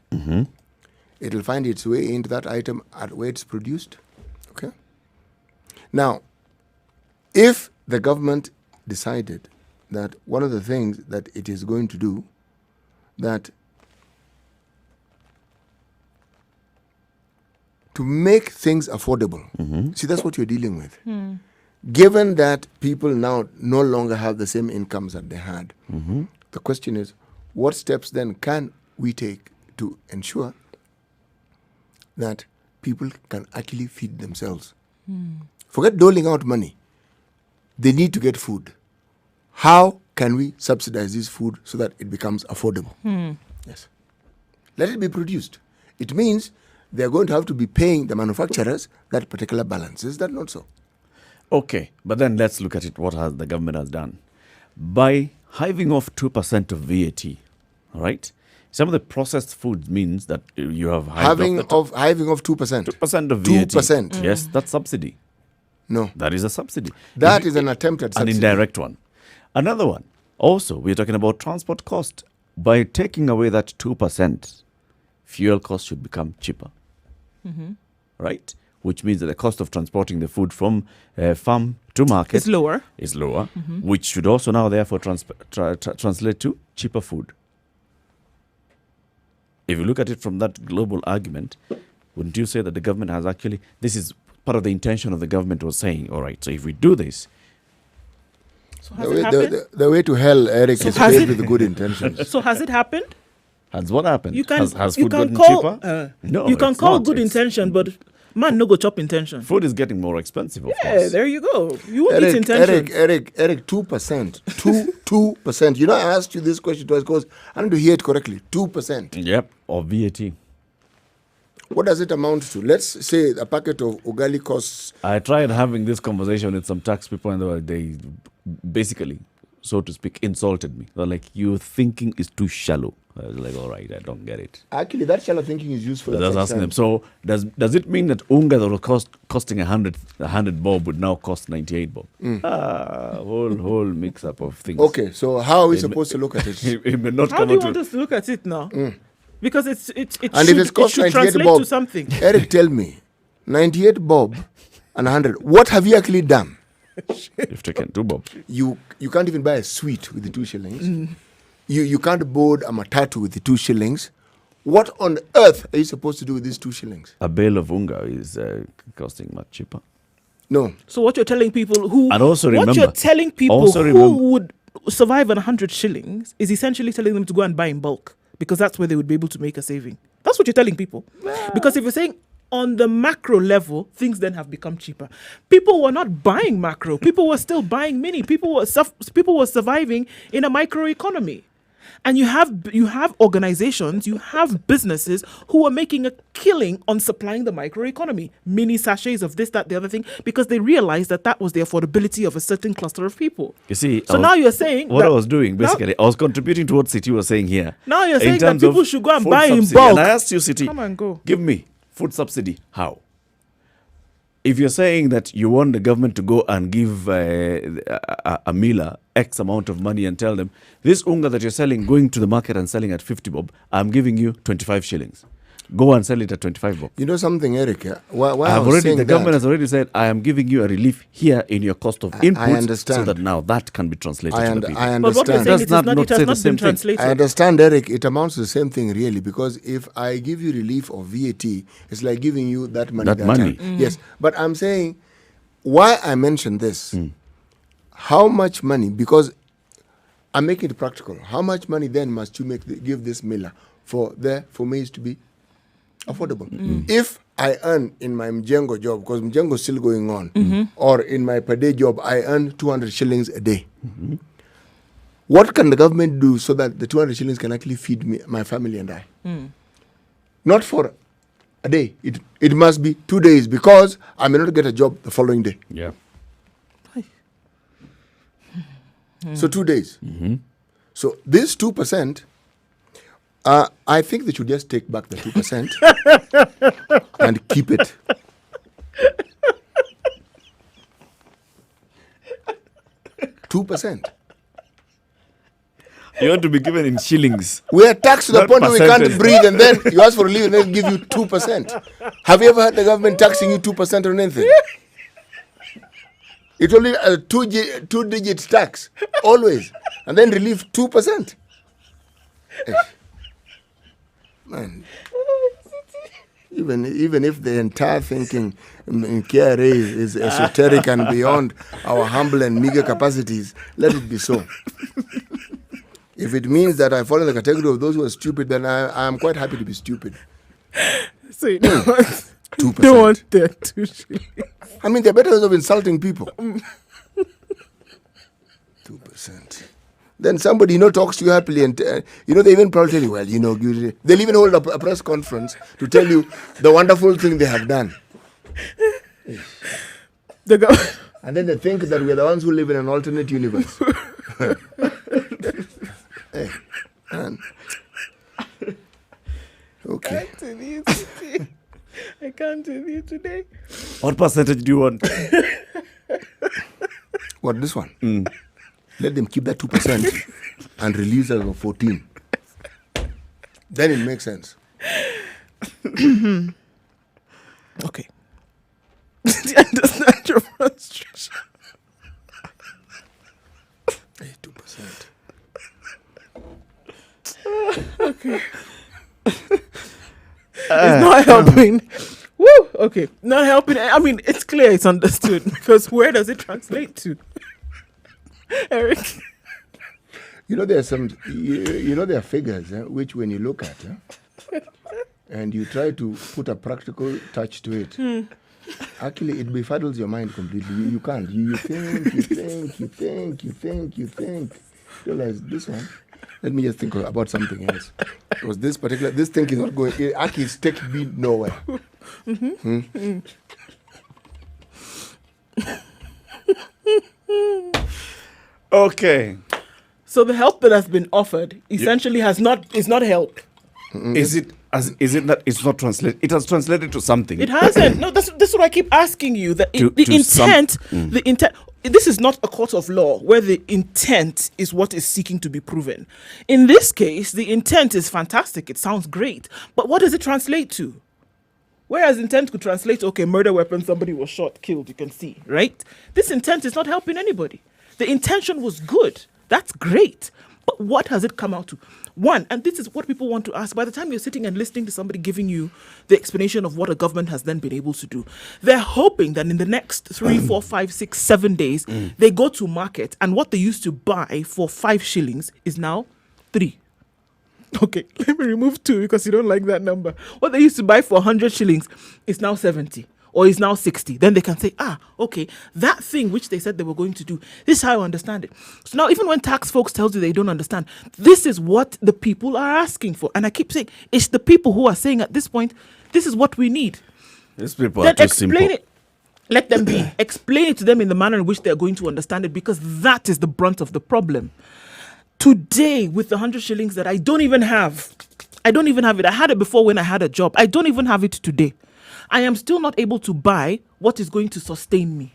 [SPEAKER 3] It will find its way into that item at where it's produced. Okay. Now, if the government decided that one of the things that it is going to do, that to make things affordable, see, that's what you're dealing with. Given that people now no longer have the same incomes that they had, the question is, what steps then can we take to ensure that people can actually feed themselves? Forget doling out money. They need to get food. How can we subsidize this food so that it becomes affordable? Yes. Let it be produced. It means they're going to have to be paying the manufacturers that particular balance. Is that not so?
[SPEAKER 2] Okay, but then let's look at it, what has the government has done. By hiving off 2% of VAT, all right, some of the processed foods means that you have
[SPEAKER 3] hiving off 2%.
[SPEAKER 2] 2% of VAT.
[SPEAKER 3] 2%.
[SPEAKER 2] Yes, that's subsidy.
[SPEAKER 3] No.
[SPEAKER 2] That is a subsidy.
[SPEAKER 3] That is an attempt at subsidy.
[SPEAKER 2] An indirect one. Another one, also, we're talking about transport cost. By taking away that 2%, fuel cost should become cheaper. Right? Which means that the cost of transporting the food from farm to market
[SPEAKER 1] is lower,
[SPEAKER 2] which should also now therefore translate to cheaper food. If you look at it from that global argument, wouldn't you say that the government has actually, this is part of the intention of the government was saying, all right, so if we do this.
[SPEAKER 1] So has it happened?
[SPEAKER 3] The way to hell, Eric, is paved with good intentions.
[SPEAKER 1] So has it happened?
[SPEAKER 2] Has what happened?
[SPEAKER 1] You can,
[SPEAKER 2] has
[SPEAKER 1] you
[SPEAKER 2] food
[SPEAKER 1] can
[SPEAKER 2] gotten
[SPEAKER 1] call,
[SPEAKER 2] cheaper? No,
[SPEAKER 1] you can
[SPEAKER 2] it's
[SPEAKER 1] call
[SPEAKER 2] not.
[SPEAKER 1] good intention, but man, no go chop intention.
[SPEAKER 2] Food is getting more expensive, of
[SPEAKER 1] Yeah,
[SPEAKER 2] course.
[SPEAKER 1] there you go. You won't eat intention.
[SPEAKER 3] Eric, 2%. 2%. You know, I asked you this question twice because I need to hear it correctly. 2%.
[SPEAKER 2] Yep, or VAT.
[SPEAKER 3] What does it amount to? Let's say a packet of ugali costs.
[SPEAKER 2] I tried having this conversation with some tax people, and they basically, so to speak, insulted me. They're like, your thinking is too shallow. I was like, all right, I don't get it.
[SPEAKER 3] Actually, that shallow thinking is useful.
[SPEAKER 2] I was asking them, so does it mean that unga that was costing 100 bob would now cost 98 bob? Whole mix up of things.
[SPEAKER 3] Okay, so how are we supposed to look at it?
[SPEAKER 2] It may not
[SPEAKER 1] How
[SPEAKER 2] come
[SPEAKER 1] do you
[SPEAKER 2] out
[SPEAKER 1] want us to look at it now? Because it
[SPEAKER 3] and
[SPEAKER 1] should,
[SPEAKER 3] if it's cost
[SPEAKER 1] it should
[SPEAKER 3] 98
[SPEAKER 1] translate
[SPEAKER 3] bob,
[SPEAKER 1] to something.
[SPEAKER 3] Eric, tell me, 98 bob and 100. What have you actually done?
[SPEAKER 2] You've taken 2 bob.
[SPEAKER 3] You can't even buy a sweet with the 2 shillings. You can't board a matatu with the 2 shillings. What on earth are you supposed to do with these 2 shillings?
[SPEAKER 2] A bale of unga is costing much cheaper.
[SPEAKER 3] No.
[SPEAKER 1] So what you're telling people who,
[SPEAKER 2] And also remember,
[SPEAKER 1] what you're telling people
[SPEAKER 2] also
[SPEAKER 1] who
[SPEAKER 2] remember-
[SPEAKER 1] would survive on 100 shillings is essentially telling them to go and buy in bulk, because that's where they would be able to make a saving. That's what you're telling people. Because if you're saying on the macro level, things then have become cheaper. People were not buying macro. People were still buying mini. People were surviving in a micro economy. And you have organizations, you have businesses who are making a killing on supplying the microeconomy, mini sachets of this, that, the other thing, because they realized that was the affordability of a certain cluster of people.
[SPEAKER 2] You see,
[SPEAKER 1] so now you're saying
[SPEAKER 2] what I was doing basically, I was contributing to what City was saying here.
[SPEAKER 1] Now you're
[SPEAKER 2] in
[SPEAKER 1] saying that
[SPEAKER 2] terms
[SPEAKER 1] people
[SPEAKER 2] of
[SPEAKER 1] should go and
[SPEAKER 2] food
[SPEAKER 1] buy in
[SPEAKER 2] subsidy.
[SPEAKER 1] bulk.
[SPEAKER 2] And I asked you, City,
[SPEAKER 1] Come and go.
[SPEAKER 2] give me food subsidy. How? If you're saying that you want the government to go and give a miller X amount of money and tell them, this unga that you're selling, going to the market and selling at 50 bob, I'm giving you 25 shillings. Go and sell it at 25 bob.
[SPEAKER 3] You know something, Eric? Why
[SPEAKER 2] the government has already said, I am giving you a relief here in your cost of input.
[SPEAKER 3] I understand.
[SPEAKER 2] So that now that can be translated to the people.
[SPEAKER 3] I understand.
[SPEAKER 1] But what you're saying is it has not been translated.
[SPEAKER 3] I understand, Eric. It amounts to the same thing, really, because if I give you relief of VAT, it's like giving you that money.
[SPEAKER 2] That money.
[SPEAKER 3] Yes. But I'm saying, why I mentioned this, how much money, because I'm making it practical, how much money then must you give this miller for maize to be affordable? If I earn in my Mjengo job, because Mjengo is still going on, or in my per day job, I earn 200 shillings a day. What can the government do so that the 200 shillings can actually feed me, my family and I? Not for a day. It must be 2 days, because I may not get a job the following day.
[SPEAKER 2] Yeah.
[SPEAKER 3] So 2 days. So this 2%, I think they should just take back the 2% and keep it. %.
[SPEAKER 2] You want to be given in shillings.
[SPEAKER 3] We are taxed to the
[SPEAKER 2] Not
[SPEAKER 3] point where we can't
[SPEAKER 2] percentage.
[SPEAKER 3] breathe, and then you ask for relief and they give you 2%. Have you ever had the government taxing you 2% on anything? It's only a two-digit tax, always, and then relief 2%. Man, even if the entire thinking in KRA is esoteric and beyond our humble and meager capacities, let it be so. If it means that I fall in the category of those who are stupid, then I am quite happy to be stupid.
[SPEAKER 1] So you know what?
[SPEAKER 3] 2%.
[SPEAKER 1] Don't want that 2 shillings.
[SPEAKER 3] I mean, there are better ways of insulting people. 2%. Then somebody, talks to you happily and, they even probably tell you, well, they'll even hold up a press conference to tell you the wonderful thing they have done. And then they think that we're the ones who live in an alternate universe. Hey, man. Okay.
[SPEAKER 1] I can't tell you today.
[SPEAKER 2] What percentage do you want?
[SPEAKER 3] What, this one? Let them keep that 2% and release us of 14. Then it makes sense.
[SPEAKER 1] Okay. I understand your frustration.
[SPEAKER 3] Hey, 2%.
[SPEAKER 1] Okay. It's not helping. Woo! Okay. Not helping. I mean, it's clear, it's understood. Because where does it translate to? Eric?
[SPEAKER 3] There are some, there are figures which when you look at and you try to put a practical touch to it, actually it befuddles your mind completely. You can't. You think. Realize this one. Let me just think about something else. Because this thing is not going, actually it's taking me nowhere.
[SPEAKER 2] Okay.
[SPEAKER 1] So the help that has been offered essentially is not help.
[SPEAKER 2] Is it that it's not translated? It has translated to something.
[SPEAKER 1] It hasn't. No, that's what I keep asking you. The intent. This is not a court of law where the intent is what is seeking to be proven. In this case, the intent is fantastic. It sounds great, but what does it translate to? Whereas intent could translate, okay, murder weapon, somebody was shot, killed. You can see, right? This intent is not helping anybody. The intention was good. That's great. But what has it come out to? One, and this is what people want to ask, by the time you're sitting and listening to somebody giving you the explanation of what a government has then been able to do, they're hoping that in the next 3, 4, 5, 6, 7 days, they go to market and what they used to buy for 5 shillings is now 3. Okay, let me remove 2 because you don't like that number. What they used to buy for 100 shillings is now 70. Or is now 60, then they can say, okay, that thing which they said they were going to do, this is how I understand it. So now even when tax folks tells you they don't understand, this is what the people are asking for. And I keep saying, it's the people who are saying at this point, this is what we need.
[SPEAKER 2] These people
[SPEAKER 1] Then
[SPEAKER 2] are too
[SPEAKER 1] explain
[SPEAKER 2] simple.
[SPEAKER 1] it. Let them be. Explain it to them in the manner in which they're going to understand it, because that is the brunt of the problem. Today, with the 100 shillings that I don't even have it. I had it before when I had a job. I don't even have it today. I am still not able to buy what is going to sustain me.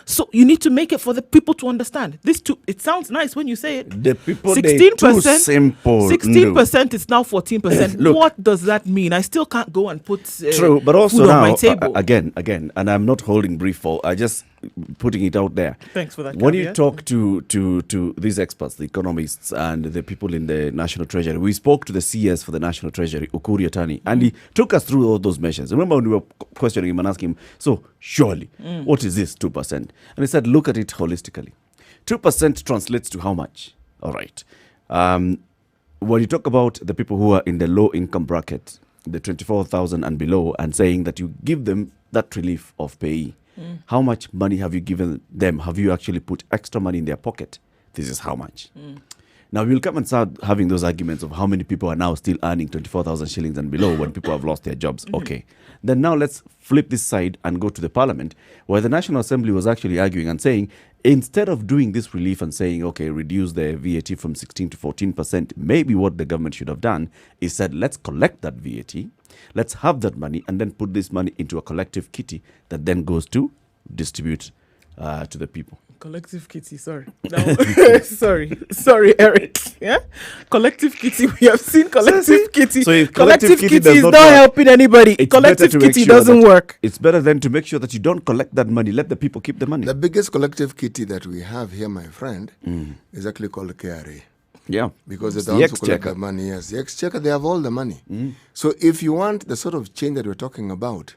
[SPEAKER 1] So you need to make it for the people to understand. It sounds nice when you say it.
[SPEAKER 2] The people, 16%, too simple.
[SPEAKER 1] 16% is now 14%.
[SPEAKER 2] Look,
[SPEAKER 1] what does that mean? I still can't go and put
[SPEAKER 2] true, but also
[SPEAKER 1] food
[SPEAKER 2] now,
[SPEAKER 1] on my table.
[SPEAKER 2] again, and I'm not holding brief for, I just putting it out there.
[SPEAKER 1] Thanks for that.
[SPEAKER 2] When you
[SPEAKER 1] caveat.
[SPEAKER 2] talk to these experts, the economists and the people in the National Treasury, we spoke to the CS for the National Treasury, Ukuri Atani, and he took us through all those measures. Remember when we were questioning him and asking him, so surely, what is this 2%? And he said, look at it holistically. 2% translates to how much? All right. When you talk about the people who are in the low income bracket, the 24,000 and below, and saying that you give them that relief of pay, how much money have you given them? Have you actually put extra money in their pocket? This is how much. Now we'll come and start having those arguments of how many people are now still earning 24,000 shillings and below when people have lost their jobs. Okay. Then now let's flip this side and go to the parliament, where the National Assembly was actually arguing and saying, instead of doing this relief and saying, okay, reduce the VAT from 16 to 14%, maybe what the government should have done is said, let's collect that VAT, let's have that money, and then put this money into a collective kitty that then goes to distribute to the people.
[SPEAKER 1] Collective kitty, sorry. No. sorry, Eric. Yeah? Collective kitty, we have seen collective kitty.
[SPEAKER 2] So if
[SPEAKER 1] collective kitty
[SPEAKER 2] does
[SPEAKER 1] is not
[SPEAKER 2] work,
[SPEAKER 1] helping anybody.
[SPEAKER 2] it's
[SPEAKER 1] Collective
[SPEAKER 2] better to make
[SPEAKER 1] kitty
[SPEAKER 2] sure
[SPEAKER 1] doesn't
[SPEAKER 2] that-
[SPEAKER 1] work.
[SPEAKER 2] It's better then to make sure that you don't collect that money. Let the people keep the money.
[SPEAKER 3] The biggest collective kitty that we have here, my friend, is actually called the KRA.
[SPEAKER 2] Yeah.
[SPEAKER 3] Because
[SPEAKER 2] It's
[SPEAKER 3] they
[SPEAKER 2] the
[SPEAKER 3] don't collect
[SPEAKER 2] exchequer.
[SPEAKER 3] the money. Yes, the exchequer, they have all the money. So if you want the sort of change that we're talking about,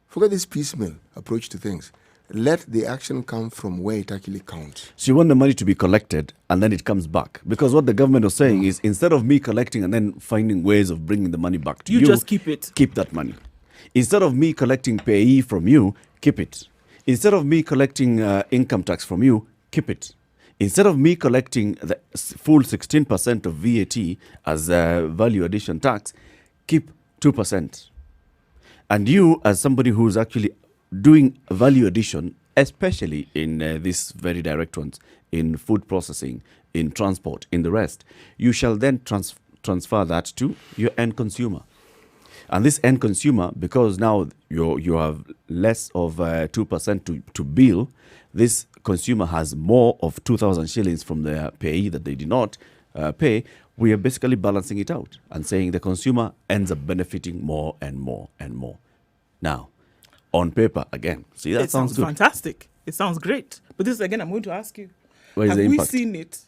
[SPEAKER 3] forget this piecemeal approach to things. Let the action come from where it actually counts.
[SPEAKER 2] So you want the money to be collected and then it comes back. Because what the government was saying is, instead of me collecting and then finding ways of bringing the money back to you,
[SPEAKER 1] You just keep it.
[SPEAKER 2] Keep that money. Instead of me collecting payee from you, keep it. Instead of me collecting income tax from you, keep it. Instead of me collecting the full 16% of VAT as value addition tax, keep 2%. And you, as somebody who's actually doing value addition, especially in these very direct ones, in food processing, in transport, in the rest, you shall then transfer that to your end consumer. And this end consumer, because now you have less of 2% to bill, this consumer has more of 2,000 shillings from the payee that they did not pay. We are basically balancing it out and saying the consumer ends up benefiting more and more and more. Now, on paper, again, see, that
[SPEAKER 1] It
[SPEAKER 2] sounds
[SPEAKER 1] sounds
[SPEAKER 2] good.
[SPEAKER 1] fantastic. It sounds great. But this, again, I'm going to ask you.
[SPEAKER 2] Where is
[SPEAKER 1] have
[SPEAKER 2] the
[SPEAKER 1] we
[SPEAKER 2] impact?
[SPEAKER 1] seen it?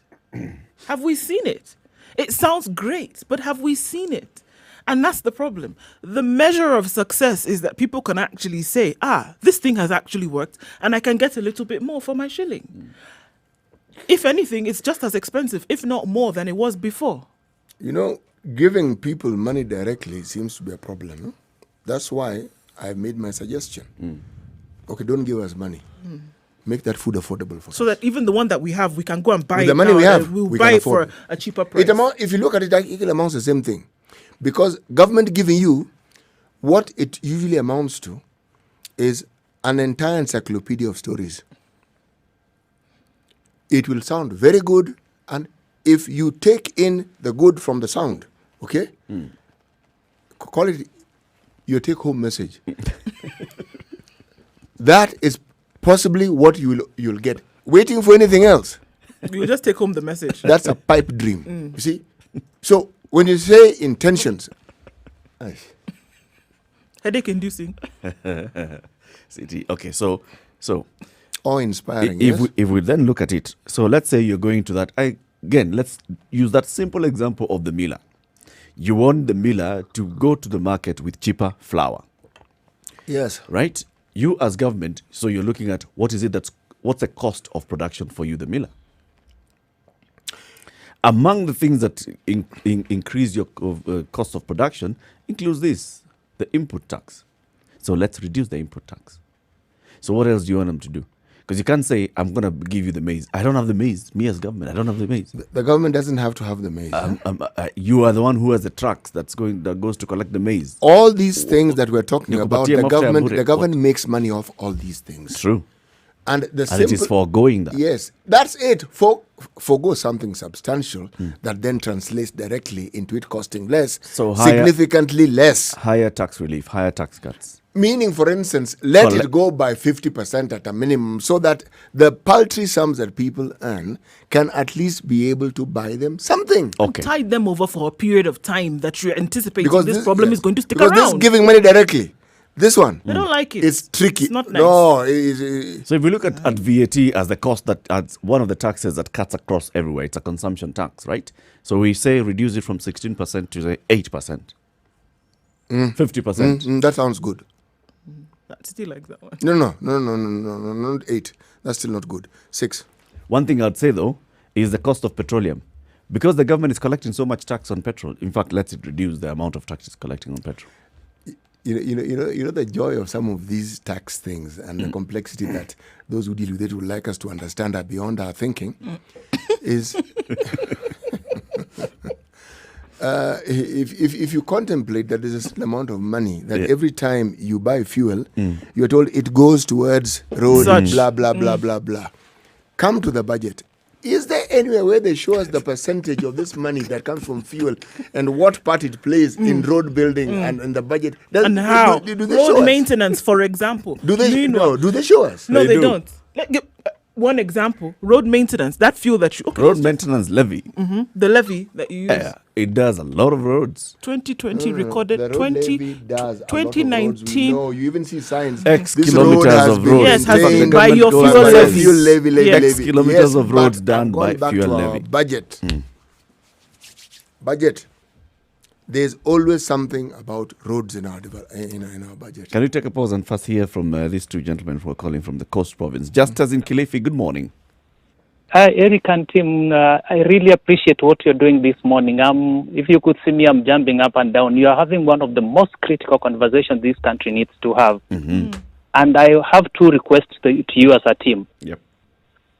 [SPEAKER 1] Have we seen it? It sounds great, but have we seen it? And that's the problem. The measure of success is that people can actually say, this thing has actually worked and I can get a little bit more for my shilling. If anything, it's just as expensive, if not more than it was before.
[SPEAKER 3] You know, giving people money directly seems to be a problem. No? That's why I've made my suggestion. Okay, don't give us money. Make that food affordable for us.
[SPEAKER 1] So that even the one that we have, we can go and buy
[SPEAKER 3] With
[SPEAKER 1] it
[SPEAKER 3] the money
[SPEAKER 1] now
[SPEAKER 3] we
[SPEAKER 1] and
[SPEAKER 3] have,
[SPEAKER 1] we'll
[SPEAKER 3] we
[SPEAKER 1] buy
[SPEAKER 3] can
[SPEAKER 1] it for
[SPEAKER 3] afford
[SPEAKER 1] a cheaper price.
[SPEAKER 3] If you look at it, it amounts to the same thing. Because government giving you, what it usually amounts to is an entire encyclopedia of stories. It will sound very good, and if you take in the good from the sound, okay, call it your take-home message. That is possibly what you'll get. Waiting for anything else.
[SPEAKER 1] You just take home the message.
[SPEAKER 3] That's a pipe dream. You see? So when you say intentions,
[SPEAKER 1] Headache inducing.
[SPEAKER 2] Okay, so
[SPEAKER 3] awe-inspiring.
[SPEAKER 2] if we then look at it, so let's say you're going to that, again, let's use that simple example of the miller. You want the miller to go to the market with cheaper flour.
[SPEAKER 3] Yes.
[SPEAKER 2] Right? You as government, so you're looking at what's the cost of production for you, the miller. Among the things that increase your cost of production includes this, the input tax. So let's reduce the input tax. So what else do you want them to do? Because you can't say, I'm going to give you the maize. I don't have the maize. Me as government, I don't have the maize.
[SPEAKER 3] The government doesn't have to have the maize.
[SPEAKER 2] You are the one who has the trucks that goes to collect the maize.
[SPEAKER 3] All these things that we're talking about,
[SPEAKER 2] Nikupatie mafuta
[SPEAKER 3] the government makes money off all these things.
[SPEAKER 2] True.
[SPEAKER 3] And
[SPEAKER 2] it is foregoing that.
[SPEAKER 3] Yes, that's it. Forgo something substantial that then translates directly into it costing less,
[SPEAKER 2] So
[SPEAKER 3] significantly less.
[SPEAKER 2] Higher tax relief, higher tax cuts.
[SPEAKER 3] Meaning, for instance, let it go by 50% at a minimum so that the paltry sums that people earn can at least be able to buy them something.
[SPEAKER 2] Okay.
[SPEAKER 1] Tide them over for a period of time that you're anticipating
[SPEAKER 3] Because
[SPEAKER 1] this problem is going to stick
[SPEAKER 3] because
[SPEAKER 1] around.
[SPEAKER 3] this giving money directly, this one,
[SPEAKER 1] I don't like it.
[SPEAKER 3] It's tricky.
[SPEAKER 1] It's not nice.
[SPEAKER 3] No,
[SPEAKER 2] So if we look at VAT as the cost as one of the taxes that cuts across everywhere, it's a consumption tax, right? So we say reduce it from 16% to say 8%. 50%.
[SPEAKER 3] That sounds good.
[SPEAKER 1] That's still like that one.
[SPEAKER 3] No, not 8. That's still not good. 6.
[SPEAKER 2] One thing I'd say though is the cost of petroleum. Because the government is collecting so much tax on petrol, in fact, let's reduce the amount of tax it's collecting on petrol.
[SPEAKER 3] You know the joy of some of these tax things and the complexity that those who deal with it would like us to understand are beyond our thinking is If you contemplate that there's a certain amount of money that every time you buy fuel, you're told it goes towards road, blah, blah, blah, blah, blah. Come to the budget. Is there anywhere where they show us the percentage of this money that comes from fuel and what part it plays in road building and in the budget?
[SPEAKER 1] And how?
[SPEAKER 3] Do they show
[SPEAKER 1] road
[SPEAKER 3] us?
[SPEAKER 1] maintenance, for example.
[SPEAKER 3] Do they? No, do they show us?
[SPEAKER 1] No, they don't. Let give one example. Road maintenance. That fuel that you... Okay,
[SPEAKER 2] road maintenance levy.
[SPEAKER 1] The levy that you use.
[SPEAKER 2] Yeah, it does a lot of roads.
[SPEAKER 1] 2020 recorded.
[SPEAKER 3] The road levy does
[SPEAKER 1] 2019.
[SPEAKER 3] No, you even see signs.
[SPEAKER 2] X
[SPEAKER 3] This
[SPEAKER 2] kilometers
[SPEAKER 3] road has
[SPEAKER 2] of
[SPEAKER 3] been
[SPEAKER 2] roads.
[SPEAKER 1] Yes, has
[SPEAKER 3] maintained
[SPEAKER 1] been by your fuel
[SPEAKER 3] by
[SPEAKER 1] levy.
[SPEAKER 3] fuel levy.
[SPEAKER 2] X kilometers of roads done by
[SPEAKER 3] back
[SPEAKER 2] fuel
[SPEAKER 3] to our
[SPEAKER 2] levy.
[SPEAKER 3] budget. Budget. There's always something about roads in our budget.
[SPEAKER 2] Can we take a pause and first hear from these two gentlemen who are calling from the Coast Province? Justus in Kilifi, good morning.
[SPEAKER 14] Hi, Eric and Tim. I really appreciate what you're doing this morning. If you could see me, I'm jumping up and down. You are having one of the most critical conversations this country needs to have. And I have two requests to you as a team.
[SPEAKER 2] Yep.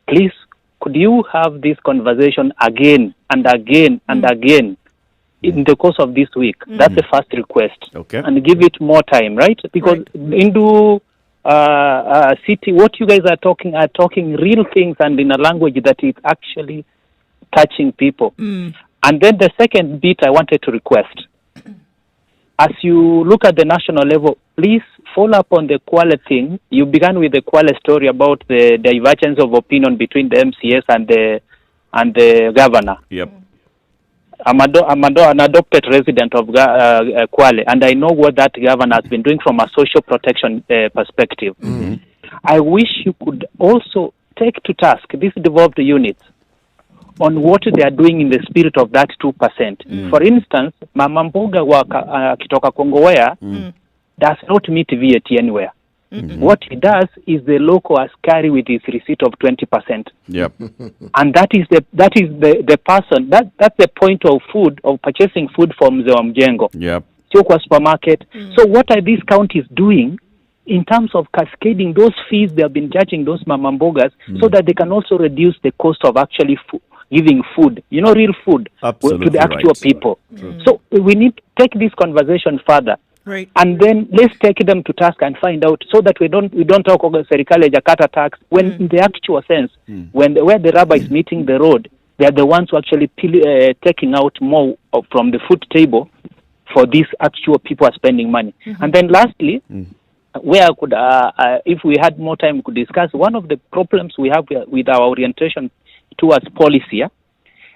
[SPEAKER 14] Please, could you have this conversation again and again and again in the course of this week? That's the first request.
[SPEAKER 2] Okay.
[SPEAKER 14] And give it more time, right? Because into city, what you guys are talking real things and in a language that is actually touching people. And then the second bit I wanted to request, as you look at the national level, please follow up on the Kwale thing. You began with the Kwale story about the divergence of opinion between the MCS and the governor.
[SPEAKER 2] Yep.
[SPEAKER 14] I'm an adopted resident of Kwale, and I know what that governor has been doing from a social protection perspective. I wish you could also take to task these devolved units on what they are doing in the spirit of that 2%. For instance, Mama Mboga wa kitoka Kongowea does not meet VAT anywhere. What he does is the local askari with his receipt of 20%.
[SPEAKER 2] Yep.
[SPEAKER 14] And that is the person, that's the point of food, of purchasing food from the Mjengo.
[SPEAKER 2] Yep.
[SPEAKER 14] Chokwa supermarket. So what are these counties doing in terms of cascading those fees they have been charging those mamambogas so that they can also reduce the cost of actually giving food, real food to the actual people. So we need to take this conversation further.
[SPEAKER 1] Right.
[SPEAKER 14] And then let's take them to task and find out so that we don't talk about serikali Jakarta tax when in the actual sense, where the rubber is meeting the road, they are the ones who actually taking out more from the food table for these actual people are spending money. And then lastly, where I could, if we had more time, we could discuss one of the problems we have with our orientation towards policy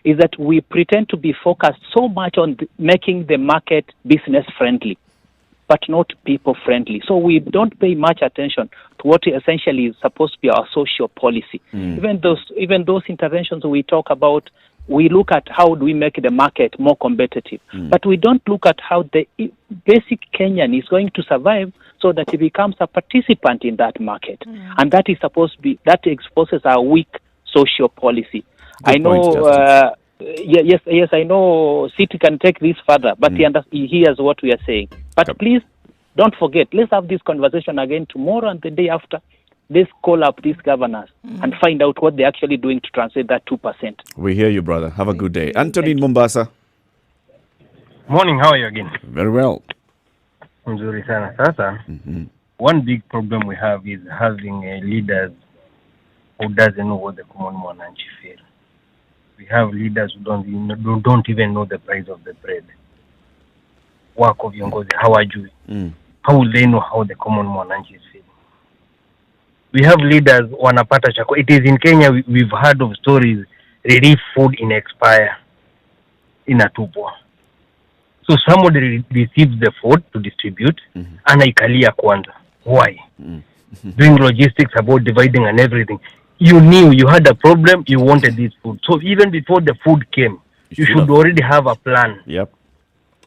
[SPEAKER 14] is that we pretend to be focused so much on making the market business friendly, but not people friendly. So we don't pay much attention to what essentially is supposed to be our social policy. Even those interventions we talk about, we look at how do we make the market more competitive. But we don't look at how the basic Kenyan is going to survive so that he becomes a participant in that market. And that is supposed to be, that exposes our weak social policy.
[SPEAKER 2] Good
[SPEAKER 14] I know, yes, I know City can take this further, but he hears what we are saying. But please, don't forget, let's have this conversation again tomorrow and the day after. Let's call up these governors and find out what they're actually doing to translate that 2%.
[SPEAKER 2] We hear you, brother. Have a good day. Anthony in Mombasa.
[SPEAKER 13] Morning, how are you again?
[SPEAKER 2] Very well.
[SPEAKER 13] Mzuri sana. Sasa, one big problem we have is having leaders who doesn't know what the common mwananchi feel. We have leaders who don't even know the price of the bread. Wako viongozi hawajui. How will they know how the common mwananchi is feeling? We have leaders wanapata chakula. It is in Kenya, we've heard of stories, relief food in expire, inatupwa. So somebody receives the food to distribute, anaikalia kwanza. Why? Doing logistics about dividing and everything. You knew you had a problem, you wanted this food. So even before the food came, you should already have a plan.
[SPEAKER 2] Yep.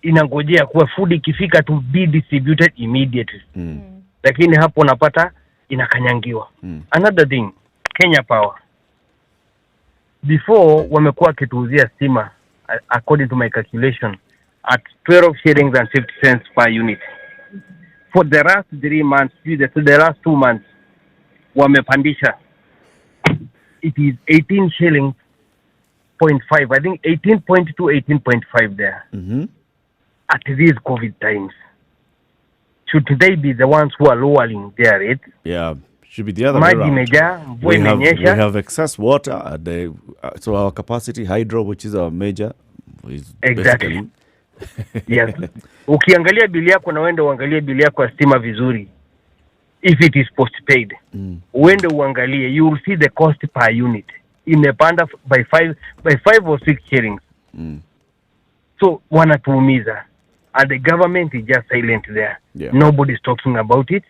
[SPEAKER 13] Inangojea kwa food ikifika to be distributed immediately. Lakini hapo unapata inakanyangiwa. Another thing, Kenya Power. Before wamekuwa kituuzia stima, according to my calculation, at 12 shillings and 50 cents per unit. For the last 3 months, the last 2 months, wamepandisha. It is 18 shillings I think 18.2, 18.5 there.
[SPEAKER 2] Mm-hmm.
[SPEAKER 13] At these COVID times, should they be the ones who are lowering their rates?
[SPEAKER 2] Yeah, should be the other way
[SPEAKER 13] Maji
[SPEAKER 2] around.
[SPEAKER 13] imejaa, mvua
[SPEAKER 2] We
[SPEAKER 13] imenyesha.
[SPEAKER 2] have excess water at the so our capacity hydro, which is our major, is
[SPEAKER 13] Exactly.
[SPEAKER 2] basically
[SPEAKER 13] Yes. Ukiangalia bili yako na uende uangalie bili yako ya stima vizuri. If it is postpaid, uende uangalie, you will see the cost per unit imepanda by 5 or 6 shillings. So wanatuumiza, and the government is just silent there.
[SPEAKER 2] Yeah.
[SPEAKER 13] Nobody's talking about it.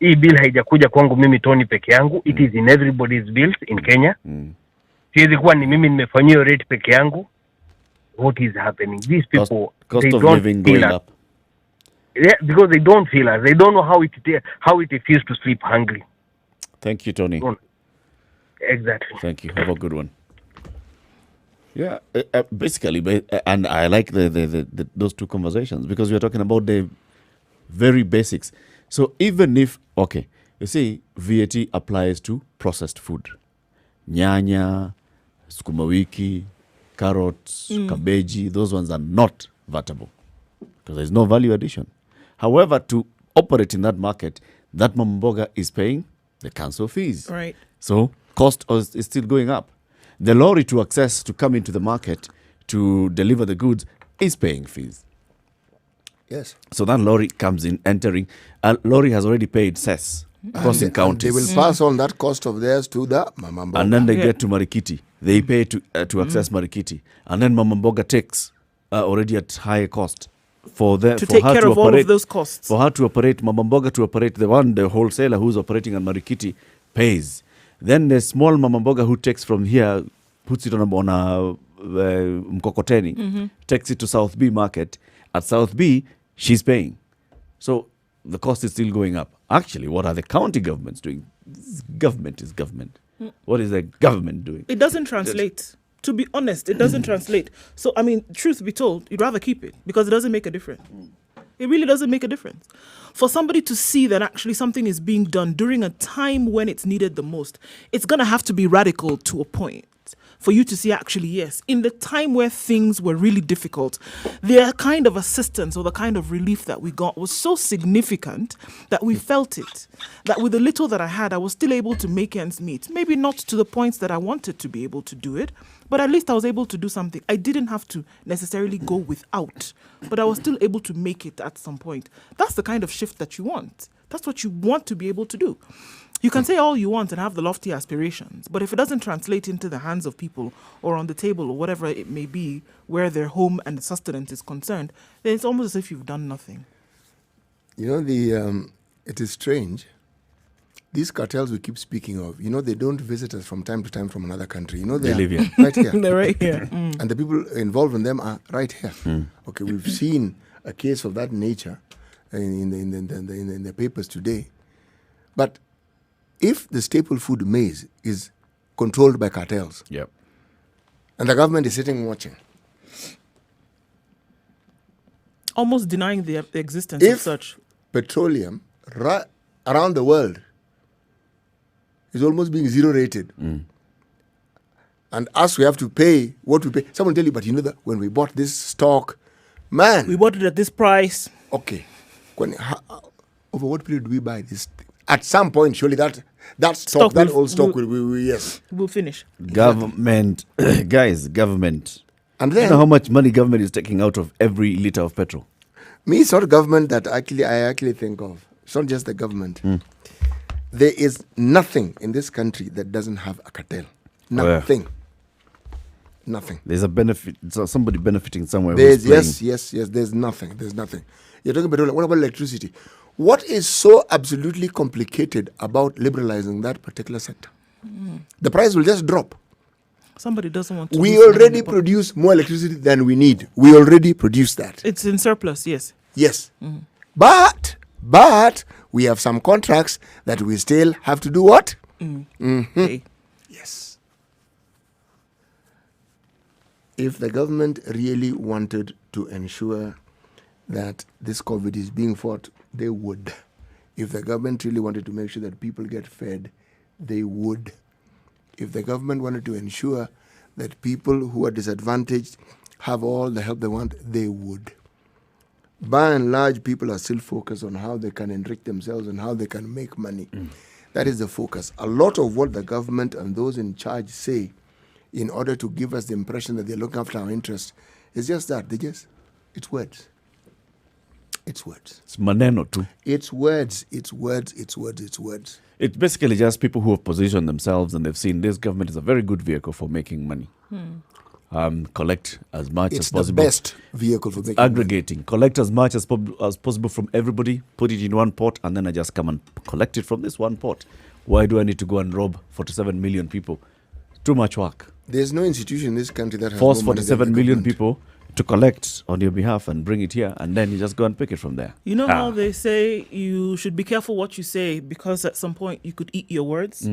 [SPEAKER 13] Hii bill haijakuja kwangu mimi Tony peke yangu. It is in everybody's bills in Kenya. Siwezi kuwa ni mimi nimefanyia rate peke yangu. What is happening? These people,
[SPEAKER 2] cost
[SPEAKER 13] they
[SPEAKER 2] of
[SPEAKER 13] don't
[SPEAKER 2] living
[SPEAKER 13] feel
[SPEAKER 2] going
[SPEAKER 13] us.
[SPEAKER 2] up.
[SPEAKER 13] Yeah, because they don't feel us. They don't know how it feels to sleep hungry.
[SPEAKER 2] Thank you, Tony.
[SPEAKER 13] Exactly.
[SPEAKER 2] Thank you. Have a good one. Yeah, basically, and I like the those two conversations because we are talking about the very basics. So even if, okay, you see, VAT applies to processed food. Nyanya, sukuma wiki, carrots, kabeji, those ones are not vatable because there's no value addition. However, to operate in that market, that mamboga is paying the council fees.
[SPEAKER 1] Right.
[SPEAKER 2] So cost is still going up. The lorry to access to come into the market to deliver the goods is paying fees.
[SPEAKER 3] Yes.
[SPEAKER 2] So that lorry comes in, entering. A lorry has already paid cess, crossing
[SPEAKER 3] And
[SPEAKER 2] counties.
[SPEAKER 3] they will pass on that cost of theirs to the Mamamboga.
[SPEAKER 2] And then they get to Marikiti. They pay to access Marikiti. And then Mamamboga takes already at higher cost. For
[SPEAKER 1] take
[SPEAKER 2] her
[SPEAKER 1] care
[SPEAKER 2] to
[SPEAKER 1] of all
[SPEAKER 2] operate,
[SPEAKER 1] of those costs.
[SPEAKER 2] For her to operate, Mamamboga to operate, the wholesaler who's operating on Marikiti pays. Then the small Mamamboga who takes from here, puts it on a mkokoteni, takes it to South B market. At South B, she's paying. So the cost is still going up. Actually, what are the county governments doing? Government is government. What is the government doing?
[SPEAKER 1] It doesn't translate. To be honest, it doesn't translate. So, I mean, truth be told, you'd rather keep it because it doesn't make a difference. It really doesn't make a difference. For somebody to see that actually something is being done during a time when it's needed the most, it's going to have to be radical to a point for you to see actually, yes, in the time where things were really difficult, the kind of assistance or the kind of relief that we got was so significant that we felt it. That with the little that I had, I was still able to make ends meet. Maybe not to the points that I wanted to be able to do it, but at least I was able to do something. I didn't have to necessarily go without, but I was still able to make it at some point. That's the kind of shift that you want. That's what you want to be able to do. You can say all you want and have the lofty aspirations, but if it doesn't translate into the hands of people or on the table or whatever it may be where their home and sustenance is concerned, then it's almost as if you've done nothing.
[SPEAKER 3] You know, it is strange. These cartels we keep speaking of, you know, they don't visit us from time to time from another country. You know,
[SPEAKER 2] They live here.
[SPEAKER 3] right here.
[SPEAKER 1] They're right here.
[SPEAKER 3] And the people involved in them are right here. Okay, we've seen a case of that nature in the papers today. But if the staple food maize is controlled by cartels,
[SPEAKER 2] yep,
[SPEAKER 3] and the government is sitting watching,
[SPEAKER 1] almost denying the existence of such
[SPEAKER 3] petroleum around the world is almost being zero rated, and us, we have to pay what we pay. Someone tell you, but you know that when we bought this stock, man,
[SPEAKER 1] we bought it at this price.
[SPEAKER 3] Okay, over what period do we buy this thing? At some point, surely that stock, that old stock will yes.
[SPEAKER 1] We'll finish.
[SPEAKER 2] Government, guys, government.
[SPEAKER 3] And then,
[SPEAKER 2] you know how much money government is taking out of every liter of petrol?
[SPEAKER 3] Me, it's not government that I actually think of. It's not just the government. There is nothing in this country that doesn't have a cartel. Nothing. Nothing.
[SPEAKER 2] There's a benefit. Somebody benefiting somewhere.
[SPEAKER 3] There's yes. There's nothing. You're talking about what about electricity? What is so absolutely complicated about liberalizing that particular sector? The price will just drop.
[SPEAKER 1] Somebody doesn't want to.
[SPEAKER 3] We already produce more electricity than we need. We already produce that.
[SPEAKER 1] It's in surplus, yes.
[SPEAKER 3] Yes. But we have some contracts that we still have to do what?
[SPEAKER 1] Okay.
[SPEAKER 3] Yes. If the government really wanted to ensure that this COVID is being fought, they would. If the government really wanted to make sure that people get fed, they would. If the government wanted to ensure that people who are disadvantaged have all the help they want, they would. By and large, people are still focused on how they can enrich themselves and how they can make money. That is the focus. A lot of what the government and those in charge say in order to give us the impression that they're looking after our interests is just that. It's words. It's words.
[SPEAKER 2] It's maneno too.
[SPEAKER 3] It's words. It's words. It's words. It's words.
[SPEAKER 2] It's basically just people who have positioned themselves and they've seen this government is a very good vehicle for making money. Collect as much as possible.
[SPEAKER 3] It's the best vehicle for making
[SPEAKER 2] aggregating. Money. Collect as much as possible from everybody, put it in one pot, and then I just come and collect it from this one pot. Why do I need to go and rob 47 million people? Too much work.
[SPEAKER 3] There's no institution in this country that has
[SPEAKER 2] force
[SPEAKER 3] more money
[SPEAKER 2] 47 million people to collect on your behalf and bring it here, and then you just go and pick it from there.
[SPEAKER 1] You know how they say you should be careful what you say because at some point you could eat your words?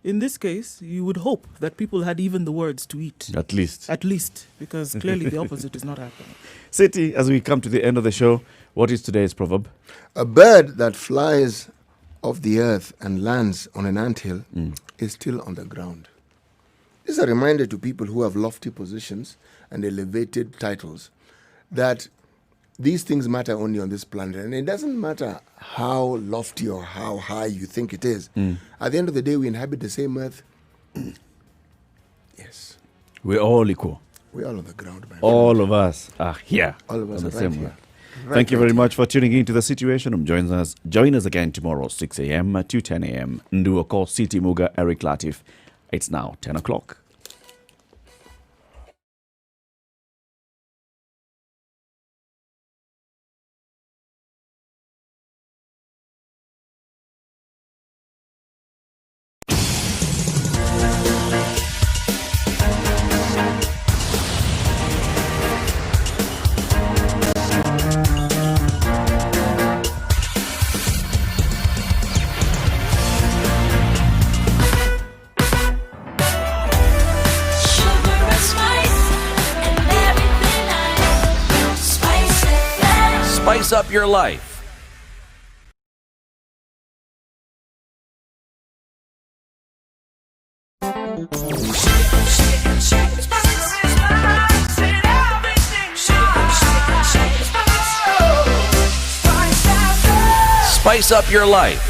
[SPEAKER 1] In this case, you would hope that people had even the words to eat.
[SPEAKER 2] At least.
[SPEAKER 1] At least, because clearly the opposite is not happening.
[SPEAKER 2] City, as we come to the end of the show, what is today's proverb?
[SPEAKER 3] A bird that flies off the earth and lands on an anthill is still on the ground. This is a reminder to people who have lofty positions and elevated titles that these things matter only on this planet. And it doesn't matter how lofty or how high you think it is. At the end of the day, we inhabit the same earth. Yes.
[SPEAKER 2] We're all equal.
[SPEAKER 3] We're all on the ground, man.
[SPEAKER 2] All of us are here.
[SPEAKER 3] All of us
[SPEAKER 2] on the
[SPEAKER 3] are
[SPEAKER 2] same
[SPEAKER 3] right here.
[SPEAKER 2] Right. Thank you very much for tuning in to The Situation Room. Join us again tomorrow, 6 a.m. to 10 a.m. Nduo call City Muga, Eric Latif. It's now 10 o'clock.
[SPEAKER 4] Spice up your life. Spice up your life.